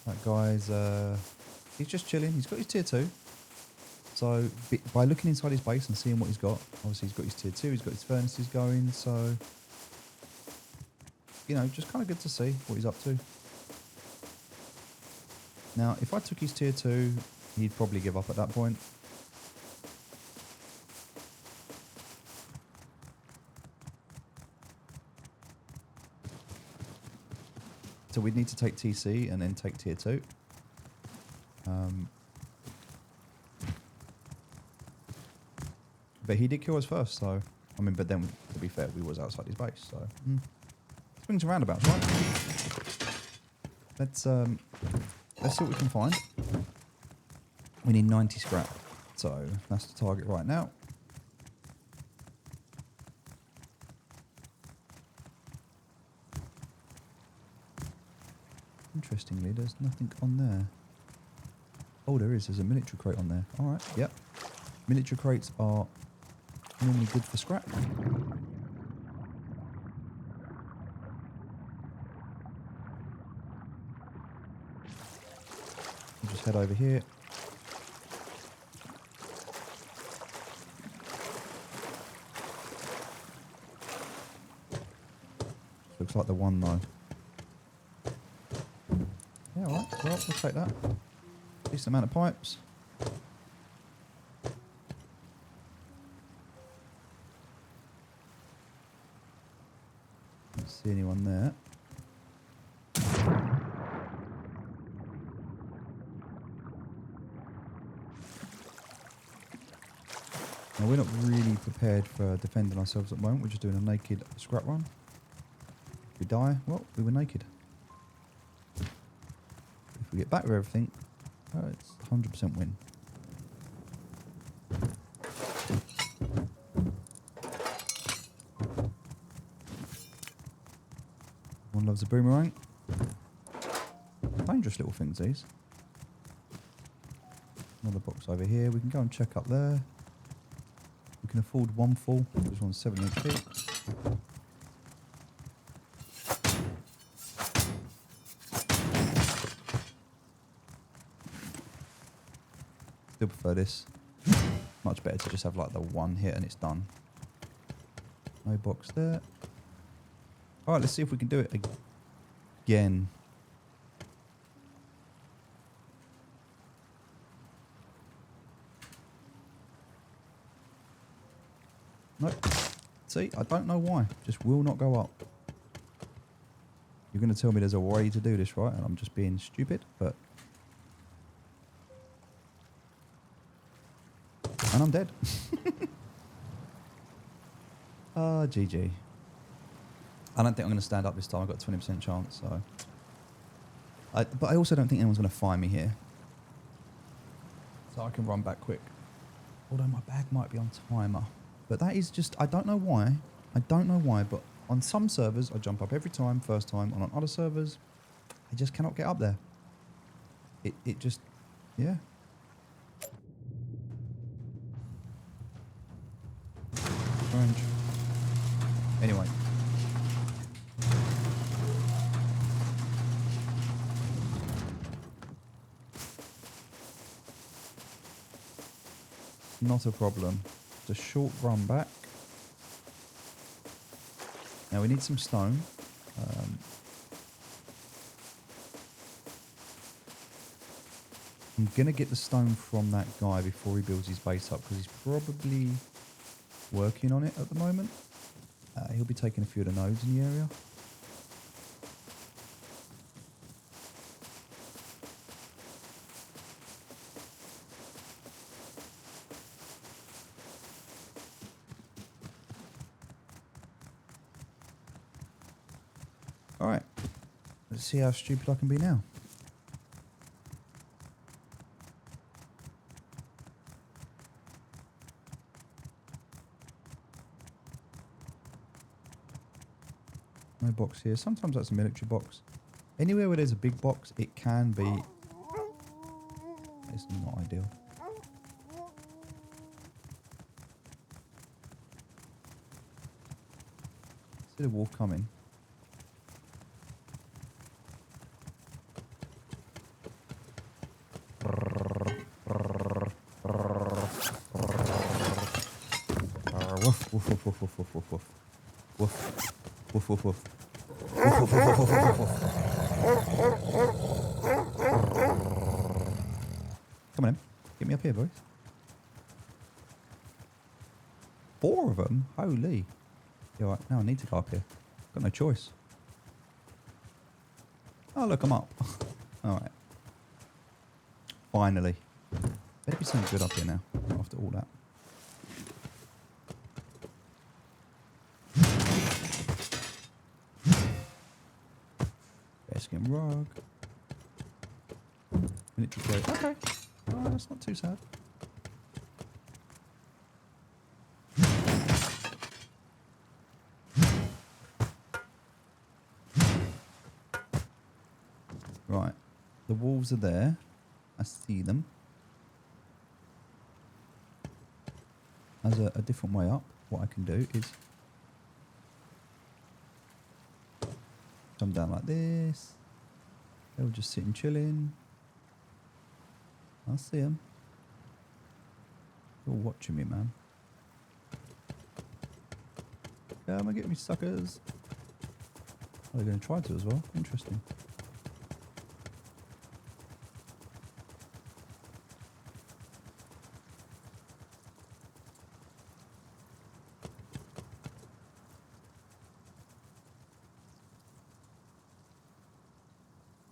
That guy's he's just chilling. He's got his tier 2. So by looking inside his base and seeing what he's got, obviously he's got his tier 2, he's got his furnaces going, so, you know, just kind of good to see what he's up to. Now, if I took his tier 2, he'd probably give up at that point. So we'd need to take TC and then take tier 2. But he did kill us first, so... I mean, but then, to be fair, we was outside his base, so... Swings and roundabouts, right? Let's see what we can find. We need 90 scrap. So, that's the target right now. Interestingly, there's nothing on there. Oh, there is. There's a military crate on there. Alright, yep. Military crates are normally good for scrap. We'll just head over here. Looks like the one though. Yeah, alright. Well, we'll take that. Decent amount of pipes. Don't see anyone there. Now, we're not really prepared for defending ourselves at the moment. We're just doing a naked scrap run. If we die, well, we were naked. If we get back with everything, it's 100% win. One loves a boomerang. Dangerous little things, these. Another box over here. We can go and check up there. We can afford one full. This one's 7 HP. Still prefer this. Much better to just have like the one hit and it's done. No box there. Alright, let's see if we can do it again. Nope. See, I don't know why. Just will not go up. You're going to tell me there's a way to do this, right? And I'm just being stupid, but... And I'm dead. Ah, GG. I don't think I'm going to stand up this time. I've got a 20% chance, so... but I also don't think anyone's going to find me here. So I can run back quick. Although my bag might be on timer. But that is just... I don't know why. I don't know why, but on some servers, I jump up every time, first time. And on other servers, I just cannot get up there. It just... Yeah. Strange. Anyway. Not a problem. It's a short run back. Now we need some stone. I'm going to get the stone from that guy before he builds his base up because he's probably working on it at the moment. He'll be taking a few of the nodes in the area. Alright, let's see how stupid I can be now. No box here. Sometimes that's a military box. Anywhere where there's a big box, it can be... It's not ideal. See the wolf coming. Woof, woof, woof, woof, woof, woof, woof, woof. Woof, woof, woof, woof. Woof, woof, woof, woof, woof, woof. Come on in. Get me up here, boys. 4 of them? Holy. Yeah, right. Now I need to go up here. Got no choice. Oh, look, I'm up. Alright. Finally. Better be something good up here now, after all that. Bearskin rug. Miniature plate. Okay. Oh, that's not too sad. Right. The wolves are there. I see them. As a different way up, what I can do is come down like this. They'll just sit and chilling. I see them. They're all watching me, man. Come and get me, suckers. Oh, they're going to try to as well. Interesting.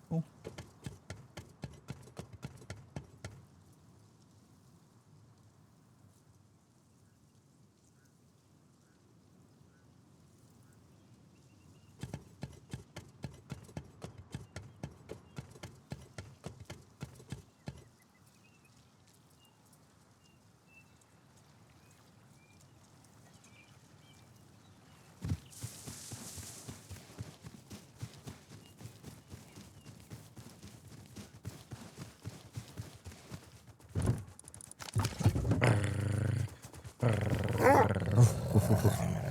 Oh.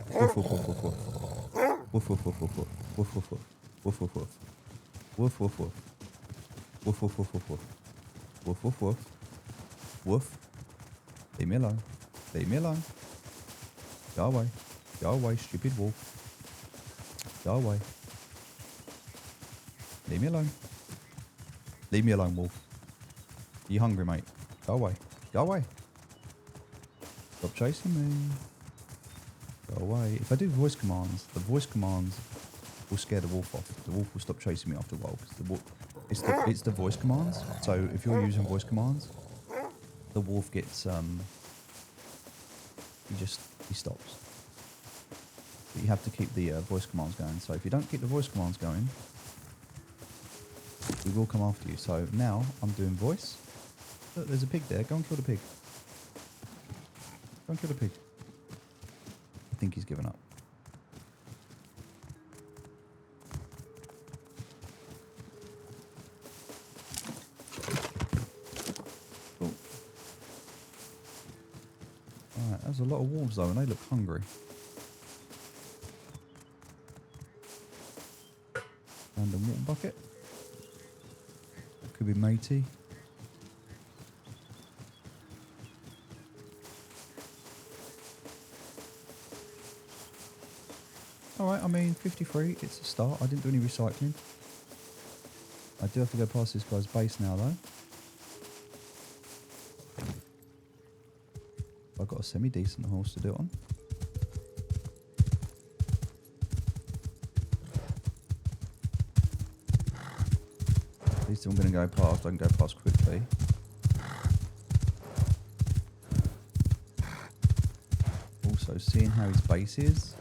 Woof, woof, woof, woof, woof. Woof, woof, woof, woof, woof. Woof, woof, woof. Woof, woof, woof. Woof, woof, woof. Woof, woof, woof, woof, woof. Woof, woof, woof. Woof. Leave me alone. Leave me alone. Go away. Go away, stupid wolf. Go away. Leave me alone. Leave me alone, wolf. You hungry, mate? Go away. Go away. Stop chasing me. Go away. If I do voice commands, the voice commands will scare the wolf off. The wolf will stop chasing me after a while. Because it's the voice commands. So if you're using voice commands, the wolf gets he stops. But you have to keep the voice commands going. So if you don't keep the voice commands going, we will come after you. So now I'm doing voice. Look, there's a pig there. Go and kill the pig. Go and kill the pig. I think he's given up. Cool. Alright, there's a lot of wolves though, and they look hungry. Random water bucket. That could be matey. Alright, I mean, 53, it's a start. I didn't do any recycling. I do have to go past this guy's base now, though. I've got a semi-decent horse to do it on. At least I'm going to go past. I can go past quickly. Also, seeing how his base is.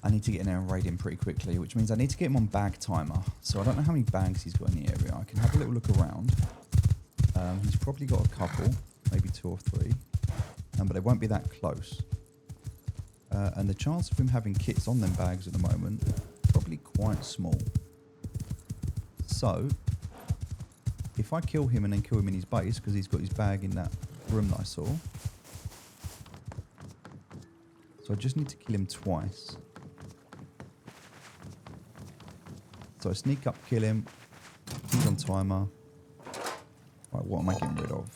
I need to get in there and raid him pretty quickly, which means I need to get him on bag timer. So I don't know how many bags he's got in the area. I can have a little look around. He's probably got a couple, maybe 2 or 3, but they won't be that close. And the chance of him having kits on them bags at the moment, probably quite small. So, if I kill him and then kill him in his base, because he's got his bag in that room that I saw. So I just need to kill him twice. So sneak up, kill him. He's on timer. Right, what am I getting rid of?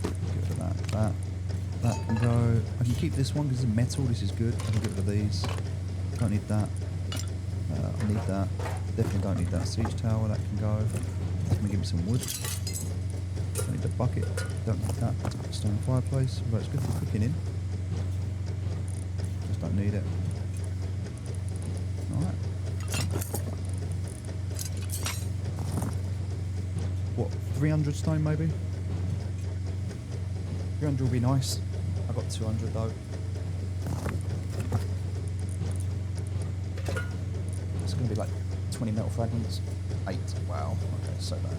Get rid of that. That can go. I can keep this one because it's metal. This is good. I can get rid of these. Don't need that. I need that. Definitely don't need that siege tower. That can go. Let me give me some wood. Don't need the bucket. Don't need that. Stone fireplace. Well, it's good for cooking in. Just don't need it. Alright. What, 300 stone maybe? 300 will be nice. I got 200 though. It's going to be like 20 metal fragments. 8. Wow. Okay, so bad.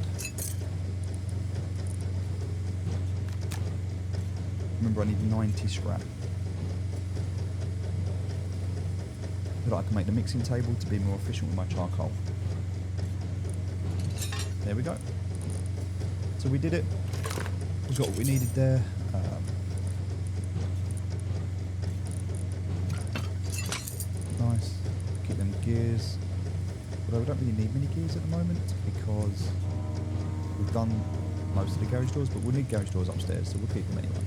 Remember, I need 90 scrap. So that I can make the mixing table to be more efficient with my charcoal. There we go. So we did it. We got what we needed there. Nice. Keep them gears. Although we don't really need many gears at the moment because we've done most of the garage doors, but we'll need garage doors upstairs, so we'll keep them anyway.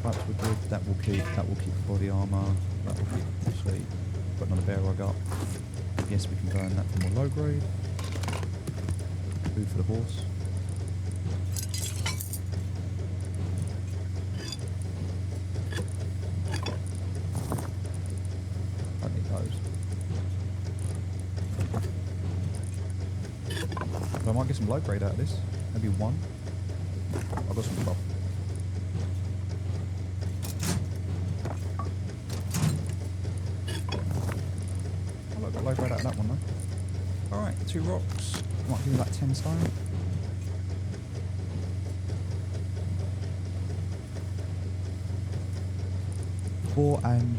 Pipes we're good. That will keep the body armour. That will keep, actually, got another bear rug up. Yes, we can burn that for more low grade. Food for the horse. Don't need those. But I might get some low grade out of this. Maybe one. I've got some cloth. I got low grade out of that one though. Alright, 2 rocks. Might give me like 10 stone. Four and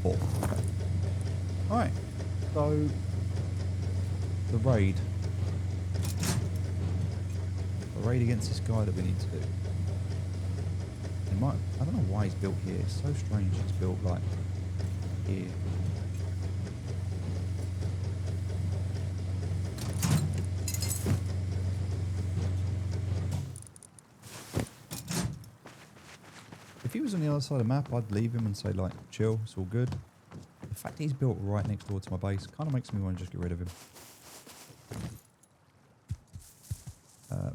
4. Okay. Alright. So the raid. The raid against this guy that we need to do. He might, I don't know why he's built here. It's so strange he's built like here. If he was on the other side of the map, I'd leave him and say like, chill, it's all good. The fact that he's built right next door to my base kind of makes me want to just get rid of him.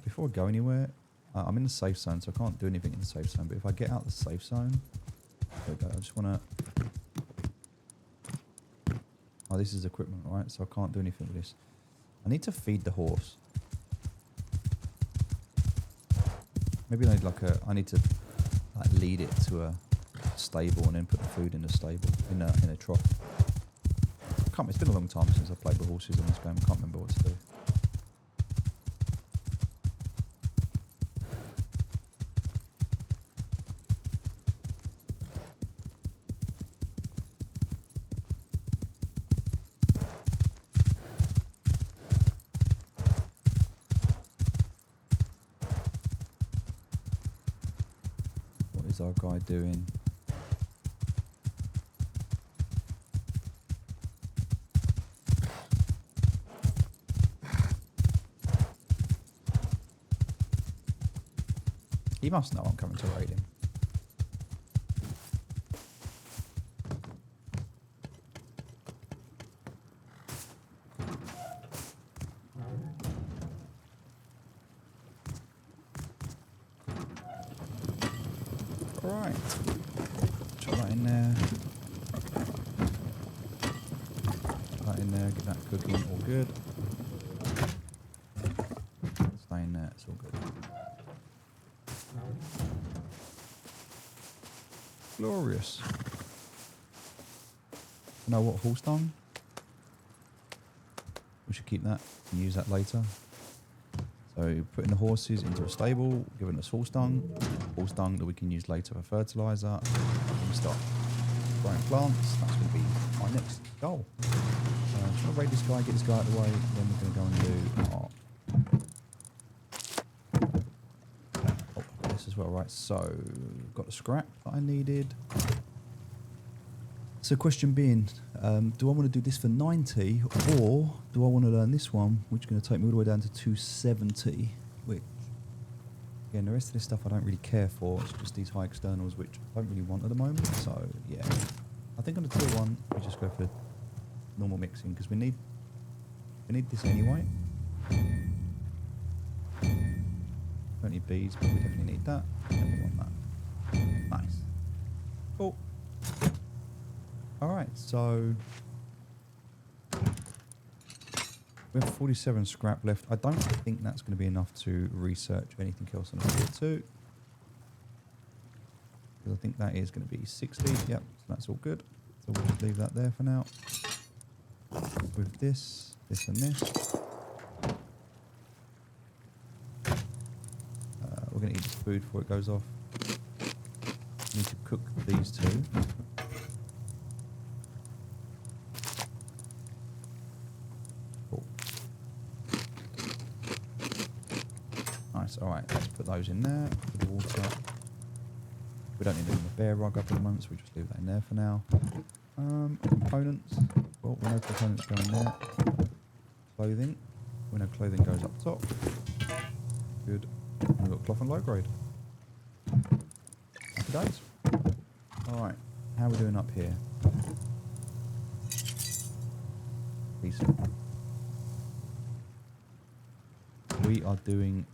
Before I go anywhere, I'm in the safe zone, so I can't do anything in the safe zone. But if I get out the safe zone, there we go. I just want to... Oh, this is equipment, right? So I can't do anything with this. I need to feed the horse. Maybe I need like a... I need to like lead it to a stable and then put the food in the stable, in a trough. It's been a long time since I've played with horses in this game. I can't remember what to do. What is our guy doing? He must know I'm coming to raid him. Alright. Chuck that in there. Chuck that in there, get that cooking, all good. Stay in there, it's all good. Glorious. You know what, horse dung? We should keep that and use that later. So putting the horses into a stable, giving us horse dung that we can use later for fertiliser. When we start growing plants, that's going to be my next goal. I'm just going to raid this guy, get this guy out of the way, then we're going to go and do our... Oh, this as well, Right, so got the scrap that I needed. So question being, do I want to do this for 90 or do I want to learn this one, which is going to take me all the way down to 270, which, again, the rest of this stuff I don't really care for. It's just these high externals, which I don't really want at the moment. So, yeah. I think on the tier 1, we just go for normal mixing because we need this anyway. Don't need bees, but we definitely need that. And we want that. Nice. Cool. Alright, so we have 47 scrap left. I don't think that's going to be enough to research anything else on the tier 2. Because I think that is going to be 60. Yep, so that's all good. So we'll just leave that there for now. With this, this and this. We're going to eat this food before it goes off. Need to cook these two. Cool. Nice, alright, let's put those in there. Put the water. We don't need them in the bear rug up at the moment, so we just leave that in there for now. Components. Well, we know components go in there. Clothing. We know clothing goes up top. Good. And we've got cloth and low grade. Happy days. Alright, how are we doing up here? Decent. We are doing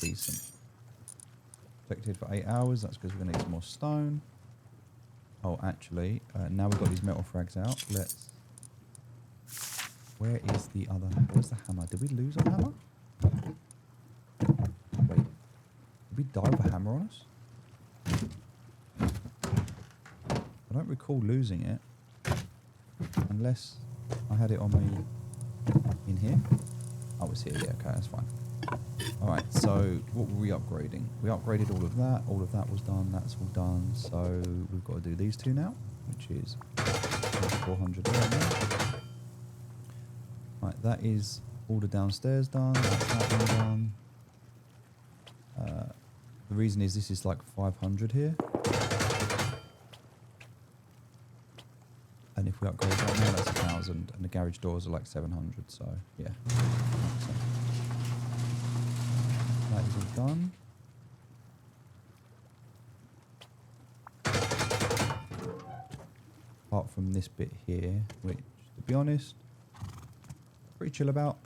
decent. Protected for 8 hours, that's because we're going to need some more stone. Oh, actually, now we've got these metal frags out, let's... Where is the other... Where's the hammer? Did we lose our hammer? Wait. Did we die with a hammer on us? I don't recall losing it. Unless I had it on me in here. Oh, it's here. Yeah, okay, that's fine. Alright, so what were we upgrading? We upgraded all of that. All of that was done. That's all done. So we've got to do these two now, which is 400 right now. Right, that is all the downstairs done. That's that one done. The reason is this is like 500 here. And if we upgrade right now, that's 1,000. And the garage doors are like 700. So, yeah. That is all done. Apart from this bit here, which, to be honest, pretty chill about.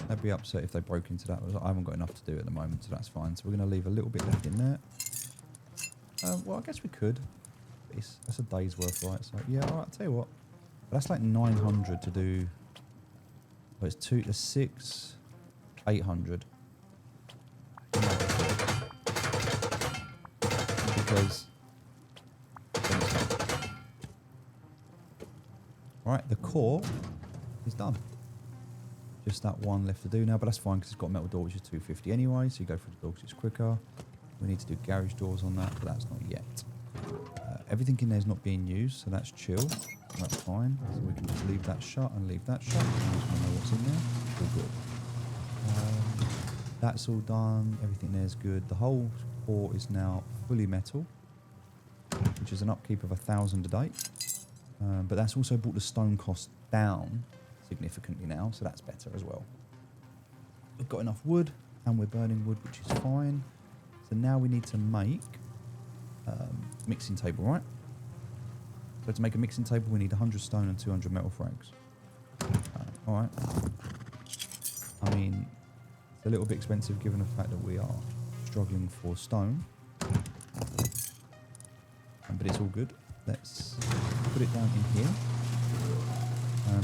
They'd be upset if they broke into that. I haven't got enough to do at the moment, so that's fine. So we're going to leave a little bit left in there. Well, I guess we could. That's a day's worth, right? So, yeah, all right, I'll tell you what. That's like 900 to do. Well, it's 6, 800. Because... Alright, the core is done. Just that one left to do now, but that's fine because it's got a metal door, which is 250 anyway, so you go through the door because it's quicker. We need to do garage doors on that, but that's not yet. Everything in there is not being used, so that's chill. That's fine. So we can just leave that shut and leave that shut. And we just want to know what's in there. All good. That's all done. Everything there is good. The whole core is now fully metal, which is an upkeep of 1,000 a day. But that's also brought the stone cost down significantly now, so that's better as well. We've got enough wood, and we're burning wood, which is fine. So now we need to make mixing table, right? So to make a mixing table, we need 100 stone and 200 metal frags. All right. I mean, it's a little bit expensive given the fact that we are struggling for stone, but it's all good. Let's put it down in here.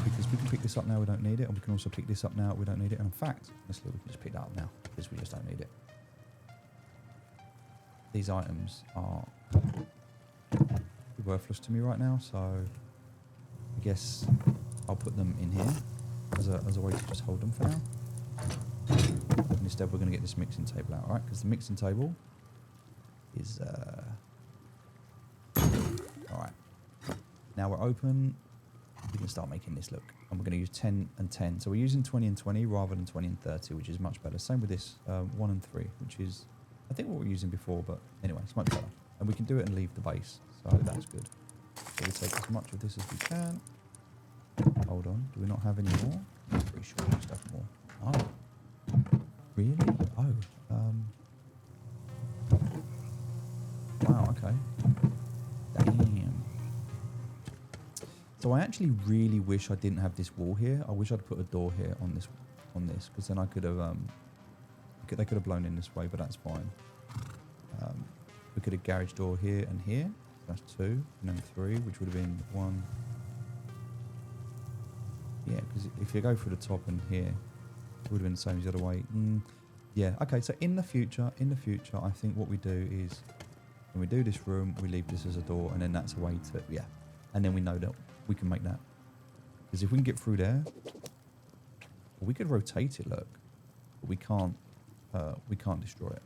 Because we can pick this up now, we don't need it, and we can also pick this up now, we don't need it. And in fact, honestly, we can just pick that up now because we just don't need it. These items are worthless to me right now, so I guess I'll put them in here as a way to just hold them for now. And instead, we're going to get this mixing table out, right? Because the mixing table is all right. Now we're open. We can start making this look, and we're going to use 10 and 10. So we're using 20 and 20 rather than 20 and 30, which is much better. Same with this 1 and 3, which is I think what we were using before, but anyway, it's much better. And we can do it and leave the base, so that's good. So we take as much of this as we can. Hold on, do we not have any more? I'm pretty sure we just have more. Oh, really? Oh, wow, okay. Damn. So I actually really wish I didn't have this wall here. I wish I'd put a door here on this, because then I could have, they could have blown in this way, but that's fine. We could have garage door here and here. That's 2, and then 3, which would have been 1. Yeah, because if you go through the top and here, it would have been the same as the other way. Yeah, okay, so in the future, I think what we do is, when we do this room, we leave this as a door, and then that's a way to, yeah. And then we know that we can make that. Because if we can get through there, we could rotate it, look. But we can't destroy it.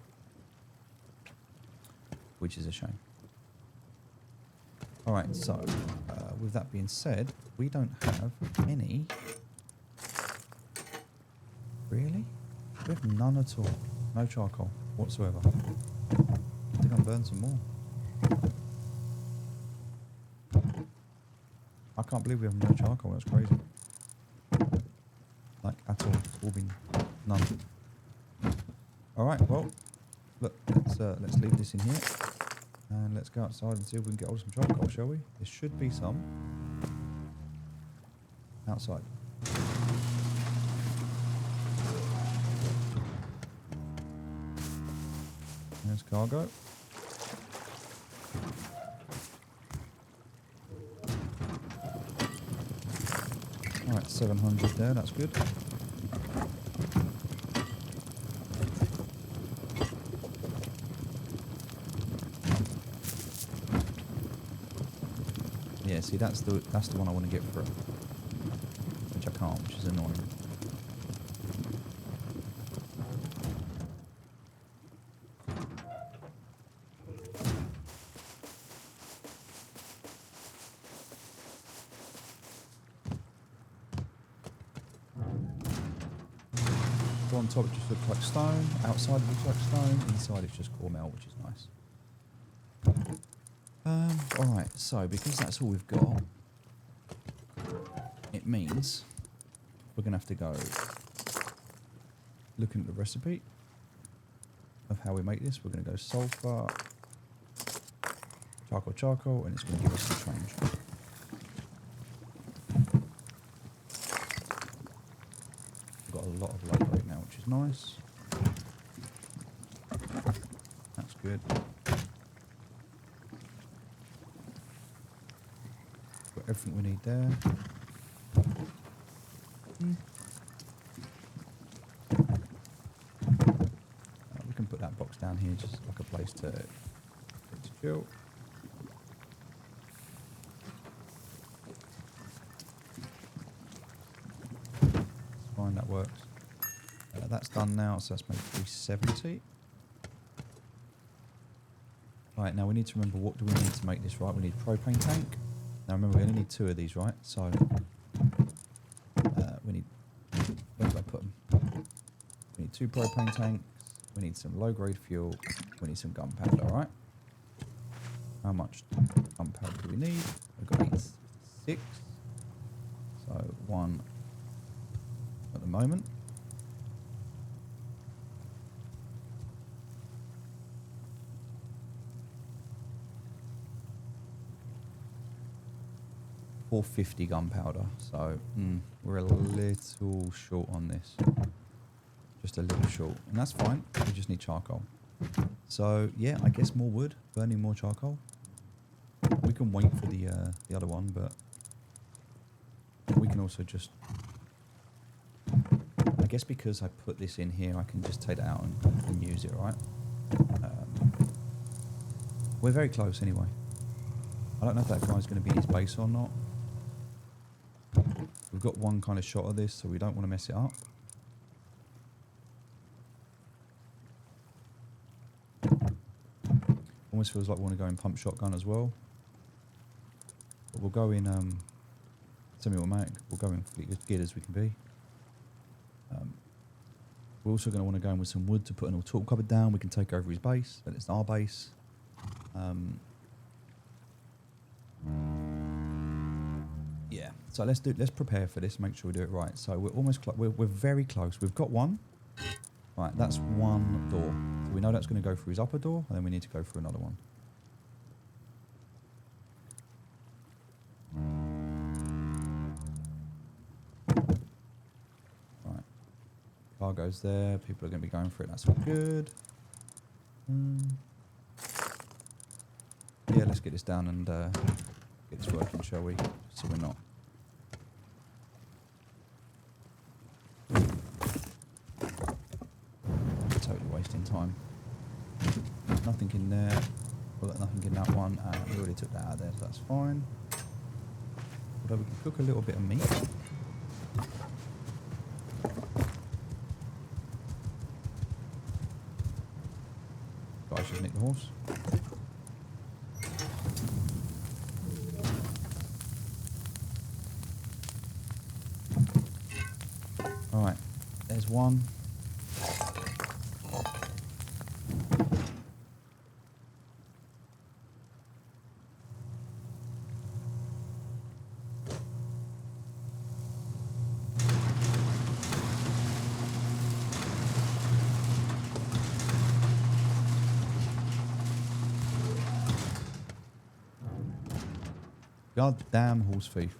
Which is a shame. Alright, so, with that being said, we don't have any. Really? We have none at all. No charcoal whatsoever. I think I'll burn some more. I can't believe we have no charcoal. That's crazy. Like, at all. It's all been none. Alright, well, look, let's leave this in here. And let's go outside and see if we can get hold of some charcoal, shall we? There should be some. Outside. There's cargo. Alright, 700 there, that's good. Yeah, see that's the one I want to get through. Which I can't, which is annoying. So on top it just looks like stone, outside it looks like stone, inside it's just core melt, which is nice. Alright, so because that's all we've got, it means we're going to have to go looking at the recipe of how we make this. We're going to go sulfur, charcoal, and it's going to give us some change. We've got a lot of low grade now, which is nice. That's good. Got everything we need there. We can put that box down here, just like a place to chill. Fine, that works. That's done now, so that's made 370. Right, now we need to remember, what do we need to make this right? We need a propane tank. Now remember, we only need 2 of these, right? So we need, where did I put them? We need 2 propane tanks. We need some low-grade fuel. We need some gunpowder, all right? How much gunpowder do we need? We've got 6. So 1 at the moment. .450 gunpowder, so we're a little short on this. Just a little short, and that's fine. We just need charcoal. So yeah, I guess more wood, burning more charcoal. We can wait for the other one, but we can also just, I guess because I put this in here, I can just take it out and use it, right? We're very close anyway. I don't know if that guy's going to be in his base or not. We've got one kind of shot of this, so we don't want to mess it up. Almost feels like we want to go in pump shotgun as well. But we'll go in semi-automatic. We'll go in as good as we can be. We're also going to want to go in with some wood to put an all tool cupboard down. We can take over his base, then it's our base. Yeah, so let's prepare for this, make sure we do it right. So we're almost we're very close. We've got one. Right, that's one door. So we know that's going to go through his upper door, and then we need to go through another one. Right, cargo's there. People are going to be going for it. That's all good. Yeah, let's get this down and get this working, shall we? So we're not. Totally wasting time. Nothing in there. Well, nothing in that one. We already took that out of there, so that's fine. Although we can cook a little bit of meat. Guys, just nick the horse. Alright, there's one. God damn horse thief. Is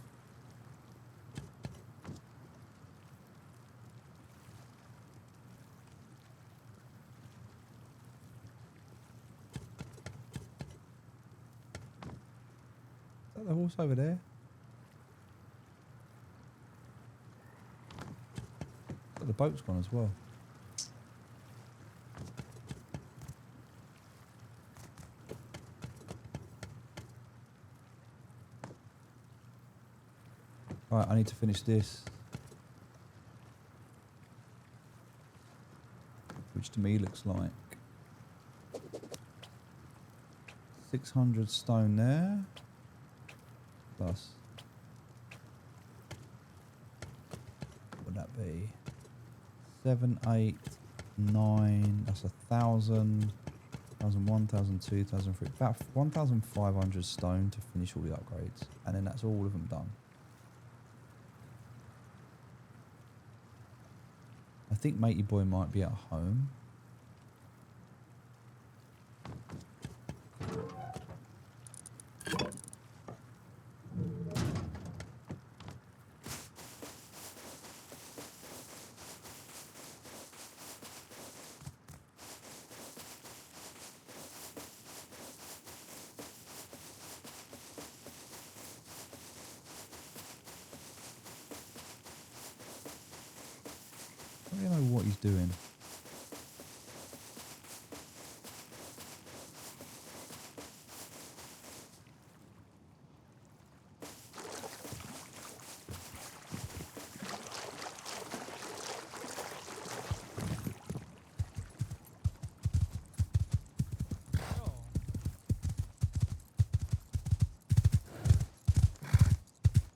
that the horse over there? But the boat's gone as well. Right, I need to finish this. Which to me looks like 600 stone there. Plus, what would that be? 7, 8, 9. That's 1,000, 1,001, 1,002, 1,003. About 1,500 stone to finish all the upgrades, and then that's all of them done. I think Matey Boy might be at home. I don't know what he's doing.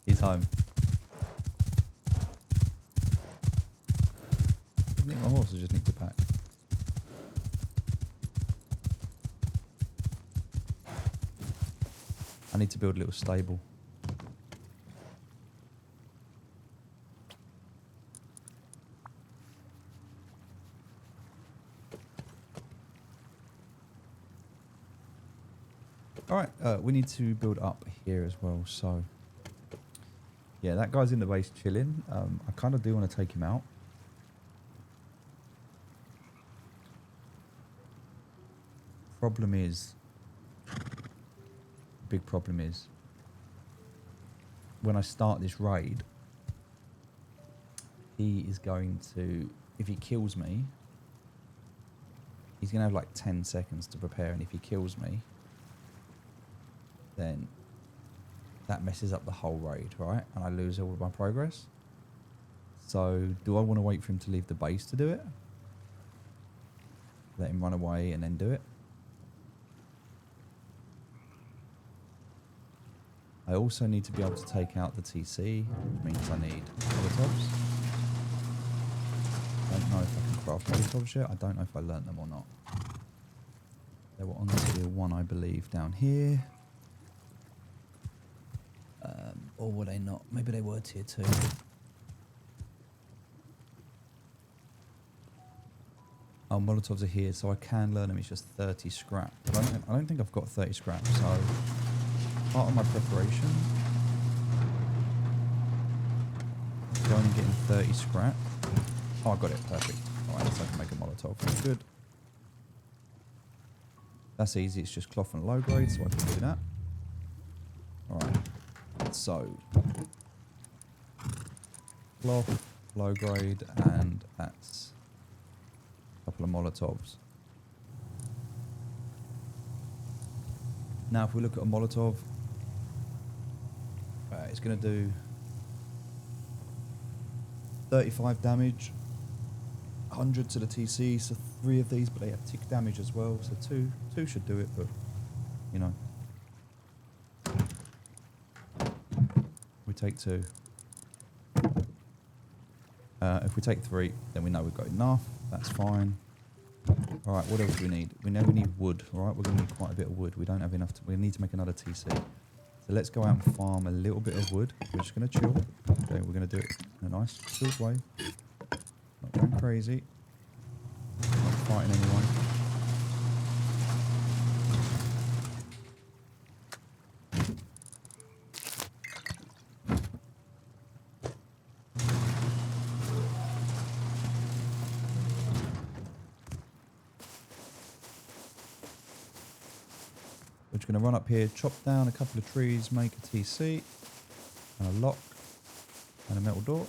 He's home. My horse has just nicked the pack. I need to build a little stable. Alright, we need to build up here as well, so yeah, that guy's in the base chilling. I kind of do want to take him out. Problem is, big problem is, when I start this raid, he is going to, if he kills me, he's going to have like 10 seconds to prepare, and if he kills me, then that messes up the whole raid, right? And I lose all of my progress. So, do I want to wait for him to leave the base to do it? Let him run away and then do it? I also need to be able to take out the TC, which means I need Molotovs. I don't know if I can craft Molotovs yet. I don't know if I learnt them or not. They were on tier 1, I believe, down here. Or were they not? Maybe they were tier 2. Oh, Molotovs are here, so I can learn them. It's just 30 scrap. But I don't think I've got 30 scrap, so part of my preparation, going and getting 30 scrap. Oh, I got it. Perfect. All right, so I can make a Molotov. That's good. That's easy. It's just cloth and low grade, so I can do that. All right. So, cloth, low grade, and that's a couple of Molotovs. Now, if we look at a Molotov, it's going to do 35 damage, 100 to the TC, so 3 of these, but they have tick damage as well, so two should do it, but, you know. We take 2. If we take 3, then we know we've got enough. That's fine. All right, what else do we need? We know we need wood. All right, we're going to need quite a bit of wood. We don't have enough. We need to make another TC. So let's go out and farm a little bit of wood. We're just going to chill. Okay, we're going to do it in a nice, chilled way. Not going crazy. Not fighting anyone. We're just going to run up here, chop down a couple of trees, make a TC, and a lock, and a metal door.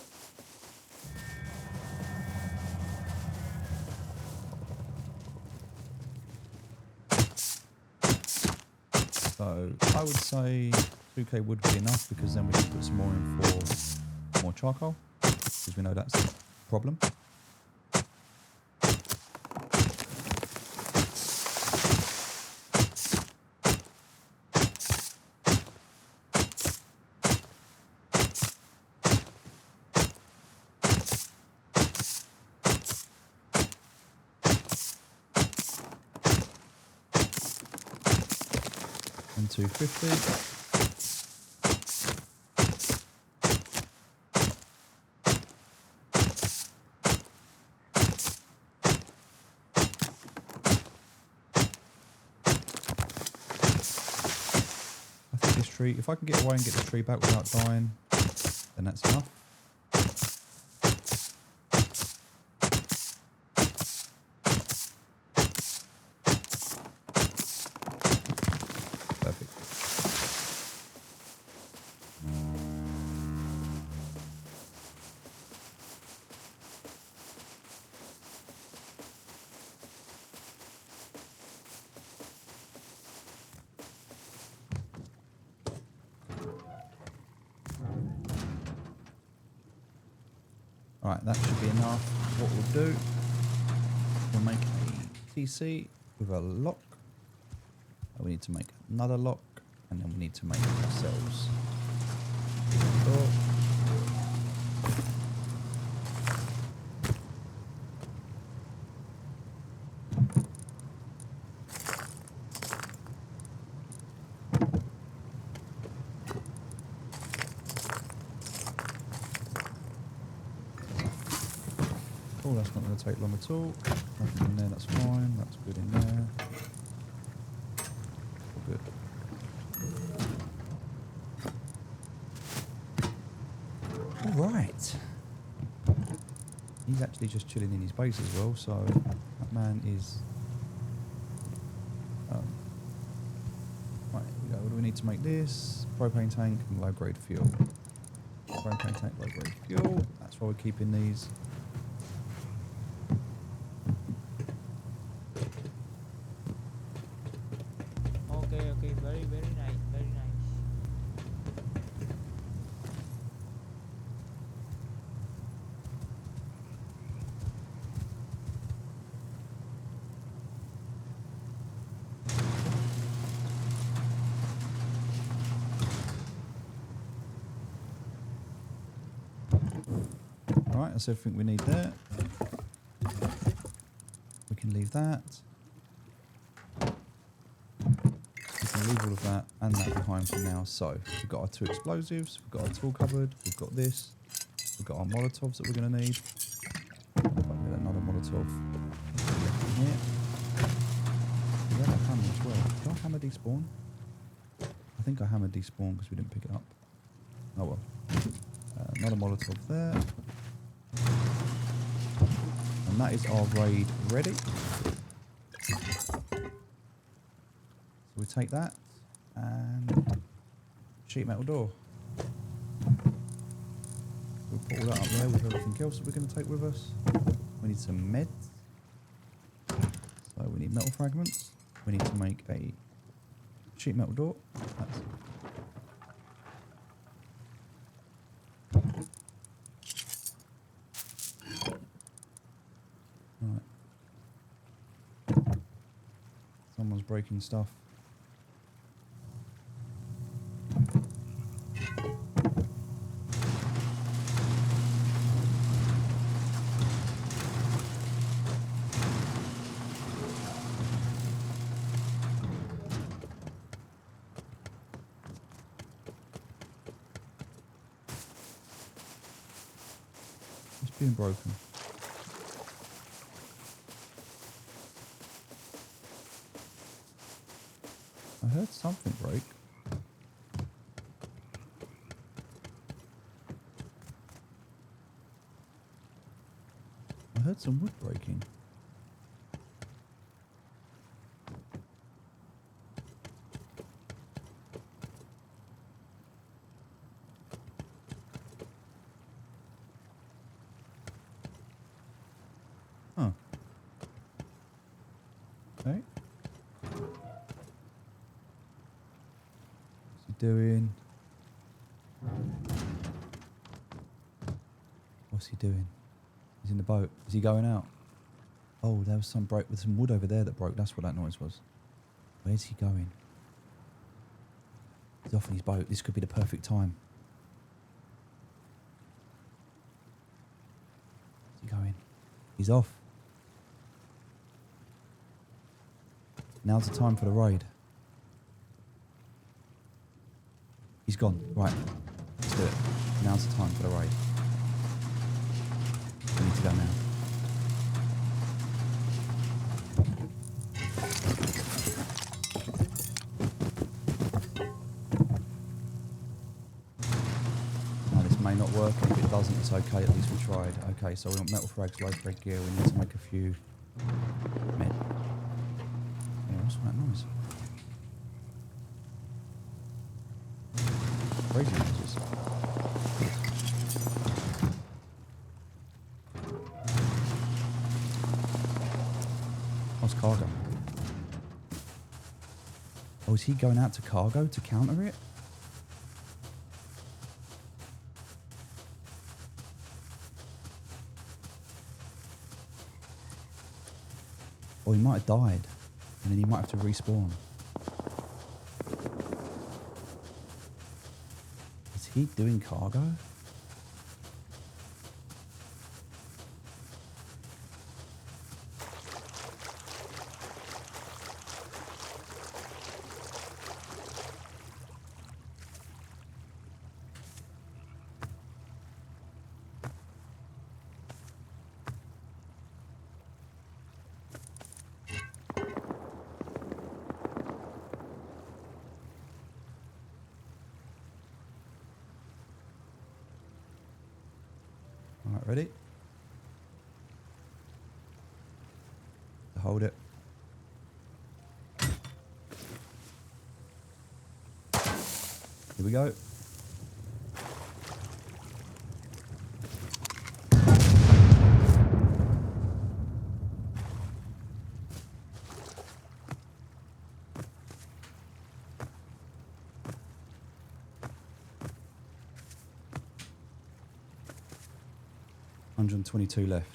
So I would say 2k wood would be enough, because then we can put some more in for more charcoal, because we know that's the problem. And 250. I think this tree, if I can get away and get the tree back without dying, then that's enough. Perfect. Alright, that should be enough. What we'll do, we'll make a TC with a lock. We need to make another lock, and then we need to make ourselves a door. Oh, that's not going to take long at all. Nothing in there, that's fine. That's good in there. All good. All right. He's actually just chilling in his base as well, so that man is... right, here we go. What do we need to make this? Propane tank and low-grade fuel. Propane tank, low-grade fuel. That's why we're keeping these. Okay, very nice, very nice. Alright, that's everything we need there. can leave that. We can leave all of that and that behind for now. So we've got our 2 explosives, we've got our tool cupboard, we've got this, we've got our Molotovs that we're going to need. Got another Molotov in here. We have a hammer as well. Did I hammer despawn? I think I hammered despawn because we didn't pick it up. Oh well. Another Molotov there. And that is our raid ready. So we take that and sheet metal door. We'll put all that up there with everything else that we're going to take with us. We need some meds. So we need metal fragments. We need to make a sheet metal door. That's right. Someone's breaking stuff. It's being broken. I heard something break. I heard some wood breaking. Huh. Okay. What's he doing? What's he doing? He's in the boat. Is he going out? Oh, there was some break with some wood over there that broke. That's what that noise was. Where's he going? He's off in his boat. This could be the perfect time. Where's he going? He's off. Now's the time for the raid. He's gone. Right. Let's do it. Now's the time for the raid. We need to go now. Now this may not work, and if it doesn't, it's okay. At least we tried. Okay, so we want metal frags, low frag gear. We need to make a few med. Yeah, what's that noise? Crazy noises. What's cargo? Oh, is he going out to cargo to counter it? Or he might have died, and then he might have to respawn. Is he doing cargo? Alright, ready? Hold it. Here we go. $122 left.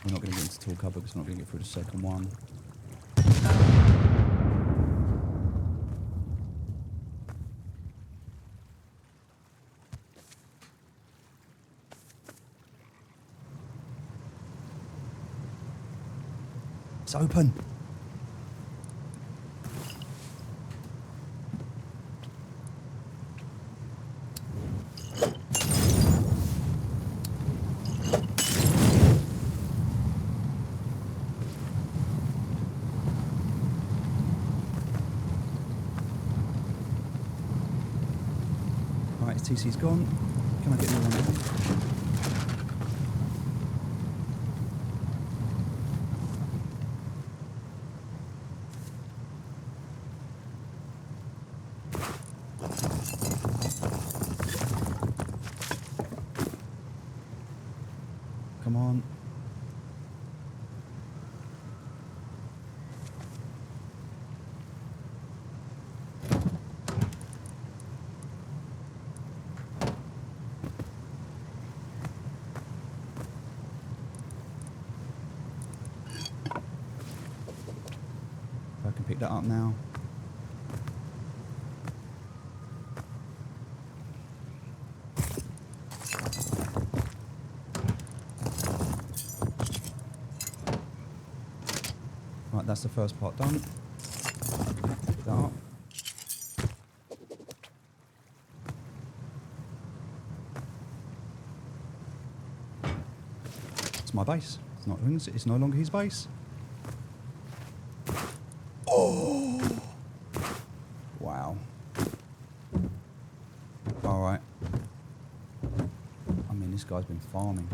We're not going to get into tool cupboard because we're not going to get through the second one. It's open. Right, his TC's gone. Can I get you one? Come on. I can pick that up now. Right, that's the first part done. Pick that up. It's my base. It's no longer his base. Oh! Wow. Alright. I mean, this guy's been farming.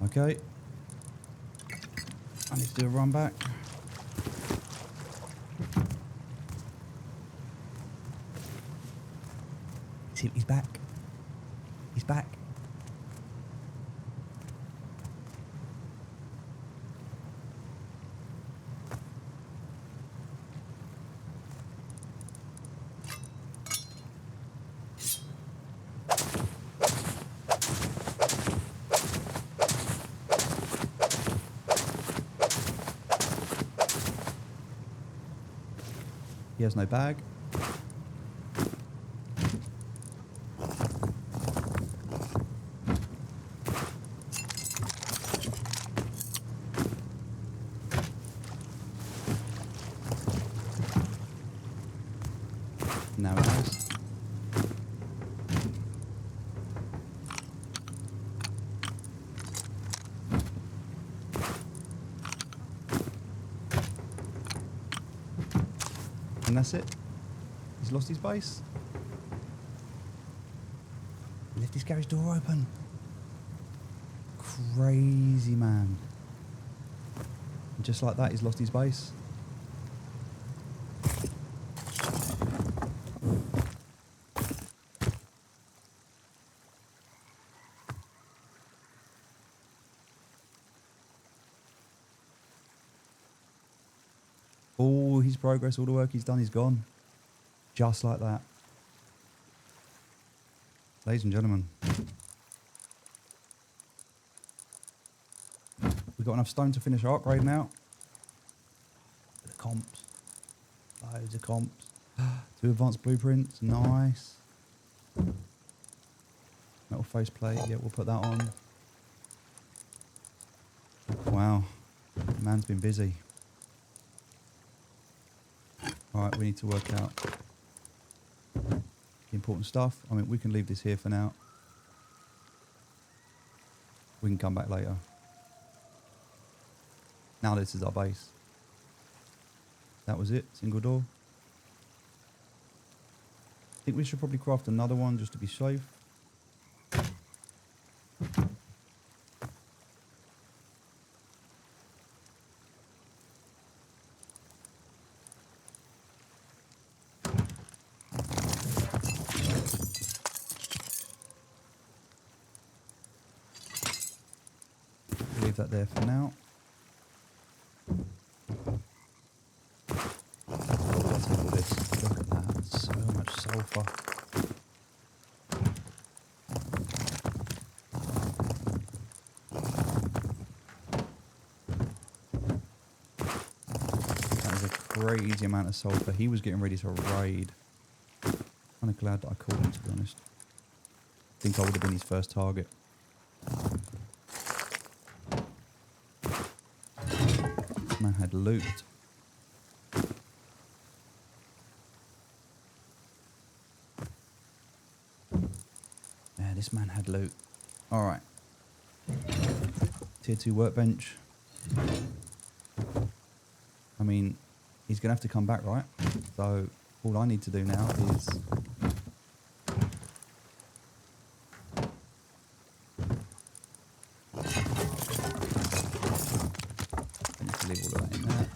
Okay. I need to do a run back. He's back. He's back. He has no bag. Now it has. And that's it. He's lost his base. He left his garage door open. Crazy man. And just like that, he's lost his base. All his progress, all the work he's done is gone. Just like that. Ladies and gentlemen. We've got enough stone to finish our upgrade now. The comps. Loads of comps. 2 advanced blueprints. Nice. Metal faceplate. Yeah, we'll put that on. Wow. The man's been busy. Alright, we need to work out the important stuff. I mean, we can leave this here for now. We can come back later. Now this is our base. That was it, single door. I think we should probably craft another one just to be safe. Leave that there for now. Let's have this. Look at that. So much sulfur. That is a crazy amount of sulfur. He was getting ready to raid. Kind of glad that I called him, to be honest. I think I would have been his first target. Man had loot. Yeah, this man had loot. Alright. Tier 2 workbench. I mean, he's going to have to come back, right? So, all I need to do now is... I need to leave all of that in there.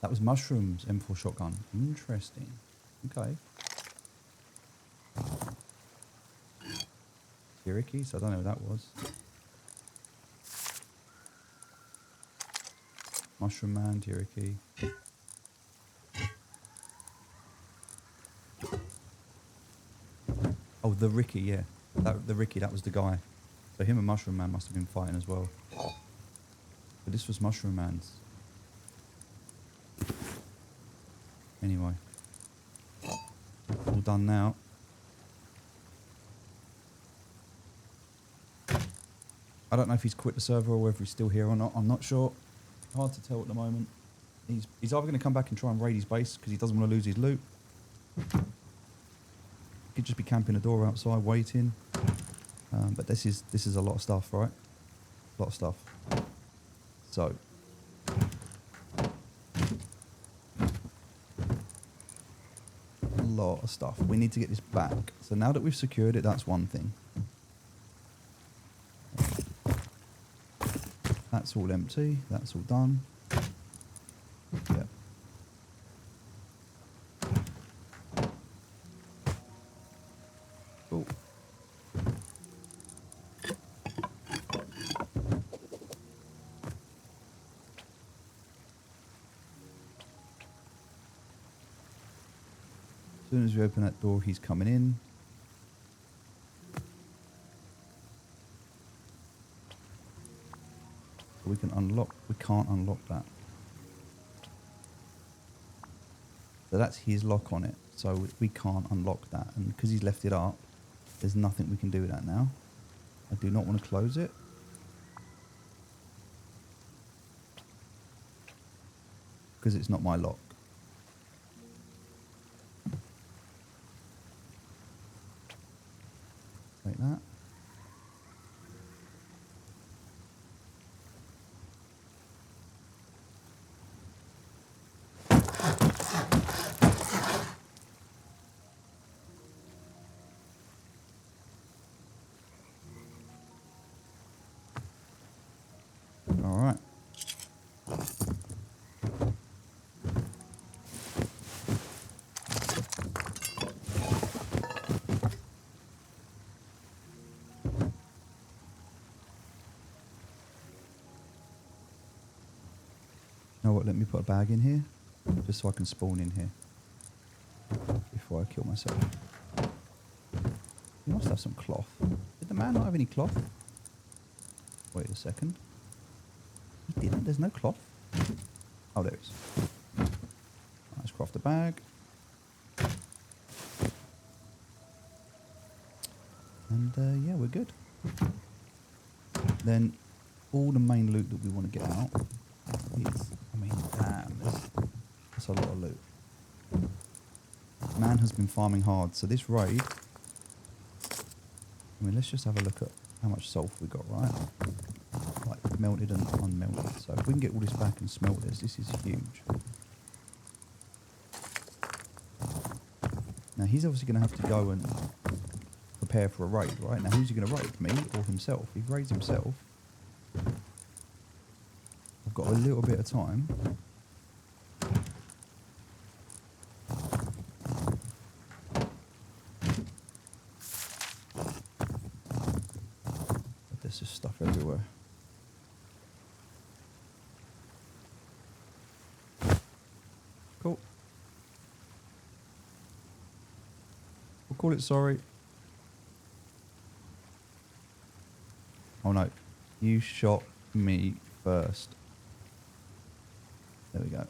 That was mushrooms, M4 shotgun. Interesting. Okay. Cherokee, I don't know what that was. Mushroom man, Cherokee. Oh, the Ricky, yeah. The Ricky, that was the guy. So him and Mushroom Man must have been fighting as well. But this was Mushroom Man's. Anyway. All done now. I don't know if he's quit the server or whether he's still here or not. I'm not sure. Hard to tell at the moment. He's either going to come back and try and raid his base because he doesn't want to lose his loot. Could just be camping a door outside waiting. But this is a lot of stuff, right? A lot of stuff. So. A lot of stuff. We need to get this back. So now that we've secured it, that's one thing. That's all empty. That's all done. Yeah. Cool. As soon as we open that door, he's coming in. We can unlock. We can't unlock that. So that's his lock on it. So we can't unlock that. And because he's left it up, there's nothing we can do with that now. I do not want to close it. Because it's not my lock. Like that. All right. You know what? Let me put a bag in here, just so I can spawn in here before I kill myself. You must have some cloth. Did the man not have any cloth? Wait a second. He didn't. There's no cloth. Oh, there is. Let's craft a bag. And yeah, we're good. Then all the main loot that we want to get out is, I mean, damn, that's a lot of loot. Man has been farming hard. So this raid, I mean, let's just have a look at how much sulfur we got, right? Like melted and unmelted. So if we can get all this back and smelt this is huge. Now he's obviously going to have to go and prepare for a raid, right? Now who's he going to raid? Me or himself? If he raids himself, I've got a little bit of time. But there's just stuff everywhere. Cool. We'll call it sorry. Oh no, you shot me first. There we go.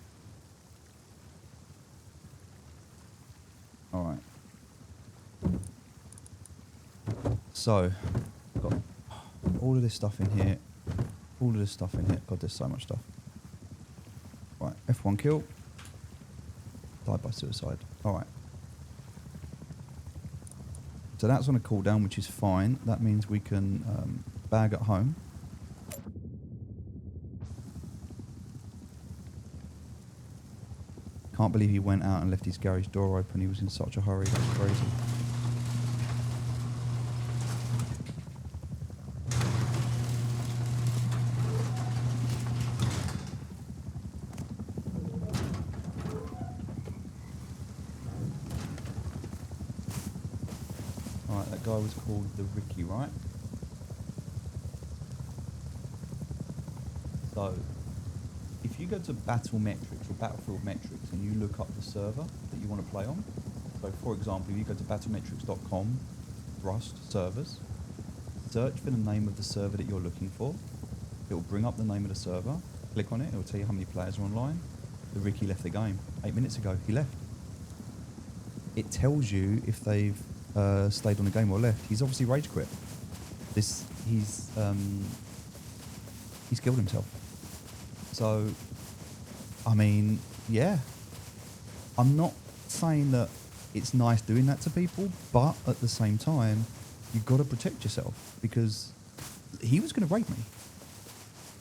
All right. So, got all of this stuff in here. All of this stuff in here. God, there's so much stuff. Right, F1 kill. Died by suicide. All right. So that's on a cooldown, which is fine. That means we can bag at home. Can't believe he went out and left his garage door open. He was in such a hurry. That's crazy. Alright, that guy was called the Ricky, right? So, if you go to Battle Metrics or Battlefield Metrics and you look up the server that you want to play on, so for example, if you go to battlemetrics.com, Rust servers, search for the name of the server that you're looking for. It will bring up the name of the server. Click on it. It will tell you how many players are online. The Ricky left the game 8 minutes ago. He left. It tells you if they've stayed on the game or left. He's obviously rage quit. He's killed himself. So, I mean, yeah. I'm not saying that it's nice doing that to people, but at the same time, you've got to protect yourself because he was going to rape me.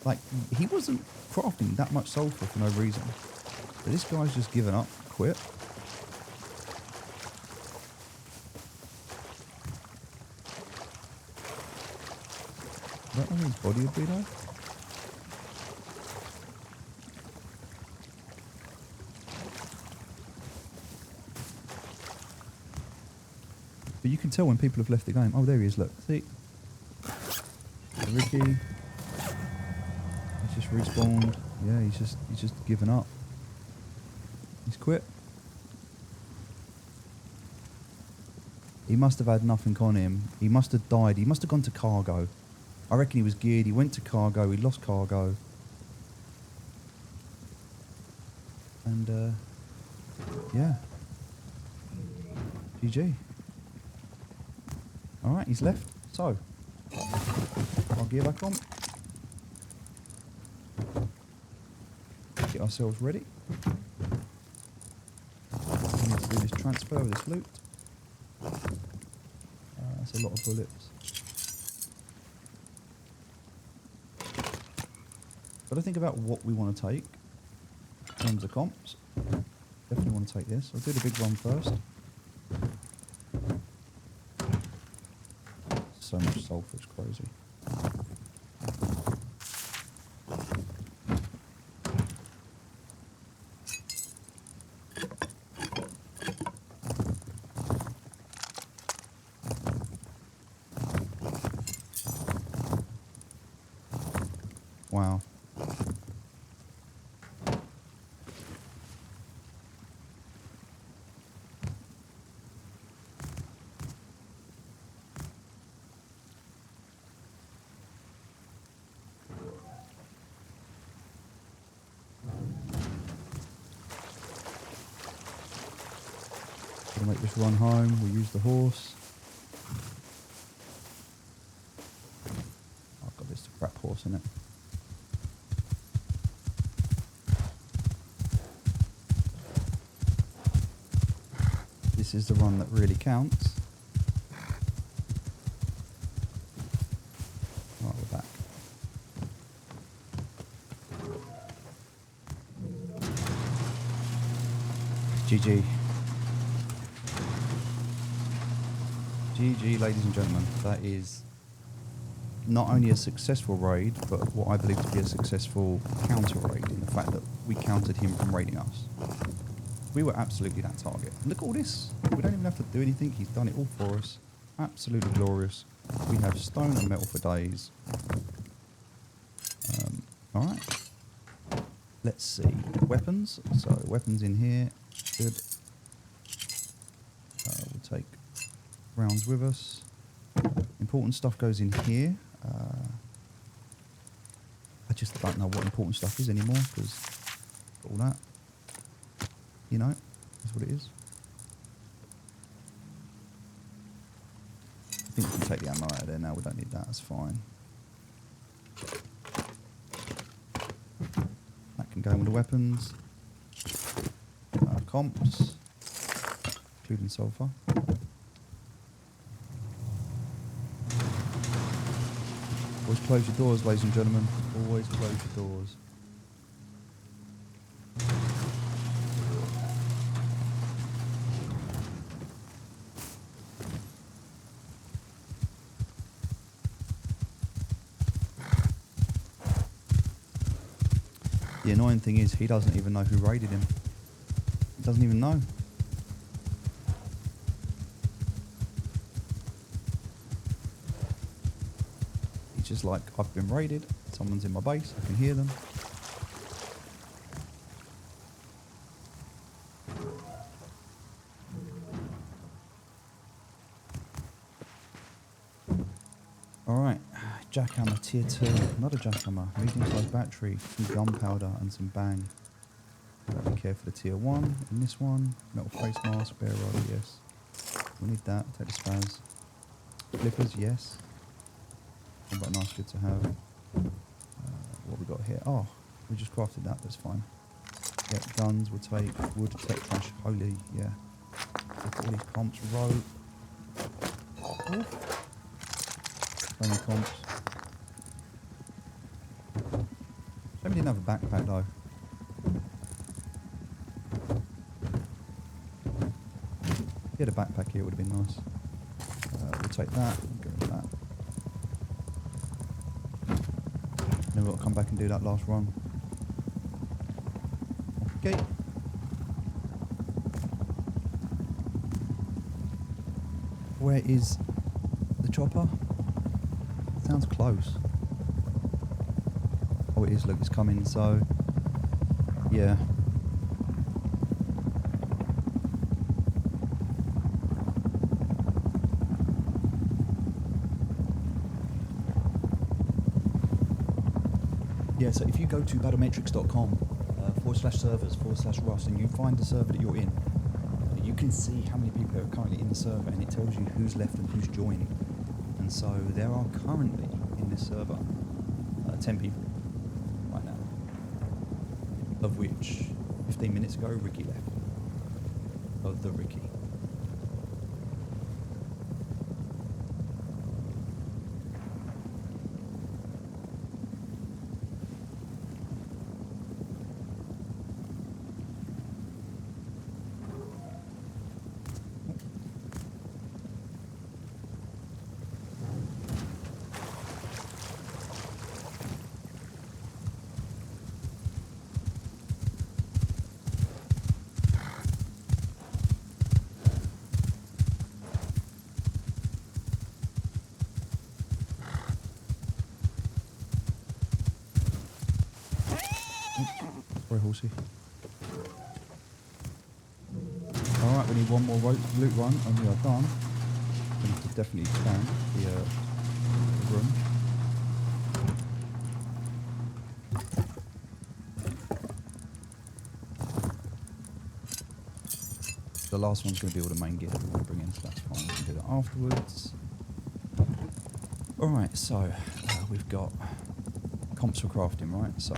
Like, he wasn't crafting that much sulfur for no reason. But this guy's just given up, quit. I don't know where his body would be though. But you can tell when people have left the game. Oh, there he is, look. See? Ricky. He's just respawned. Yeah, he's just given up. He's quit. He must have had nothing on him. He must have died. He must have gone to cargo. I reckon he was geared. He went to cargo. He lost cargo. And, yeah. GG. Alright, he's left. So, I'll gear back on. Get ourselves ready. We need to do this transfer of this loot. That's a lot of bullets. Got to think about what we want to take in terms of comps. Definitely want to take this. I'll do the big one first. So much sulfur, it's crazy. Wow. Gonna make this run home. We'll use the horse. I've got this crap horse in it. This is the run that really counts. Right, we're back. GG. GG, ladies and gentlemen. That is not only a successful raid, but what I believe to be a successful counter raid in the fact that we countered him from raiding us. We were absolutely that target. And look at all this. We don't even have to do anything. He's done it all for us. Absolutely glorious. We have stone and metal for days. Alright. Let's see. Weapons. So, weapons in here. Good. We'll take rounds with us. Important stuff goes in here. I just don't know what important stuff is anymore because all that, you know, is what it is. I think we can take the ammo out of there now. We don't need that. That's fine. That can go in with the weapons. Comps, including sulfur. Always close your doors, ladies and gentlemen. Always close your doors. The annoying thing is he doesn't even know who raided him. He doesn't even know. He's just like, I've been raided, someone's in my base, I can hear them. Alright, jackhammer tier 2, another jackhammer, medium sized battery, some gunpowder and some bang. Don't care for the tier 1 in this one, metal face mask, bear rod, yes. We need that, take the spaz. Flippers, yes. But nice, good to have. What we got here? Oh, we just crafted that, that's fine. Yeah, guns, we'll take wood, tech trash, holy, yeah. Look at all these comps, rope. Oh. So many comps. Shame we didn't have a backpack though. If we had a backpack here, it would have been nice. We'll take that, we'll go with that. Then we've got to come back and do that last run. Okay. Where is the chopper? Sounds close. Oh, it is. Look, it's coming. So, yeah. Yeah, so if you go to battlemetrics.com /servers/Rust and you find the server that you're in, you can see how many people are currently in the server and it tells you who's left and who's joined. And so there are currently in this server 10 people right now, of which 15 minutes ago Ricky left. Of the Ricky. Very horsey. Alright, we need one more loot run and we are done. We need to definitely expand the room. The last one's going to be all the main gear that we want to bring in, so that's fine. We can do that afterwards. Alright, so we've got comps for crafting, right? So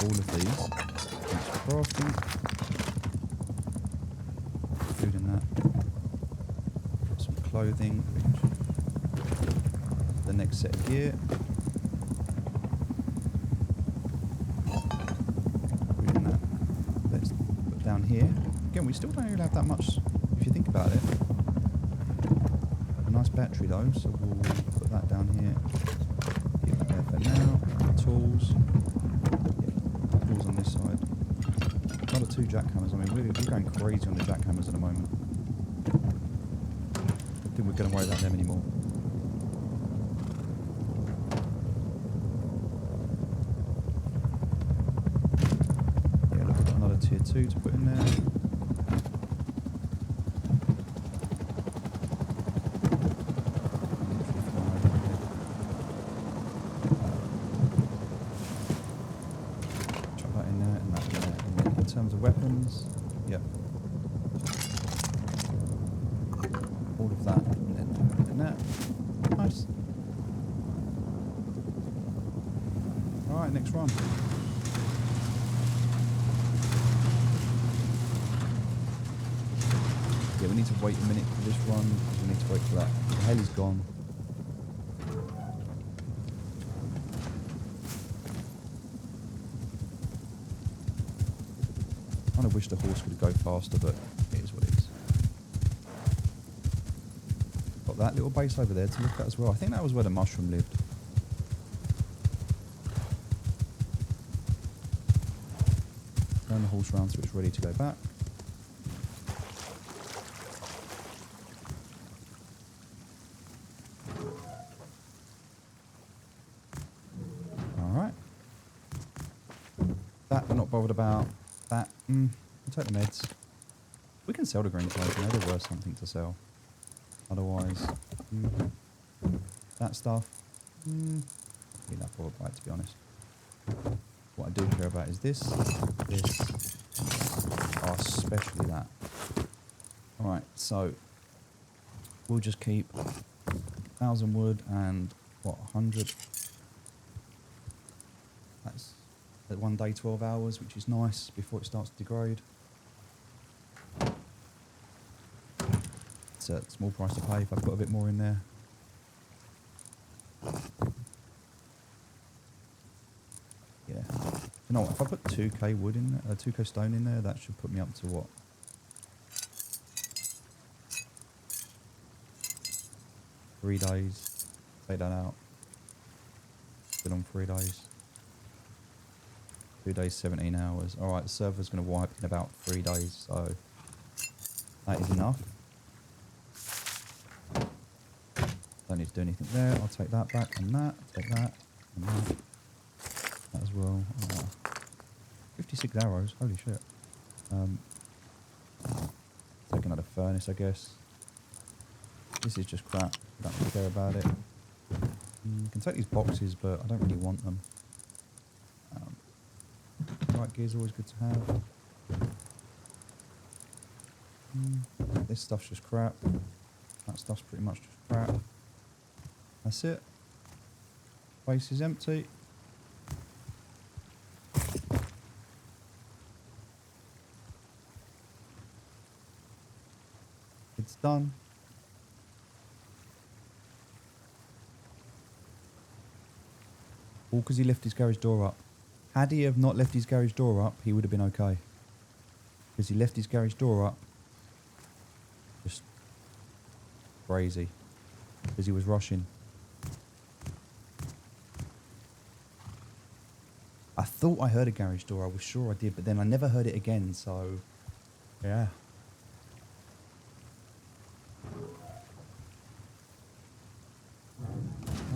all of these comps for crafting, including that. Got some clothing, which the next set of gear. Including that. Let's put down here. Again, we still don't really have that much if you think about it. A nice battery though, so we'll put that down here. Keep that there for now. Tools. On this side. Another 2 jackhammers. I mean, we're going crazy on the jackhammers at the moment. I don't think we're going to worry about them anymore. Yeah, look, I've got another tier 2 to put in there. of weapons. Yep. All of that, and that. Nice. Alright, next run. Yeah, we need to wait a minute for this run. We need to wait for that. The heli's gone. I kind of wish the horse could go faster, but it is what it is. Got that little base over there to look at as well. I think that was where the mushroom lived. Turn the horse around so it's ready to go back. Alright. That we're not bothered about. That, we'll take the meds. We can sell the green clothes, maybe there were something to sell. Otherwise, that stuff, not that bothered by it, to be honest. What I do care about is this, especially that. Alright, so we'll just keep 1,000 wood and what, 100? That's at 1 day, 12 hours, which is nice before it starts to degrade. It's a small price to pay if I've got a bit more in there. Yeah. You know what, if I put 2k wood in there, 2k stone in there, that should put me up to what? 3 days. Take that out. Been on 3 days. 2 days, 17 hours. Alright, the server's going to wipe in about 3 days, so that is enough. Don't need to do anything there. I'll take that back and that. Take that and that. That as well. 56 arrows. Holy shit. Take another furnace, I guess. This is just crap. I don't really care about it. You can take these boxes, but I don't really want them. Right gear's always good to have. This stuff's just crap. That stuff's pretty much just crap. That's it. Base is empty. It's done. All because he left his garage door up. Had he have not left his garage door up, he would have been okay. Because he left his garage door up. Just crazy. Because he was rushing. I thought I heard a garage door. I was sure I did, but then I never heard it again, so yeah.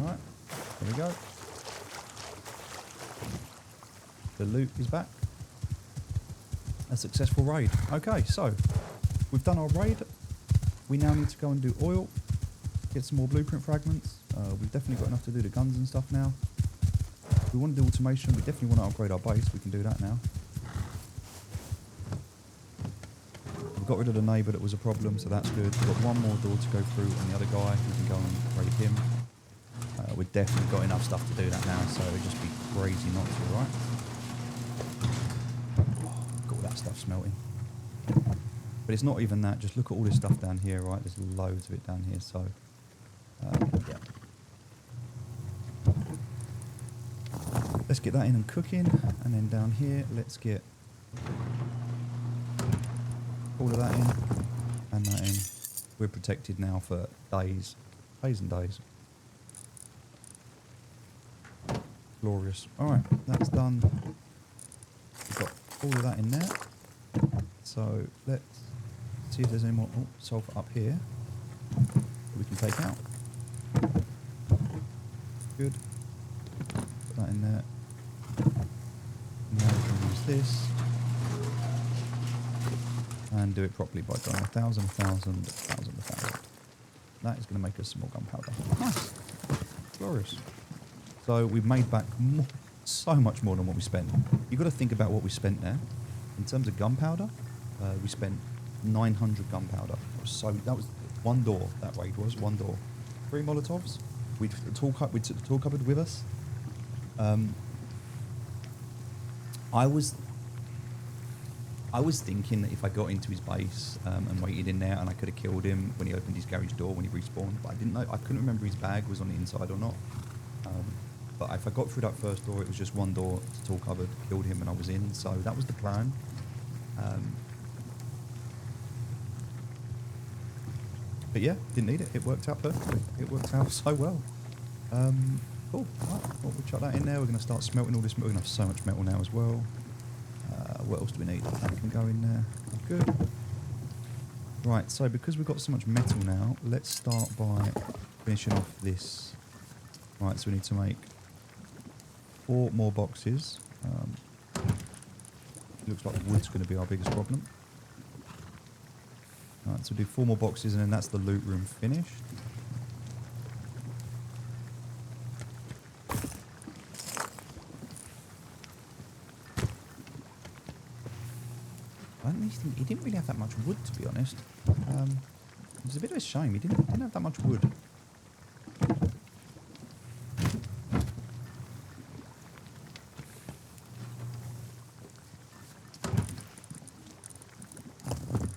Alright, there we go. The loot is back. A successful raid. Okay, so we've done our raid. We now need to go and do oil. Get some more blueprint fragments. We've definitely got enough to do the guns and stuff now. We want to do automation. We definitely want to upgrade our base. We can do that now. We've got rid of the neighbour that was a problem, so that's good. We've got one more door to go through on the other guy. We can go and raid him. We've definitely got enough stuff to do that now, so it'd just be crazy not to, right? Got all that stuff smelting. But it's not even that. Just look at all this stuff down here, right? There's loads of it down here, so yeah. Let's get that in and cooking, and then down here, let's get all of that in and that in. We're protected now for days and days. Glorious. Alright, that's done. We've got all of that in there. So let's see if there's any more sulfur up here that we can take out. Good. Put that in there. Now we can use this and do it properly by going 1,000, 1,000, 1,000, 1,000. That is going to make us some more gunpowder. Nice. Glorious. So we've made back so much more than what we spent. You've got to think about what we spent there. In terms of gunpowder, we spent 900 gunpowder. That was one door. That raid was one door. 3 Molotovs. We took the tool cupboard with us. I was thinking that if I got into his base and waited in there, and I could have killed him when he opened his garage door when he respawned, but I didn't know. I couldn't remember his bag was on the inside or not. But if I got through that first door, it was just one door to tool cupboard, killed him, and I was in. So that was the plan. But yeah, didn't need it. It worked out perfectly. It worked out so well. Cool. Right, well, we'll chuck that in there. We're going to start smelting all this. We're going to have so much metal now as well. What else do we need? That can go in there. Good. Right, so because we've got so much metal now, let's start by finishing off this. Right, so we need to make 4 more boxes. Looks like wood's going to be our biggest problem. Right, so we'll do 4 more boxes and then that's the loot room finished. I don't really think he didn't really have that much wood, to be honest. It's a bit of a shame. He didn't have that much wood.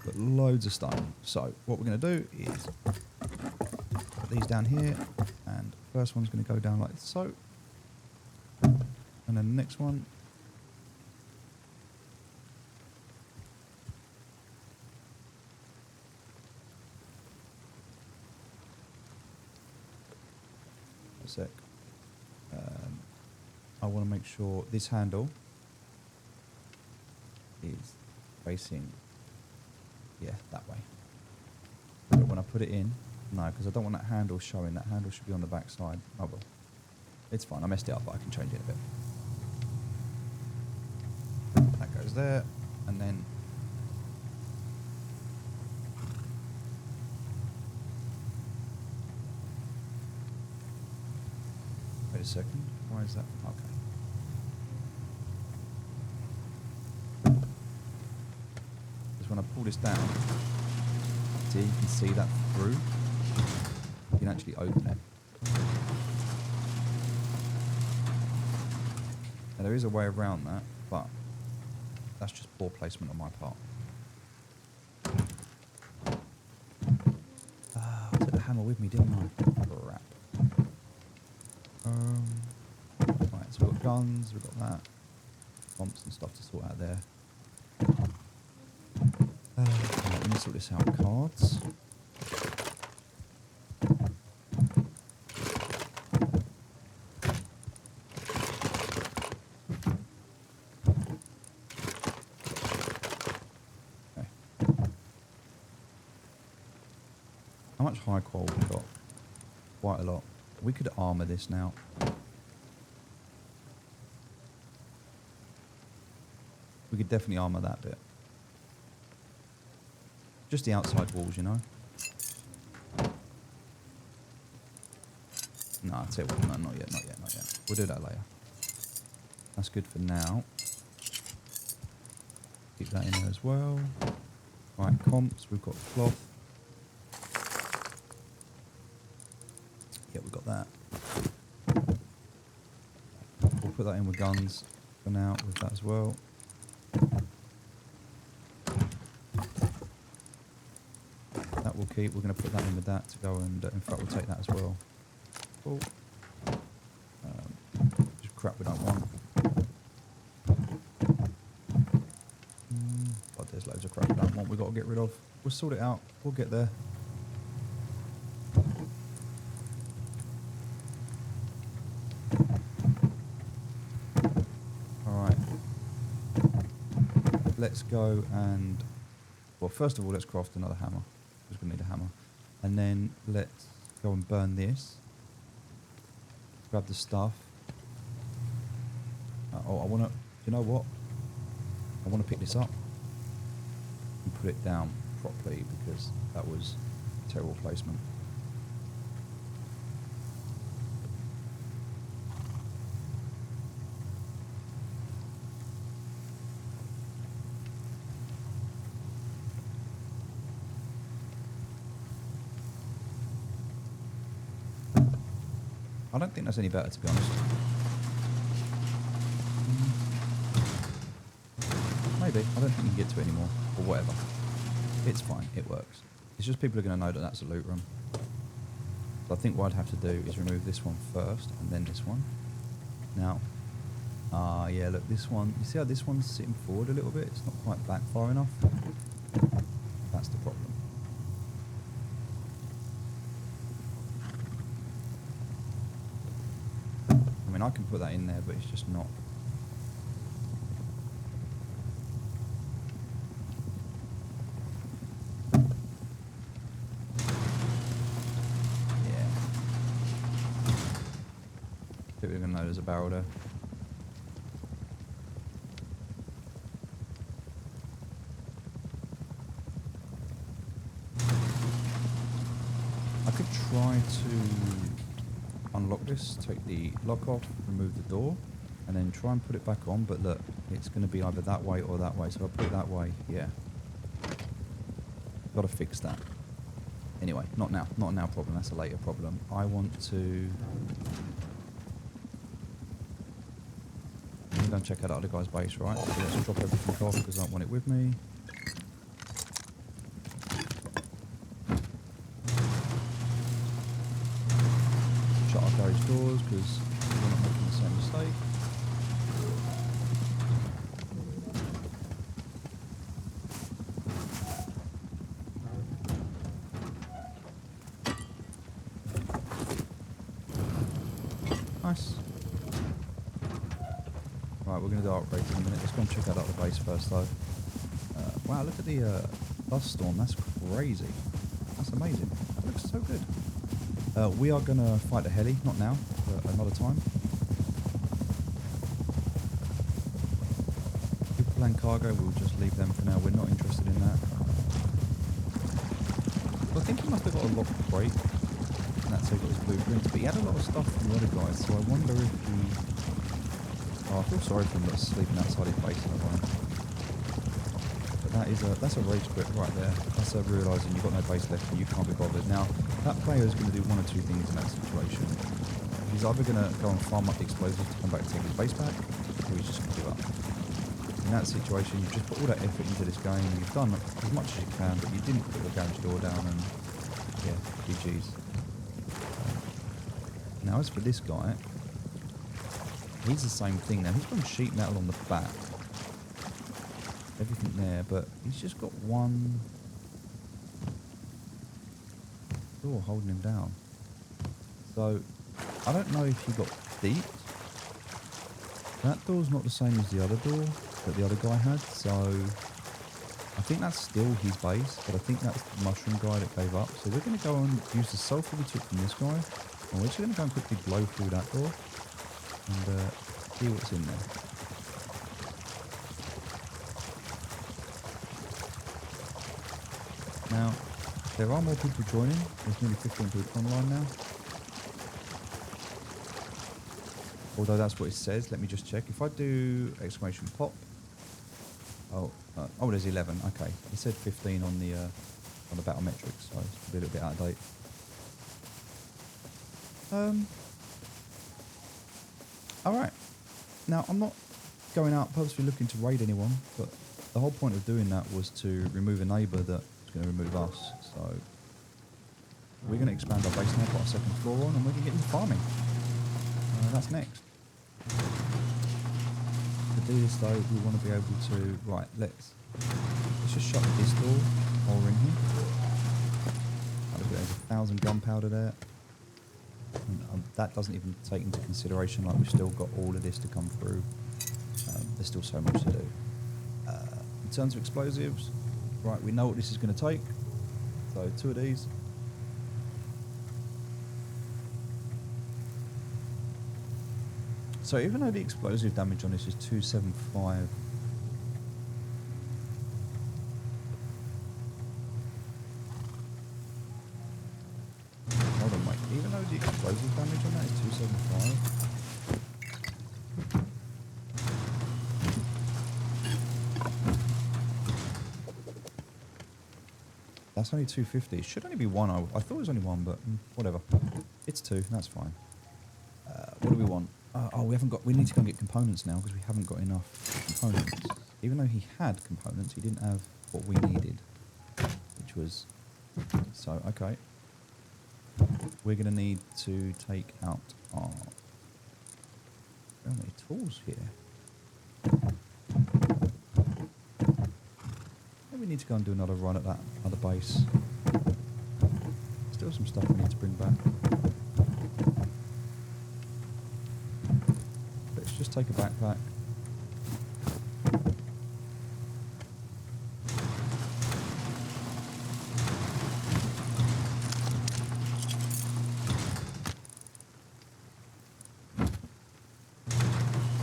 But loads of stone. So what we're going to do is put these down here, and the first one's going to go down like so, and then the next one. A sec. I want to make sure this handle is facing, yeah, that way. But when I put it in, no, because I don't want that handle showing. That handle should be on the back side. Oh well, it's fine. I messed it up, but I can change it a bit. That goes there, and then wait a second. Why is that? Okay. Because when I pull this down, see, you can see that through. You can actually open it. Now there is a way around that, but that's just poor placement on my part. I took the hammer with me, didn't I? Crap. Right, so we've got guns, we've got that. Pumps and stuff to sort out there. Right, let me sort this out. Cards. Okay. How much high qual we got? Quite a lot. We could armor this now. We could definitely armor that bit. Just the outside walls, you know? No, I'll tell you what, no, not yet. We'll do that later. That's good for now. Keep that in there as well. Right, comps, we've got cloth. Yeah, we've got that. We'll put that in with guns for now, with that as well. That will keep. We're going to put that in with that to go, and in fact we'll take that as well. Cool. Just crap we don't want. God, there's loads of crap we don't want. We've got to get rid of. We'll sort it out. We'll get there. Alright. Let's go and... Well, first of all, let's craft another hammer. We're going to need a hammer. And then let's go and burn this. Grab the stuff. Oh, I want to... You know what? I want to pick this up and put it down properly because that was terrible placement. I don't think that's any better, to be honest. Maybe. I don't think you can get to it anymore. Or whatever. It's fine. It works. It's just people are going to know that that's a loot room. So I think what I'd have to do is remove this one first and then this one. Now, yeah, look, this one. You see how this one's sitting forward a little bit? It's not quite back far enough. That's the problem. I mean, I can put that in there, but it's just not. Yeah. People are going to know there's a barrel there. I could try to unlock this, take the lock off, remove the door, and then try and put it back on, but look, it's going to be either that way or that way, so if I put it that way, yeah. Got to fix that. Anyway, not now problem, that's a later problem. I want to... I'm going to check out the other guy's base, right? So let's drop everything off because I don't want it with me. Shut our garage doors because we're not making the same mistake. Nice. Right, we're going to do upgrades in a minute. Let's go and check out the base first though. Wow, look at the dust storm. That's crazy. That's amazing. That looks so good. We are going to fight the heli, not now, but another time. People plan cargo, we'll just leave them for now. We're not interested in that. Well, I think he must have got a locked crate. And that's how he got his blueprints. But he had a lot of stuff from the other guys, so I wonder if he... Oh, I feel sorry for him that's sleeping outside his base in a way. But that's a rage quit right there. That's realising you've got no base left and you can't be bothered. Now, that player is going to do one or two things in that situation. He's either going to go and farm up the explosives to come back and take his base back, or he's just going to give up. In that situation, you've just put all that effort into this game, and you've done as much as you can, but you didn't put the garage door down, and yeah, GG's. Now, as for this guy, he's the same thing. Now, he's got sheet metal on the back. Everything there, but he's just got one door holding him down. So, I don't know if he got deep. That door's not the same as the other door that the other guy had, so I think that's still his base, but I think that's the mushroom guy that gave up. So we're going to go and use the sulfur we took from this guy, and we're just going to go and quickly blow through that door and see what's in there. Now, there are more people joining. There's nearly 15 people online now. Although that's what it says. Let me just check. If I do exclamation pop. Oh, there's 11. Okay. It said 15 on the battlemetrics, so it's a little bit out of date. Alright. Now, I'm not going out purposely looking to raid anyone, but the whole point of doing that was to remove a neighbour that going to remove us, so we're going to expand our base now, put our second floor on, and we're going to get into farming. That's next. To do this though, we want to be able to, right, let's just shut this door while we're in here. Look at there's 1,000 gunpowder there. And that doesn't even take into consideration, like we've still got all of this to come through. There's still so much to do. In terms of explosives, right, we know what this is going to take. So 2 of these. So even though the explosive damage on this is 275, hold on, mate. Even though the explosive damage on that is 275. That's only 250. It should only be one. I thought it was only one, but whatever. It's two. That's fine. What do we want? Oh, we haven't got. We need to go and get components now because we haven't got enough components. Even though he had components, he didn't have what we needed, which was so okay. We're going to need to take out our. There are many tools here. Maybe we need to go and do another run at that other base. Still some stuff we need to bring back. Let's just take a backpack.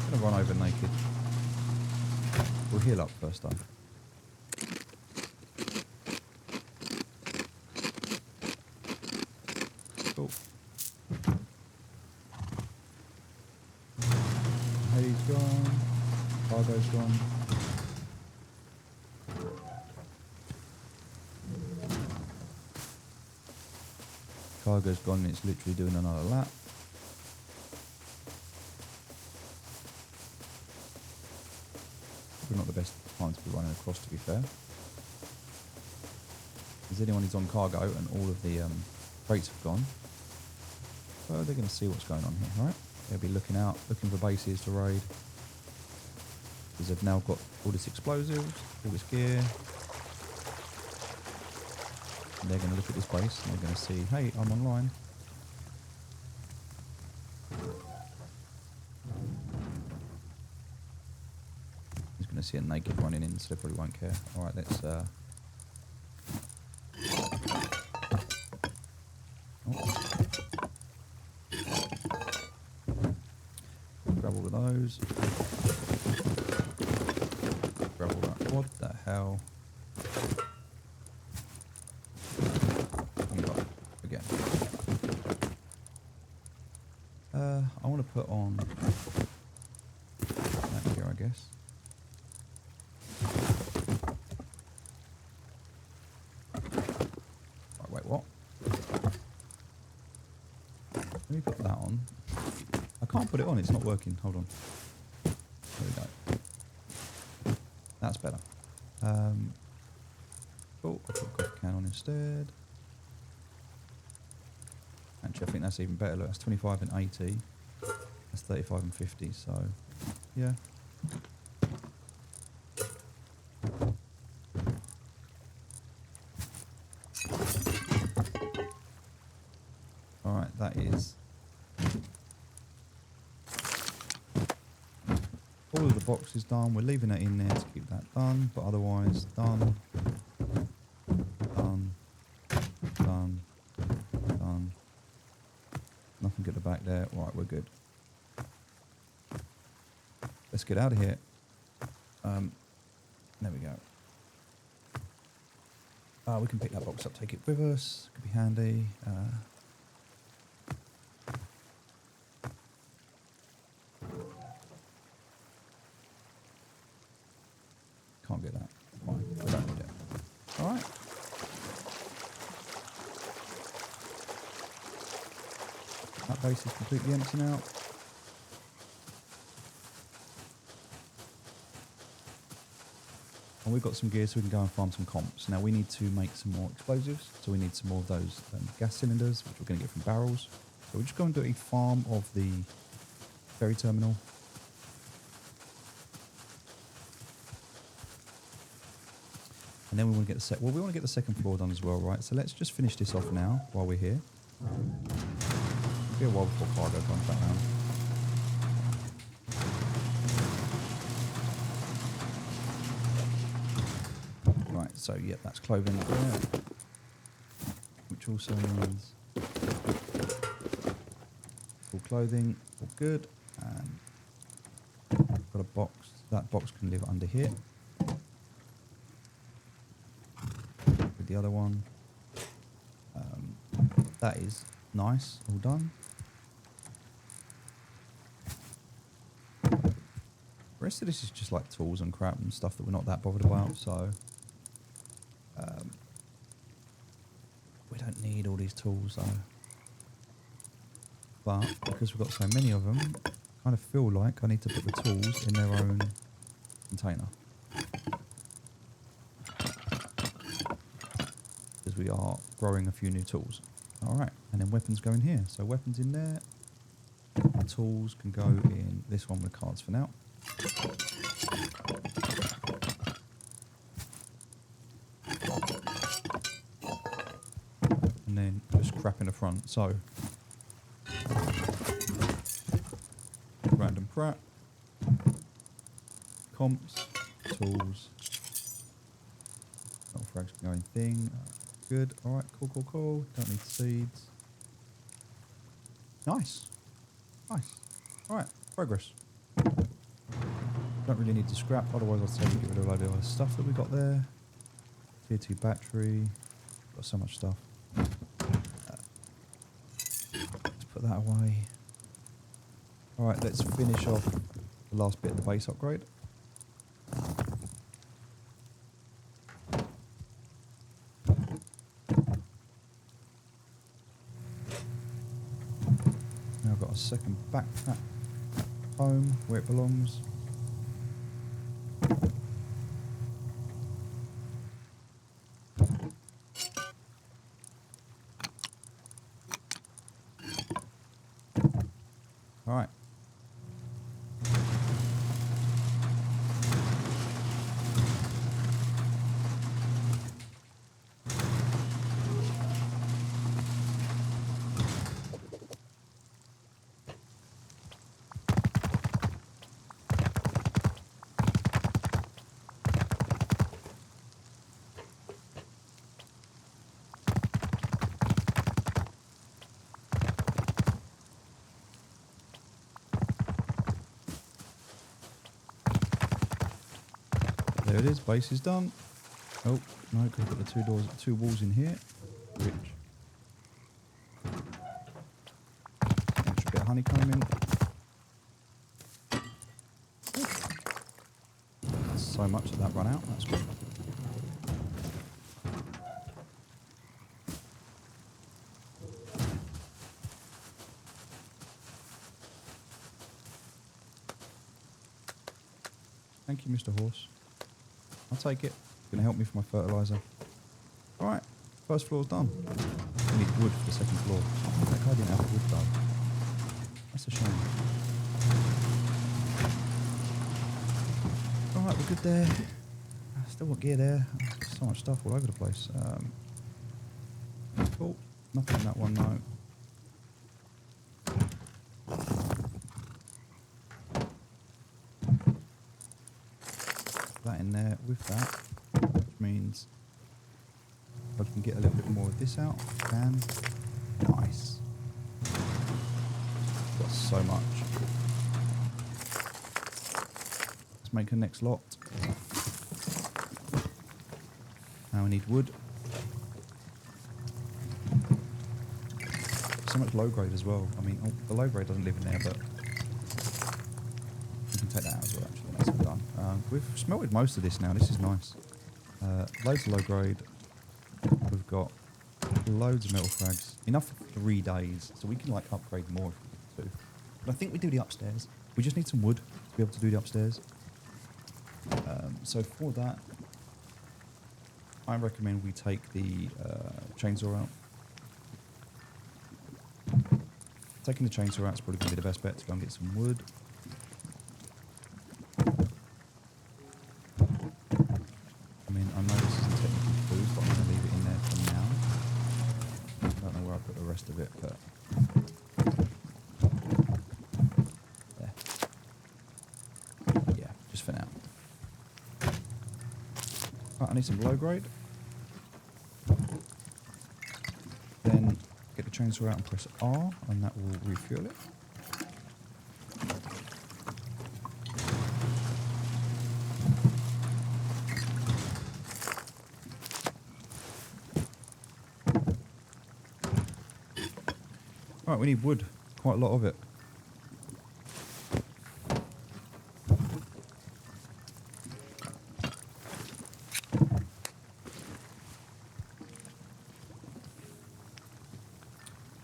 I'm gonna run over naked. We'll heal up first though. Cool. He's gone. Cargo's gone. Cargo's gone and it's literally doing another lap. Probably not the best time to be running across, to be fair. Is anyone who's on cargo and all of the crates have gone? Well, they're going to see what's going on here, right? They'll be looking out, looking for bases to raid. Because they've now got all this explosives, all this gear. And they're going to look at this base and they're going to see, hey, I'm online. He's going to see a naked running in, so they probably won't care. Alright, let's... grab all of those. Grab all that. What the hell? Again. I want to put on that here, I guess. Right, wait, what? Let me put that on. I can't put it on, it's not working. Hold on. There we go. That's better. Oh, I'll put a coffee can on instead. Actually, I think that's even better. Look, that's 25 and 80. That's 35 and 50, so yeah. Alright, that is all of the boxes done. We're leaving that in there to keep that done, but otherwise done, done, done, done. Nothing at the back there. Right, we're good. Let's get out of here. There we go. We can pick that box up, take it with us. Could be handy. Can't get that. Fine. We don't need it. Alright. That base is completely empty now. And we've got some gear so we can go and farm some comps. Now we need to make some more explosives. So we need some more of those gas cylinders, which we're going to get from barrels. So we're just going to do a farm of the ferry terminal. And then we want to get the we want to get the second floor done as well, right? So let's just finish this off now while we're here. It'll be a while before cargo comes back round. Right, so yeah, that's clothing there. Which also means full clothing, all good. And got a box. That box can live under here. The other one, that is nice, all done. The rest of this is just like tools and crap and stuff that we're not that bothered about, so we don't need all these tools though. but because we've got so many of them, I kind of feel like I need to put the tools in their own container. Because we are growing a few new tools. Alright, and then weapons go in here. So weapons in there. The tools can go in this one with cards for now. And then just crap in the front. So random crap, comps, tools, metal frags can go in thing. Good. Alright, cool. Don't need seeds. Nice. Alright, progress. Don't really need to scrap, otherwise I'd say we get rid of a load of other stuff that we got there. Tier 2 battery. Got so much stuff. Let's put that away. Alright, let's finish off the last bit of the base upgrade. Now I've got a second backpack home where it belongs. Alright. There it is, base is done. Oh, no, because I've got the two walls in here. Which extra bit of honeycomb in. So much of that run out, that's good. Thank you, Mr. Horse. I'll take it. Gonna help me for my fertilizer. Alright, first floor's done. I need wood for the second floor. That guy didn't have wood though. That's a shame. Alright, we're good there. Still got gear there. So much stuff all over the place. Cool. Nothing in that one, no. That in there with that, which means if I can get a little bit more of this out, I can. Nice. Got so much. Let's make a next lot. Now we need wood. So much low grade as well. I mean, the low grade doesn't live in there, but we can take that out as well, actually. That's all done. We've smelted most of this now. This is nice. Loads of low grade. We've got loads of metal frags. Enough for 3 days, so we can like upgrade more if we need to. But I think we do the upstairs. We just need some wood to be able to do the upstairs. So for that, I recommend we take the chainsaw out. Taking the chainsaw out is probably going to be the best bet to go and get some wood. I mean, I know this isn't technically food, but I'm going to leave it in there for now. I don't know where I put the rest of it, but there. Yeah, just for now. Right, I need some low grade. Then get the chainsaw out and press R, and that will refuel it. Right, we need wood, quite a lot of it.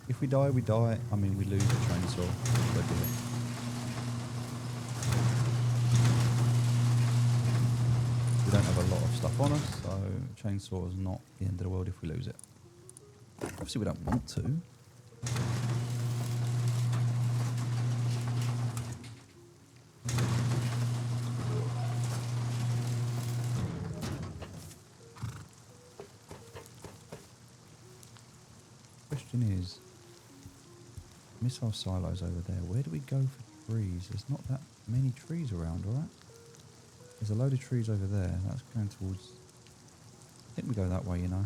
If we die, we die. I mean, we lose the chainsaw. So be it. We don't have a lot of stuff on us, so chainsaw is not the end of the world if we lose it. Obviously, we don't want to. Question is, missile silos over there. Where do we go for trees? There's not that many trees around, right? There's a load of trees over there. That's going towards... I think we go that way, you know.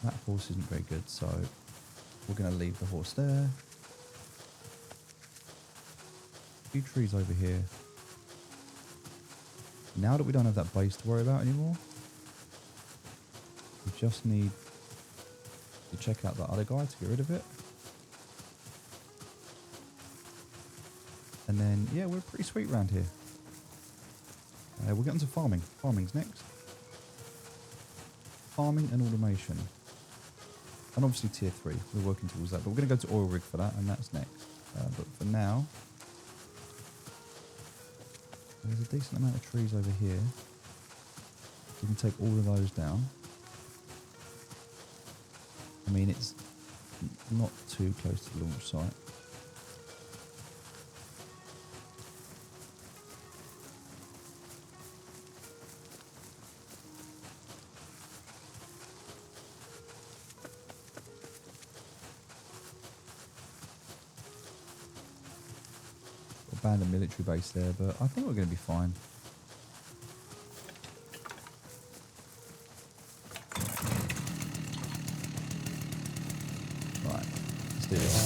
That horse isn't very good, so we're going to leave the horse there. A few trees over here. Now that we don't have that base to worry about anymore, we just need to check out that other guy to get rid of it. And then, yeah, we're pretty sweet around here. We'll get into farming. Farming's next. Farming and automation. And obviously tier 3. We're working towards that. But we're going to go to oil rig for that, and that's next. But for now, there's a decent amount of trees over here. We can take all of those down. I mean, it's not too close to the launch site. Abandoned military base there, but I think we're going to be fine. Right, let's do this.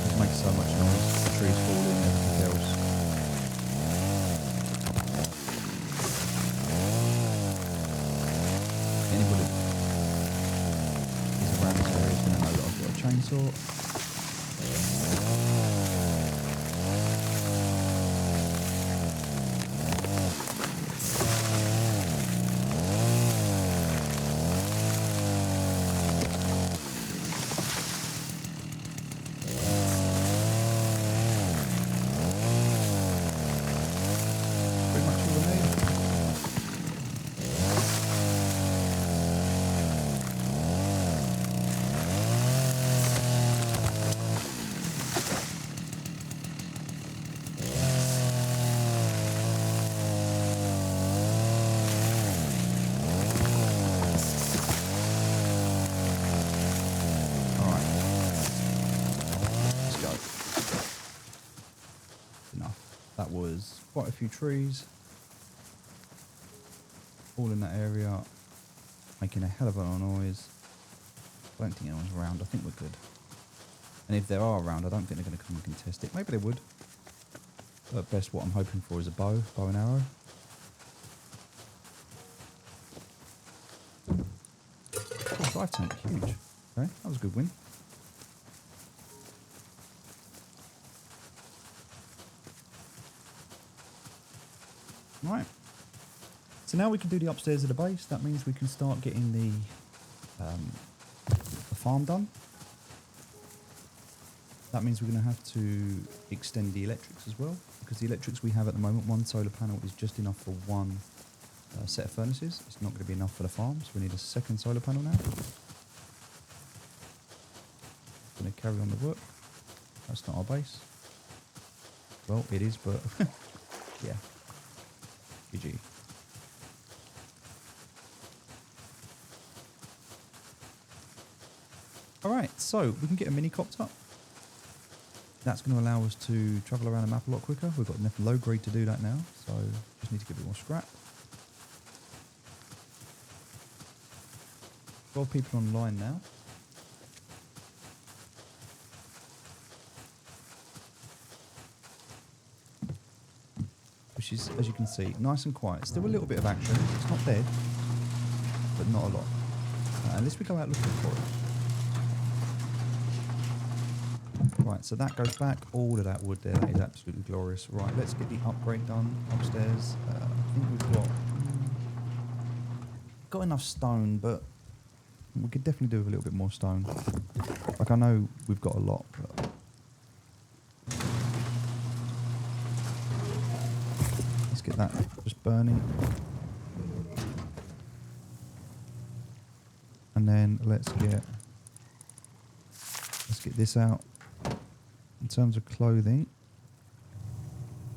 It makes so much noise. The trees falling and everything else. Anybody around this area is going to know that I've got a chainsaw. Pretty much all I need. That was quite a few trees, all in that area, making a hell of a lot of noise. I don't think anyone's around. I think we're good. And if there are around, I don't think they're going to come and contest it. Maybe they would. But at best, what I'm hoping for is a bow and arrow. Oh, drive tank, huge. Okay, that was a good win. Right, so now we can do the upstairs of the base. That means we can start getting the farm done. That means we're going to have to extend the electrics as well, because the electrics we have at the moment, one solar panel is just enough for one set of furnaces. It's not going to be enough for the farm, so we need a second solar panel now. Going to carry on the work. That's not our base. Well, it is, but yeah. GG. Alright, so we can get a mini copter. That's going to allow us to travel around the map a lot quicker. We've got enough low grade to do that now, so just need to get a bit more scrap. 12 people online now. Which is, as you can see, nice and quiet. Still a little bit of action. It's not dead, but not a lot. Unless we go out looking for it. Right, so that goes back. All of that wood there, that is absolutely glorious. Right, let's get the upgrade done upstairs. I think we've got enough stone, but we could definitely do with a little bit more stone. Like, I know we've got a lot, but let's get that just burning. And then let's get this out. In terms of clothing,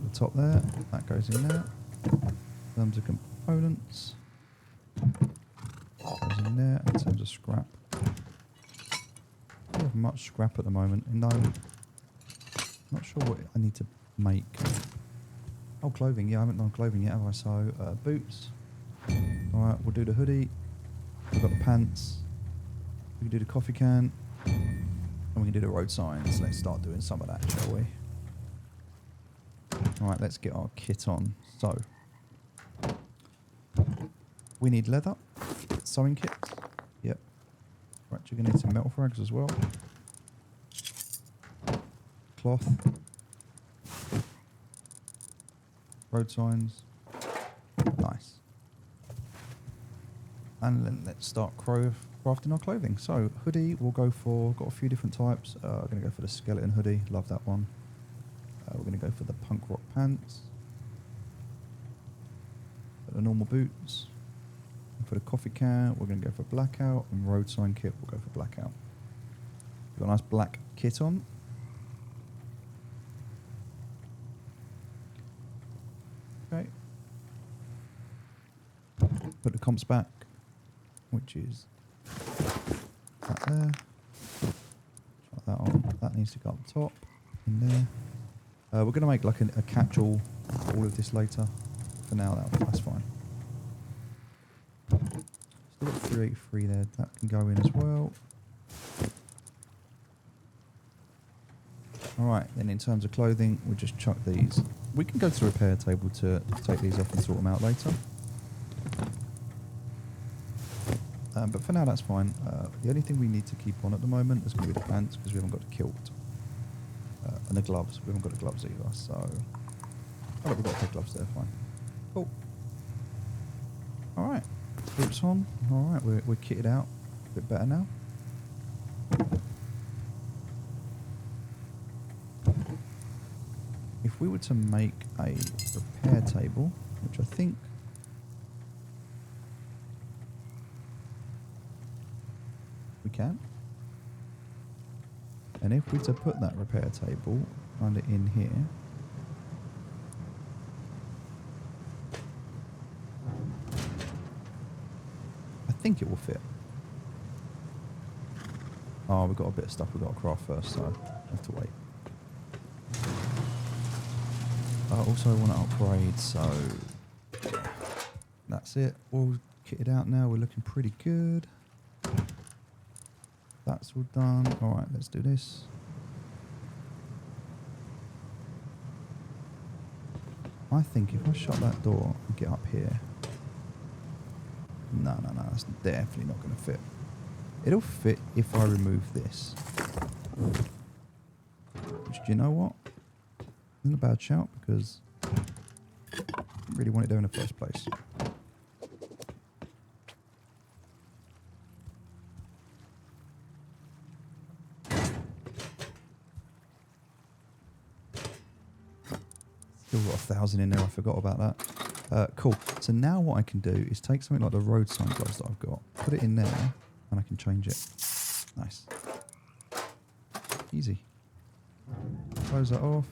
the top there, that goes in there. In terms of components, goes in there. In terms of scrap, I don't have much scrap at the moment. No, not sure what I need to make. Oh, clothing. Yeah, I haven't done clothing yet, have I? So boots. All right, we'll do the hoodie. We've got the pants. We can do the coffee can. And we can do the road signs. Let's start doing some of that, shall we? Alright, let's get our kit on. So, we need leather, sewing kit. Yep. Right, you're going to need some metal frags as well. Cloth. Road signs. Nice. And then let's start crafting our clothing. So, hoodie, we'll go for, got a few different types. We're going to go for the skeleton hoodie. Love that one. We're going to go for the punk rock pants. For the normal boots. And for the coffee can, we're going to go for blackout. And road sign kit, we'll go for blackout. We've got a nice black kit on. Okay. Put the comps back, which is that there. Shut that on. That needs to go up top. In there. We're going to make like a catch-all for all of this later. For now, that's fine. Still got 383 there. That can go in as well. Alright, then in terms of clothing, we'll just chuck these. We can go to the repair table to take these off and sort them out later. But for now, that's fine. The only thing we need to keep on at the moment is going to be the pants, because we haven't got the kilt. And the gloves. We haven't got the gloves either, so... Oh, look, we've got to take gloves there, fine. Cool. Alright. Boots on. Alright, we're kitted out. A bit better now. If we were to make a repair table, which I think... we can. And if we were to put that repair table kind of in here, I think it will fit. Oh, we've got a bit of stuff we've got to craft first, so I have to wait. I also want to upgrade, so that's it. All kitted out now. We're looking pretty good. That's all done. Alright, let's do this. I think if I shut that door and get up here... No, that's definitely not going to fit. It'll fit if I remove this. Which, do you know what? Isn't a bad shout, because I didn't really want it there in the first place. Still got 1,000 in there, I forgot about that. Cool. So now what I can do is take something like the road sign gloves that I've got, put it in there, and I can change it. Nice. Easy. Close that off.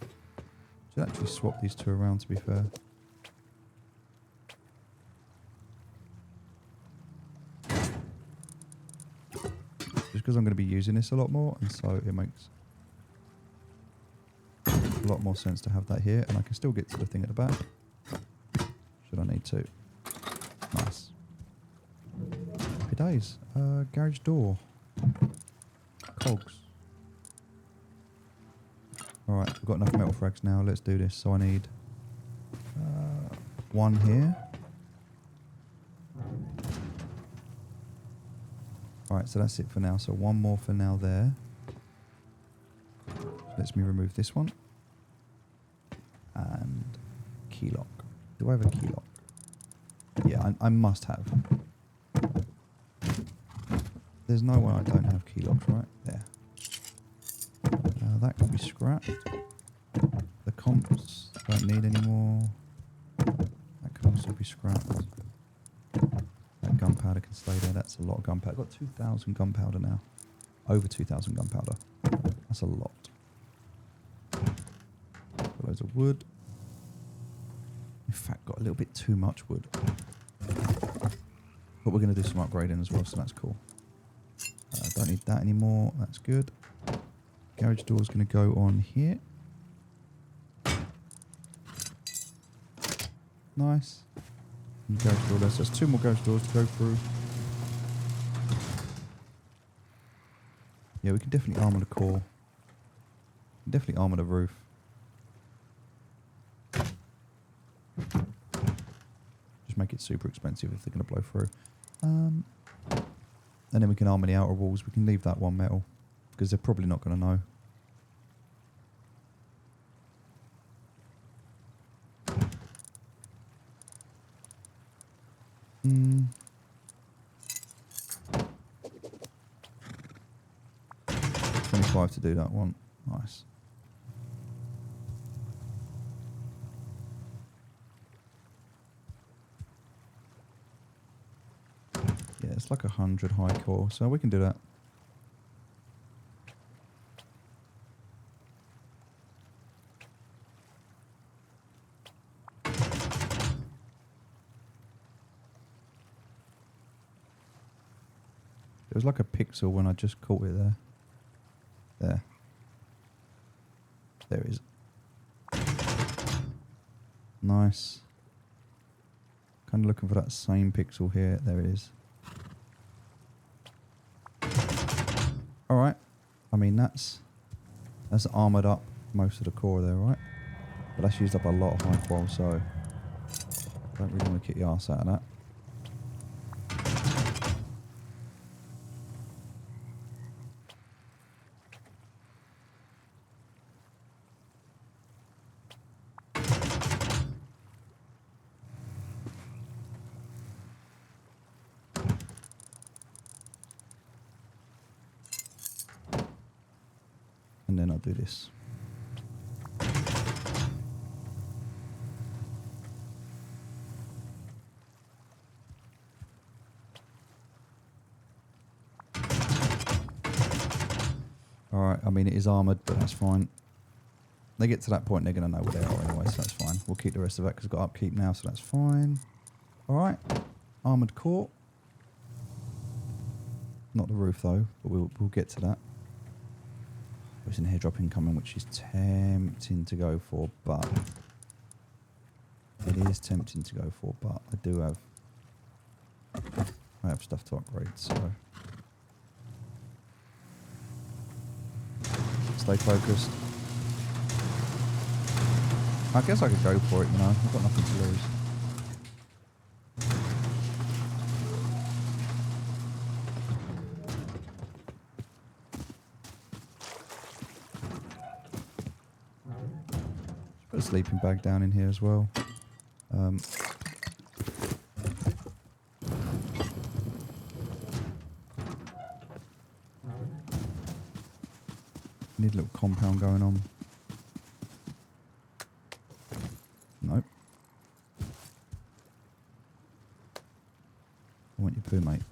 Should actually swap these two around, to be fair. Just because I'm going to be using this a lot more, and so it makes a lot more sense to have that here, and I can still get to the thing at the back. Should I need to. Nice. Happy days. Garage door. Cogs. Alright, we've got enough metal frags now. Let's do this. So I need one here. Alright, so that's it for now. So one more for now there. lets me remove this one. And key lock. Do I have a key lock? Yeah, I must have. There's no way I don't have key locks, right? There. That can be scrapped. The comps don't need any more. That can also be scrapped. That gunpowder can stay there. That's a lot of gunpowder. I've got 2,000 gunpowder now. Over 2,000 gunpowder. That's a lot. Got loads of wood. In fact, got a little bit too much wood. But we're going to do some upgrading as well, so that's cool. Don't need that anymore. That's good. Garage door is going to go on here. Nice. And garage door. There's 2 more garage doors to go through. Yeah, we can definitely armour the core. Definitely armour the roof. Just make it super expensive if they're going to blow through. And then we can armour the outer walls. We can leave that one metal because they're probably not going to know. Hmm. 25 to do that one. Nice. Yeah, it's like 100 high core, so we can do that. It was like a pixel when I just caught it there. There. There it is. Nice. Kind of looking for that same pixel here. There it is. Alright. I mean, that's armoured up most of the core there, right? But that's used up a lot of high qual, so don't really want to kick the arse out of that. And then I'll do this. Alright, I mean it is armoured, but that's fine. They get to that point, they're going to know where they are anyway, so that's fine. We'll keep the rest of that because I've got upkeep now, so that's fine. Alright, armoured core. Not the roof though, but we'll get to that. There's an airdrop incoming, which is tempting to go for, but it is tempting to go for, but I have stuff to upgrade, so stay focused. I guess I could go for it, you know, I've got nothing to lose. Put a sleeping bag down in here as well. Need a little compound going on. Nope. I want your poo, mate.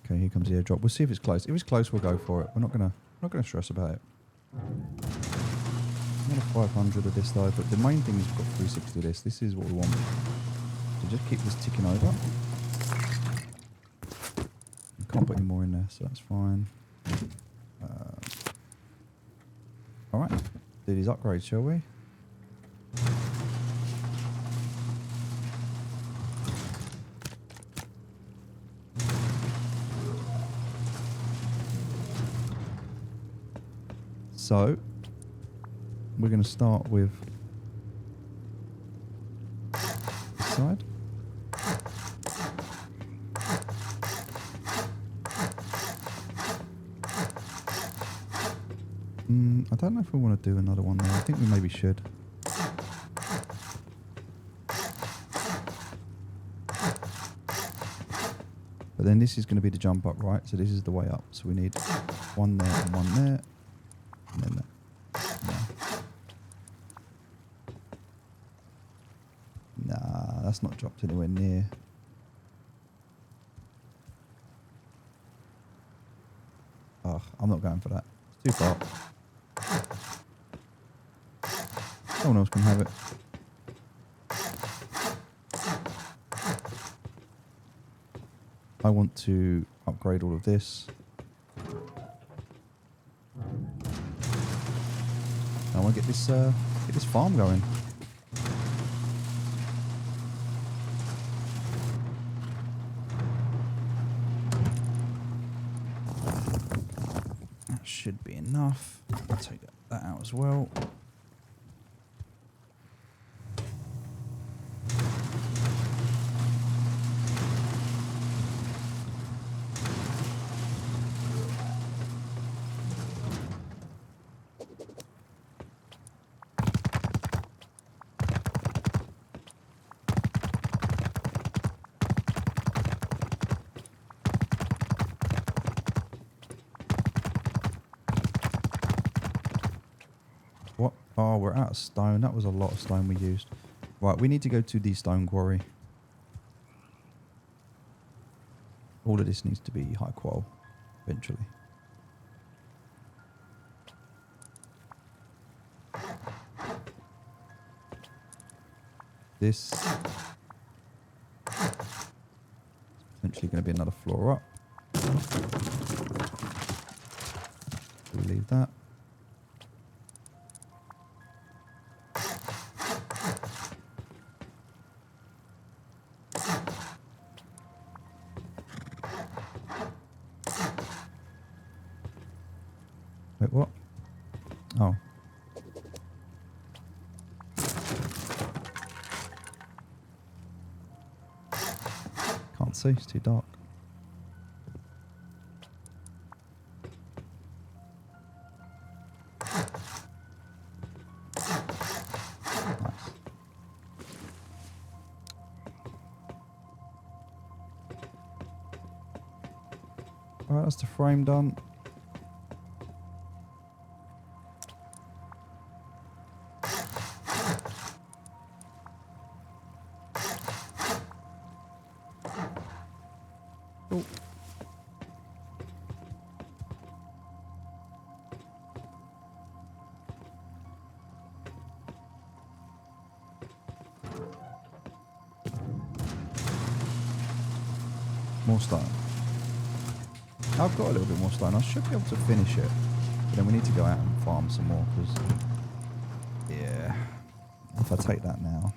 Okay, here comes the airdrop. We'll see if it's close. If it's close, we'll go for it. We're not gonna stress about it. Another 500 of this though, but the main thing is we've got 360 of this. This is what we want. So just keep this ticking over. Can't put any more in there, so that's fine. Alright, do these upgrades, shall we? So, we're going to start with this side. I don't know if we want to do another one there. I think we maybe should. But then this is going to be the jump up, right? So this is the way up. So we need one there and one there. And then that. No. Nah, that's not dropped anywhere near. Ugh, I'm not going for that. It's too far. Someone else can have it. I want to upgrade all of this. I want to get this farm going. That should be enough. I'll take that out as well. What? Oh, we're out of stone. That was a lot of stone we used. Right, we need to go to the stone quarry. All of this needs to be high qual eventually. This is potentially going to be another floor up. We'll leave that. Wait, what? Oh. Can't see, it's too dark. Nice. Alright, that's the frame done. Oh. More stone. I've got a little bit more stone. I should be able to finish it. But then we need to go out and farm some more because, yeah, if I take that now.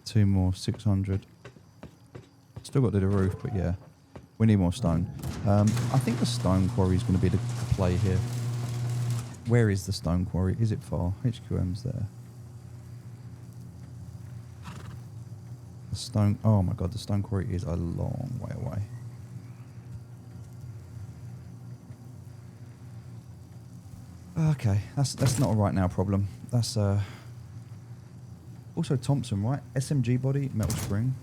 Two more, 600. Still got to do the roof, but yeah, we need more stone. I think the stone quarry is going to be the play here. Where is the stone quarry? Is it far? HQM's there. The stone. Oh my god, the stone quarry is a long way away. Okay, that's not a right now problem. That's also Thompson, right? SMG body, metal spring.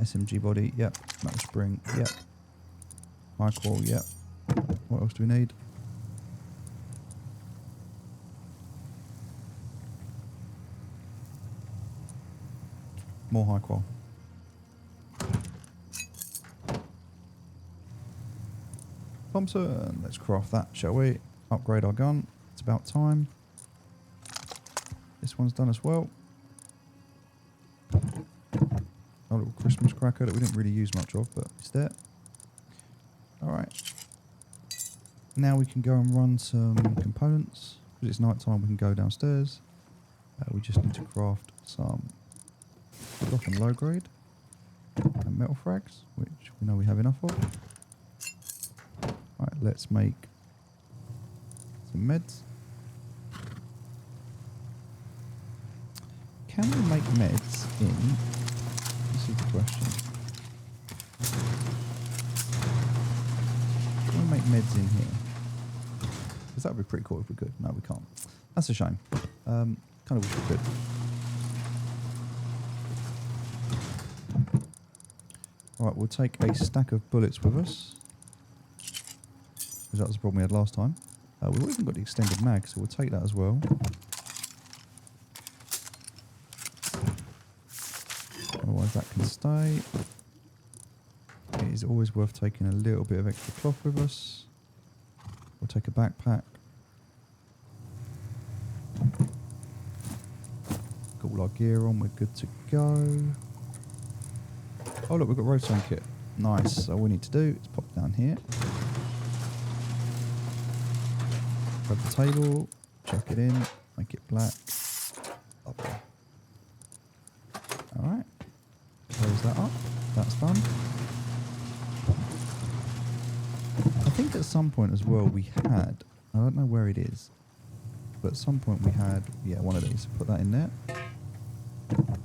SMG body, yep. Metal spring, yep. High qual, yep. What else do we need? More high qual. Thompson, let's craft that, shall we? Upgrade our gun. It's about time. This one's done as well. Our little Christmas cracker that we didn't really use much of, but it's there. Alright. now we can go and run some components. Because it's night time, we can go downstairs. We just need to craft some rock and low grade and metal frags, which we know we have enough of. Right, let's make some meds. Can we make meds in? This is the question. Can we make meds in here? Because that would be pretty cool if we could. No, we can't. That's a shame. Kind of wish we could. Alright, we'll take a stack of bullets with us. Because that was the problem we had last time. We've even got the extended mag, so we'll take that as well. Otherwise that can stay. It is always worth taking a little bit of extra cloth with us. We'll take a backpack. Got all our gear on, we're good to go. Oh look, we've got redstone kit. Nice. So all we need to do is pop down here. Grab the table, chuck it in, make it black. Lovely. Alright. Close that up. That's done. I think at some point as well we had, I don't know where it is, but at some point we had, yeah, one of these. Put that in there.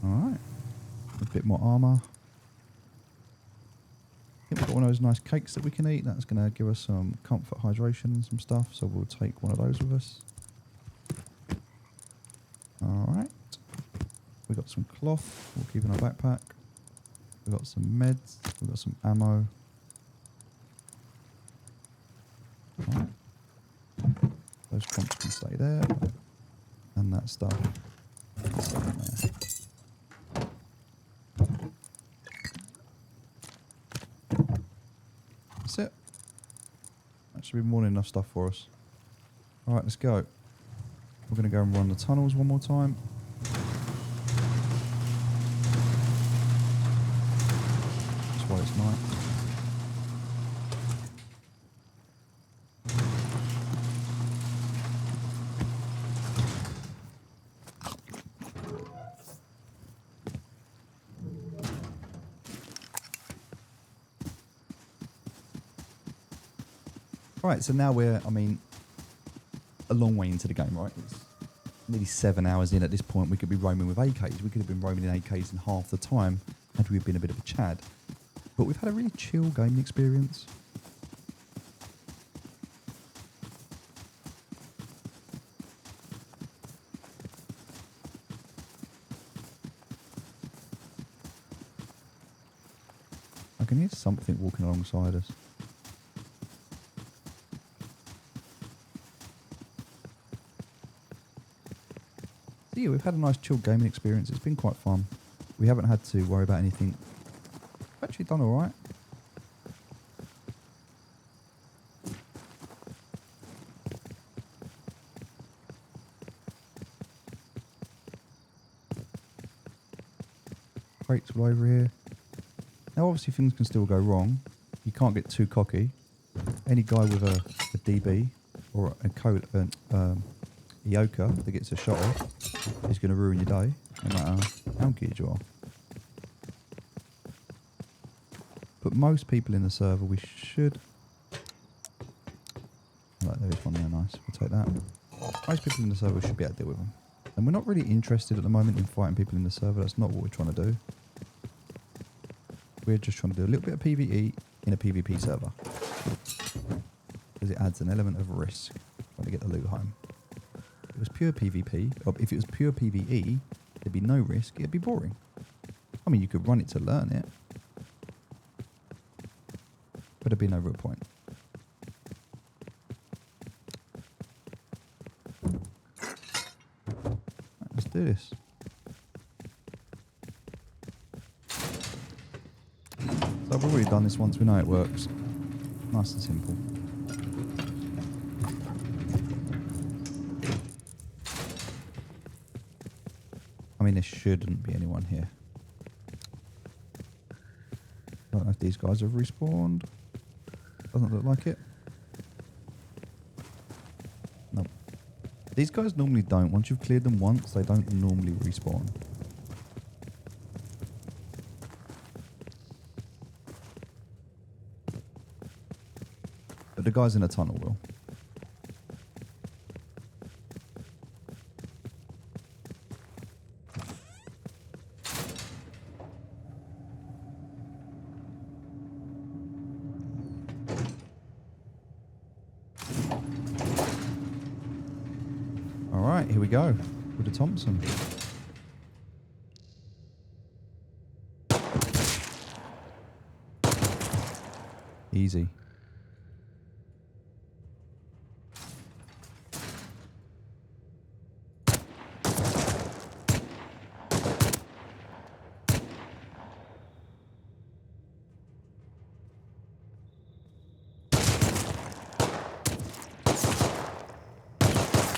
Alright. A bit more armour. I think we've got one of those nice cakes that we can eat. That's going to give us some comfort, hydration and some stuff. So we'll take one of those with us. Alright. We've got some cloth. We'll keep in our backpack. We've got some meds. We've got some ammo. Alright. Those clumps can stay there. And that stuff can stay in there. That's it. That should be more than enough stuff for us. Alright, let's go. We're going to go and run the tunnels one more time. That's why it's night. Right, so now we're, I mean, a long way into the game, right? It's nearly 7 hours in at this point. We could be roaming with AKs. We could have been roaming in AKs in half the time had we been a bit of a Chad. But we've had a really chill gaming experience. I can hear something walking alongside us. Yeah, we've had a nice chill gaming experience. It's been quite fun. We haven't had to worry about anything. We've actually done alright. Crates all over here. Now obviously things can still go wrong. You can't get too cocky. Any guy with a DB or a code, Yoka that gets a shot off is going to ruin your day, no matter how geared you are. But most people in the server, we should... Right, there is one there, nice. We'll take that. Most people in the server should be able to deal with them. And we're not really interested at the moment in fighting people in the server. That's not what we're trying to do. We're just trying to do a little bit of PvE in a PvP server. Because it adds an element of risk when we get the loot home. If it was pure PvP, or if it was pure PvE, there'd be no risk, it'd be boring. I mean, you could run it to learn it, but there'd be no real point. Right, let's do this. So I've already done this once, we know it works. Nice and simple. I mean, there shouldn't be anyone here. I don't know if these guys have respawned. Doesn't look like it. These guys normally don't. Once you've cleared them once, they don't normally respawn. But the guys in the tunnel will. Alright, here we go. With the Thompson. Easy.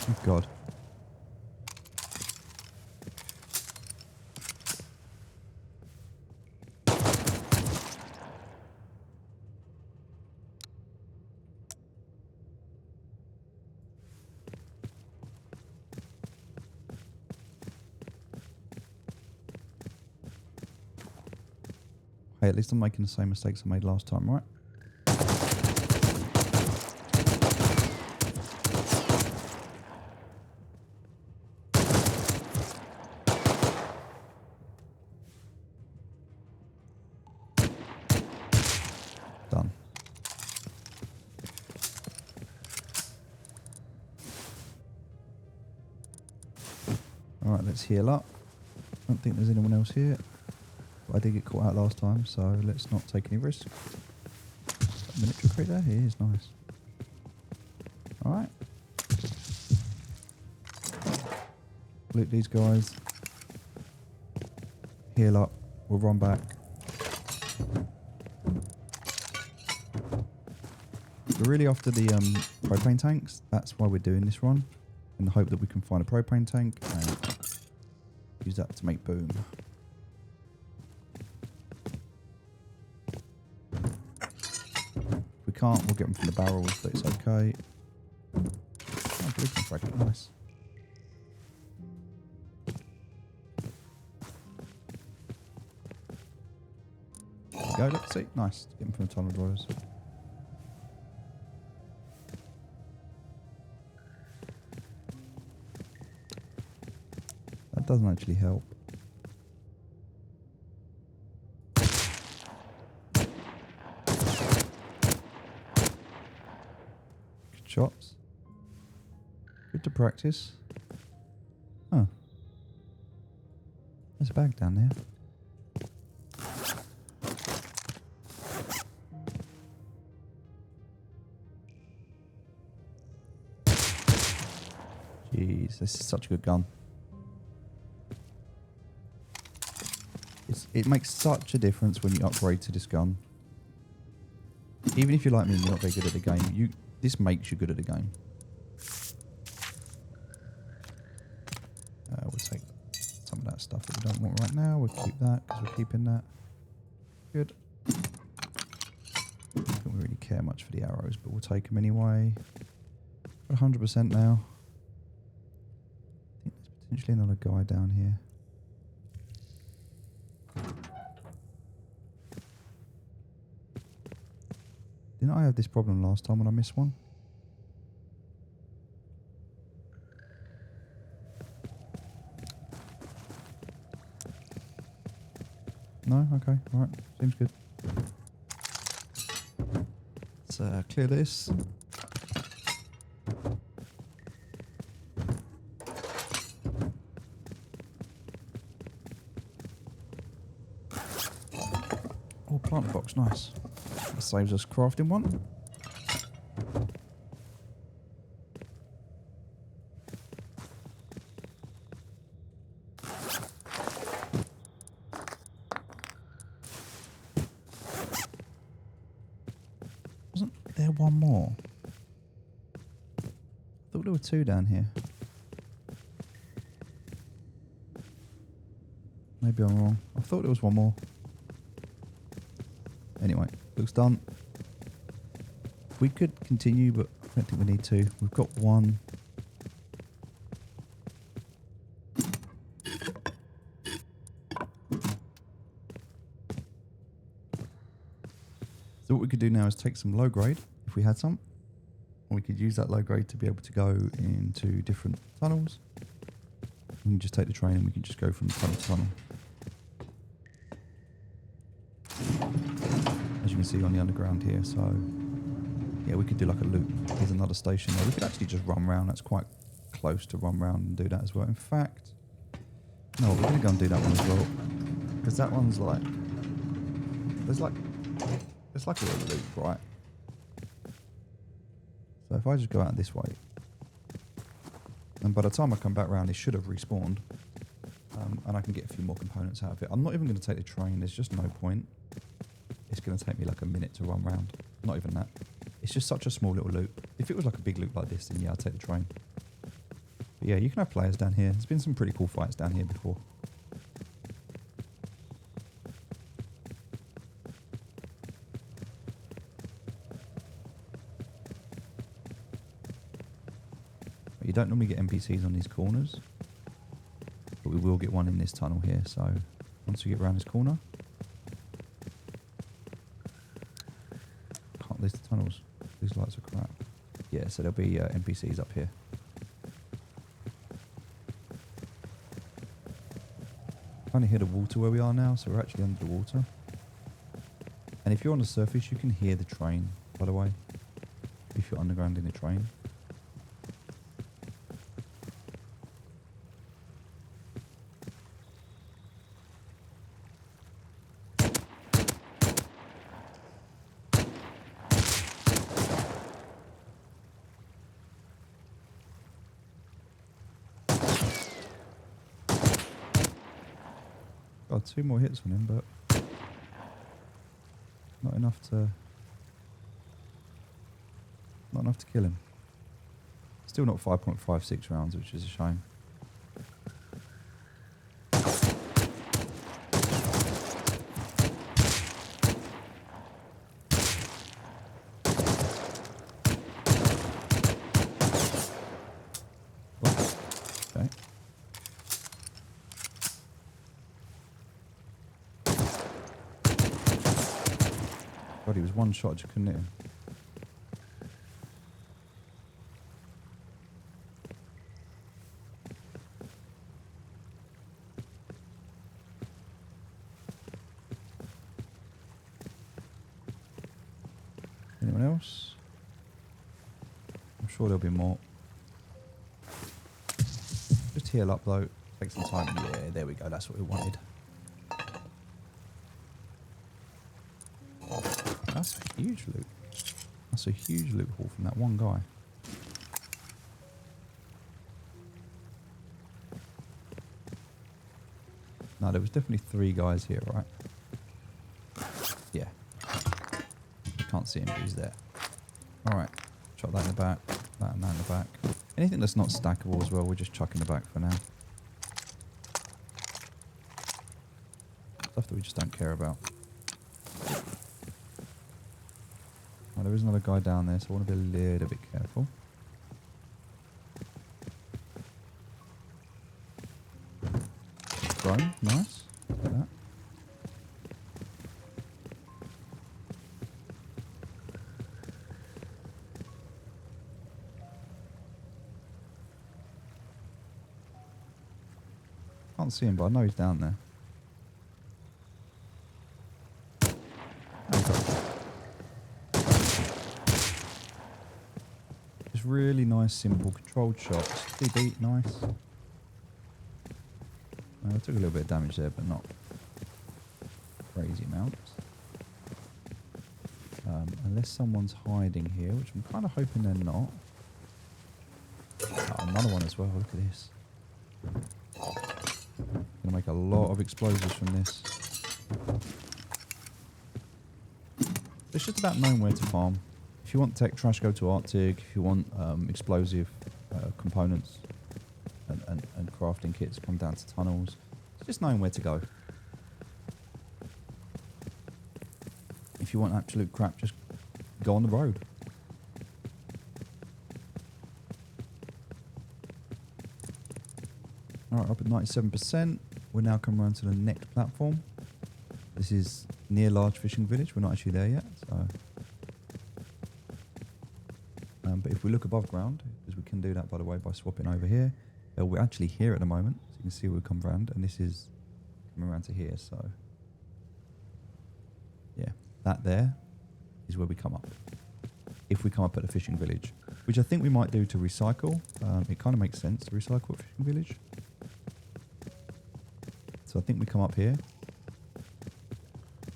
Oh God. Hey, at least I'm making the same mistakes I made last time, right? Done. Alright, let's heal up. I don't think there's anyone else here. But I did get caught out last time, so let's not take any risks. Miniature crate there? He is nice. Alright. Loot these guys. Heal up. We'll run back. We're really after the propane tanks. That's why we're doing this run. In the hope that we can find a propane tank and use that to make boom. If we can't, we'll get them from the barrels, but it's okay. Oh, blueprint fragment, nice. There we go, let's see. Nice. Get them from the tunnel drawers. That doesn't actually help. Good shots. Good to practice. Huh. There's a bag down there. Jeez, this is such a good gun. It makes such a difference when you upgrade to this gun. Even if you're like me and you're not very good at the game, this makes you good at the game. We'll take some of that stuff that we don't want right now. We'll keep that because we're keeping that. Good. Don't really care much for the arrows, but we'll take them anyway. 100% now. I think there's potentially another guy down here. Didn't I have this problem last time when I missed one? No? Okay. Alright. Seems good. Let's clear this. Oh, plant box. Nice. That saves us crafting one. Wasn't there one more? I thought there were two down here. Maybe I'm wrong. I thought there was one more. Anyway, looks done. We could continue, but I don't think we need to. We've got one could do now is take some low grade, if we had some. And we could use that low grade to be able to go into different tunnels. We can just take the train and we can just go from tunnel to tunnel. As you can see on the underground here, so yeah, we could do like a loop. There's another station there. We could actually just run round. That's quite close to run round and do that as well. In fact, no, we're going to go and do that one as well. Because that one's like, there's like a little loop, right? So if I just go out this way, and by the time I come back round, it should have respawned. And I can get a few more components out of it. I'm not even going to take the train. There's just no point. It's going to take me like a minute to run round. Not even that. It's just such a small little loop. If it was like a big loop like this, then yeah, I'd take the train. But yeah, you can have players down here. There's been some pretty cool fights down here before. But you don't normally get NPCs on these corners. But we will get one in this tunnel here, so once we get around this corner. Can't list the tunnels. These lights are crap. Yeah, so there'll be NPCs up here. Kind of hear the water where we are now, so we're actually under the water. And if you're on the surface, you can hear the train, by the way. If you're underground in the train. Got 2 more hits on him, but not enough to kill him. Still not 5.56 rounds, which is a shame. Okay. God, he was one shot, I just couldn't hit him. Anyone else? I'm sure there'll be more. Just heal up though. Take some time. Yeah, there we go. That's what we wanted. That's a huge loot. That's a huge loot haul from that one guy. No, there was definitely 3 guys here, right? Yeah. You can't see him, but he's there. Alright. Chuck that in the back. That and that in the back. Anything that's not stackable as well, we'll just chuck in the back for now. Stuff that we just don't care about. Oh, there is another guy down there, so I want to be a little bit careful. Drone, nice. Look at that. Can't see him, but I know he's down there. Just really nice, simple, controlled shots. DD, nice. I took a little bit of damage there, but not crazy amounts. Unless someone's hiding here, which I'm kind of hoping they're not. Oh, another one as well. Look at this. Gonna make a lot of explosives from this. It's just about knowing where to farm. If you want tech trash, go to Arctic. If you want explosive components and crafting kits, come down to tunnels. It's just knowing where to go. If you want absolute crap, just go on the road. Alright, up at 97%. We're now coming around to the next platform. This is near Large Fishing Village. We're not actually there yet, so But if we look above ground, because we can do that, by the way, by swapping over here, we're actually here at the moment. So you can see we come round, and this is coming around to here. So, yeah, that there is where we come up. If we come up at the fishing village, which I think we might do to recycle. It kind of makes sense to recycle at fishing village. So I think we come up here.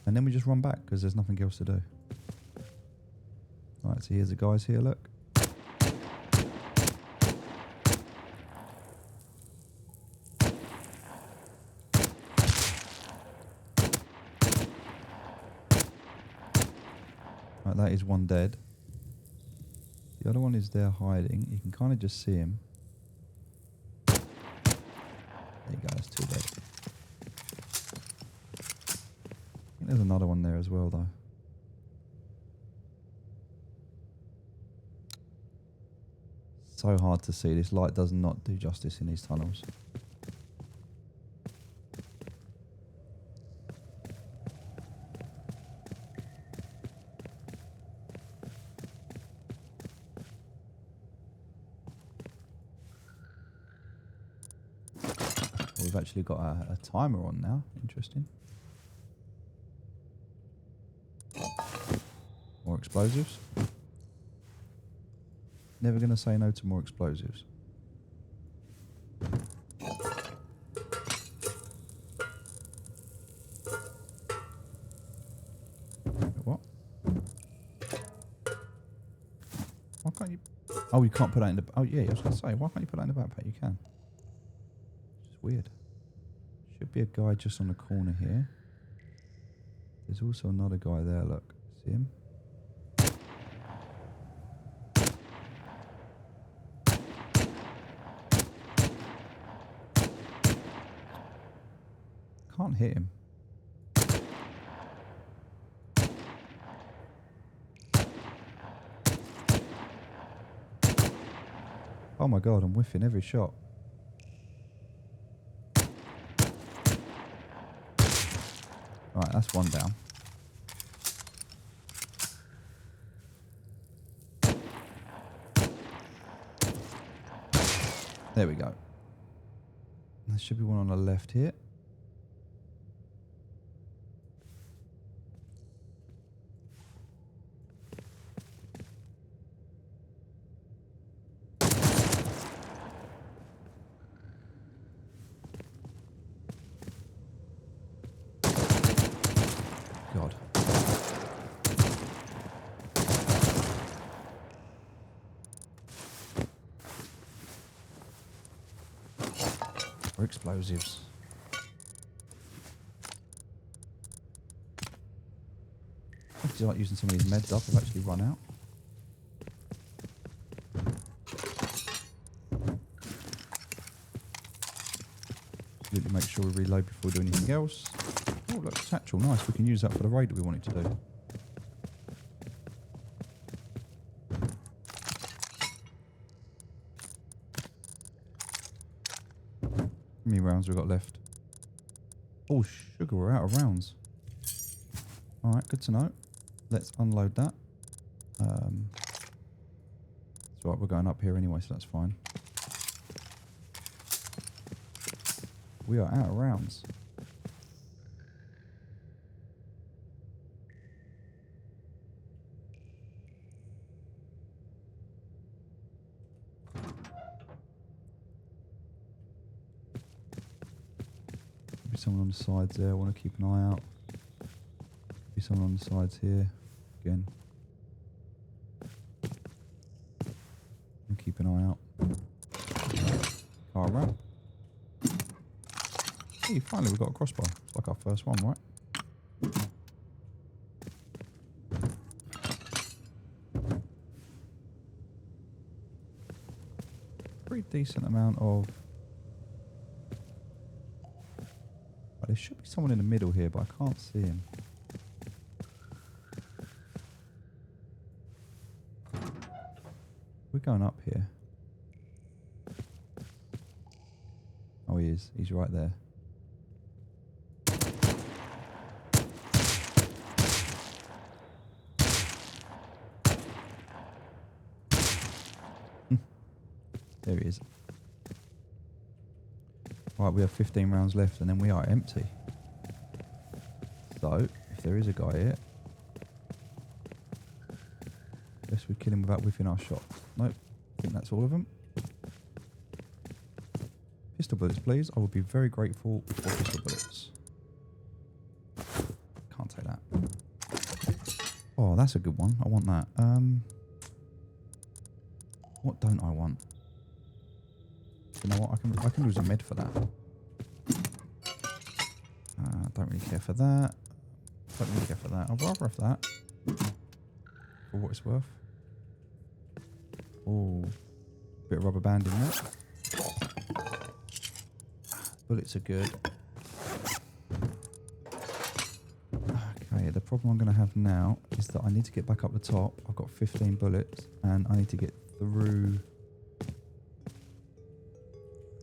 And then we just run back because there's nothing else to do. Alright, so here's the guys here, look. Right, that is one dead. The other one is there hiding. You can kind of just see him. There you go, that's two dead. I think there's another one there as well, though. So hard to see. This light does not do justice in these tunnels. We've actually got a timer on now. Interesting. More explosives. Never going to say no to more explosives. What? Why can't you... Oh, you can't put that in the... Oh, yeah, I was going to say, why can't you put that in the backpack? You can. It's just weird. Should be a guy just on the corner here. There's also another guy there, look. See him? Can't hit him. Oh my god, I'm whiffing every shot. Right, that's one down. There we go. There should be one on the left here. God. Or explosives. I actually like using some of these meds up. I've actually run out. Absolutely make sure we reload before we do anything else. Oh, look, satchel, nice. We can use that for the raid that we wanted to do. How many rounds we got left? Oh, sugar, we're out of rounds. Alright, good to know. Let's unload that. It's alright, we're going up here anyway, so that's fine. We are out of rounds. Maybe someone on the sides there. I want to keep an eye out. Maybe someone on the sides here. Again. And keep an eye out. Car around. Hey, finally we've got a crossbar. It's like our first one, right? Pretty decent amount of... Well, there should be someone in the middle here, but I can't see him. We're going up here. Oh, he is. He's right there. There he is. Right, we have 15 rounds left and then we are empty. So, if there is a guy here, guess we kill him without whiffing our shot. Nope, I think that's all of them. Pistol bullets, please. I would be very grateful for pistol bullets. Can't take that. Oh, that's a good one. I want that. What don't I want? You know what? I can lose a med for that. Don't really care for that. Don't really care for that. I'd rather have that. For what it's worth. Oh, bit of rubber band in there. Bullets are good. Okay, the problem I'm going to have now is that I need to get back up the top. I've got 15 bullets and I need to get through.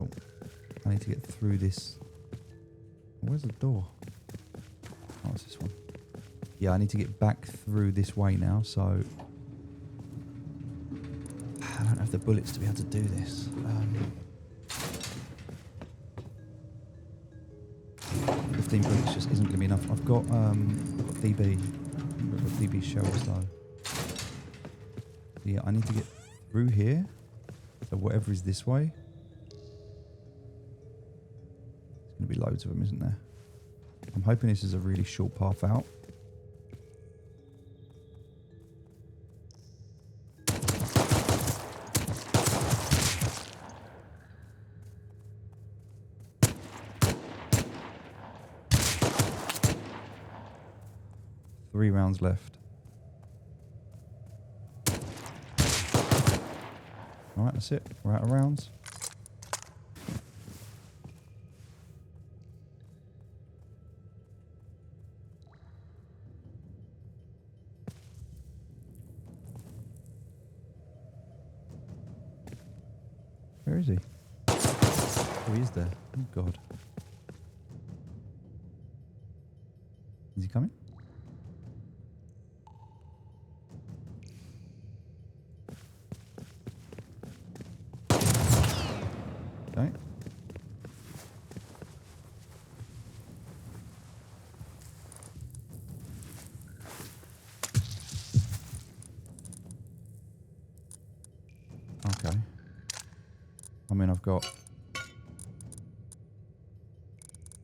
Oh, I need to get through this. Where's the door? Oh, it's this one. Yeah, I need to get back through this way now, so I don't have the bullets to be able to do this. 15 bullets just isn't going to be enough. I've got DB. I've got DB shells though. Yeah, I need to get through here. So whatever is this way. There's going to be loads of them, isn't there? I'm hoping this is a really short path out. Three rounds left. Alright, that's it. We're out of rounds. Where is he? Oh, he is there. Oh, God. Is he coming? Okay. Okay. I mean, I've got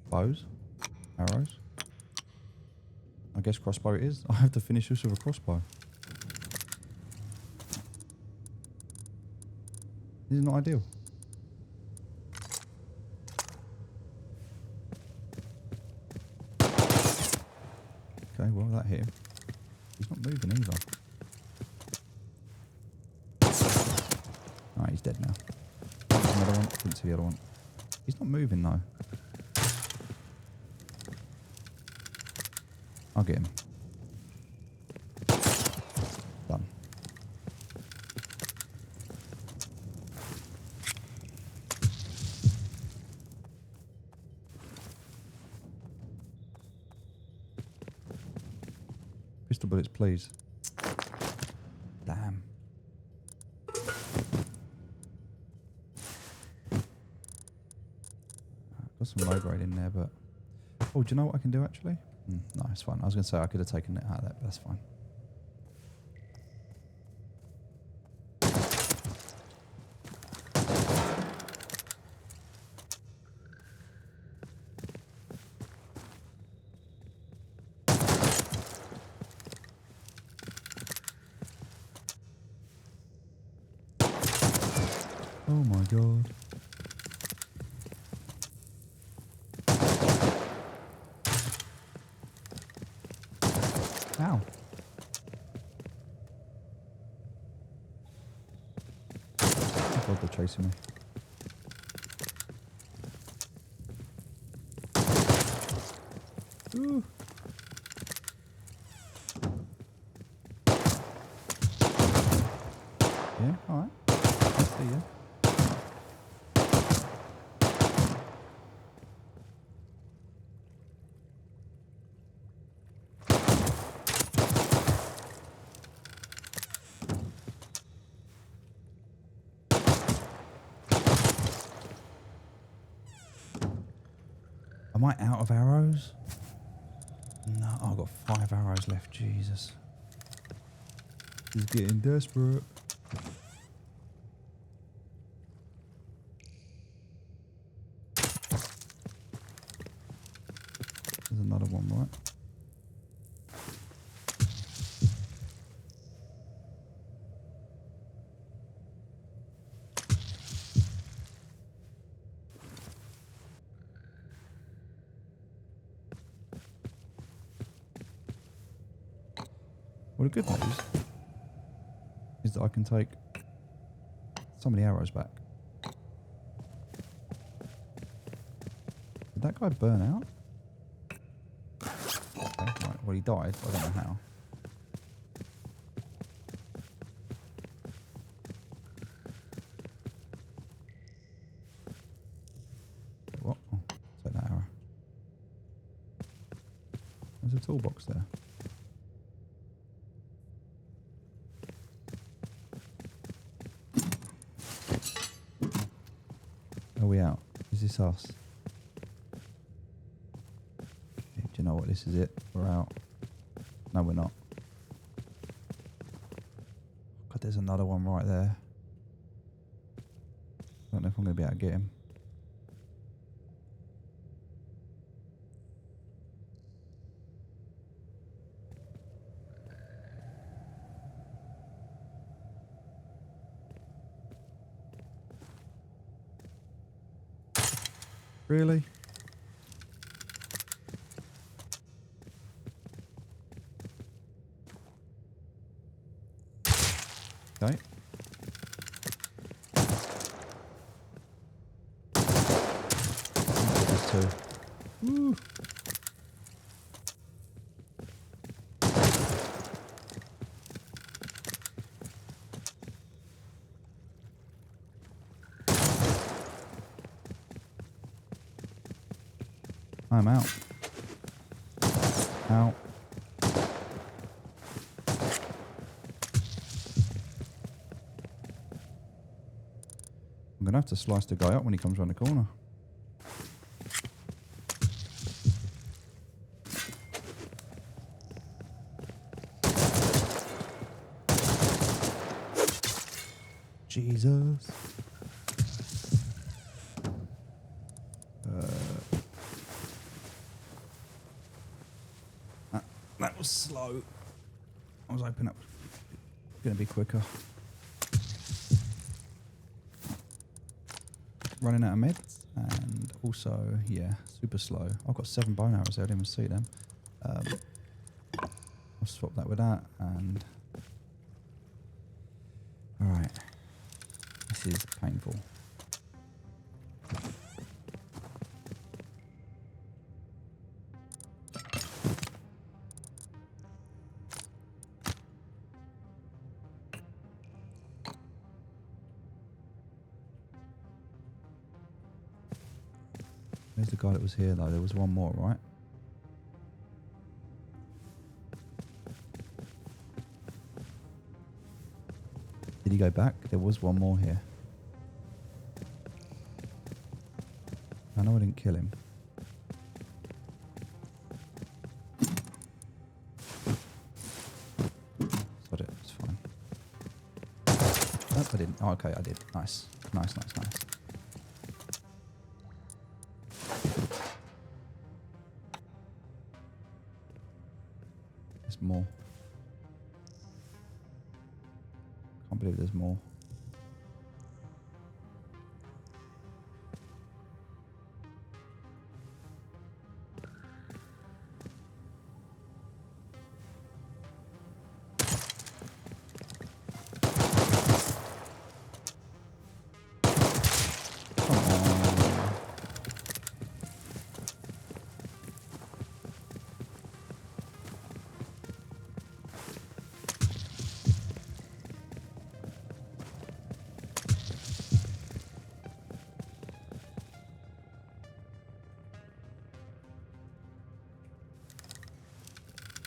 bows, arrows. I guess crossbow it is. I have to finish this with a crossbow. This is not ideal. Okay, well that hit him. He's not moving either. Alright, he's dead now. There's another one. Couldn't see the other one. He's not moving though. I'll get him. Done. Pistol bullets, please. Damn. Got some low grade in there, but... Oh, do you know what I can do actually? No, it's fine. I was going to say I could have taken it out of that, but that's fine. Oh my God. Ow. Oh God, they're chasing me. Ooh. Yeah, alright. I see ya. Am I out of arrows? No, oh, I've got 5 arrows left. Jesus. He's getting desperate. There's another one, right? Well, the good news is that I can take some of the arrows back. Did that guy burn out? Okay, right. Well, he died, but I don't know how. What? Oh, take that arrow. There's a toolbox there. Are we out? Is this us? Do you know what? This is it. We're out. No, we're not. God, there's another one right there. I don't know if I'm going to be able to get him. Really? Okay. There's 2. Woo. I'm out. Out. I'm gonna have to slice the guy up when he comes around the corner. Jesus. That was slow. I was hoping that was going to be quicker. Running out of meds, and also, yeah, super slow. I've got 7 bone arrows there, I didn't even see them. I'll swap that with that, and... Alright. This is painful. Where's the guy that was here, though? There was one more, right? Did he go back? There was one more here. I know I didn't kill him. Got it. It's fine. Oh, I didn't. Oh, okay, I did. Nice. Nice, nice, nice. There's more. Can't believe there's more.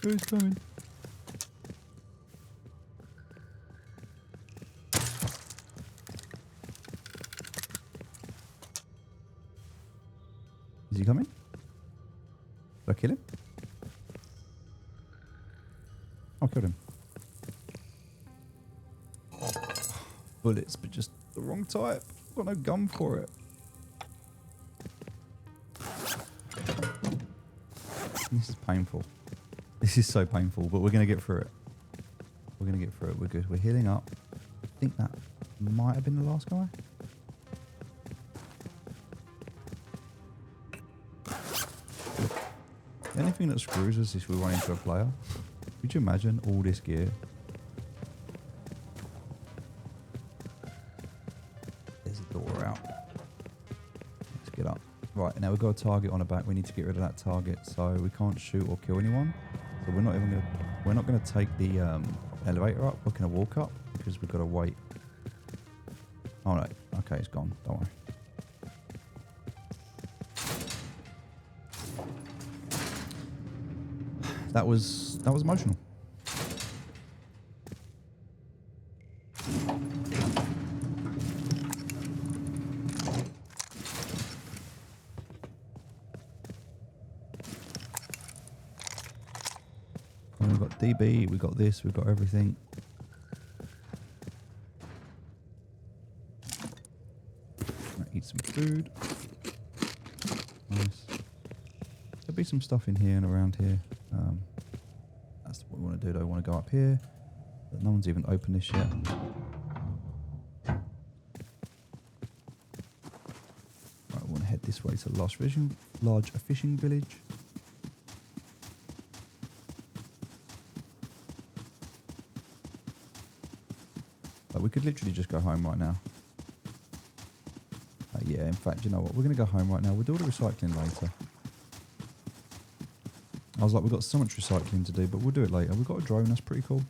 Who's coming? Is he coming? Did I kill him? I killed him. Bullets, but just the wrong type. Got no gun for it. This is painful. This is so painful, but we're going to get through it. We're going to get through it. We're good. We're healing up. I think that might have been the last guy. The only thing that screws us is we run into a player. Could you imagine all this gear? There's a door out. Let's get up. Right, now we've got a target on the back. We need to get rid of that target, so we can't shoot or kill anyone. So we're not gonna take the elevator up. We're gonna walk up because we've got to wait. Oh no, okay, it's gone. Don't worry. That was emotional. And we've got DB, we've got this, we've got everything. Eat some food. Nice. There'll be some stuff in here and around here. That's what we want to do though. I want to go up here. But no one's even opened this yet. Right, we want to head this way to the large fishing village. But we could literally just go home right now. Yeah, in fact, you know what? We're going to go home right now. We'll do all the recycling later. I was like, we've got so much recycling to do, but we'll do it later. We've got a drone, that's pretty cool.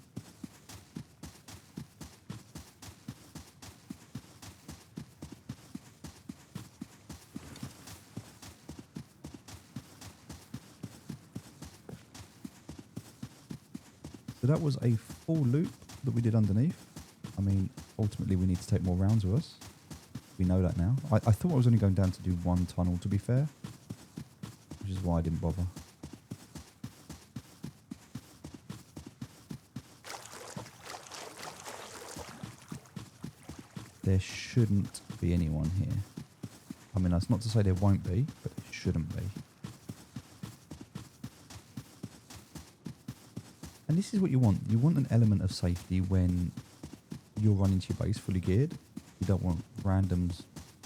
So that was a full loop that we did underneath. I mean, ultimately we need to take more rounds with us. We know that now. I thought I was only going down to do one tunnel, to be fair. Which is why I didn't bother. There shouldn't be anyone here. I mean, that's not to say there won't be, but there shouldn't be. And this is what you want. You want an element of safety when you're running to your base fully geared. You don't want randoms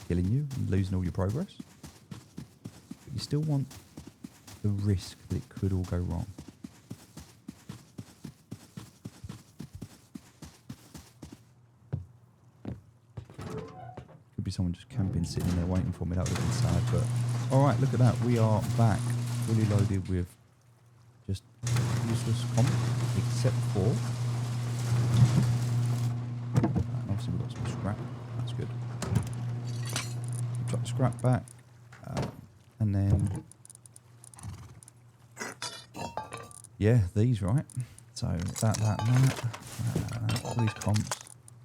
killing you and losing all your progress. But you still want the risk that it could all go wrong. Could be someone just camping, sitting there waiting for me. That would have been sad. But all right, look at that. We are back, fully loaded with just useless comp, except for... And obviously we've got some scrap. That's good. Drop the scrap back. And then... Yeah, these, right? So that. All these comps.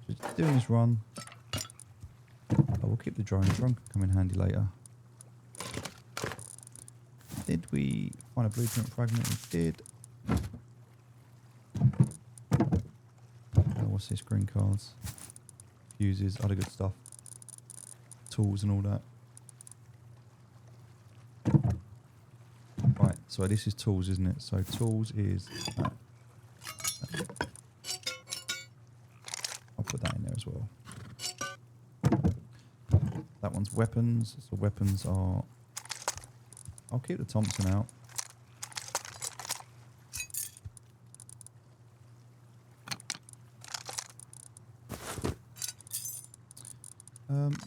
Just doing this run. Oh, we'll keep the drone. The drone can come in handy later. Did we find a blueprint fragment? We did. What's this? Green cards. Fuses, other good stuff. Tools and all that. Right, so this is tools, isn't it? So tools is that. I'll put that in there as well. That one's weapons. So weapons are... I'll keep the Thompson out.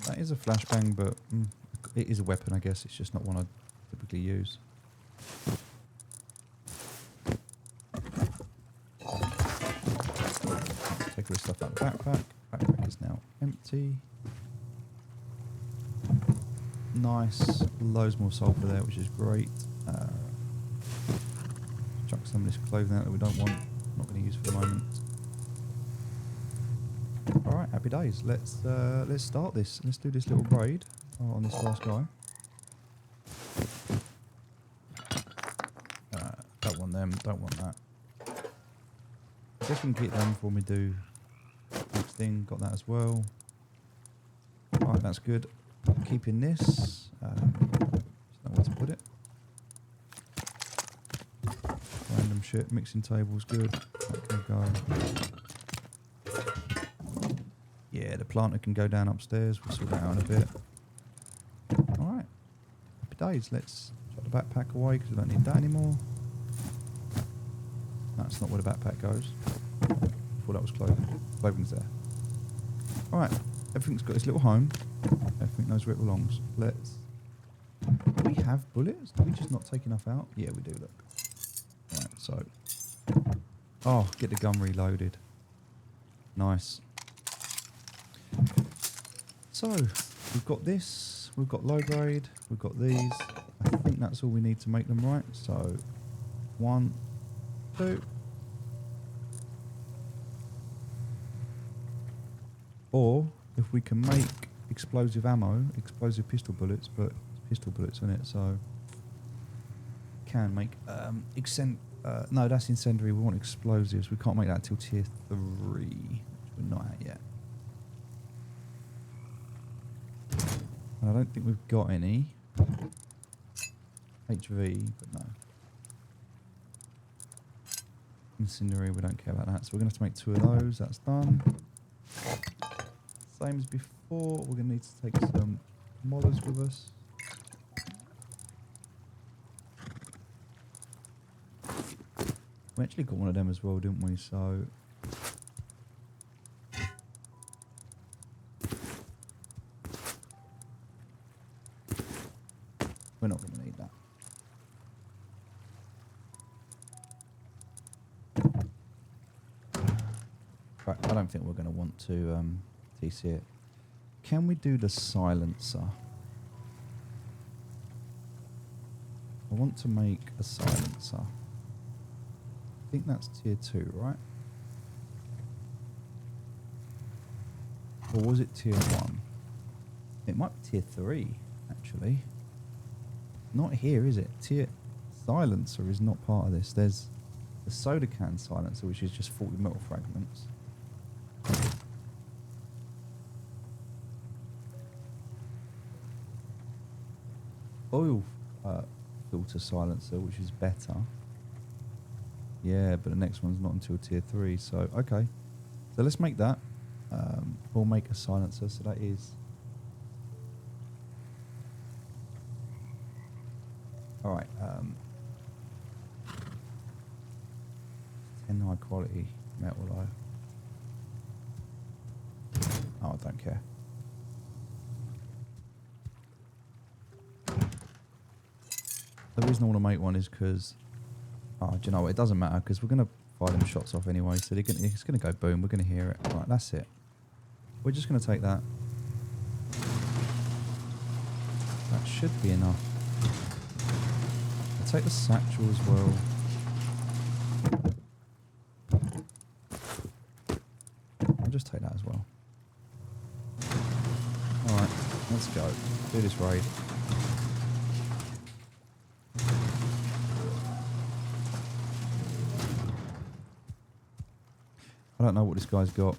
That is a flashbang, but it is a weapon, I guess. It's just not one I typically use. Take all this stuff out of the backpack. Backpack is now empty. Nice. Loads more sulfur there, which is great. Chuck some of this clothing out that we don't want. Not going to use for the moment. All right, happy days. Let's start this. Let's do this little raid on this last guy. them. Don't want that. Definitely get them before we do next thing. Got that as well. Alright, that's good. Keeping this. Just know where to put it. Random shit. Mixing table's good. That can go. Yeah, the planter can go down upstairs. We'll sort that out in a bit. Alright. Happy days. Let's chuck the backpack away because we don't need that anymore. That's not where the backpack goes. Thought that was clothing. Clothing's there. Alright. Everything's got its little home. Everything knows where it belongs. Let's... Do we have bullets? Do we just not take enough out? Yeah, we do, look. Right, so... Oh, get the gun reloaded. Nice. So, we've got this. We've got low grade. We've got these. I think that's all we need to make them right. So, 1, 2... Or, if we can make explosive ammo, explosive pistol bullets, but it's pistol bullets in it, so can make no, that's incendiary. We want explosives. We can't make that till tier 3, which we're not at yet. And I don't think we've got any HV, but no. Incendiary, we don't care about that. So we're gonna have to make 2 of those. That's done. Same as before, we're going to need to take some mollers with us. We actually got one of them as well, didn't we? So... we're not going to need that. Right, I don't think we're going to want to... TC it. Can we do the silencer? I want to make a silencer. I think that's tier 2, right? Or was it tier 1? It might be tier 3, actually. Not here, is it? Tier silencer is not part of this. There's the soda can silencer, which is just 40 metal fragments. Oil filter silencer, which is better. Yeah, but the next one's not until tier 3, so okay. So let's make that. We'll make a silencer, so that is... Alright, 10 high quality metal though. Oh, I don't care. The reason I want to make one is because, oh, do you know what? It doesn't matter because we're going to fire them shots off anyway. So it's going to go boom. We're going to hear it. Right, that's it. We're just going to take that. That should be enough. I'll take the satchel as well. I'll just take that as well. Alright, let's go. Do this raid. I don't know what this guy's got.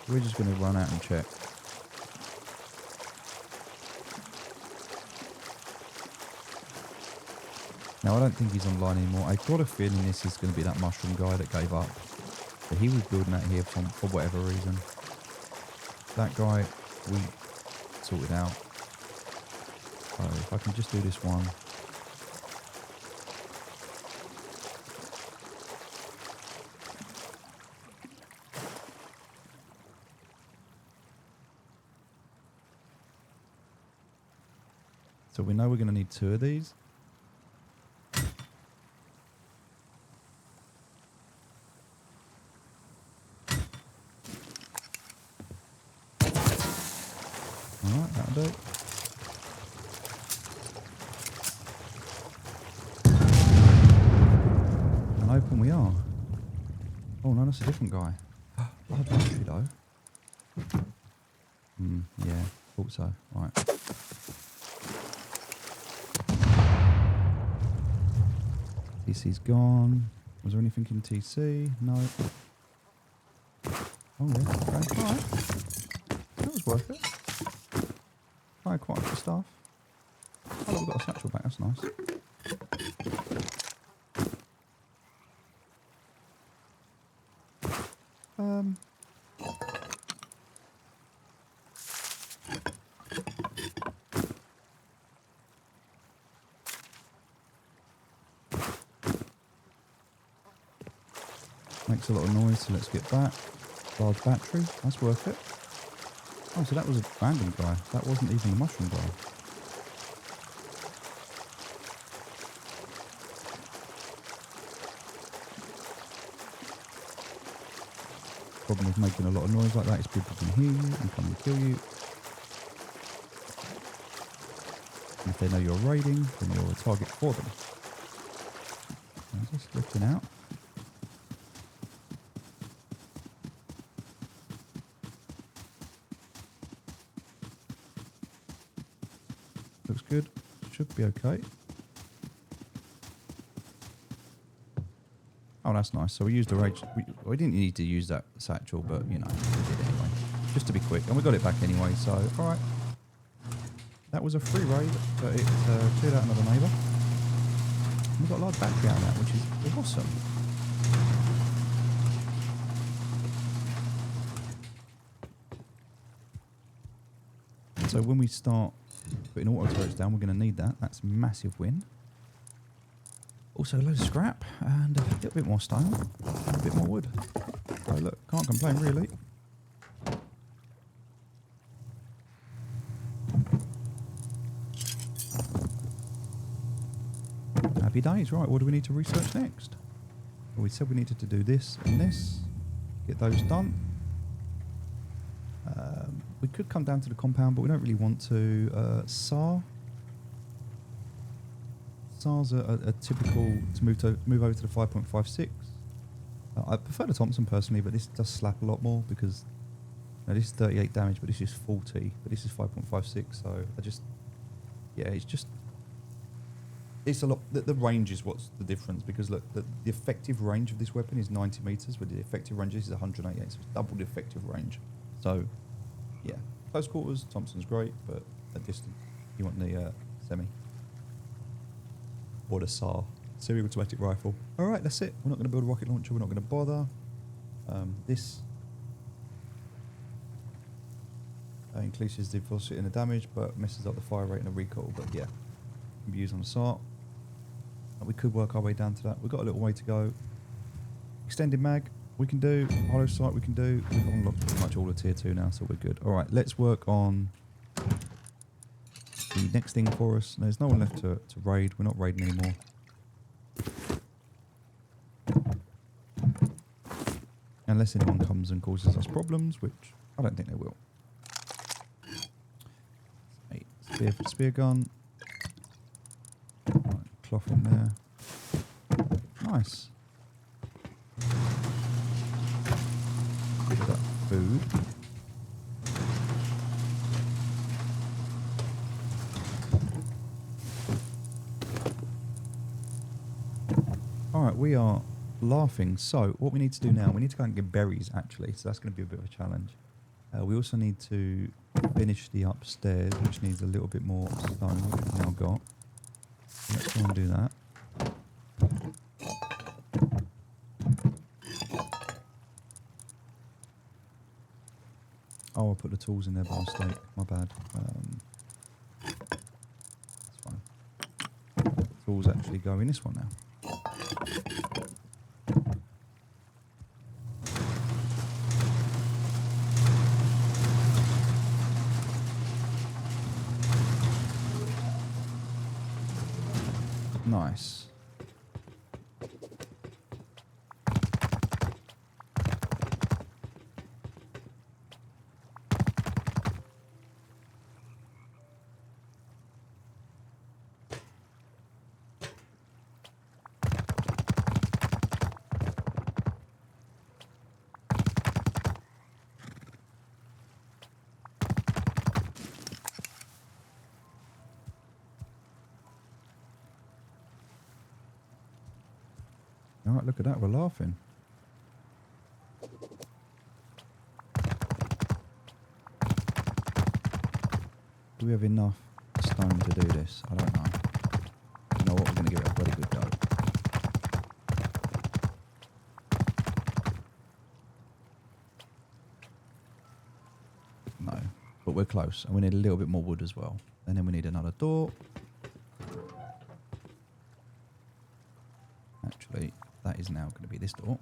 We're just going to run out and check. Now, I don't think he's online anymore. I've got a feeling this is going to be that mushroom guy that gave up. But he was building that here for whatever reason. That guy, we sorted out. So if I can just do this one. So we know we're going to need 2 of these. Alright, that'll do. we are. Oh no, that's a different guy. Large battery though. Yeah, thought so. Right. TC's gone. Was there anything in TC? No. Oh yeah, okay. Alright. That was worth it. Tried quite a bit of stuff. Oh, we've got a satchel back, that's nice. Makes a lot of noise, so let's get back. Large battery, that's worth it. Oh, so that was a random guy. That wasn't even a mushroom guy. Problem with making a lot of noise like that is people can hear you and come and kill you. And if they know you're raiding, then you're a target for them. I'm just looking out. Looks good. Should be okay. Oh, that's nice. So we used the rage. We didn't need to use that satchel, but you know, we did anyway. Just to be quick. And we got it back anyway, so alright. That was a free raid, but it cleared out another neighbour. We got a large battery out of that, which is awesome. So when we start putting auto turrets down, we're going to need that. That's a massive win. Also a load of scrap and a little bit more stone and a bit more wood. So look, can't complain really. Happy days. Right, what do we need to research next? Well, we said we needed to do this and this. Get those done. We could come down to the compound, but we don't really want to. SAR. SAR's a typical to move over to the 5.56. I prefer the Thompson personally, but this does slap a lot more because this is 38 damage, but this is 40, but this is 5.56. So I just, yeah, it's a lot. The range is what's the difference because look, the effective range of this weapon is 90 meters, but the effective range is 188, so it's double the effective range. So yeah, close quarters, Thompson's great, but at distance, you want the semi. Or the SAR, semi-automatic rifle. Alright, that's it. We're not going to build a rocket launcher, we're not going to bother. This increases the velocity and the damage, but messes up the fire rate and the recoil, but yeah, can be used on the SAR. We could work our way down to that. We've got a little way to go. Extended mag, we can do. Hollow sight, we can do. We've unlocked pretty much all the tier 2 now, so we're good. Alright, let's work on the next thing for us. There's no one left to raid. We're not raiding anymore. Unless anyone comes and causes us problems, which I don't think they will. Spear gun. Right, cloth in there. Nice. Bit of that food. Alright, we are laughing. So, what we need to do now, we need to go and get berries actually. So, that's going to be a bit of a challenge. We also need to finish the upstairs, which needs a little bit more stone, which we've now got. So let's go and do that. Oh, I put the tools in there by mistake. My bad. That's fine. Tools actually go in this one now. Nice. Right, look at that. We're laughing. Do we have enough stone to do this? I don't know. You know what? We're going to give it a bloody good go. No, but we're close. And we need a little bit more wood as well. And then we need another door. Actually, that is now going to be this door.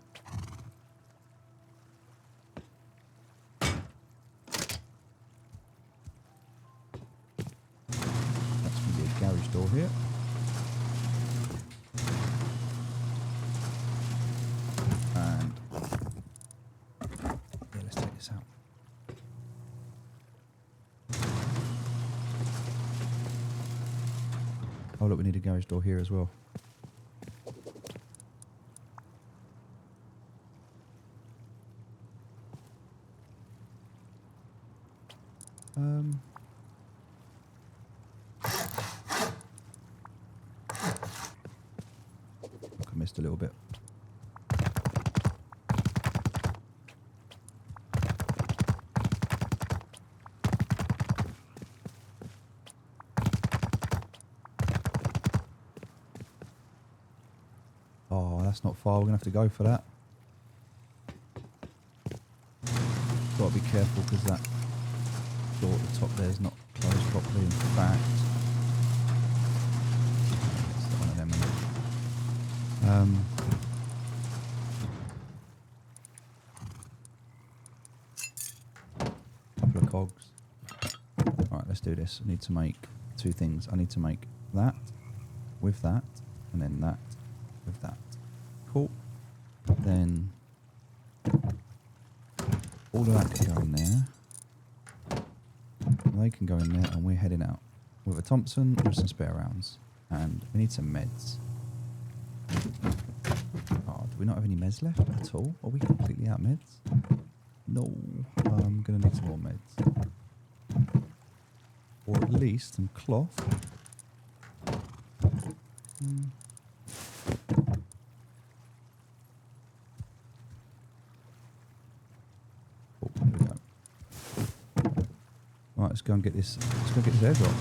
That's going to be a garage door here. And yeah, let's take this out. Oh look, we need a garage door here as well. I missed a little bit. Oh, that's not far. We're going to have to go for that. Got to be careful because that door at the top there is not closed properly. In fact, it's one of them. Isn't it? Couple of cogs. All right, let's do this. I need to make two things. I need to make that with that, and then that with that. Cool. Then all of that can go in there. They can go in there, and we're heading out with a Thompson with some spare rounds, and we need some meds. Oh, do we not have any meds left at all? Are we completely out of meds? No. I'm going to need some more meds. Or at least some cloth. Oh, there we go. Right, let's go and get this. Let's go get this airdrop.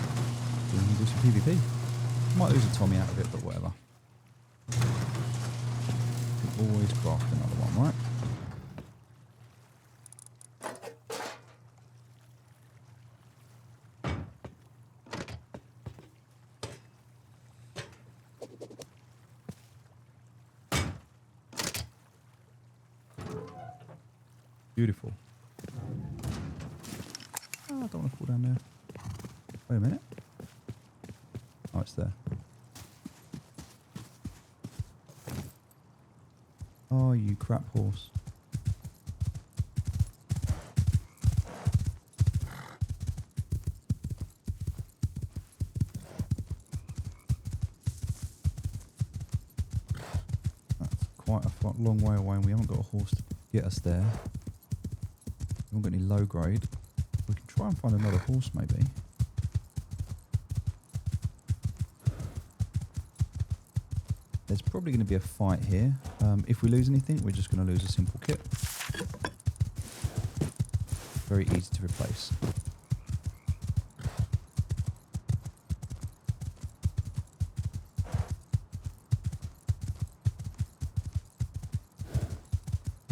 We can do some PvP. Might lose a Tommy out of it, but whatever. Can always craft another one, right? Beautiful. Oh, I don't want to fall down there. Wait a minute. Oh, it's there. Oh, you crap horse. That's quite a long way away and we haven't got a horse to get us there. We haven't got any low grade. We can try and find another horse maybe. There's probably going to be a fight here. If we lose anything, we're just going to lose a simple kit. Very easy to replace.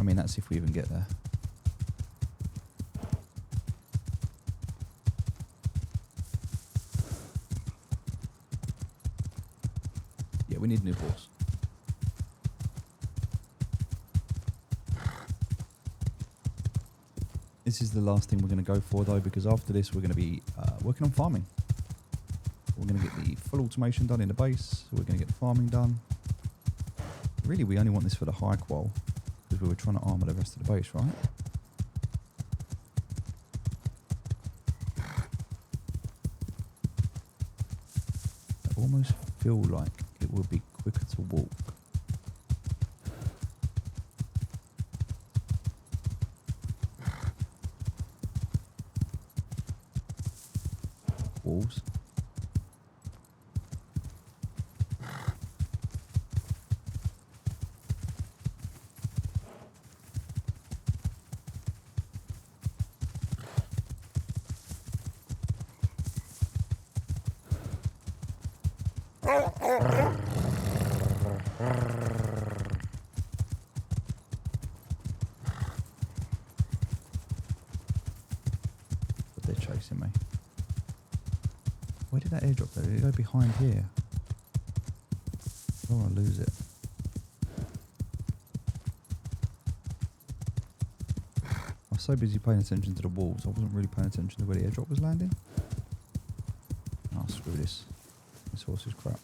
I mean, that's if we even get there. Yeah, we need a new horse. This is the last thing we're going to go for though, because after this we're going to be working on farming. We're going to get the full automation done in the base, so we're going to get the farming done. Really, we only want this for the high qual, because we were trying to armour the rest of the base, right? I almost feel like it will be quicker to walk. Walls. But they're chasing me. Where did that airdrop go? Did it go behind here? I don't want to lose it. I was so busy paying attention to the walls, I wasn't really paying attention to where the airdrop was landing. Oh, screw this. This horse is crap.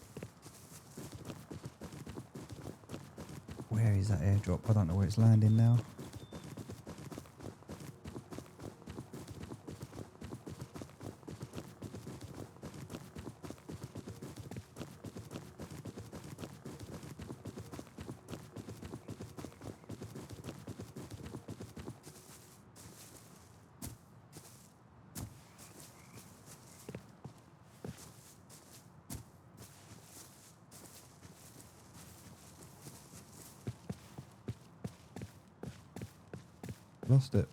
Where is that airdrop? I don't know where it's landing now. Lost it.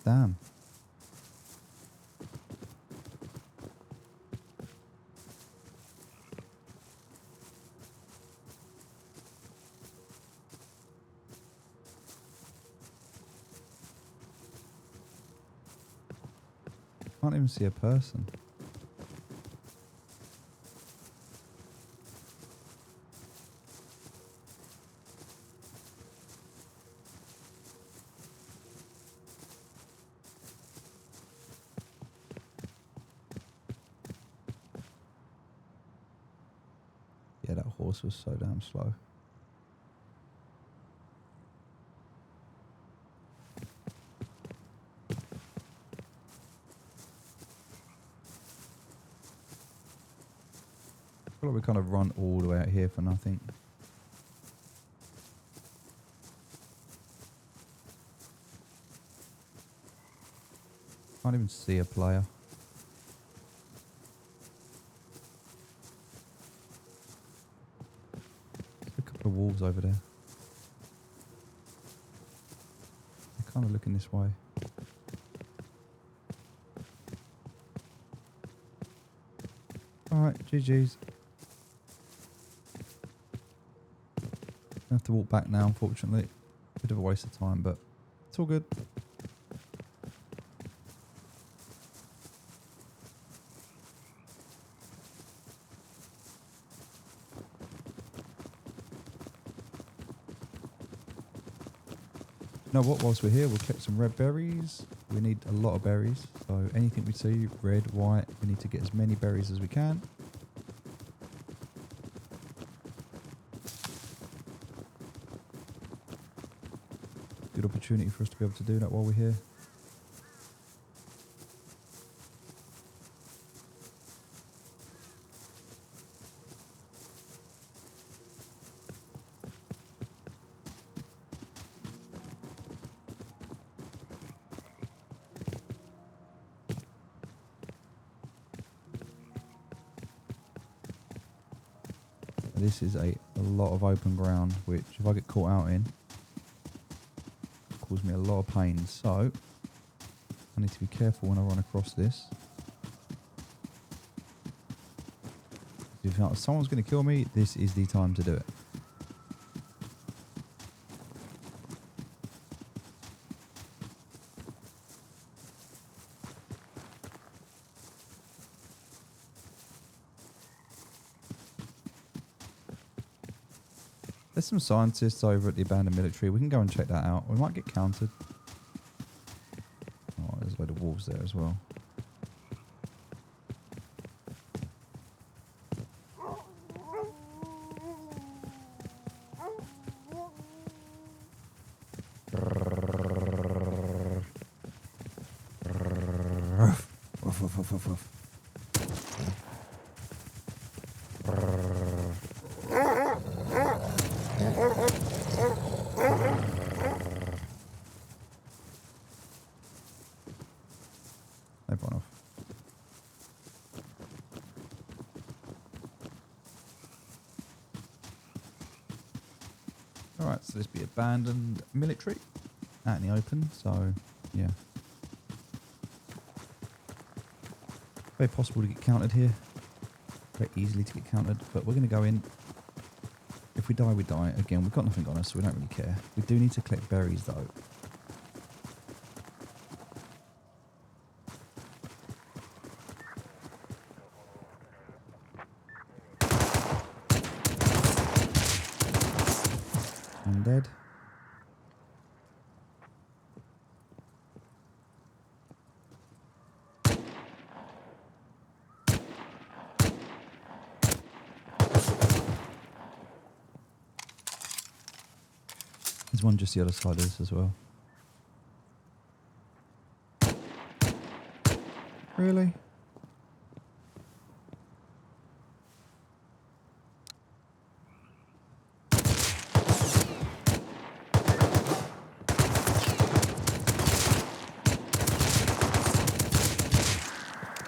Damn. Can't even see a person. Yeah, that horse was so damn slow. I feel like we kind of run all the way out here for nothing. Can't even see a player. There's a couple of wolves over there. They're kind of looking this way. Alright, GG's. I have to walk back now, unfortunately. Bit of a waste of time, but it's all good. You know what, whilst we're here, we'll collect some red berries. We need a lot of berries, so anything we see, red, white, we need to get as many berries as we can. Good opportunity for us to be able to do that while we're here. This is a lot of open ground, which if I get caught out in, cause me a lot of pain. So I need to be careful when I run across this. If someone's going to kill me, this is the time to do it. There's some scientists over at the abandoned military. We can go and check that out. We might get countered. Oh, there's a load of wolves there as well. Woof, woof, woof, woof, woof. They've gone off. Alright, so this be abandoned military. out in the open, so yeah. Very possible to get countered here. Very easily to get countered, but we're going to go in. If we die, we die. Again, we've got nothing on us, so we don't really care. We do need to collect berries, though. I'm dead. There's one just the other side of this as well. Really?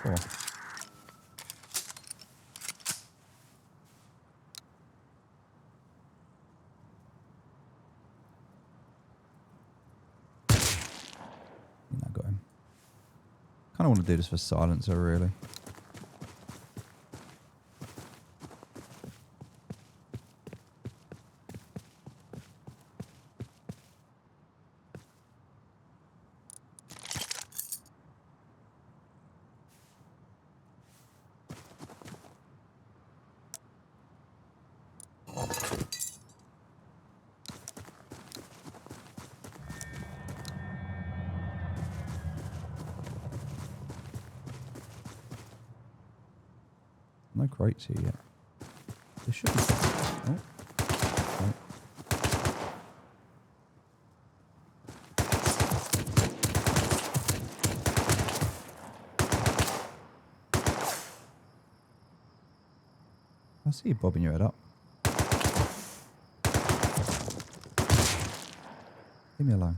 Oh. I got him. Kind of want to do this for silencer, really. No crates here yet. There should be. Oh. Right. I see you bobbing your head up. Leave me alone.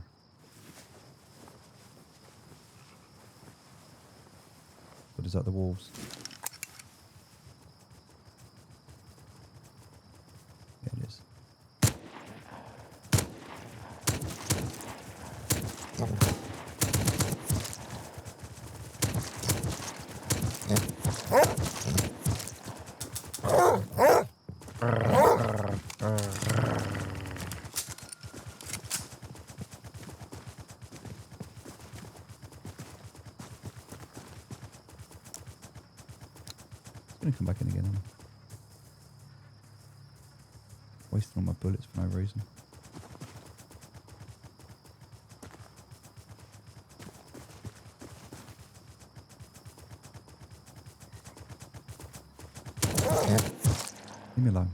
What is that, the wolves? Yeah, it is. It's gonna come back in again. Isn't it? Wasting all my bullets for no reason. Leave me alone.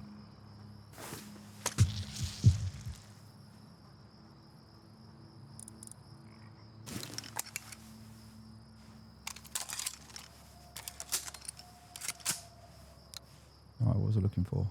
Alright, what was I looking for?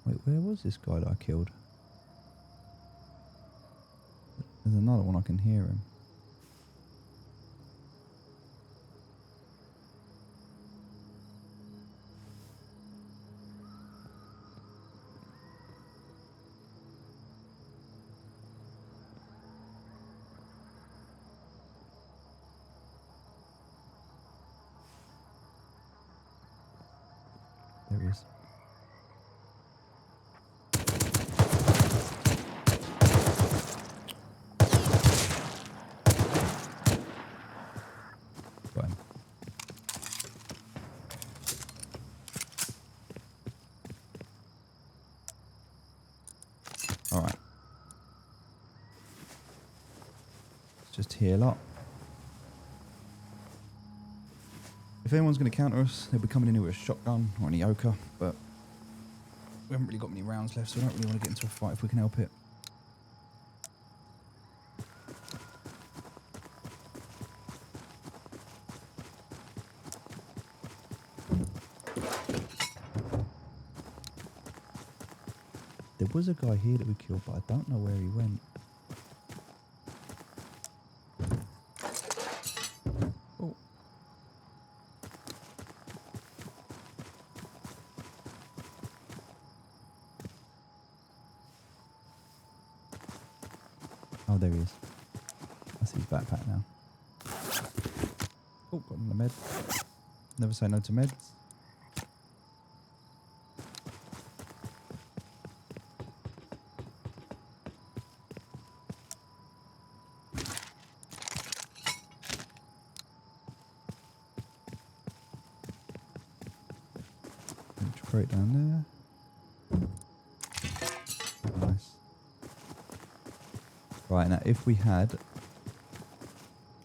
Wait, where was this guy that I killed? There's another one, I can hear him. There he is. Got him. Alright. Let's just heal up. If anyone's going to counter us, they'll be coming in here with a shotgun or an Ioka, but we haven't really got many rounds left, so we don't really want to get into a fight if we can help it. There was a guy here that we killed, but I don't know where he went. Oh, there he is. I see his backpack now. Oh, got another med. Never say no to meds. Crate down there. Nice. Right, now if we had,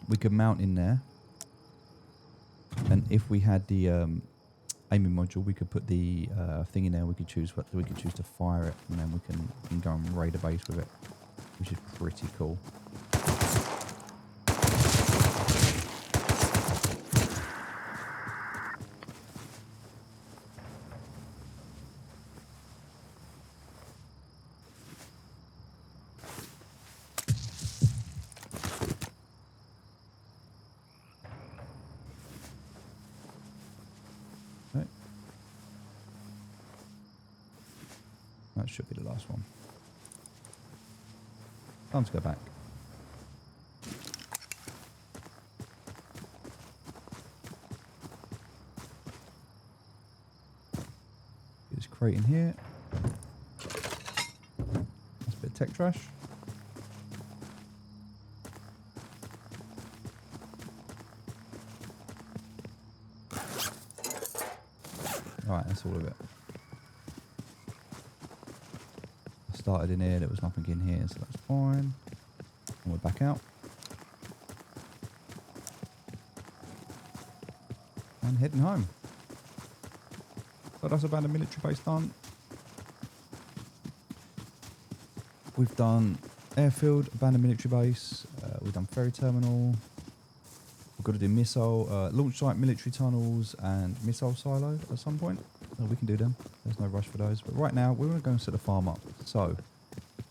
we could mount in there. And if we had the aiming module, we could put the thing in there. We could choose to fire it, and then we can go and raid a base with it, which is pretty cool. Okay. That should be the last one. Time to go back. Get this crate in here. That's a bit of tech trash. Alright, that's all of it. I started in here, there was nothing in here, so that's fine. And we're back out. And heading home. So that's about the military base done. We've done airfield, abandoned military base, we've done ferry terminal. We've got to do missile, launch site, military tunnels, and missile silo at some point. We can do them. There's no rush for those. But right now, we want to go and set the farm up. So,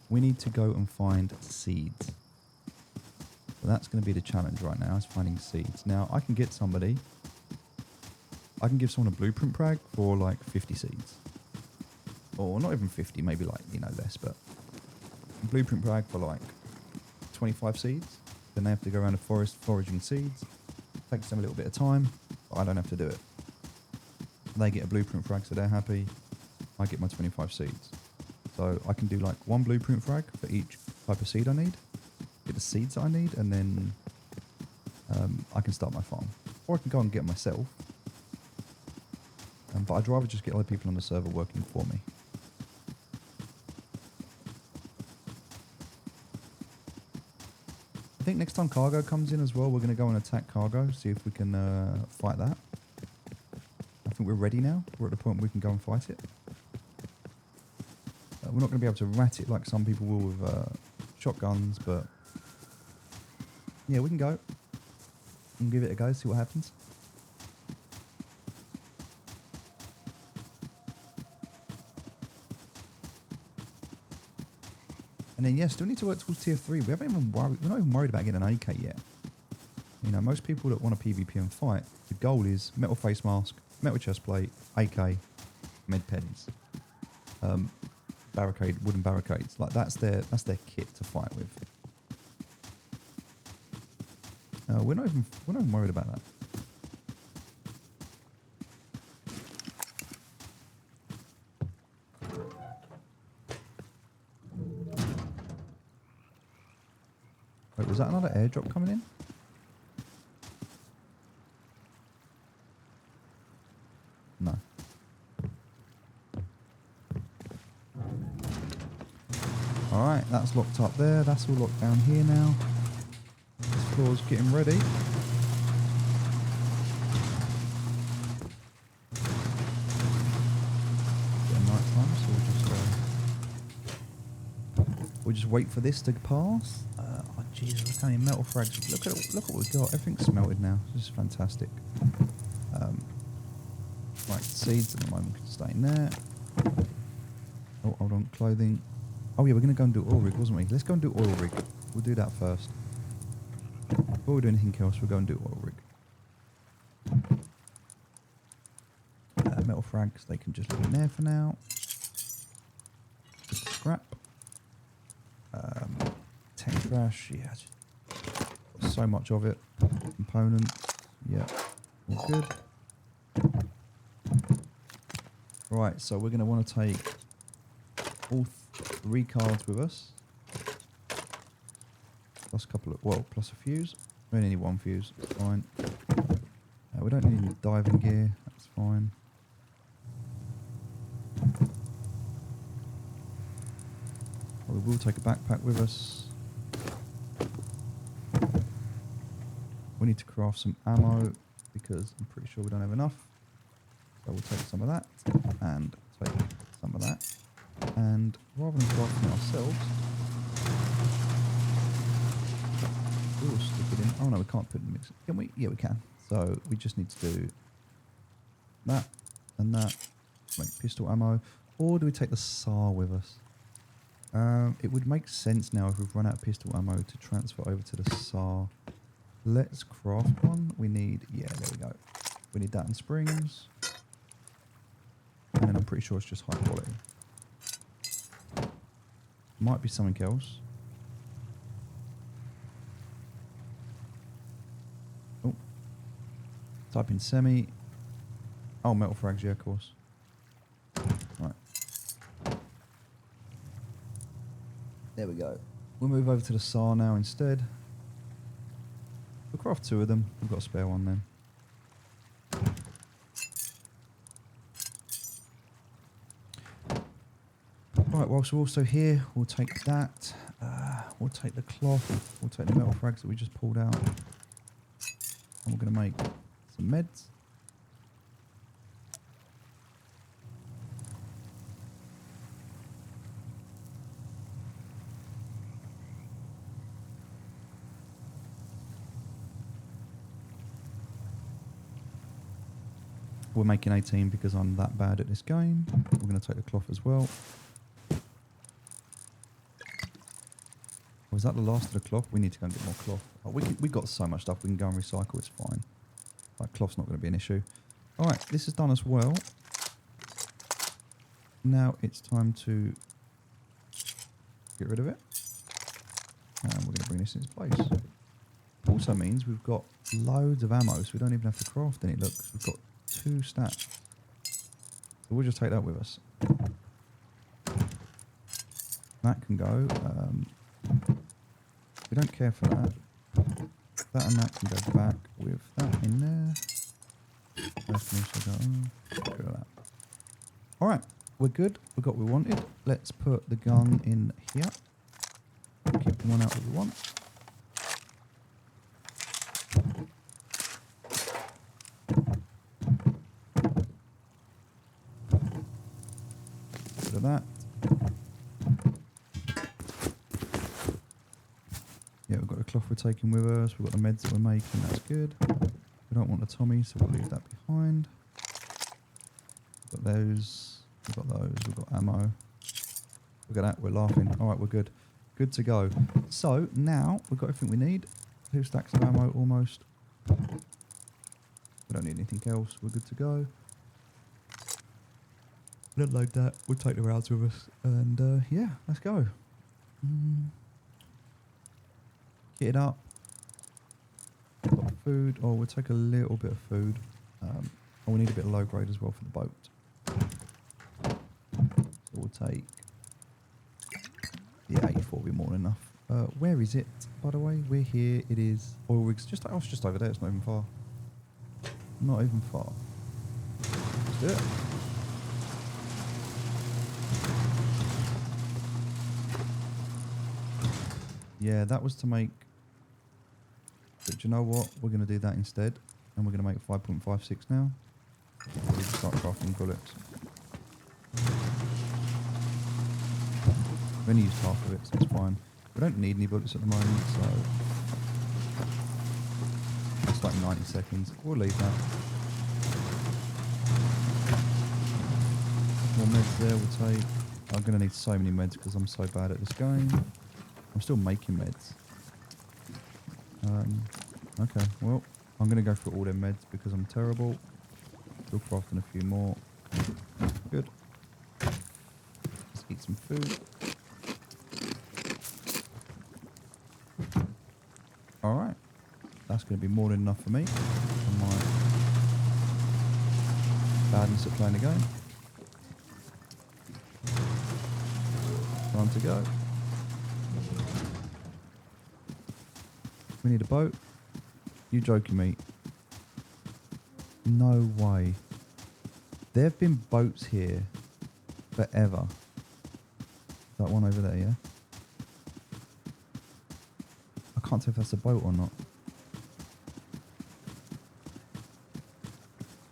we need to go and find seeds. So that's going to be the challenge right now, is finding seeds. Now, I can get somebody. I can give someone a blueprint prag for like 50 seeds. Or not even 50, maybe like, less. But a blueprint prag for like 25 seeds. Then they have to go around the forest foraging seeds. Takes them a little bit of time, but I don't have to do it. They get a blueprint frag, so they're happy. I get my 25 seeds. So I can do like one blueprint frag for each type of seed I need. Get the seeds that I need, and then I can start my farm. Or I can go and get them myself. But I'd rather just get other people on the server working for me. I think next time cargo comes in as well, we're going to go and attack cargo, see if we can fight that. I think we're ready now. We're at the point where we can go and fight it. We're not going to be able to rat it like some people will with shotguns, but yeah, we can go and give it a go, see what happens. And then, yeah, still need to work towards tier 3. We're not even worried about getting an AK yet. Most people that want to PvP and fight, the goal is metal face mask, metal chest plate, AK, med pens, wooden barricades. Like that's their kit to fight with. We're not even worried about that. Wait, was that another airdrop coming in? No. Alright, that's locked up there. That's all locked down here now. This floor's getting ready. Getting night time, so we'll just wait for this to pass. Oh jeez, look how many metal frags. Look at what we've got. Everything's smelted now. This is fantastic. Right, seeds at the moment can stay in there. Oh, hold on, clothing. Oh yeah, we're going to go and do oil rig, wasn't we? Let's go and do oil rig. We'll do that first. Before we do anything else, we'll go and do oil rig. Metal frags, they can just live in there for now. Scrap. 10 trash. Yeah, got so much of it. Components. Yeah, all good. Right, so we're going to want to take all 3 cards with us. Plus a couple of, well, plus a fuse. We only need 1 fuse, it's fine. We don't need any diving gear, that's fine. Well, we will take a backpack with us. We need to craft some ammo because I'm pretty sure we don't have enough. So we'll take some of that and take some of that. And rather than crafting it ourselves, we'll stick it in. Oh no, we can't put it in the mix. Can we? Yeah, we can. So we just need to do that and that to make pistol ammo. Or do we take the SAR with us? It would make sense now if we've run out of pistol ammo to transfer over to the SAR. Let's craft one. We need, yeah, there we go. We need that in springs. And then I'm pretty sure it's just high quality. Might be something else. Oh. Type in semi. Oh, metal frags, yeah, of course. Right. There we go. We'll move over to the SAR now instead. We'll craft 2 of them. We've got a spare one then. Right, whilst we're also here, we'll take that. We'll take the cloth. We'll take the metal frags that we just pulled out. And we're going to make some meds. We're making 18 because I'm that bad at this game. We're going to take the cloth as well. Was that the last of the cloth? We need to go and get more cloth. Oh, we've got so much stuff we can go and recycle. It's fine. Like, cloth's not going to be an issue. All right, this is done as well. Now it's time to get rid of it. And we're going to bring this in its place. Also means we've got loads of ammo, so we don't even have to craft any. Look, we've got 2 stacks. So we'll just take that with us. That can go. We don't care for that. That and that can go back with that in there. That can also go. Get rid of that. Alright, we're good. We got what we wanted. Let's put the gun in here. Keep the one out that we want. Get rid of that. Yeah, we've got the cloth we're taking with us. We've got the meds that we're making. That's good. We don't want the Tommy, so we'll leave that behind. We've got those. We've got those. We've got ammo. Look at that. We're laughing. All right, we're good. Good to go. So now we've got everything we need. 2 stacks of ammo almost. We don't need anything else. We're good to go. We'll load that. We'll take the rounds with us. And yeah, let's go. Get it up. We've got food. Oh, we'll take a little bit of food. And we need a bit of low grade as well for the boat. So we'll take... Yeah, 84 will be more than enough. Where is it, by the way? We're here. It is oil rigs. Oh, it's just over there. It's not even far. Not even far. Let's do it. Yeah, that was to make... But do you know what? We're going to do that instead. And we're going to make 5.56 now. We'll just start crafting bullets. We've only used half of it, so it's fine. We don't need any bullets at the moment, so... It's like 90 seconds. We'll leave that. More meds there we'll take. I'm going to need so many meds because I'm so bad at this game. I'm still making meds. Okay, well, I'm going to go for all them meds because I'm terrible. Still crafting a few more. Good. Let's eat some food. All right. That's going to be more than enough for me. And my badness at playing the game. Time to go. We need a boat. You joking me? No way. There have been boats here forever. That one over there, yeah? I can't tell if that's a boat or not.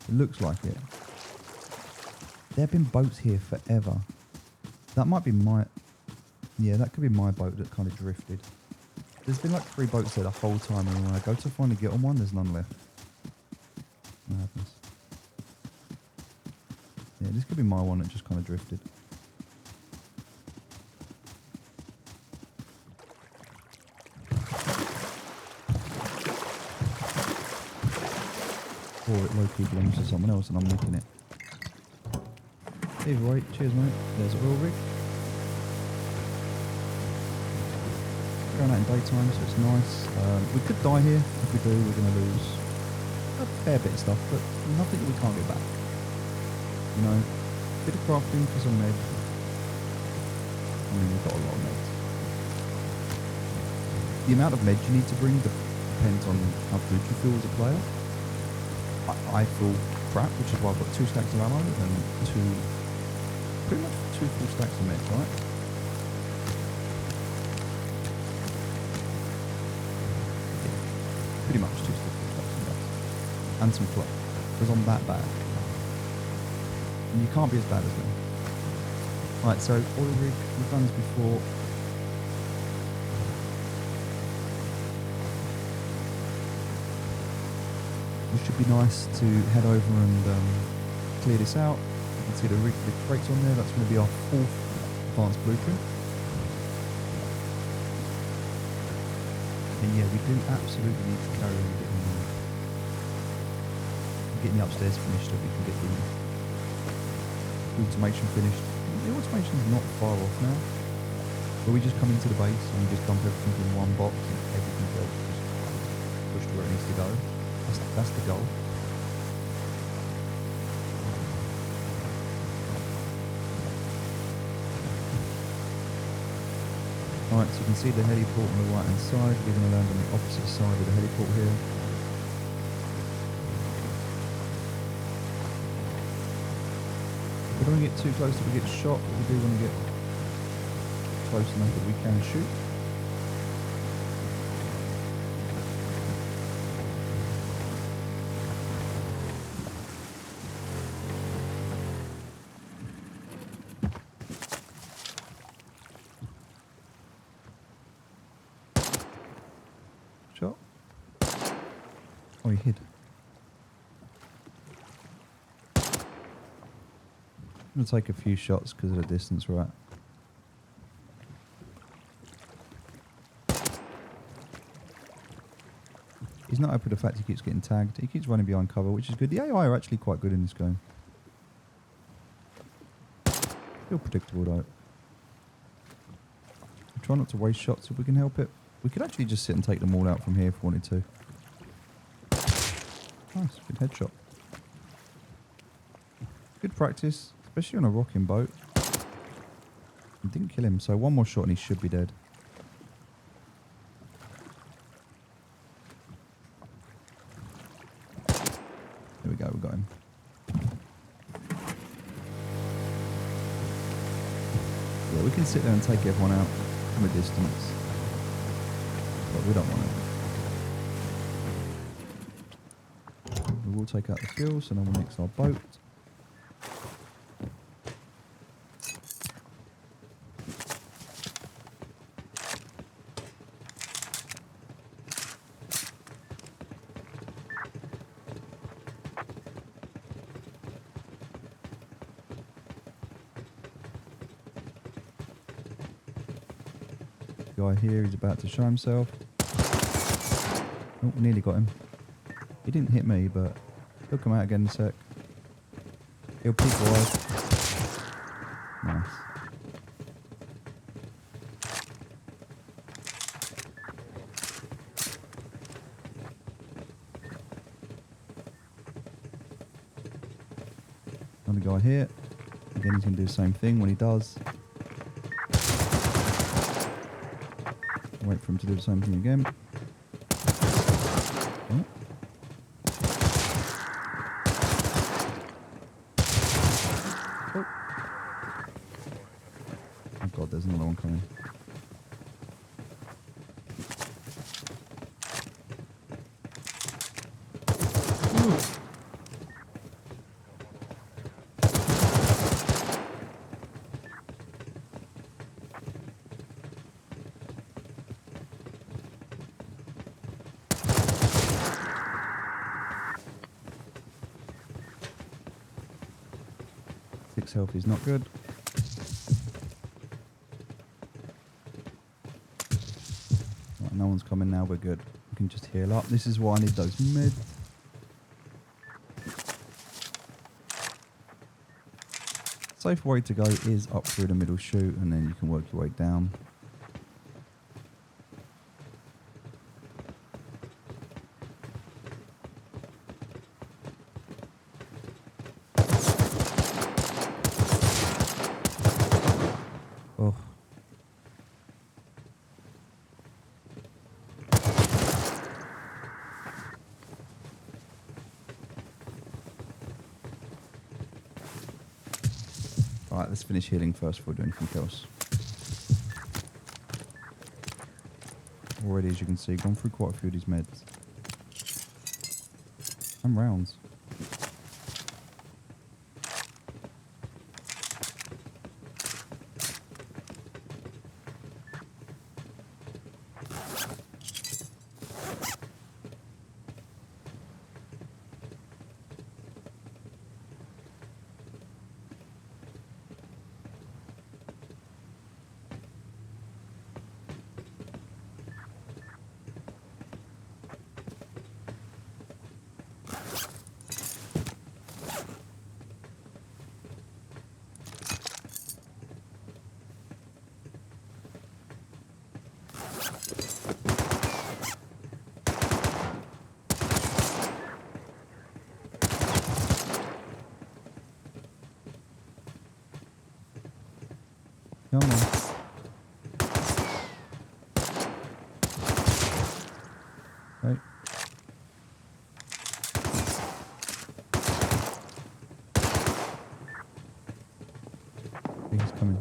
It looks like it. There have been boats here forever. That might be my... Yeah, that could be my boat that kind of drifted. There's been like 3 boats there the whole time, and when I go to finally get on one, there's none left. Madness. Yeah, this could be my one that just kind of drifted. Or it low-key belongs to someone else and I'm nicking it. Either way, cheers mate. There's a oil rig. Going out in daytime, so it's nice. We could die here. If we do, we're going to lose a fair bit of stuff, but nothing that we can't get back. You know, bit of crafting for some meds. I mean, we've got a lot of meds. The amount of meds you need to bring depends on how good you feel as a player. I feel crap, which is why I've got 2 stacks of ammo and pretty much 2 full stacks of meds, right? Pretty much 2 full stacks of meds. And some cloth. Because I'm that bad. And you can't be as bad as me. Right, so oil rig, we've done this before. It should be nice to head over and clear this out. You can see the rig with crates on there. That's going to be our 4th advanced blueprint. And yeah, we do absolutely need to carry on getting the upstairs finished so we can get the automation finished. The automation's not far off now. But we just come into the base and we just dump everything in one box and everything else just pushed where it needs to go. That's the goal. Alright, so you can see the heliport on the right hand side. We're going to land on the opposite side of the heliport here. We don't want to get too close that we get shot, but we do want to get close enough that we can shoot. Shot. Oh, he hid. I'm going to take a few shots because of the distance we're at. He's not happy with the fact he keeps getting tagged. He keeps running behind cover, which is good. The AI are actually quite good in this game. Still predictable though. Try not to waste shots if we can help it. We could actually just sit and take them all out from here if we wanted to. Nice, good headshot. Good practice, especially on a rocking boat. I didn't kill him, so one more shot and he should be dead. There we go, we got him. Yeah, we can sit there and take everyone out from a distance. But we don't want it. We will take out the fuels and then we'll mix our boat. Guy here, he's about to show himself. Oh, nearly got him. He didn't hit me, but he'll come out again in a sec. He'll peek wide. Nice. Another guy here. Again, he's going to do the same thing when he does. Wait for him to do the same thing again. Oh. Oh god, there's another one coming. Six health is not good. Right, no one's coming now, we're good. We can just heal up. This is why I need those meds. Safe way to go is up through the middle chute and then you can work your way down. Oh. Alright, let's finish healing first before we do anything else. Already, as you can see, gone through quite a few of these meds. And rounds. Come on. Right. He's coming.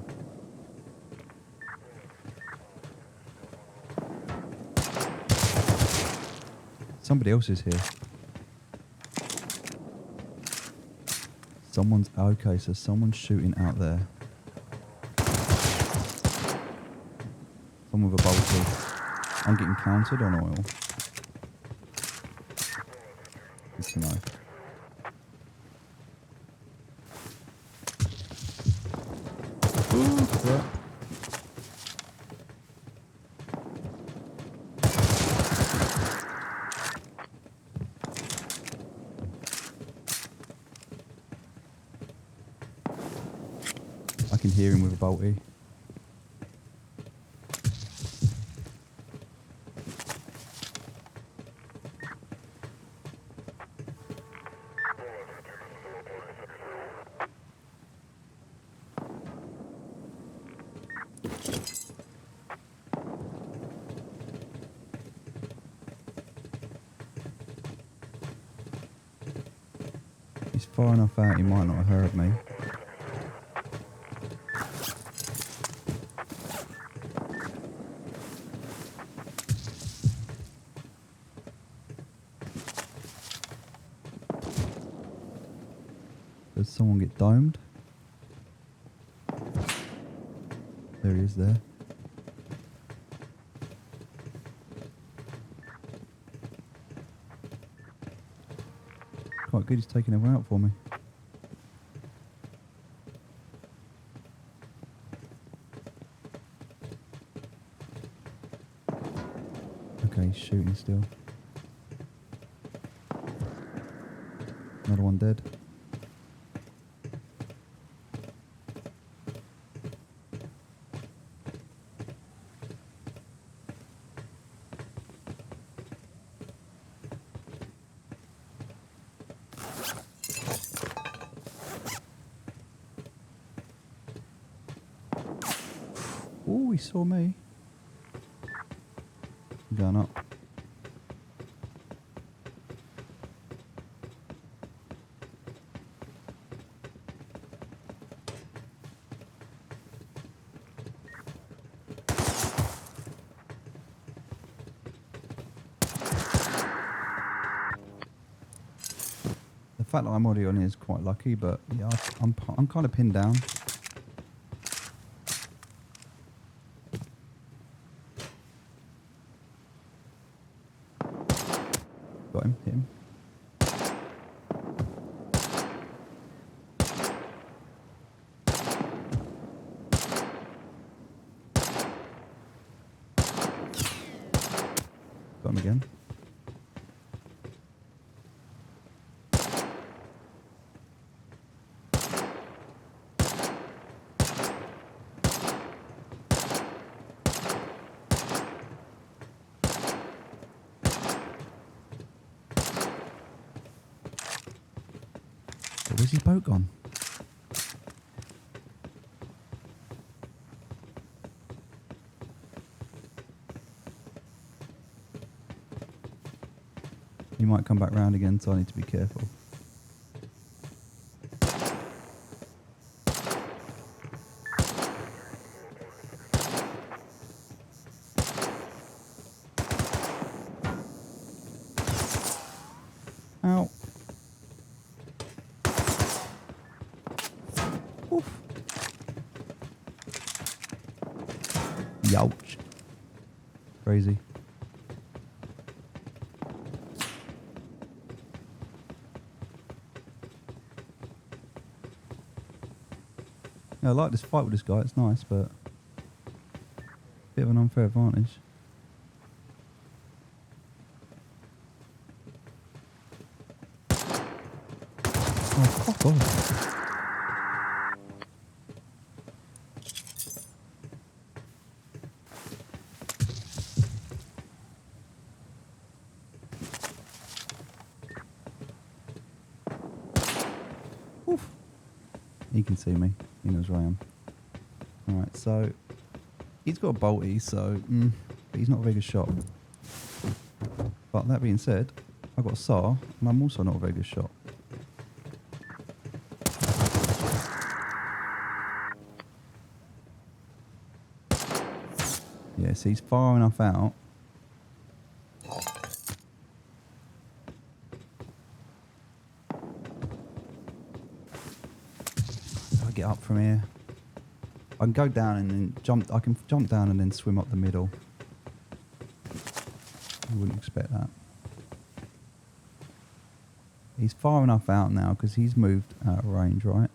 Somebody else is here. Someone's okay, so someone's shooting out there. Someone with a bolter. I'm getting countered on oil. Good to know. Ooh, crap. I can hear him with a bolty. He's far enough out, he might not have heard me. Did someone get domed? There he is there. Quite good, he's taking everyone out for me. Okay, he's shooting still. Another one dead. Oh, he saw me. I'm going up. The fact that I'm already on here is quite lucky, but yeah, I'm kind of pinned down. Got him, hit him. Got him again. Where's his boat gone? He might come back round again, so I need to be careful. Ow. Oof. Youch. Crazy. Yeah, I like this fight with this guy, it's nice, but bit of an unfair advantage. Oh, fuck off. Oof. He can see me. He knows where I am. Alright, so he's got a bolty, so but he's not a very good shot. But that being said, I've got a SAR, and I'm also not a very good shot. Yeah, so he's far enough out. If I get up from here, I can go down and then jump. I can jump down and then swim up the middle. You wouldn't expect that. He's far enough out now because he's moved out of range, right?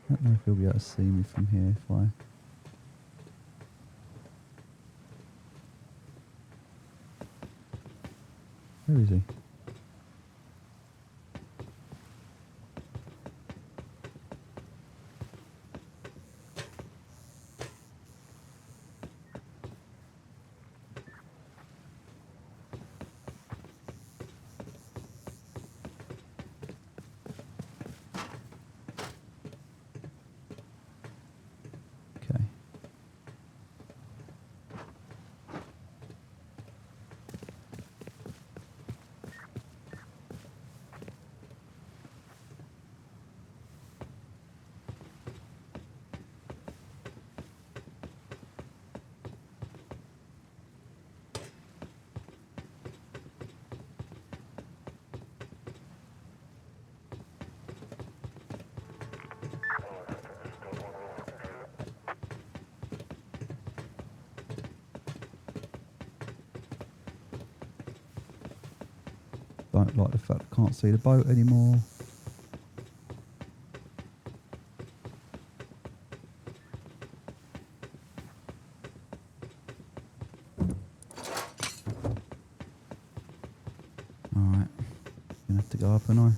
I don't know if he'll be able to see me from here if I... Where is he? Okay. Don't like the fact I can't see the boat anymore. Alright, gonna have to go up, and I.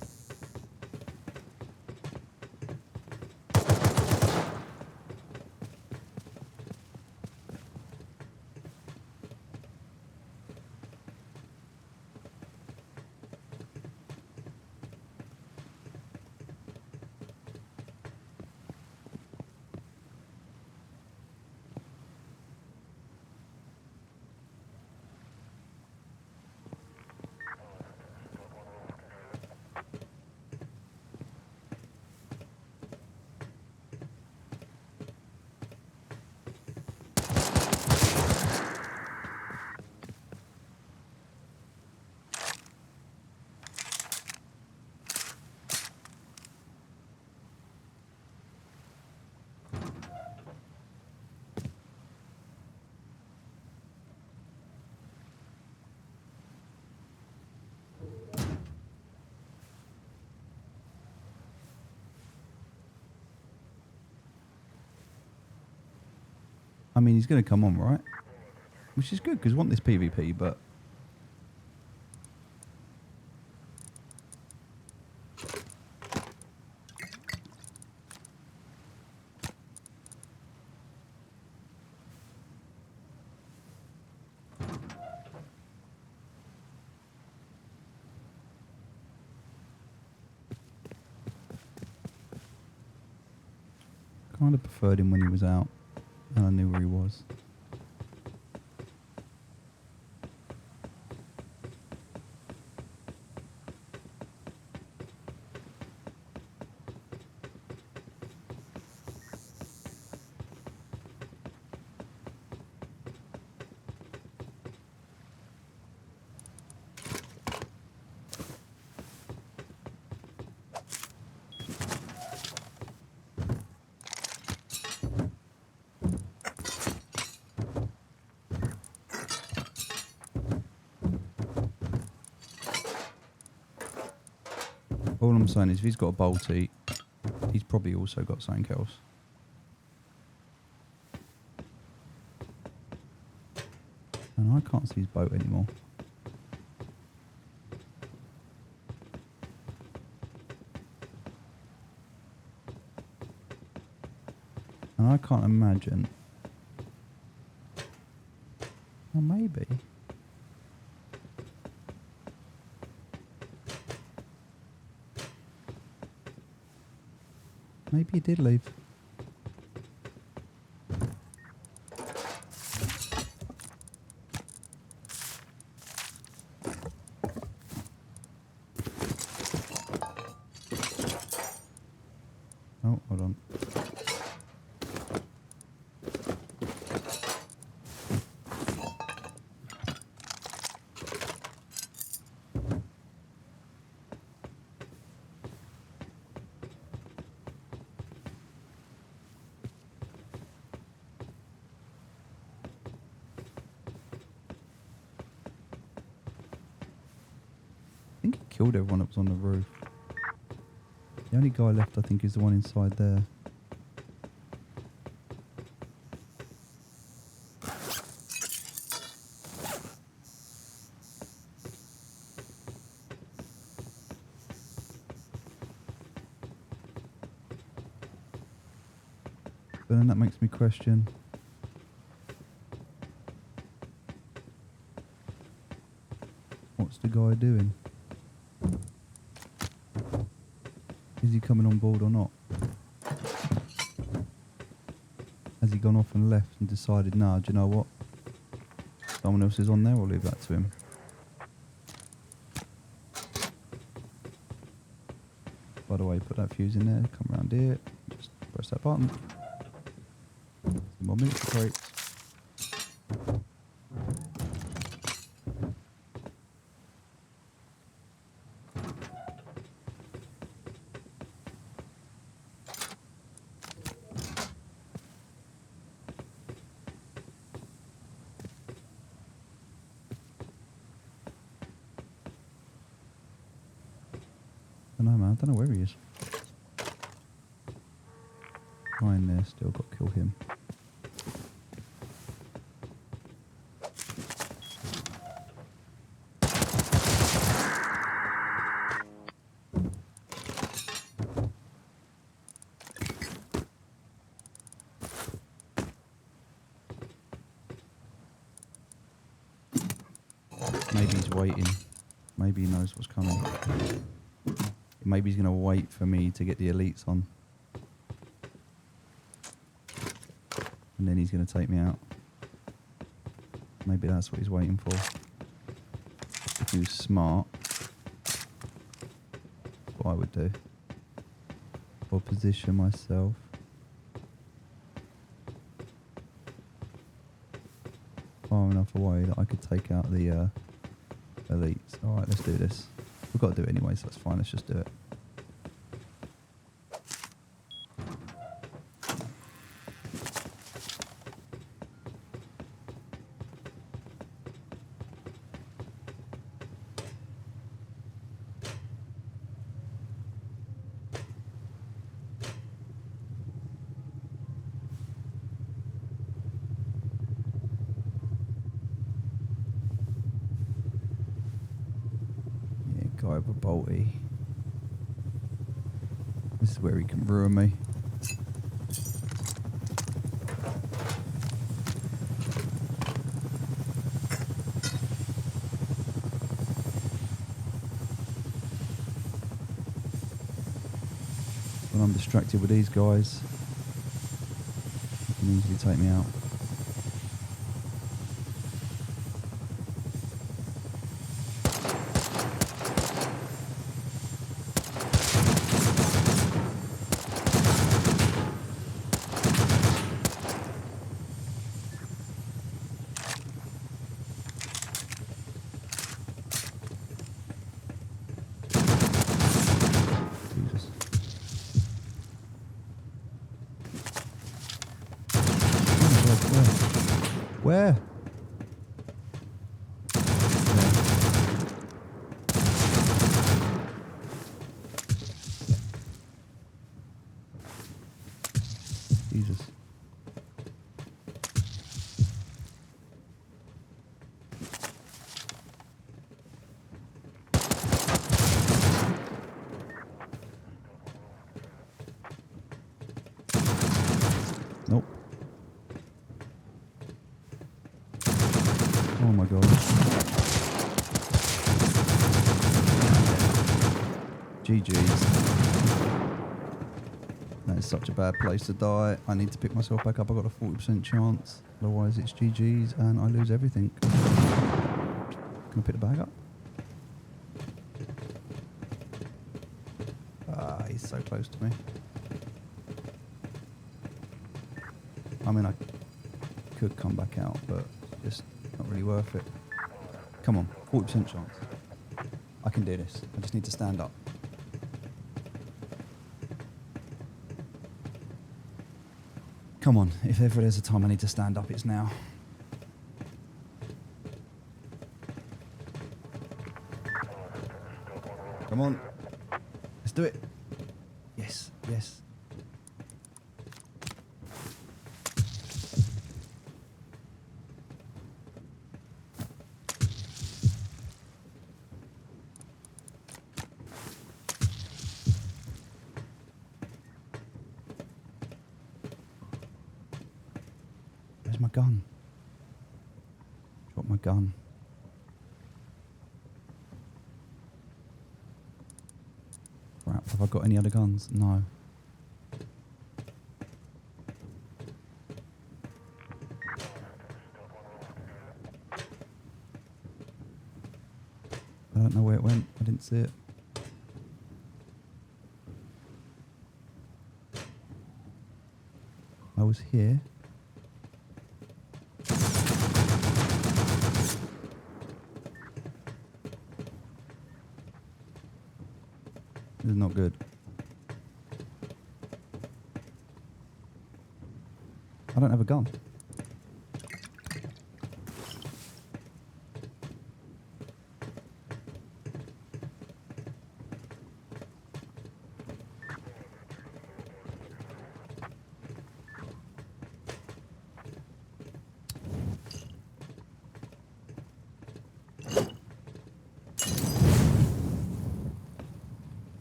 I mean, he's going to come on, right? Which is good, because we want this PvP, but... kind of preferred him when he was out, and I knew where he was. All I'm saying is if he's got a bolty, he's probably also got something else. And I can't see his boat anymore. And I can't imagine... Oh, maybe. Maybe he did leave. Oh, hold on. I think he killed everyone that was on the roof. The only guy left, I think, is the one inside there. But then that makes me question... What's the guy doing? Is he coming on board or not? Has he gone off and left and decided, nah, do you know what? Someone else is on there, I'll leave that to him. By the way, put that fuse in there, come around here, just press that button. 2 more minutes to create. I don't know, man. I don't know where he is. Guy in there, still got to kill him. Maybe he's waiting. Maybe he knows what's coming. Maybe he's going to wait for me to get the elites on. And then he's going to take me out. Maybe that's what he's waiting for. If he was smart, that's what I would do. Or position myself. Far enough away that I could take out the elites. Alright, let's do this. We've got to do it anyway, so that's fine. Let's just do it. guy with a bolty. This is where he can ruin me. When I'm distracted with these guys, he can easily take me out. Jesus. Where? Jesus. Nope. Oh my god. GG's. That is such a bad place to die. I need to pick myself back up. I've got a 40% chance. Otherwise it's GG's and I lose everything. Can I pick the bag up? Ah, he's so close to me. I mean, I could come back out, but just not really worth it. Come on, 40% chance. I can do this. I just need to stand up. Come on, if ever there's a time I need to stand up, it's now. Come on. Let's do it. Yes, yes. Where's my gun? Drop my gun. Crap, have I got any other guns? No. I don't know where it went. I didn't see it. I was here. This is not good. I don't have a gun.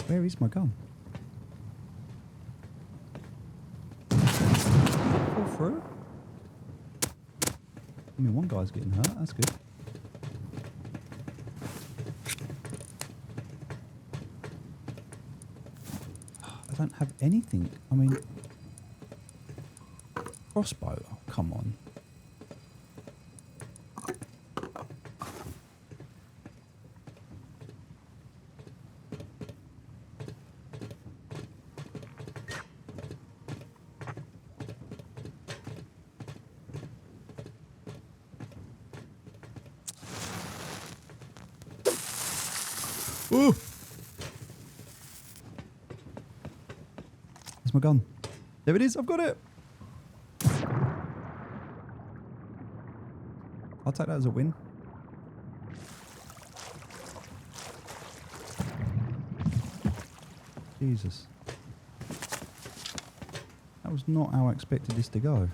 Where is my gun? Fall through? I mean, one guy's getting hurt. That's good. I don't have anything. I mean, crossbow. Oh, come on. Ooh! Where's my gun? There it is, I've got it! I'll take that as a win. Jesus. That was not how I expected this to go.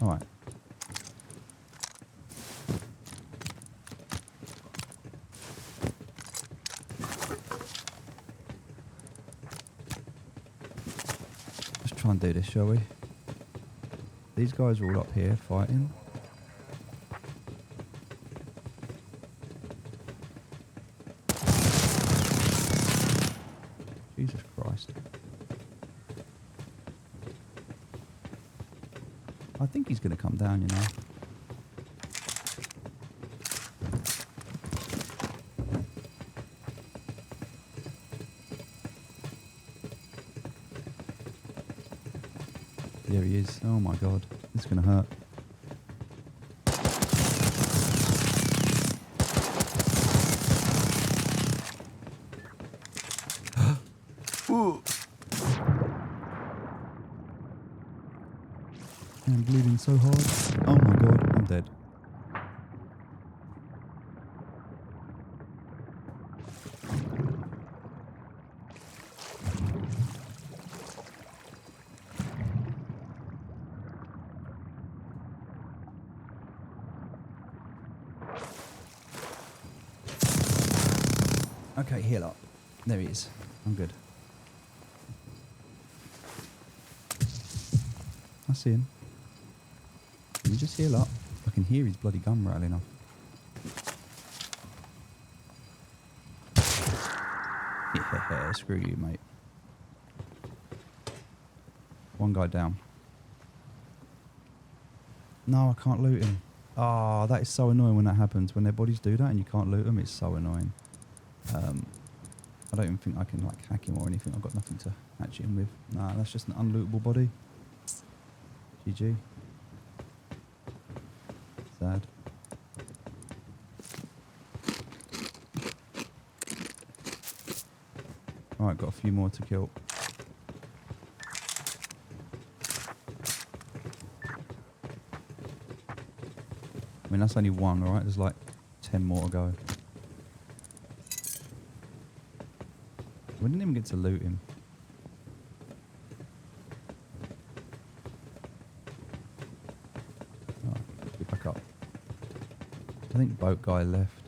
All right. Let's try and do this, shall we? These guys are all up here fighting. Jesus Christ. I think he's going to come down, you know. There he is. Oh my God. This is going to hurt. Ooh. I'm bleeding so hard. Oh my God, I'm dead. Okay, heal up. There he is. I'm good. I see him. Can you just heal up? I can hear his bloody gun rattling off. Yeah, screw you, mate. One guy down. No, I can't loot him. Oh, that is so annoying when that happens. When their bodies do that and you can't loot them, it's so annoying. I don't even think I can like hack him or anything. I've got nothing to hatch him with. Nah, that's just an unlootable body. GG. Sad. Alright, got a few more to kill. I mean, that's only one, alright? There's like 10 more to go. We didn't even get to loot him. Alright, get back up. I think boat guy left.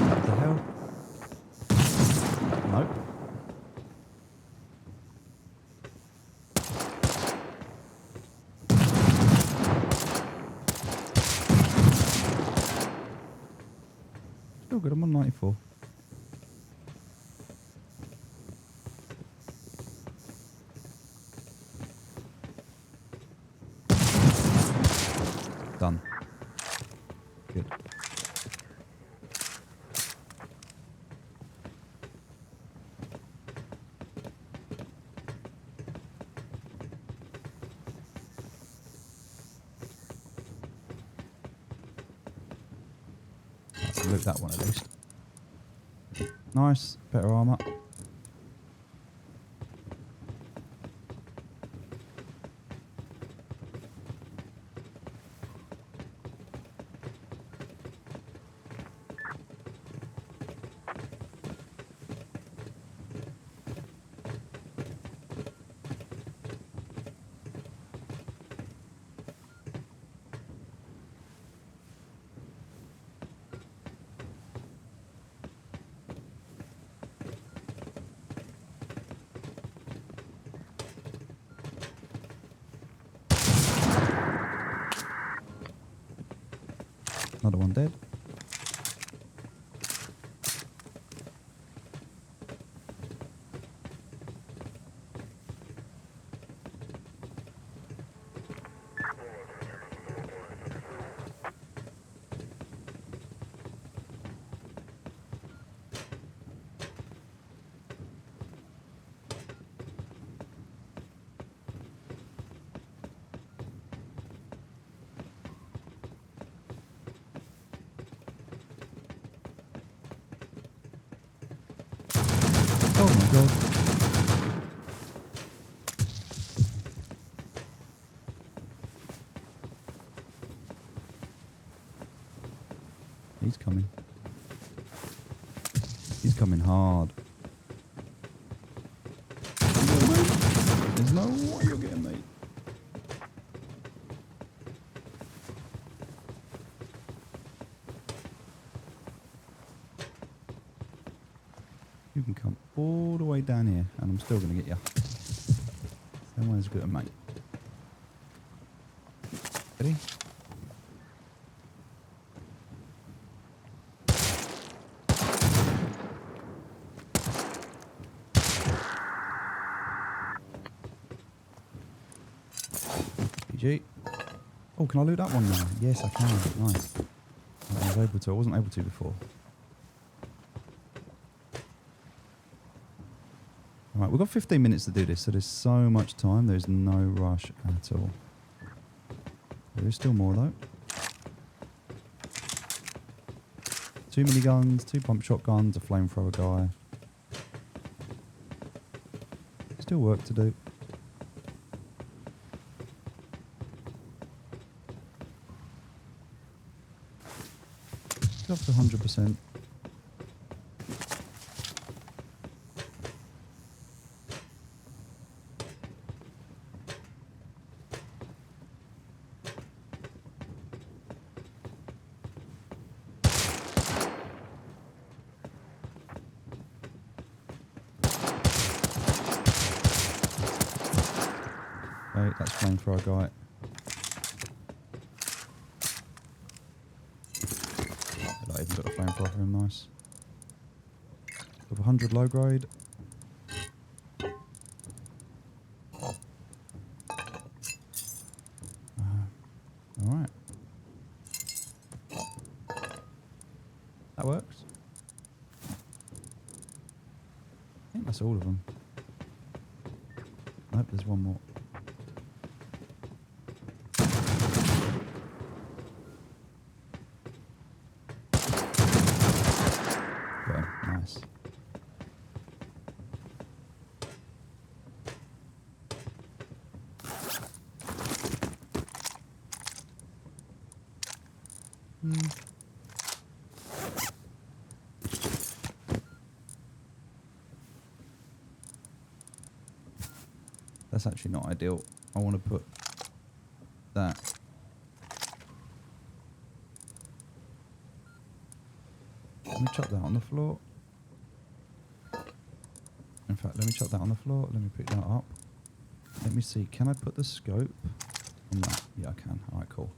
What the hell? Nope. Still good, I'm on 94. Done. Good. Loot that one at least. Nice, better armor. Another one dead. God. He's coming. He's coming hard. There's no way you're getting me. You can come all the way down here and I'm still going to get you. Someone's good, mate. Ready? GG. Oh, can I loot that one now? Yes, I can. Nice. I was able to. I wasn't able to before. Alright, we've got 15 minutes to do this, so there's so much time. There's no rush at all. There is still more, though. 2 miniguns, 2 pump shotguns, a flamethrower guy. Still work to do. Up to 100%. Okay, that's flamethrower guy. I even got a flamethrower for him, nice. With 100 low grade. Alright. That works. I think that's all of them. Nope, there's one more. Okay, nice. That's actually not ideal. I want to put that. Let me chuck that on the floor. In fact, let me chuck that on the floor. Let me pick that up. Let me see. Can I put the scope on that? Yeah, I can. All right, cool.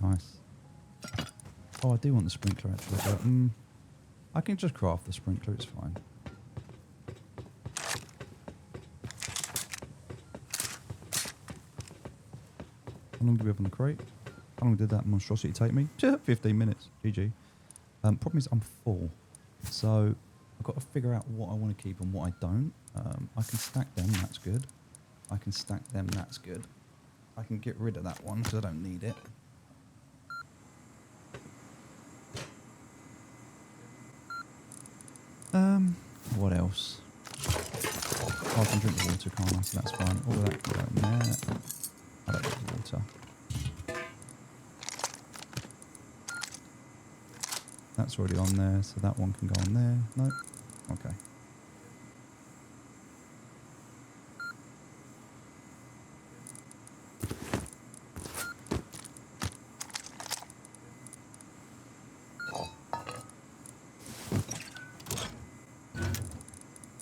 Nice. Oh, I do want the sprinkler actually, but I can just craft the sprinkler, it's fine. How long do we have on the crate? How long did that monstrosity take me? 15 minutes. GG. Problem is I'm full. So I've got to figure out what I want to keep and what I don't. I can stack them, that's good. I can stack them, that's good. I can get rid of that one because I don't need it. What else? Oh, I can drink the water, can't I? So that's fine. All of that can go in there. I don't need the water. That's already on there, so that one can go on there. Nope. Okay.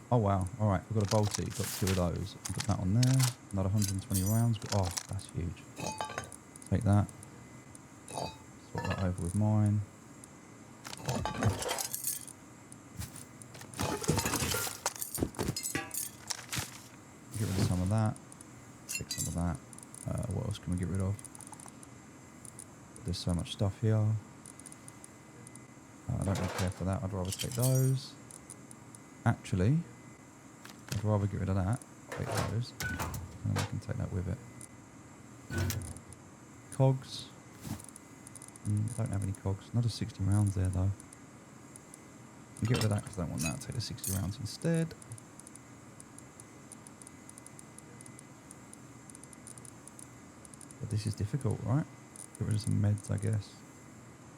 Oh wow, alright, we've got a bolty, got 2 of those. Put that on there, another 120 rounds. Oh, that's huge. Take that. Swap that over with mine. Get rid of some of that. Take some of that. What else can we get rid of? There's so much stuff here. I don't really care for that, I'd rather take those. Actually, I'd rather get rid of that. take those. And we can take that with it. Cogs. Don't have any cogs. Another 60 rounds there though. Get rid of that because I don't want that. Take the 60 rounds instead. But this is difficult, right? Get rid of some meds, I guess.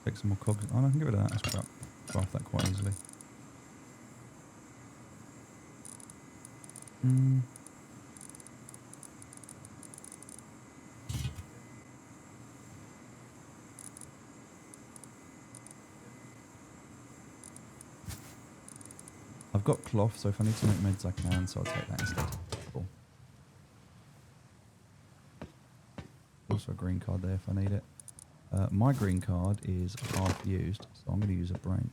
Take some more cogs. Oh, no, I can get rid of that. That's crap. Craft that quite easily. I've got cloth, so if I need to make meds, I can, so I'll take that instead. Cool. Also a green card there if I need it. My green card is half used, so I'm going to use a brain.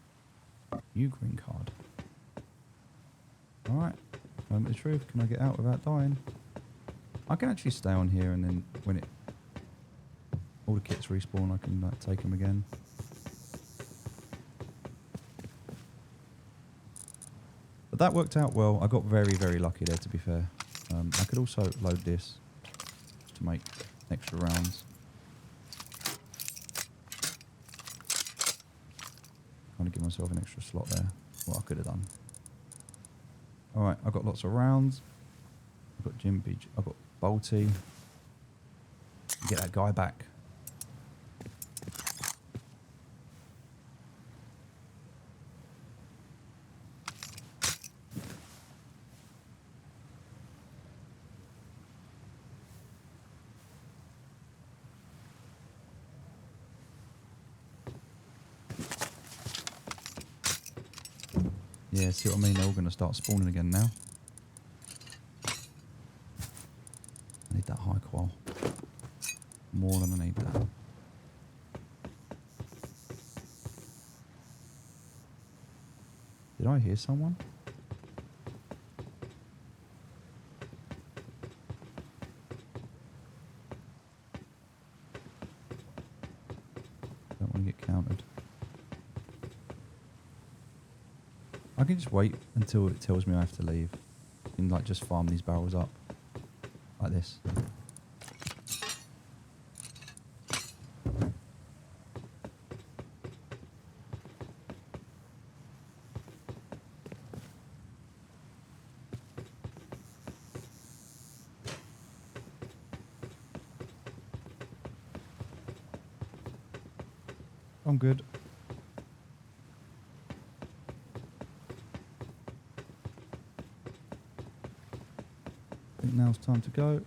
New green card. Alright. Moment of truth. Can I get out without dying? I can actually stay on here and then when all the kits respawn, I can like, take them again. But that worked out well. I got very, very lucky there, to be fair. I could also load this to make extra rounds. Kind of give myself an extra slot there. What I could have done. Alright, I've got lots of rounds. I've got Jim Beach. I've got Bolty. Get that guy back. Yeah, see what I mean? They're all going to start spawning again now. I need that high qual. More than I need that. Did I hear someone? Don't want to get countered. I can just wait until it tells me I have to leave. And like just farm these barrels up. Like this. I'm good. I think now it's time to go.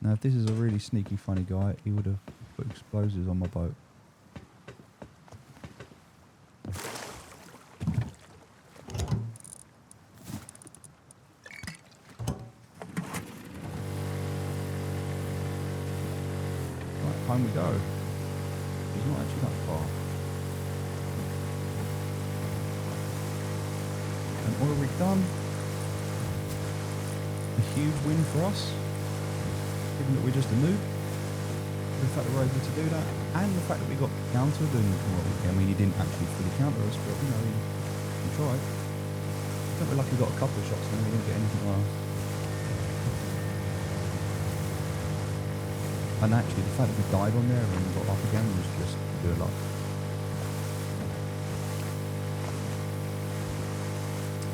Now, if this is a really sneaky, funny guy, he would have put explosives on my boat. Home we go. It's not actually that far. An oil rig done. A huge win for us. Given that we're just a noob. The fact that we're able to do that. And the fact that we got countered and, well, I mean, he didn't actually fully counter us, but, you know, he tried. I think we're lucky we got a couple of shots and we didn't get anything else. And actually, the fact that we died on there and got off again was just good luck.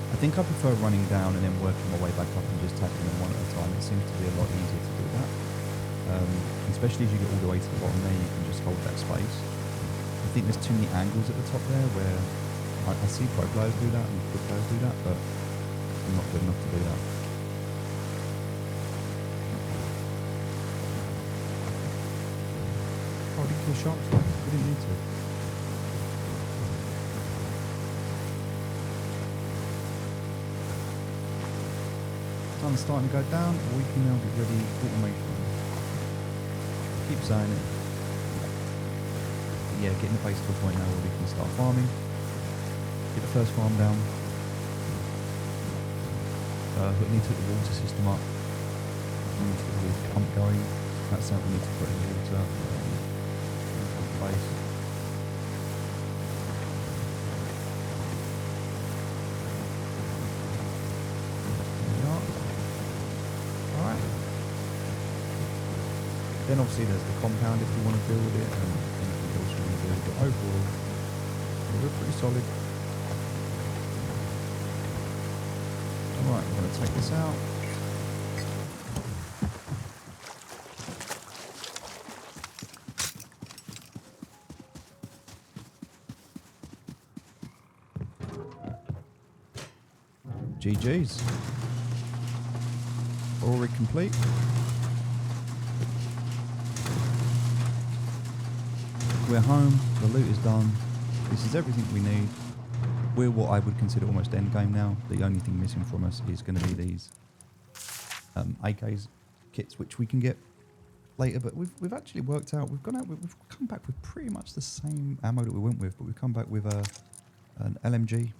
I think I prefer running down and then working my way back up and just tackling them one at a time. It seems to be a lot easier to do that. Especially as you get all the way to the bottom there, you can just hold that space. I think there's too many angles at the top there where I see pro players do that and good players do that, but I'm not good enough to do that. Oh, we didn't kill sharks though. We didn't need to. Sun's starting to go down. We can now get ready automation. Keep saying it. But yeah, getting the base to a point now where we can start farming. Get the first farm down. We need to put the water system up. We need to get the pump going. That's something we need to put in the water. Place. There we are. Alright. Then obviously there's the compound if you want to build it and anything else you want to build. But overall, we're pretty solid. Alright, we're going to take this out. GG's. Already complete. We're home. The loot is done. This is everything we need. We're what I would consider almost end game now. The only thing missing from us is going to be these AKs kits, which we can get later. But we've actually worked out. We've gone out. We've come back with pretty much the same ammo that we went with, but we've come back with an LMG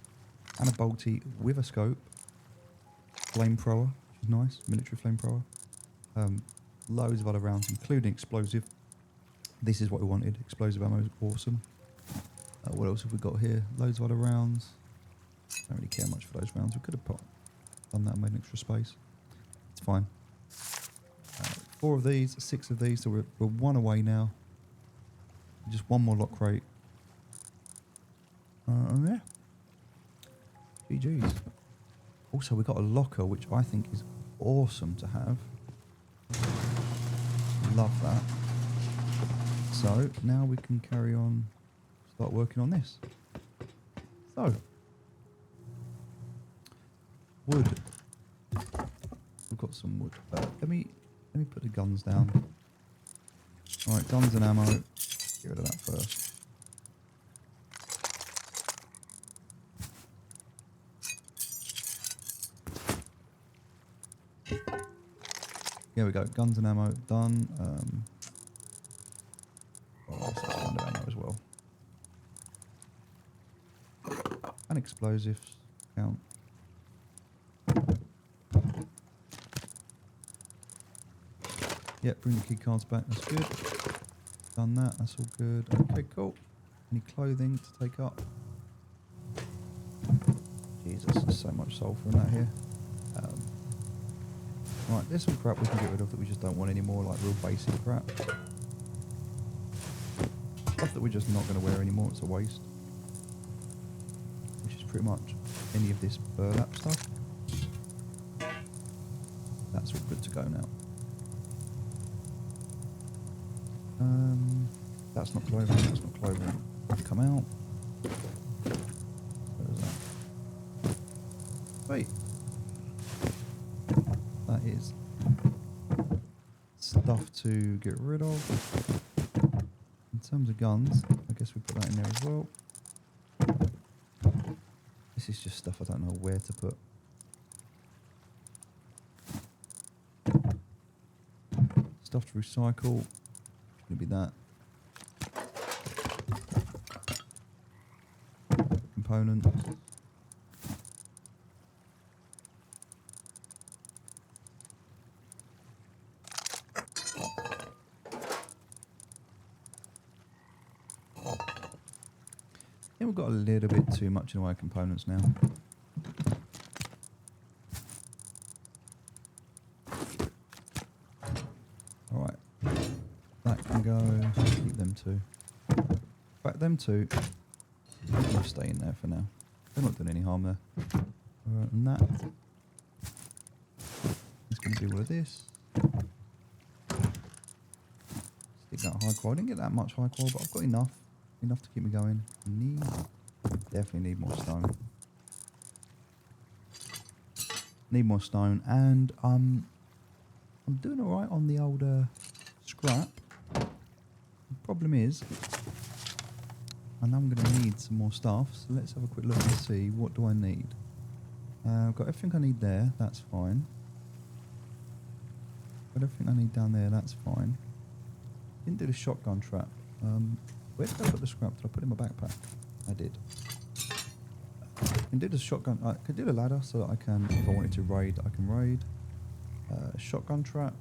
and a bolty with a scope, flamethrower, which is nice, military flamethrower, loads of other rounds, including explosive. This is what we wanted. Explosive ammo is awesome. What else have we got here? Loads of other rounds. Don't really care much for those rounds. We could have done that and made an extra space. It's fine. 4 of these, 6 of these, so we're 1 away now. Just 1 more lock crate. And yeah. GG's. Also, we got a locker, which I think is awesome to have. Love that. So, now we can carry on, start working on this. So, wood. We've got some wood. Let me put the guns down. Alright, guns and ammo. Get rid of that first. Here we go, guns and ammo done. Let's find ammo as well. And explosives count. Yep, bring the key cards back, that's good. Done that, that's all good. Okay, cool. Any clothing to take up? Jesus, there's so much sulfur in that here. Right, there's some crap we can get rid of that we just don't want anymore, like real basic crap. Stuff that we're just not going to wear anymore, it's a waste. Which is pretty much any of this burlap stuff. That's all good to go now. That's not clothing, that's not clothing. Come out. Where's that? Wait. That is stuff to get rid of. In terms of guns, I guess we put that in there as well. This is just stuff I don't know where to put. Stuff to recycle. Gonna be that. Components. I think we've got a little bit too much in the way of components now. Alright. That can go. Keep them 2. In fact, them 2 will stay in there for now. They're not doing any harm there. And that is going to do all of this. Stick that high qual. I didn't get that much high qual, but I've got enough. Enough to keep me going. Definitely need more stone. Need more stone, and I'm doing all right on the old scrap. The problem is, I know I'm going to need some more stuff. So let's have a quick look and see what do I need. I've got everything I need there. That's fine. Got everything I need down there. That's fine. Didn't do the shotgun trap. Where did I put the scrap? Did I put it in my backpack? I did. I can do the shotgun. I could do the ladder so that I can, if I wanted to raid, I can raid. Shotgun trap.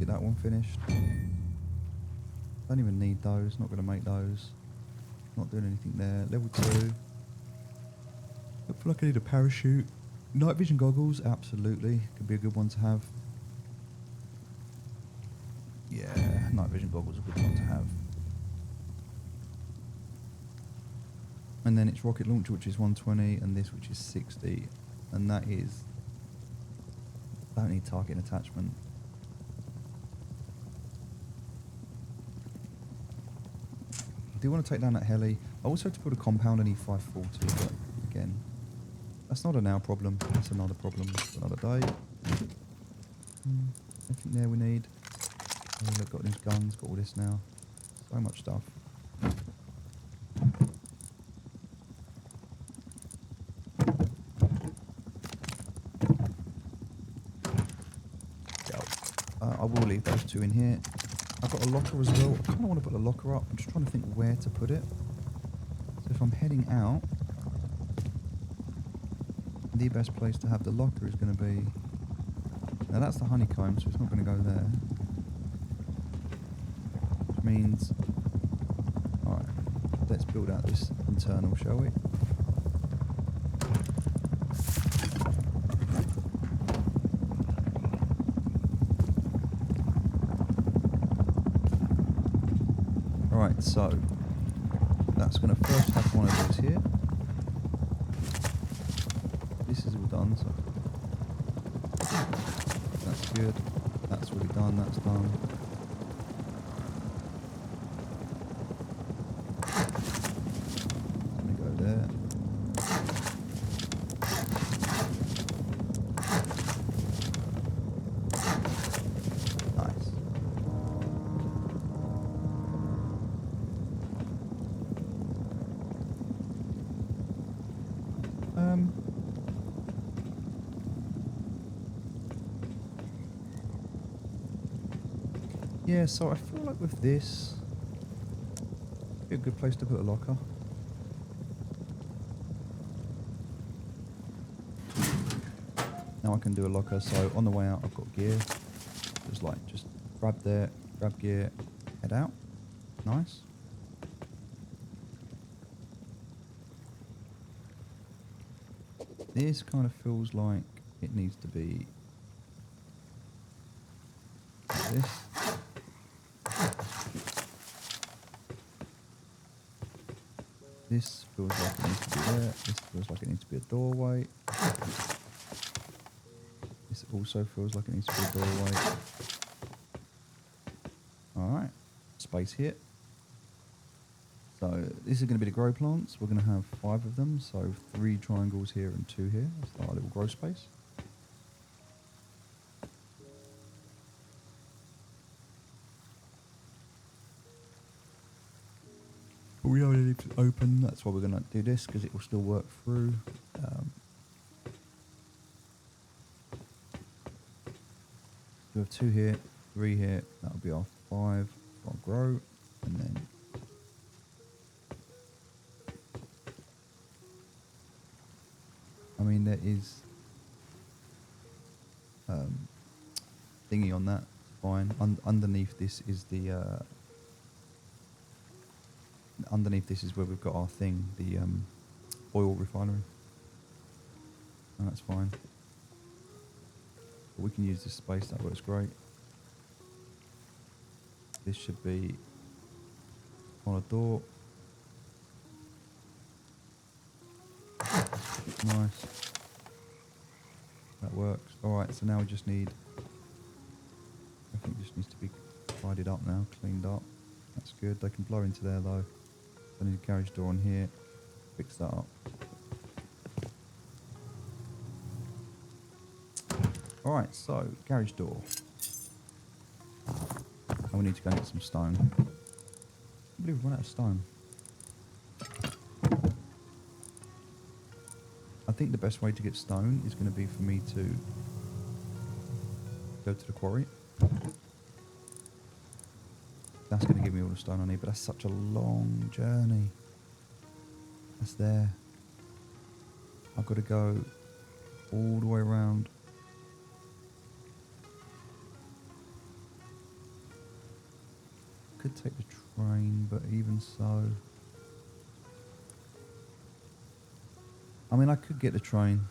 get that one finished. Don't even need those. Not going to make those. Not doing anything there. Level 2. I feel like I need a parachute. Night vision goggles, absolutely. Could be a good one to have. Yeah, night vision goggles are a good one to have. And then it's rocket launcher, which is 120, and this, which is 60. And that is... don't need target and attachment. I do want to take down that heli. I also have to build a compound. I need 540, but again, that's not a now problem. That's another problem for another day. Everything there we need. Oh, look, got these guns, got all this now. So much stuff. I will leave those 2 in here. I've got a locker as well. I kind of want to put a locker up. I'm just trying to think where to put it. So if I'm heading out, the best place to have the locker is going to be... now that's the honeycomb, so it's not going to go there. Which means... alright, let's build out this internal, shall we? Right, so that's going to first have one of those here. This is all done, so that's good. That's already done, that's done. Let me go there. Nice. Yeah, so I feel like with this, it'd be a good place to put a locker. Now I can do a locker, so on the way out I've got gear. Just grab there, grab gear, head out. Nice. This kind of feels like it needs to be like this. This feels like it needs to be there. This feels like it needs to be a doorway. This also feels like it needs to be a doorway. Alright, space here. So this is going to be the grow plants. We're going to have 5 of them. So 3 triangles here and 2 here. That's our little grow space. But we only need to open. That's why we're going to do this, because it will still work through. We have 2 here, 3 here. That'll be our 5 for our grow. And then I mean, there is thingy on that. Fine. Underneath this is the underneath this is where we've got our thing, the oil refinery. And that's fine. But we can use this space. That works great. This should be on a door. Nice. That works. Alright, so now we just need... everything just needs to be tidied up now, cleaned up. That's good. They can blow into there though. I need a garage door on here. Fix that up. Alright, so, garage door. And we need to go and get some stone. I believe we've run out of stone. I think the best way to get stone is going to be for me to go to the quarry. That's going to give me all the stone I need, but that's such a long journey. That's there. I've got to go all the way around. could take the train, but even so... I mean, I could get the train.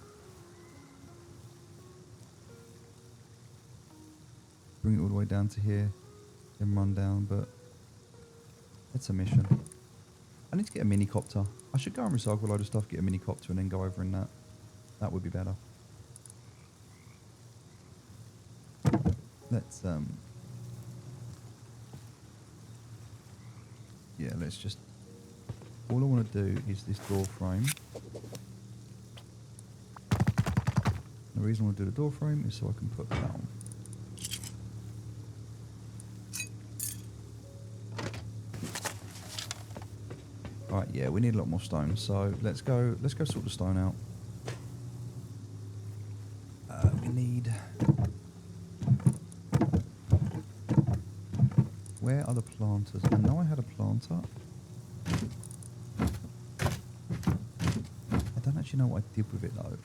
Bring it all the way down to here, then run down, but it's a mission. I need to get a mini copter. I should go and recycle a load of stuff, get a mini copter, and then go over in that. That would be better. Let's yeah, let's just, all I want to do is this door frame. The reason I want to do the door frame is so I can put that on. Right, yeah, we need a lot more stone, so let's go sort the stone out. We need... Where are the planters? I know I had a planter. I don't actually know what I did with it though.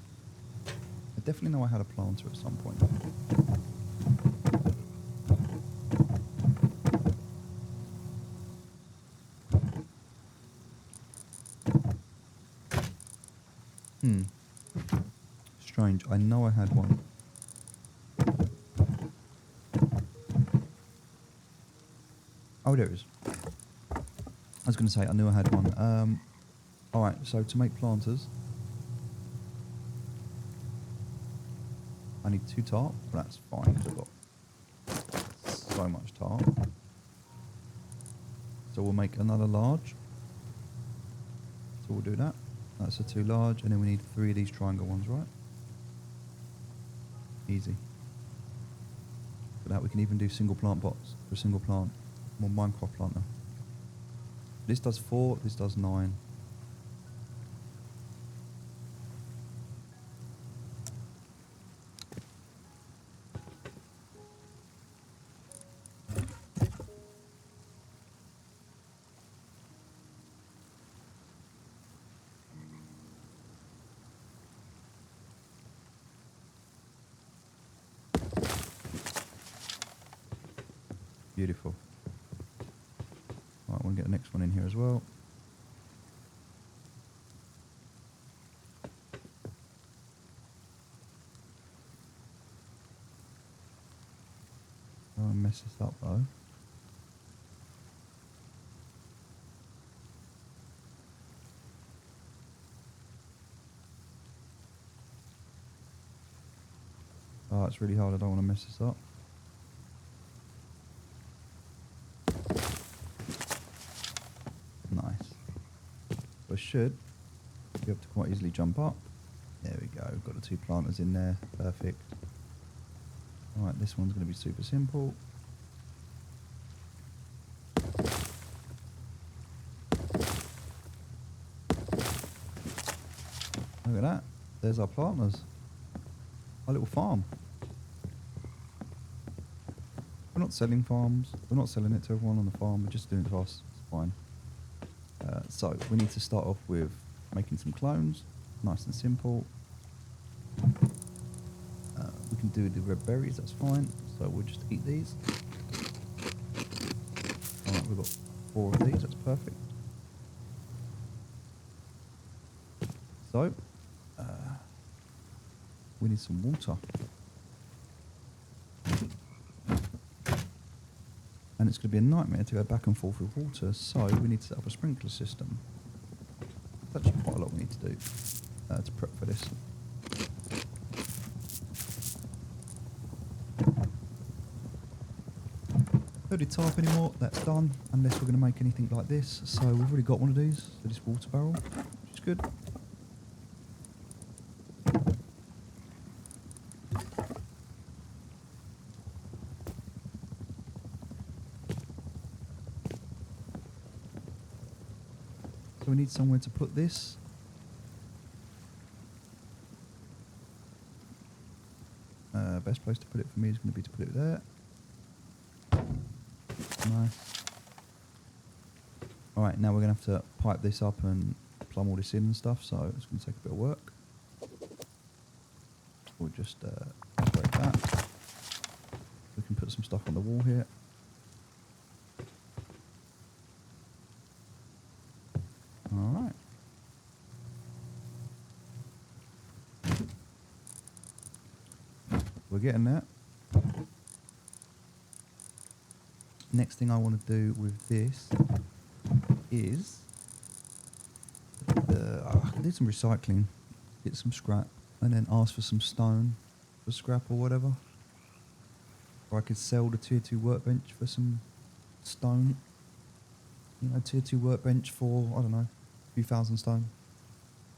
I definitely know I had a planter at some point. Strange. I know I had one. Oh, there it is. I was going to say, I knew I had one. Alright, so to make planters, I need 2 tarp, but that's fine because I've got so much tarp. So we'll make another large. So we'll do that. That's a 2 large, and then we need 3 of these triangle ones, right? Easy. For that we can even do single plant pots for a single plant. More Minecraft planter. This does 4, this does 9. Beautiful. Right, we'll get the next one in here as well. Don't mess this up though. Oh, it's really hard. I don't want to mess this up. Nice. So I should be able to quite easily jump up. There we go. We've got the 2 planters in there. Perfect. Alright, this one's going to be super simple. Look at that. There's our planters. Our little farm. We're not selling farms. We're not selling it to everyone on the farm. We're just doing it to us. It's fine. So we need to start off with making some clones. Nice and simple. We can do the red berries. That's fine. So we'll just eat these. Alright, we've got 4 of these. That's perfect. So we need some water. And it's going to be a nightmare to go back and forth with water, so we need to set up a sprinkler system. There's actually quite a lot we need to do to prep for this. Don't need tarp anymore, that's done, unless we're going to make anything like this. So we've already got one of these, so this water barrel, which is good. So we need somewhere to put this. Best place to put it for me is going to be to put it there. Nice. Alright, now we're going to have to pipe this up and plumb all this in and stuff, so it's going to take a bit of work. We'll just break that. We can put some stuff on the wall here. We're getting there. Next thing I want to do with this is I can do some recycling, get some scrap, and then ask for some stone for scrap or whatever. Or I could sell the tier 2 workbench for some stone. You know, tier 2 workbench for, I don't know, a few thousand stone.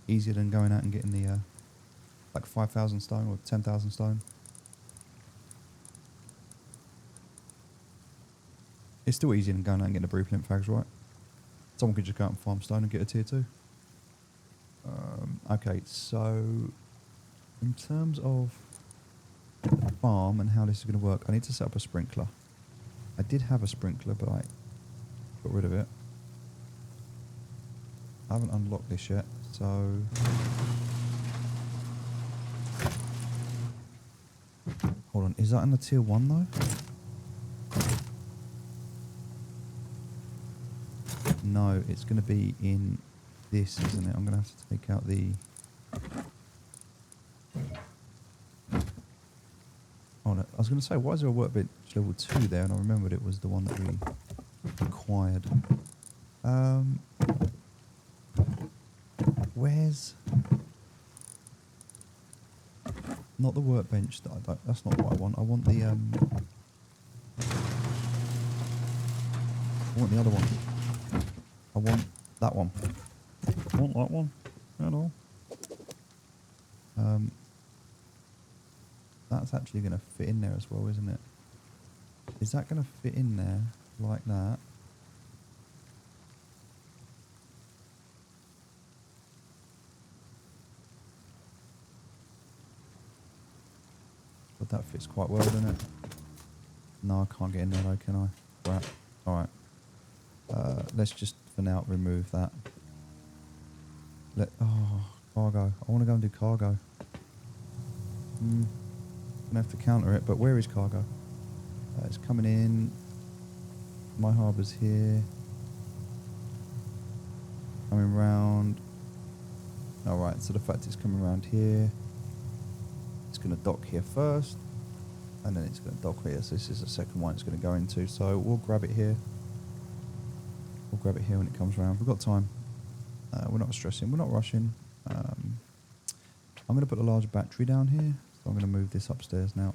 Easier than going out and getting the like 5,000 stone or 10,000 stone. It's still easier than going out and getting the blueprint fags, right? Someone could just go out and farm stone and get a tier 2. Okay, so in terms of the farm and how this is going to work, I need to set up a sprinkler. I did have a sprinkler, but I got rid of it. I haven't unlocked this yet, so... Hold on, is that in the tier 1 though? No, it's going to be in this, isn't it? I'm going to have to take out the... Oh no, I was going to say, why is there a workbench level 2 there? And I remembered it was the one that we acquired. Where's... Not the workbench, that's not what I want. I want the other one. I want that one. I want that one. At all. That's actually going to fit in there as well, isn't it? Is that going to fit in there like that? But that fits quite well, doesn't it? No, I can't get in there though, can I? Right. Alright. Let's just, for now, remove that. Cargo. I want to go and do cargo. Gonna have to counter it, but where is cargo? It's coming in. My harbour's here. Coming round. Alright, so the fact it's coming around here. It's going to dock here first. And then it's going to dock here. So this is the second one it's going to go into. So we'll grab it here. We'll grab it here when it comes around. We've got time. We're not stressing. We're not rushing. I'm going to put a large battery down here. So I'm going to move this upstairs now.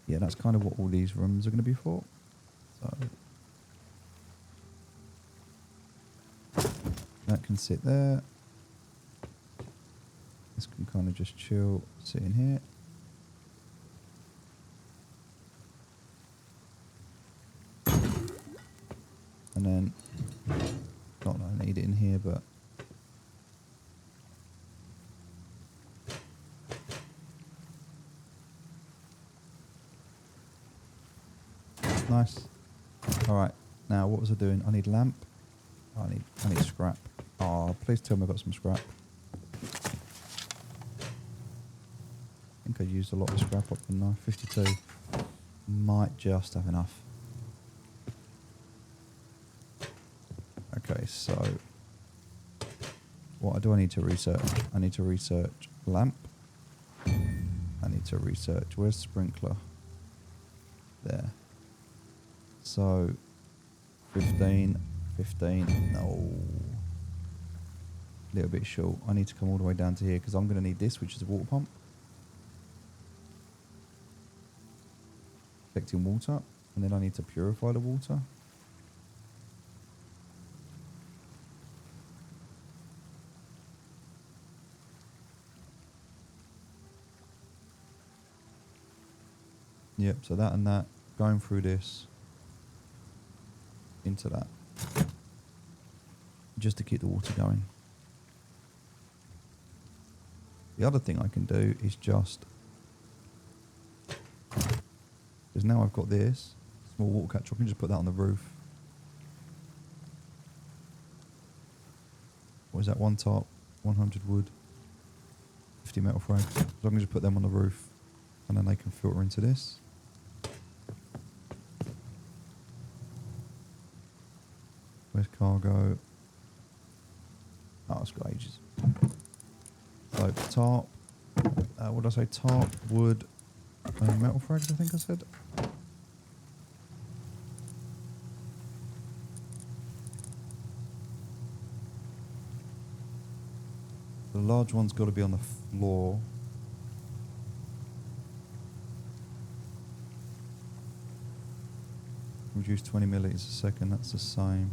Yeah, that's kind of what all these rooms are going to be for. So that can sit there. This can kind of just chill, sit in here. And then, not that I need it in here, but nice. All right, now what was I doing? I need lamp. I need scrap. Oh, please tell me I've got some scrap. I think I used a lot of scrap up in there. 52. Might just have enough. Okay, so what do I need to research? I need to research lamp. I need to research, where's sprinkler? There. So 15, no. A little bit short. I need to come all the way down to here because I'm going to need this, which is a water pump. Collecting water. And then I need to purify the water. Yep, so that and that, going through this, into that, just to keep the water going. The other thing I can do is just, because now I've got this small water catcher, I can just put that on the roof. What is that, one top, 100 wood, 50 metal frames. So I can just put them on the roof and then they can filter into this. Where's cargo? Oh, it's got ages. So tarp. What did I say? Tarp, wood, metal frags, I think I said. The large one's got to be on the floor. Reduce 20 milliliters a second, that's the same.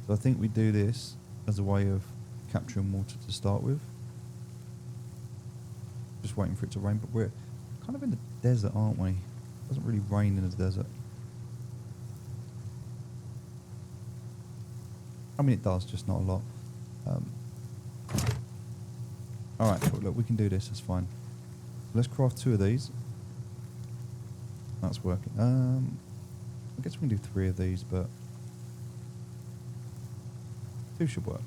So I think we do this as a way of capturing water to start with. Just waiting for it to rain, but we're kind of in the desert, aren't we? It doesn't really rain in the desert. I mean, it does, just not a lot. Alright, cool. Look, we can do this, that's fine. Let's craft 2 of these. That's working. I guess we can do 3 of these, but 2 should work.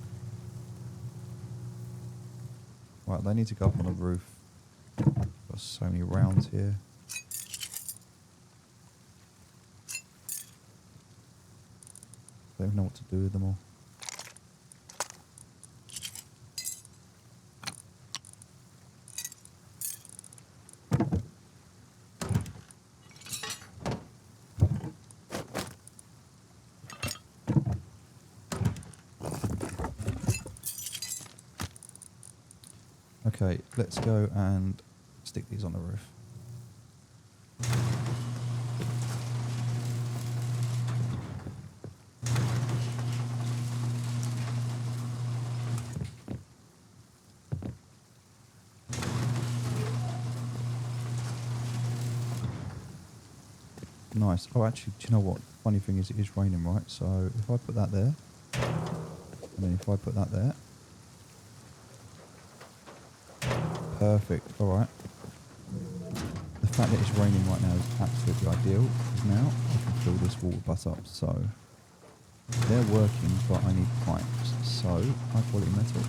Right, they need to go up on the roof. Got so many rounds here. Don't even know what to do with them all. Okay, let's go and stick these on the roof. Nice. Oh, actually, do you know what? Funny thing is, it is raining, right? So if I put that there, and then if I put that there, perfect. All right. The fact that it's raining right now is absolutely ideal. Because now I can fill this water butt up. So they're working, but I need pipes. So high quality metal.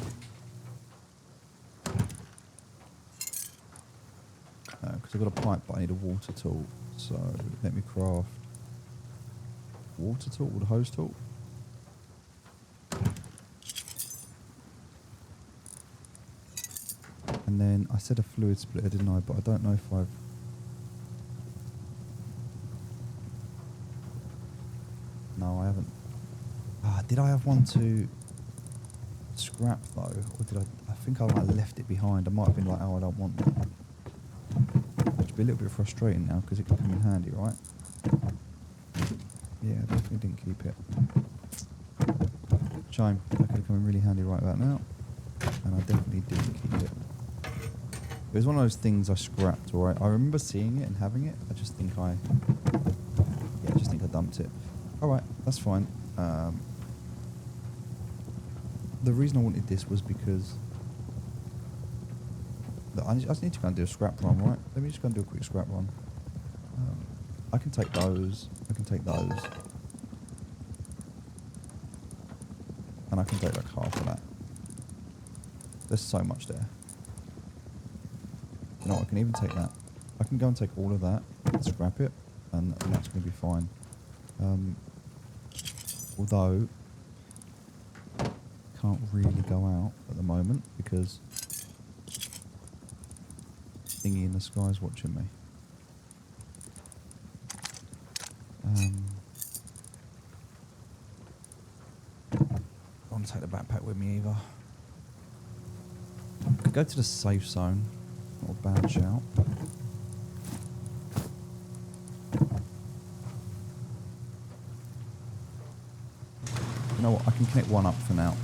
Because I've got a pipe, but I need a water tool. So let me craft water tool or the hose tool. And then I said a fluid splitter, didn't I? But I don't know if I've... No, I haven't. Did I have one to scrap though? Or did I think I might have left it behind. I might have been like, oh, I don't want that. Which would be a little bit frustrating now because it could come in handy, right? Yeah, I definitely didn't keep it. Shame. That could have come in really handy right about now. And I definitely didn't keep it. It was one of those things I scrapped, alright? I remember seeing it and having it. I just think I dumped it. Alright, that's fine. The reason I wanted this was because I just need to go and do a scrap run, right? Let me just go and do a quick scrap run. I can take those. I can take those. And I can take like half of that. There's so much there. You know what, I can even take that. I can go and take all of that, scrap it, and that's going to be fine. Although, can't really go out at the moment because thingy in the sky is watching me. I don't want to take the backpack with me either. Could go to the safe zone. Not a bad shout. You know what? I can connect one up for now.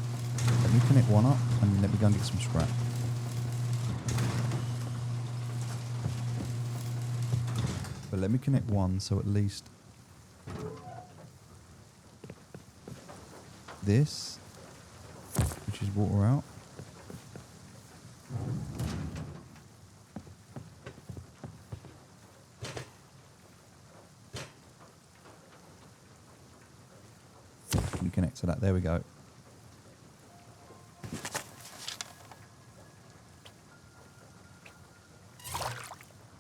Let me connect one up and let me go and get some scrap. But let me connect one so at least this, which is water out. Can connect to that. There we go.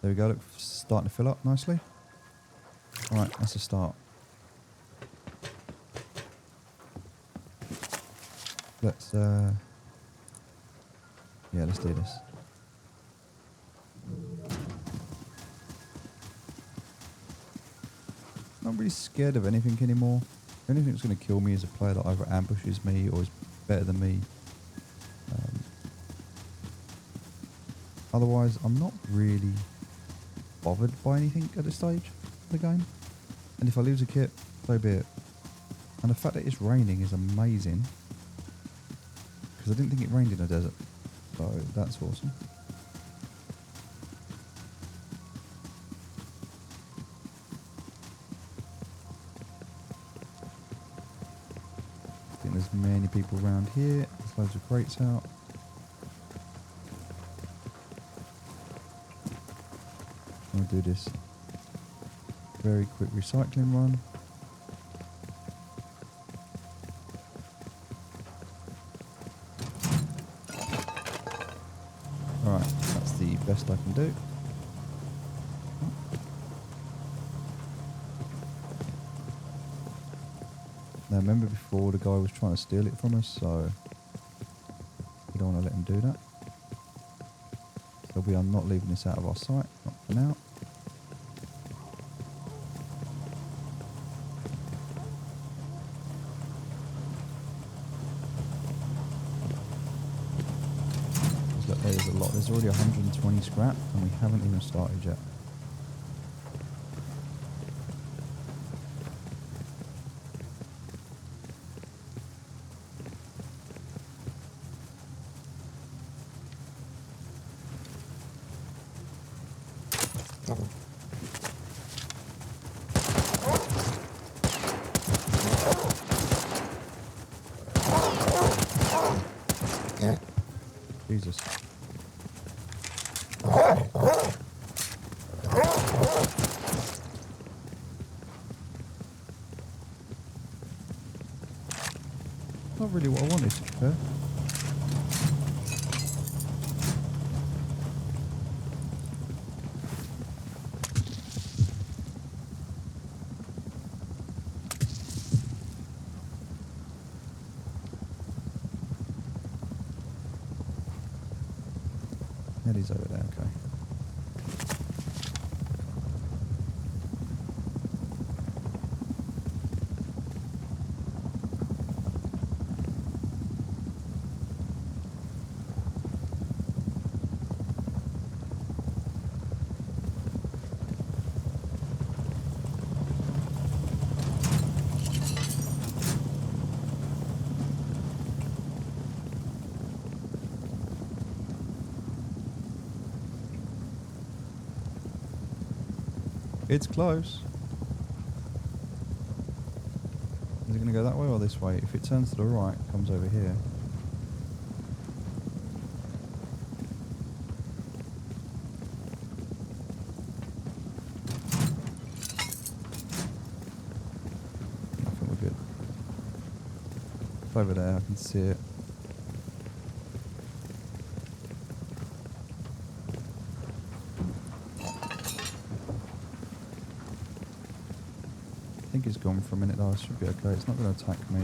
There we go. Look, starting to fill up nicely. Alright, that's a start. Let's yeah, let's do this. Not really scared of anything anymore. The only thing that's going to kill me is a player that either ambushes me or is better than me. Otherwise, I'm not really bothered by anything at this stage of the game. And if I lose a kit, so be it. And the fact that it's raining is amazing. Because I didn't think it rained in a desert. So that's awesome. I think there's many people around here. There's loads of crates out. I'll do this very quick recycling run. Alright, that's the best I can do. Now remember before the guy was trying to steal it from us, so we don't want to let him do that. So we are not leaving this out of our sight, not for now. Look, there's a lot. There's already 120 scrap and we haven't even started yet. Jesus. Not really what I wanted, to be fair. Eddie's over there, okay. It's close. Is it going to go that way or this way? If it turns to the right, it comes over here. I think we're good. It's over there, I can see it. I think it's gone for a minute though, it should be okay. It's not going to attack me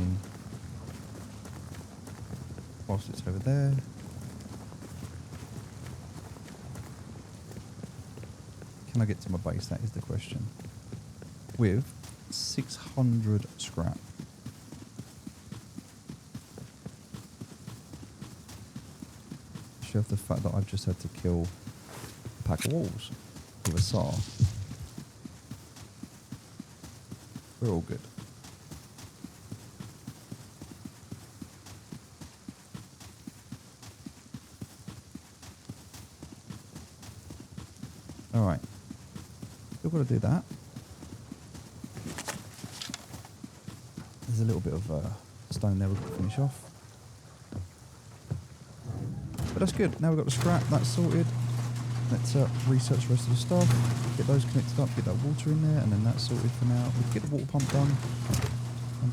whilst it's over there. Can I get to my base? That is the question. With 600 scrap. Show off the fact that I've just had to kill a pack of wolves with a saw. We're all good. Alright. Still got to do that. There's a little bit of stone there we've got to finish off. But that's good. Now we've got the scrap. That's sorted. Let's research the rest of the stuff, get those connected up, get that water in there, and then that's sorted for now. We can get the water pump done,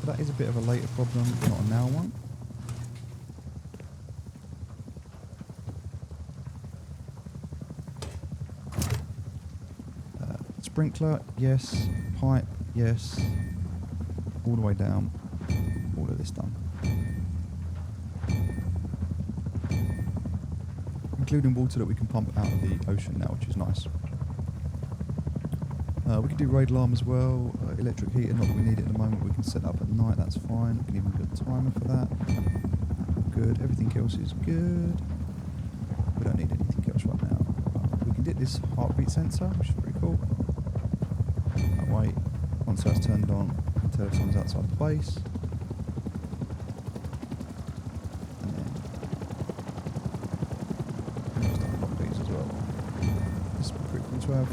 but that is a bit of a later problem, not a now one. Sprinkler, yes. Pipe, yes. All the way down. All of this done. Including water that we can pump out of the ocean now, which is nice. We can do raid alarm as well. Electric heater, not that we need it at the moment. We can set up at night, that's fine. We can even put a timer for that. Good. Everything else is good. We don't need anything else right now. We can get this heartbeat sensor, which is pretty cool. That way, once that's turned on, we can tell if someone's outside the base. And then we can just unlock these as well. This would be pretty cool to have.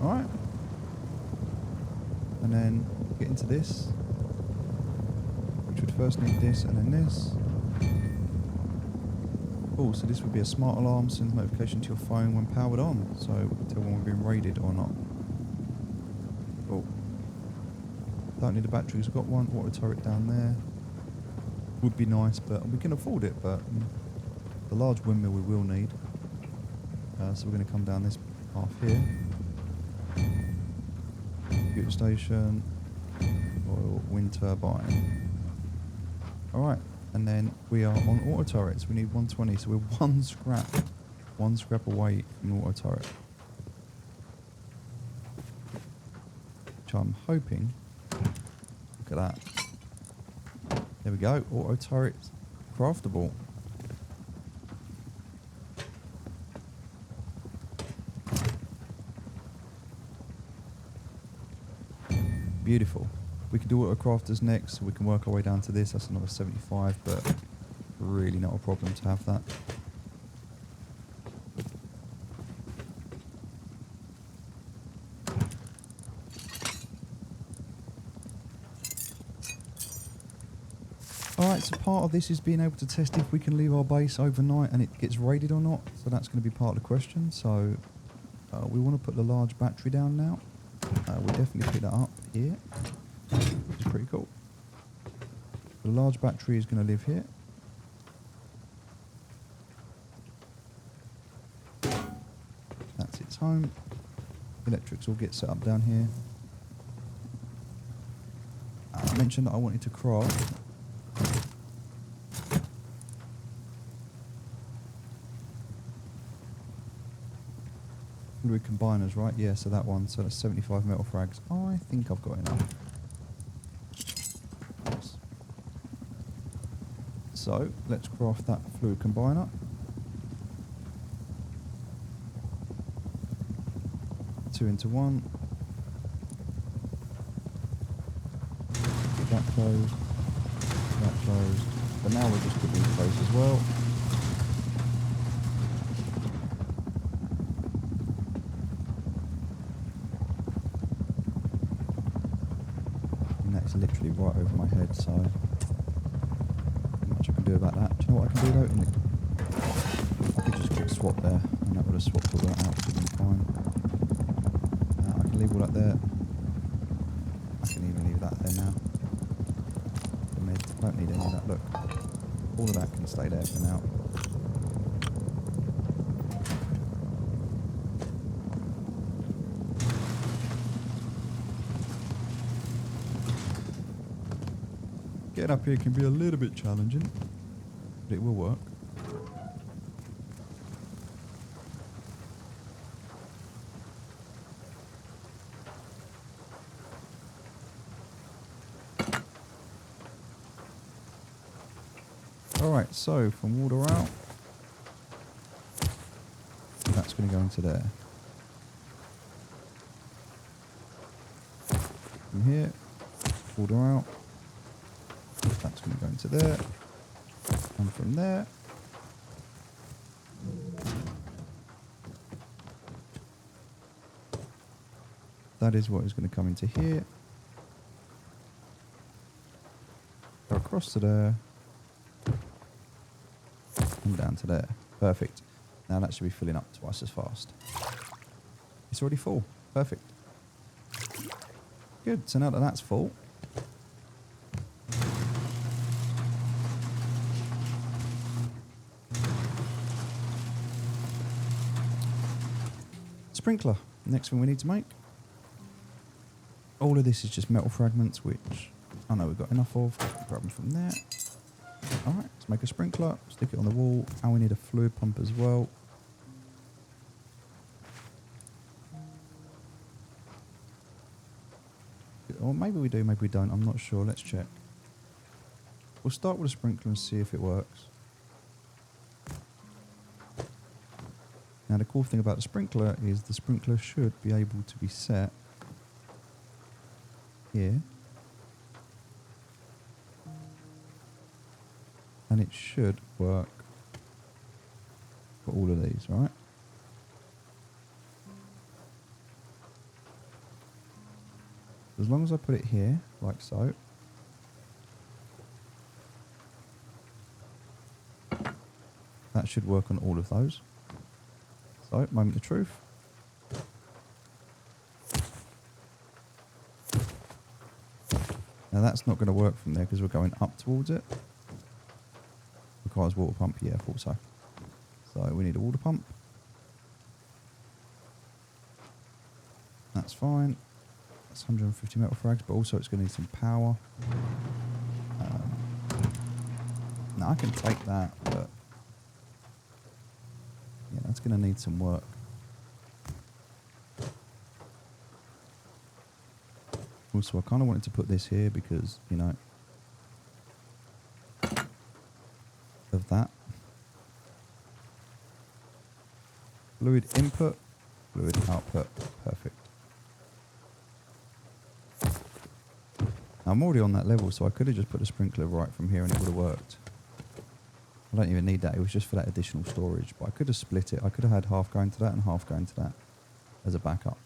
Alright. And then get into this, which would first need this and then this. Oh, so this would be a smart alarm, sends notification to your phone when powered on, so we can tell when we're being raided or not. Oh. Don't need a battery, we've got one. Water turret down there. Would be nice, but we can afford it, but the large windmill we will need. So we're going to come down this path here. Computer station, oil, wind turbine. Alright, and then we are on auto turrets. We need 120, so we're one scrap away from an auto turret. Which I'm hoping, look at that. There we go, auto turret craftable. Beautiful. We can do auto crafters next, so we can work our way down to this. That's another 75, but really not a problem to have that. Alright, so part of this is being able to test if we can leave our base overnight and it gets raided or not. So that's going to be part of the question. So we want to put the large battery down now. We'll definitely pick that up here, which is pretty cool. The large battery is going to live here. That's its home. Electrics will get set up down here. I mentioned that I wanted to craft fluid combiners, right? Yeah, so that one. So that's 75 metal frags. I think I've got enough. Nice. So let's craft that fluid combiner. Two into one. Get that closed. That closed. But now we're just putting these closed as well. Literally right over my head, so not much I can do about that. Do you know what I can do though? I could just quick swap there, and that would have swapped all that out, which would have been fine. I can leave all that there. I can even leave that there now. I don't need any of that, look. All of that can stay there for now. Getting up here can be a little bit challenging, but it will work. Alright, so from water out, that's going to go into there. From here, water out. That's going to go into there, and from there, that is what is going to come into here, go across to there, and down to there. Perfect. Now that should be filling up twice as fast. It's already full. Perfect. Good. So now that that's full, sprinkler. Next thing we need to make. All of this is just metal fragments, which I know we've got enough of. Grab them from there. Alright, let's make a sprinkler, stick it on the wall, and we need a fluid pump as well. Or maybe we do, maybe we don't, I'm not sure, let's check. We'll start with a sprinkler and see if it works. Now the cool thing about the sprinkler is the sprinkler should be able to be set here. And it should work for all of these, right? As long as I put it here, like so. That should work on all of those. So, moment of truth. Now that's not going to work from there because we're going up towards it. Requires water pump, yeah, I thought so. So we need a water pump. That's fine. That's 150 metal frags, but also it's going to need some power. Now I can take that, but yeah, that's going to need some work. Also, I kind of wanted to put this here because, you know, of that. Fluid input, fluid output, perfect. Now, I'm already on that level, so I could have just put a sprinkler right from here and it would have worked. I don't even need that, it was just for that additional storage, but I could have split it. I could have had half going to that and half going to that as a backup.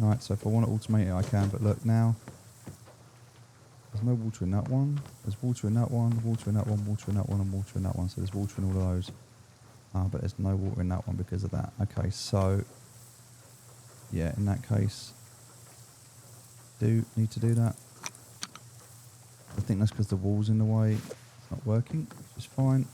Alright, so if I want to automate it, I can, but look now. There's no water in that one. There's water in that one, water in that one, water in that one, and water in that one. So there's water in all of those. But there's no water in that one because of that. Okay, so yeah, in that case, do need to do that. I think that's because the wall's in the way. It's not working, which is fine.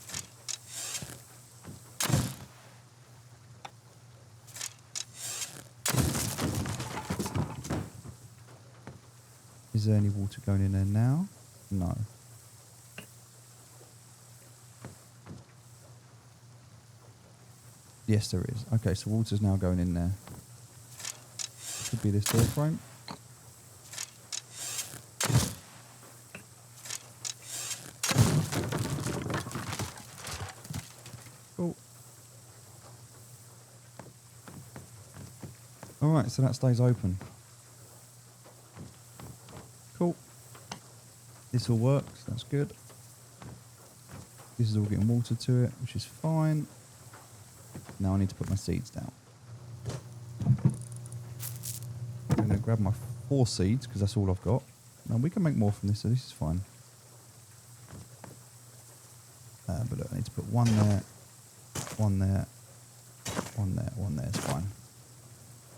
Is there any water going in there now? No. Yes, there is. Okay, so water's now going in there. Could be this door frame. Cool. Alright, so that stays open. Cool. This all works, that's good. This is all getting water to it, which is fine. Now I need to put my seeds down. I'm going to grab my 4 seeds because that's all I've got. Now we can make more from this, so this is fine. But look, I need to put one there, one there, one there, one there. It's fine.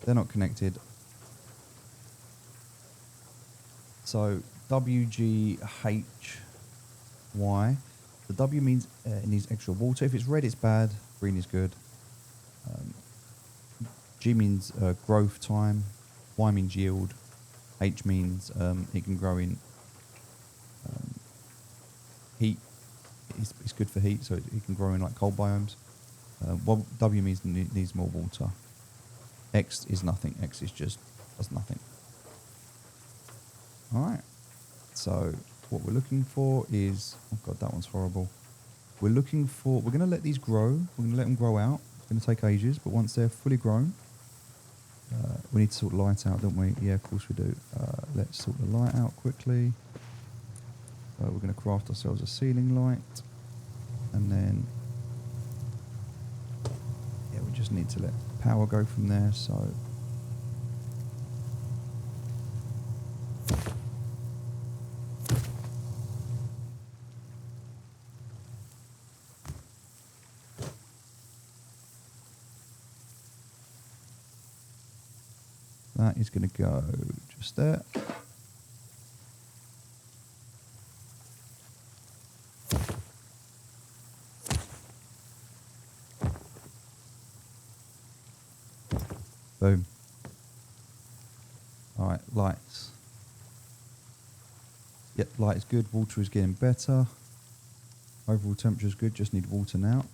They're not connected. So WGHY. The W means it needs extra water. If it's red, it's bad. Green is good. G means growth time. Y means yield. H means it can grow in heat. It's good for heat, so it can grow in like cold biomes. Well, W means it needs more water. X is nothing. X is just does nothing. All right. So what we're looking for is, oh god, that one's horrible. We're going to let these grow. We're going to let them grow out. It's going to take ages, but once they're fully grown, we need to sort the light out, don't we? Yeah, of course we do. Let's sort the light out quickly. We're going to craft ourselves a ceiling light. And then, yeah, we just need to let power go from there, so... That is going to go just there. Boom. All right, lights. Yep, light is good. Water is getting better. Overall temperature is good. Just need water now.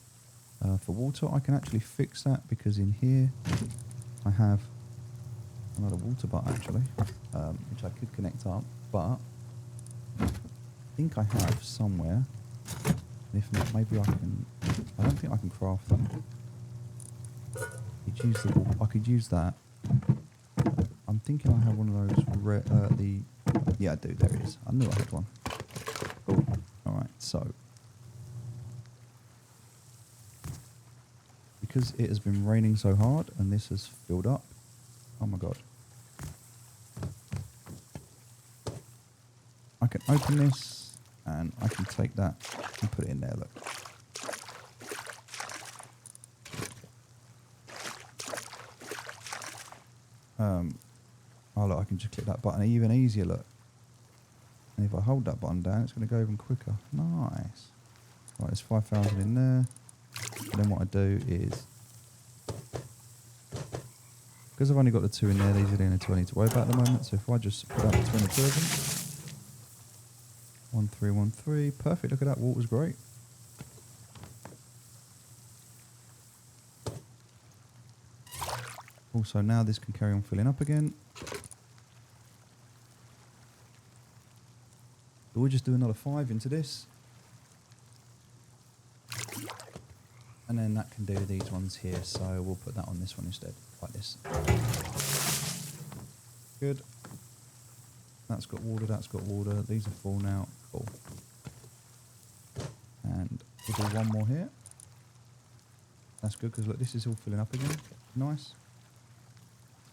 For water, I can actually fix that because in here I have another water butt actually, which I could connect up, but I think I have somewhere. And if not, maybe I can. I don't think I can craft them. I could use that. I'm thinking I have one of those. Yeah, I do. There it is. I knew I had one. Cool. All right. So because it has been raining so hard and this has filled up. Oh my god. I can open this and I can take that and put it in there. Look. Oh look, I can just click that button even easier, look. And if I hold that button down, it's going to go even quicker. Nice. Right, there's 5,000 in there. And then what I do is, because I've only got the 2 in there, these are the only 2 I need to worry about at the moment. So if I just put out between the 2 of them, 1313, perfect. Look at that, water's great. Also now this can carry on filling up again. So we'll just do another 5 into this. And then that can do these ones here, so we'll put that on this one instead, like this. Good. That's got water, that's got water. These are full now. Cool. And we'll do one more here. That's good, because look, this is all filling up again. Nice.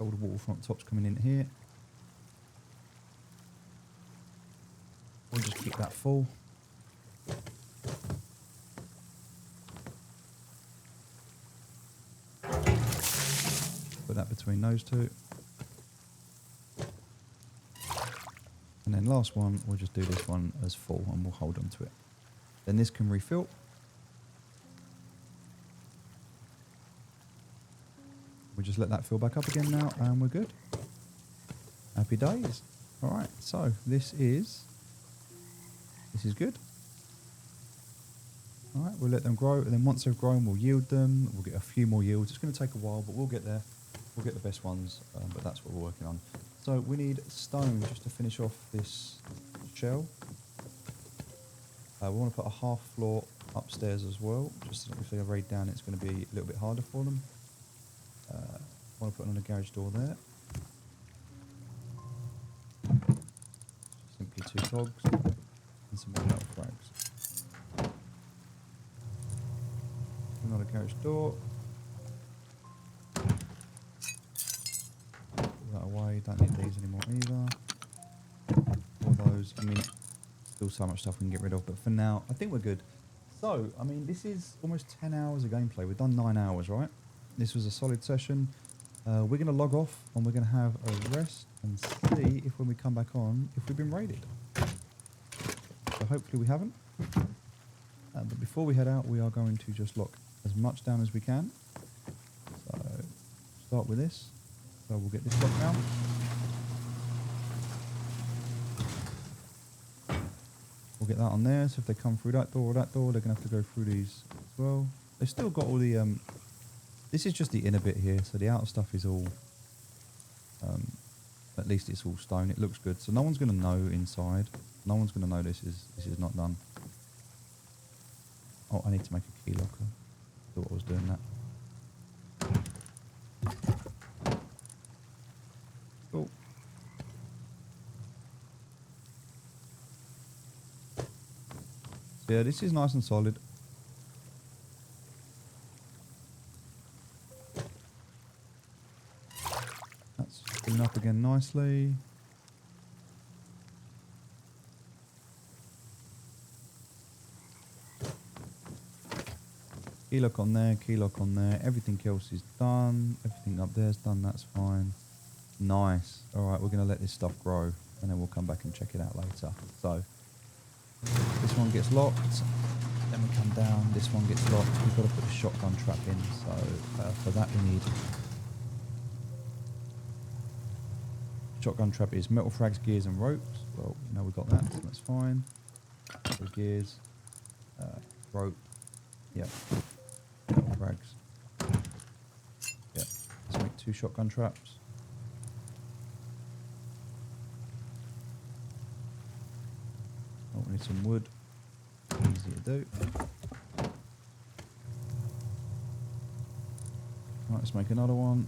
All the waterfront top's coming in here. We'll just keep that full. Put that between those 2. And then last one, we'll just do this one as full and we'll hold on to it. Then this can refill. We'll just let that fill back up again now and we're good. Happy days. All right, so this is good. All right, we'll let them grow, and then once they've grown, we'll yield them. We'll get a few more yields. It's going to take a while, but we'll get there. We'll get the best ones, but that's what we're working on. So we need stone just to finish off this shell. We want to put a half floor upstairs as well, just so if they raid down, it's going to be a little bit harder for them. I want to put on a garage door there. Simply 2 cogs and some more metal frags. Another garage door. Put that away, don't need these anymore either. All those, I mean, still so much stuff we can get rid of, but for now, I think we're good. So, I mean, this is almost 10 hours of gameplay. We've done 9 hours, right? This was a solid session. We're going to log off and we're going to have a rest and see if when we come back on, if we've been raided. So hopefully we haven't. But before we head out, we are going to just lock as much down as we can. So start with this. So we'll get this locked down. We'll get that on there. So if they come through that door or that door, they're going to have to go through these as well. They've still got all the... this is just the inner bit here, so the outer stuff is all, at least it's all stone. It looks good, so no one's going to know inside. No one's going to know this is not done. Oh, I need to make a key locker. Thought I was doing that. Cool. So yeah, this is nice and solid. Filling up again nicely. Key lock on there, key lock on there. Everything else is done. Everything up there is done. That's fine. Nice. All right, we're going to let this stuff grow and then we'll come back and check it out later. So this one gets locked. Then we come down. This one gets locked. We've got to put the shotgun trap in. So for that we need Shotgun trap is metal frags, gears, and ropes. Well, now we've got that, so that's fine. So gears, rope, yep. Metal frags. Yep. Let's make 2 shotgun traps. Oh, we need some wood. Easy to do. Right, let's make another one.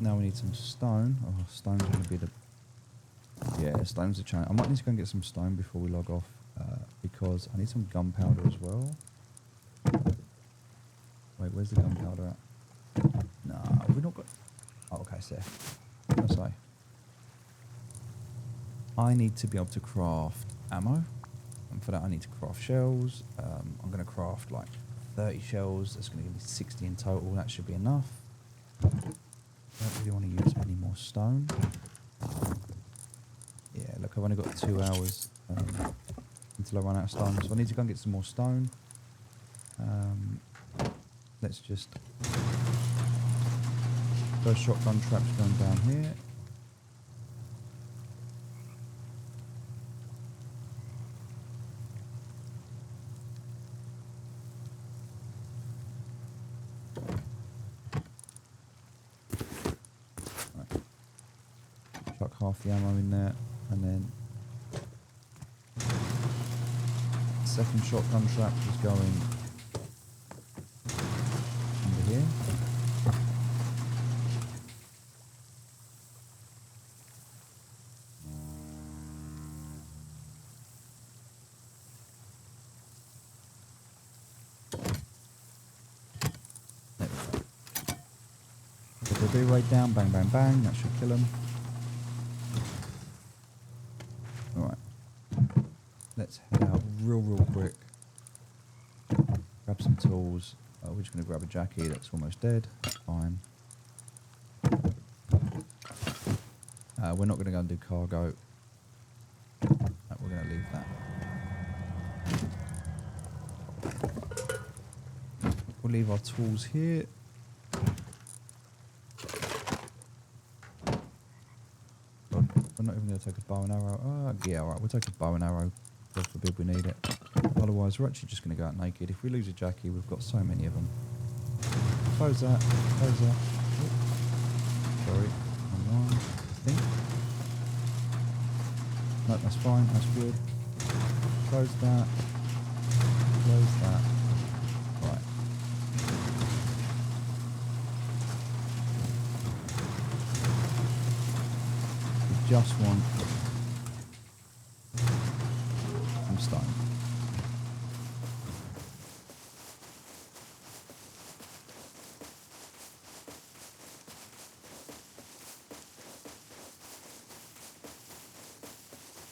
Now we need some stone. Oh, stone's going to be the... Yeah, stone's the challenge. I might need to go and get some stone before we log off, because I need some gunpowder as well. Wait, where's the gunpowder at? Nah, we've not got... Oh, okay, it's there. That's right. I need to be able to craft ammo. And for that I need to craft shells. I'm going to craft like 30 shells. That's going to give me 60 in total. That should be enough. I don't really want to use any more stone. Yeah, look, I've only got 2 hours until I run out of stone. So I need to go and get some more stone. Let's just... First shotgun trap's going down here. Chuck half the ammo in there, and then second shotgun trap is going under here. There we go. Put the B right down, bang, bang, bang. That should kill him. Alright, let's head out real quick. Grab some tools. We're just going to grab a Jackie that's almost dead. Fine. We're not going to go and do cargo. We're going to leave that. We'll leave our tools here. We're not even going to take a bow and arrow. Yeah, alright, we'll take a bow and arrow. God forbid we need it. Otherwise, we're actually just going to go out naked. If we lose a Jackie, we've got so many of them. Close that. Close that. Oh. Sorry. Wrong one, I think. No, that's fine. That's good. Close that. Close that. Right. We just want some stone.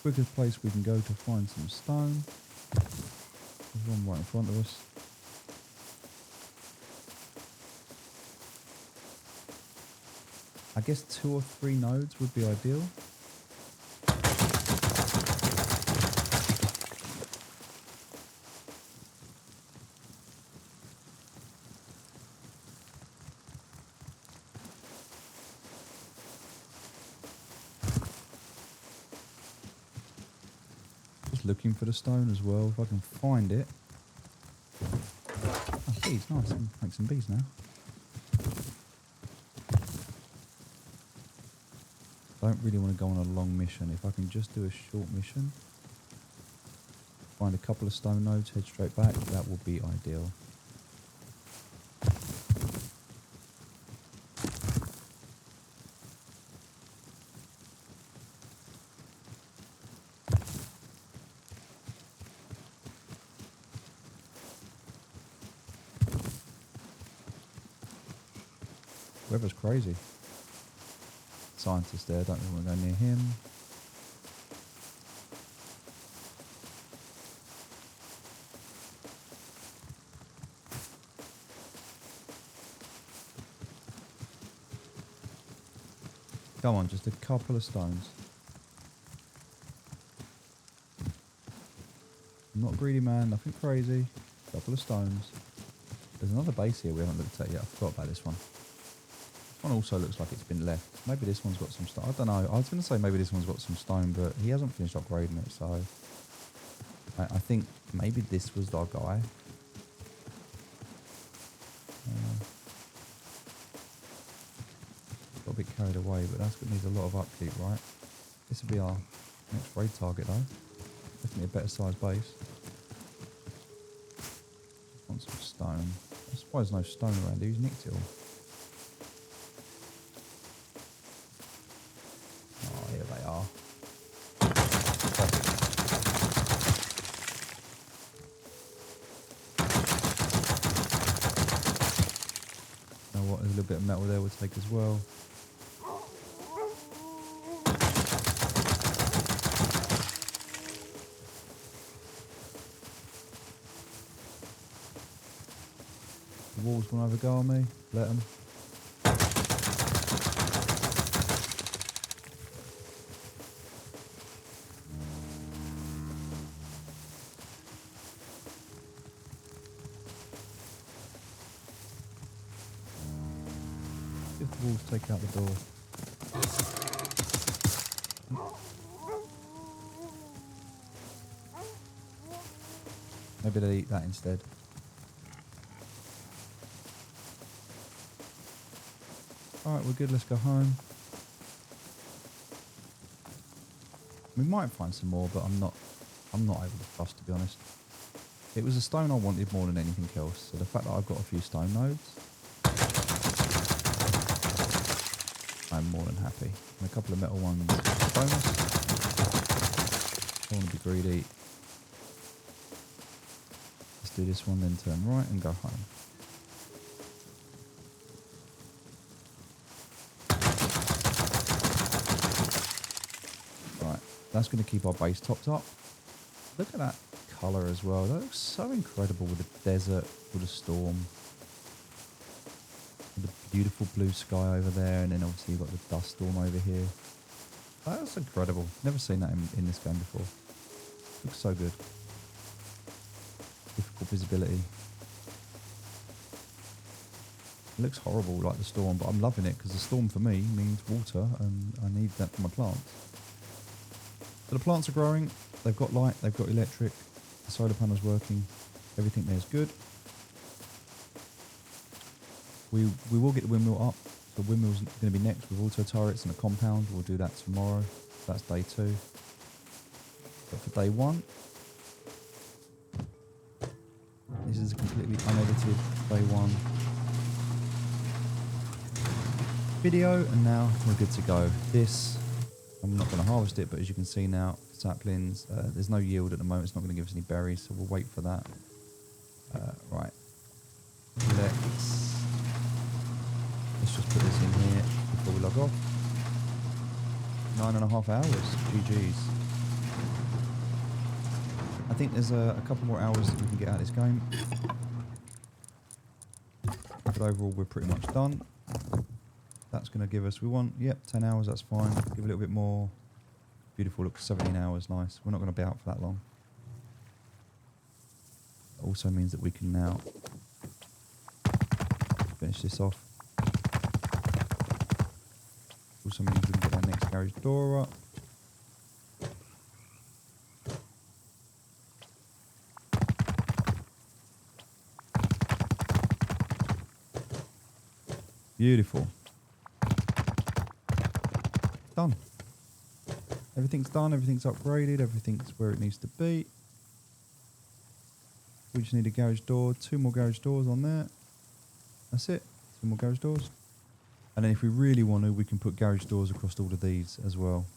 Quickest place we can go to find some stone. There's one right in front of us. I guess 2 or 3 nodes would be ideal. Looking for the stone as well, if I can find it. Oh, bees, nice. I can make some bees now. Don't really want to go on a long mission. If I can just do a short mission, find a couple of stone nodes, head straight back, that will be ideal. Weather's crazy. Scientist there, don't really want to go near him. Come on, just a couple of stones. I'm not a greedy man, nothing crazy. Couple of stones. There's another base here we haven't looked at yet. I forgot about this one. one also looks like it's been left. Maybe this one's got some stone. I don't know. I was going to say maybe this one's got some stone, but he hasn't finished upgrading it, so I think maybe this was our guy. Got a bit carried away, but that's going to need a lot of upkeep, right? This will be our next raid target, though. Definitely a better size base. Want some stone. I'm surprised there's no stone around here. He's nicked it all. Oh, here they are. Perfect. You know what? There's a little bit of metal there we'll take as well. The walls want to have a go on me. Let them. If the walls take out the door. Maybe they'll eat that instead. Alright, we're good, let's go home. We might find some more, but I'm not able to trust, to be honest. It was a stone I wanted more than anything else, so the fact that I've got a few stone nodes, I'm more than happy. And a couple of metal ones bonus. Don't want to be greedy. Let's do this one, then turn right and go home. That's going to keep our base topped up. Look at that colour as well. That looks so incredible with the desert, with the storm. With the beautiful blue sky over there, and then obviously you've got the dust storm over here. That's incredible. Never seen that in this game before. Looks so good. Difficult visibility. It looks horrible like the storm, but I'm loving it because the storm for me means water, and I need that for my plants. So the plants are growing, they've got light, they've got electric, the solar panel's working, everything there's good. We will get the windmill up, so the windmill's going to be next with auto turrets and a compound. We'll do that tomorrow, that's day 2. But for day 1, this is a completely unedited day 1 video, and now we're good to go. This, I'm not going to harvest it, but as you can see now, saplings, there's no yield at the moment. It's not going to give us any berries, so we'll wait for that. Right. Let's just put this in here before we log off. 9.5 hours. GG's. I think there's a couple more hours that we can get out of this game. But overall, we're pretty much done. That's going to give us, 10 hours, that's fine. Give a little bit more. Beautiful, look, 17 hours, nice. We're not going to be out for that long. It also means that we can now finish this off. Also means we can get our next garage door up. Beautiful. Done. Everything's done, everything's upgraded, everything's where it needs to be. We just need a garage door, 2 more garage doors on there. That's it, 2 more garage doors. And then if we really want to, we can put garage doors across all of these as well.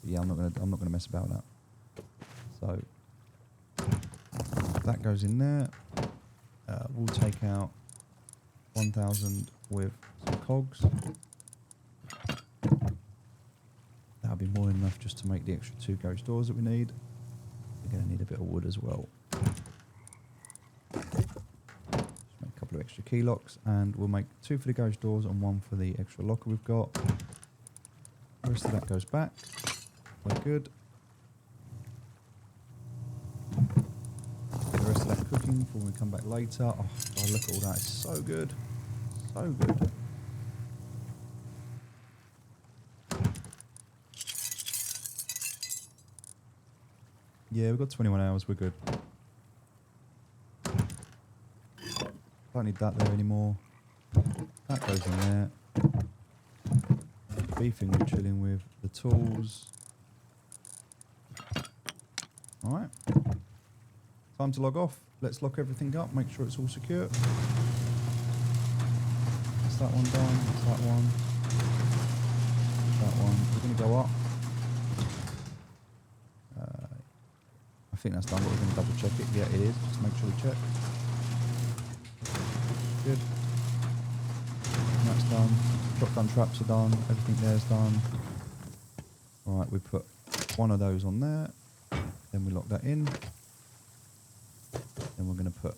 Yeah, I'm not gonna mess about that. So that goes in there. We'll take out 1,000 with some cogs. That'll be more than enough just to make the extra 2 garage doors that we need. We're going to need a bit of wood as well. Just make a couple of extra key locks, and we'll make 2 for the garage doors and 1 for the extra locker we've got. The rest of that goes back. We're good. Get the rest of that cooking before we come back later. Oh, God, look at all that. It's so good. So good. Yeah, we've got 21 hours. We're good. Don't need that there anymore. That goes in there. Beefing we're chilling with. The tools. Alright. Time to log off. Let's lock everything up. Make sure it's all secure. That's that one done. That's that one. That one. We're going to go up. I think that's done, but we're going to double check it. Yeah, it is. Just make sure we check. Good. That's done. Shotgun traps are done. Everything there's done. Alright, we put one of those on there. Then we lock that in. Then we're going to put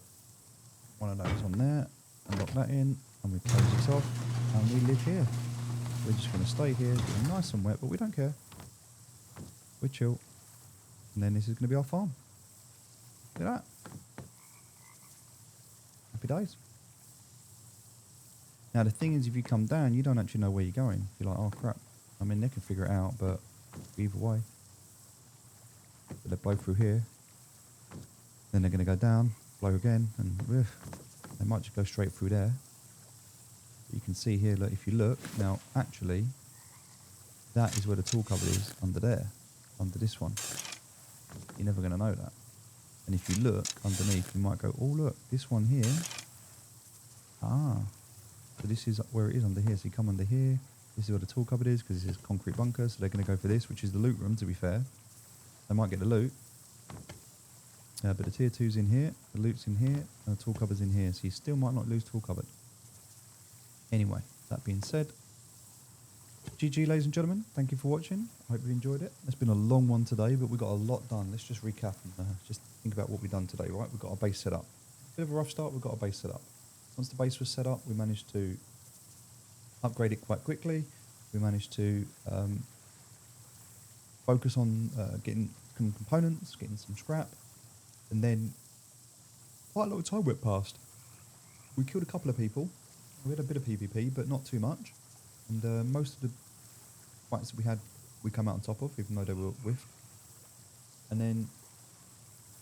one of those on there and lock that in. And we close this off. And we live here. We're just going to stay here, getting nice and wet, but we don't care. We're chill. And then this is going to be our farm. Look at that. Happy days. Now the thing is, if you come down, you don't actually know where you're going. You're like, oh crap. I mean, they can figure it out, but either way. But they blow through here. Then they're going to go down, blow again, and they might just go straight through there. But you can see here, look, if you look, now actually, that is where the tool cupboard is, under there, under this one. You're never going to know that. And if you look underneath, you might go, oh look, this one here. Ah, so this is where it is under here. So you come under here, this is where the tool cupboard is, because this is concrete bunker, so they're going to go for this, which is the loot room, to be fair. They might get the loot. But the tier 2's in here, the loot's in here, and the tool cupboard's in here, so you still might not lose tool cupboard. Anyway, that being said, GG ladies and gentlemen, thank you for watching. I hope you enjoyed it. It's been a long one today, but we got a lot done. Let's just recap and just think about what we've done today, right? We've got our base set up. Bit of a rough start, we've got our base set up. Once the base was set up, we managed to upgrade it quite quickly. We managed to focus on getting some components, getting some scrap, and then quite a lot of time went past. We killed a couple of people. We had a bit of PvP, but not too much. And most of the fights that we had, we come out on top of, even though they were whiffed. And then,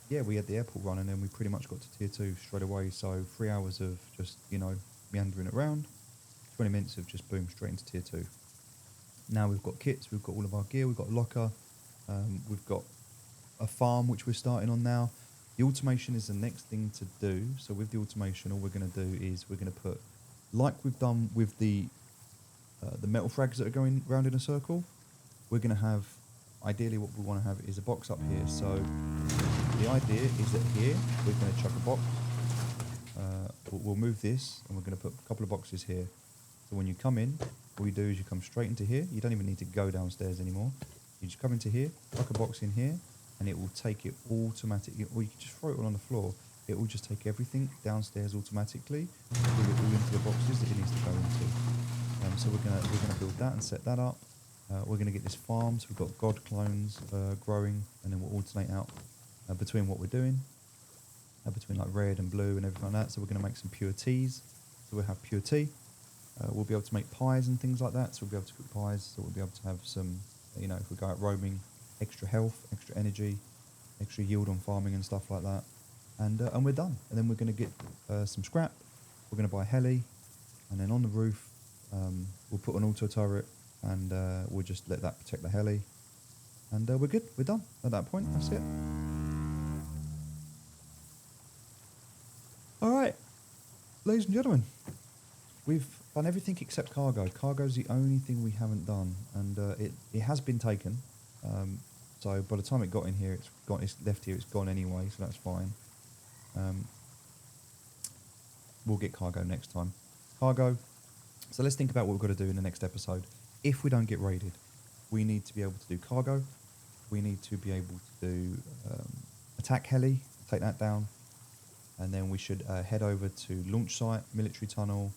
yeah, we had the airport run, and then we pretty much got to tier 2 straight away. So 3 hours of just, you know, meandering around, 20 minutes of just boom, straight into tier 2. Now we've got kits, we've got all of our gear, we've got a locker, we've got a farm which we're starting on now. The automation is the next thing to do. So with the automation, all we're going to do is we're going to put, like we've done with the metal frags that are going round in a circle, we're going to have, ideally what we want to have is a box up here. So the idea is that here we're going to chuck a box. We'll move this and we're going to put a couple of boxes here. So when you come in, all you do is you come straight into here. You don't even need to go downstairs anymore. You just come into here, chuck a box in here, and it will take it automatically, or you can just throw it all on the floor. It will just take everything downstairs automatically, put it all into the boxes that it needs to go into. So we're gonna build that and set that up. We're gonna get this farm. So we've got god clones growing, and then we'll alternate out between what we're doing, between like red and blue and everything like that. So we're gonna make some pure teas. So we'll have pure tea. We'll be able to make pies and things like that. So we'll be able to cook pies. So we'll be able to have some, you know, if we go out roaming, extra health, extra energy, extra yield on farming and stuff like that. And we're done. And then we're going to get some scrap. We're going to buy a heli, and then on the roof we'll put an auto turret, and we'll just let that protect the heli. And we're good. We're done at that point. That's it. All right, ladies and gentlemen, we've done everything except cargo. Cargo's the only thing we haven't done, and it has been taken. So by the time it got in here, it's gone. It's left here. It's gone anyway, so that's fine. We'll get cargo next time. Cargo. So let's think about what we've got to do in the next episode. If we don't get raided, we need to be able to do cargo. We need to be able to do attack heli, take that down, and then we should head over to launch site, military tunnel,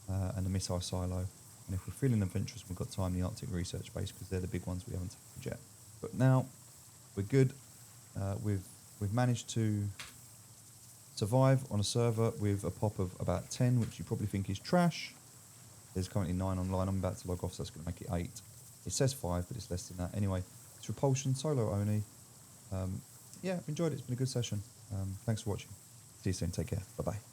and the missile silo. And if we're feeling adventurous, we've got time, the Arctic research base, because they're the big ones we haven't tackled yet. But now we're good. We've managed to survive on a server with a pop of about 10, which you probably think is trash. There's currently 9 online. I'm about to log off, so that's going to make it 8. It says 5, but it's less than that. Anyway, it's repulsion, solo only. yeah, I've enjoyed it. It's been a good session. Thanks for watching. See you soon. Take care. Bye bye.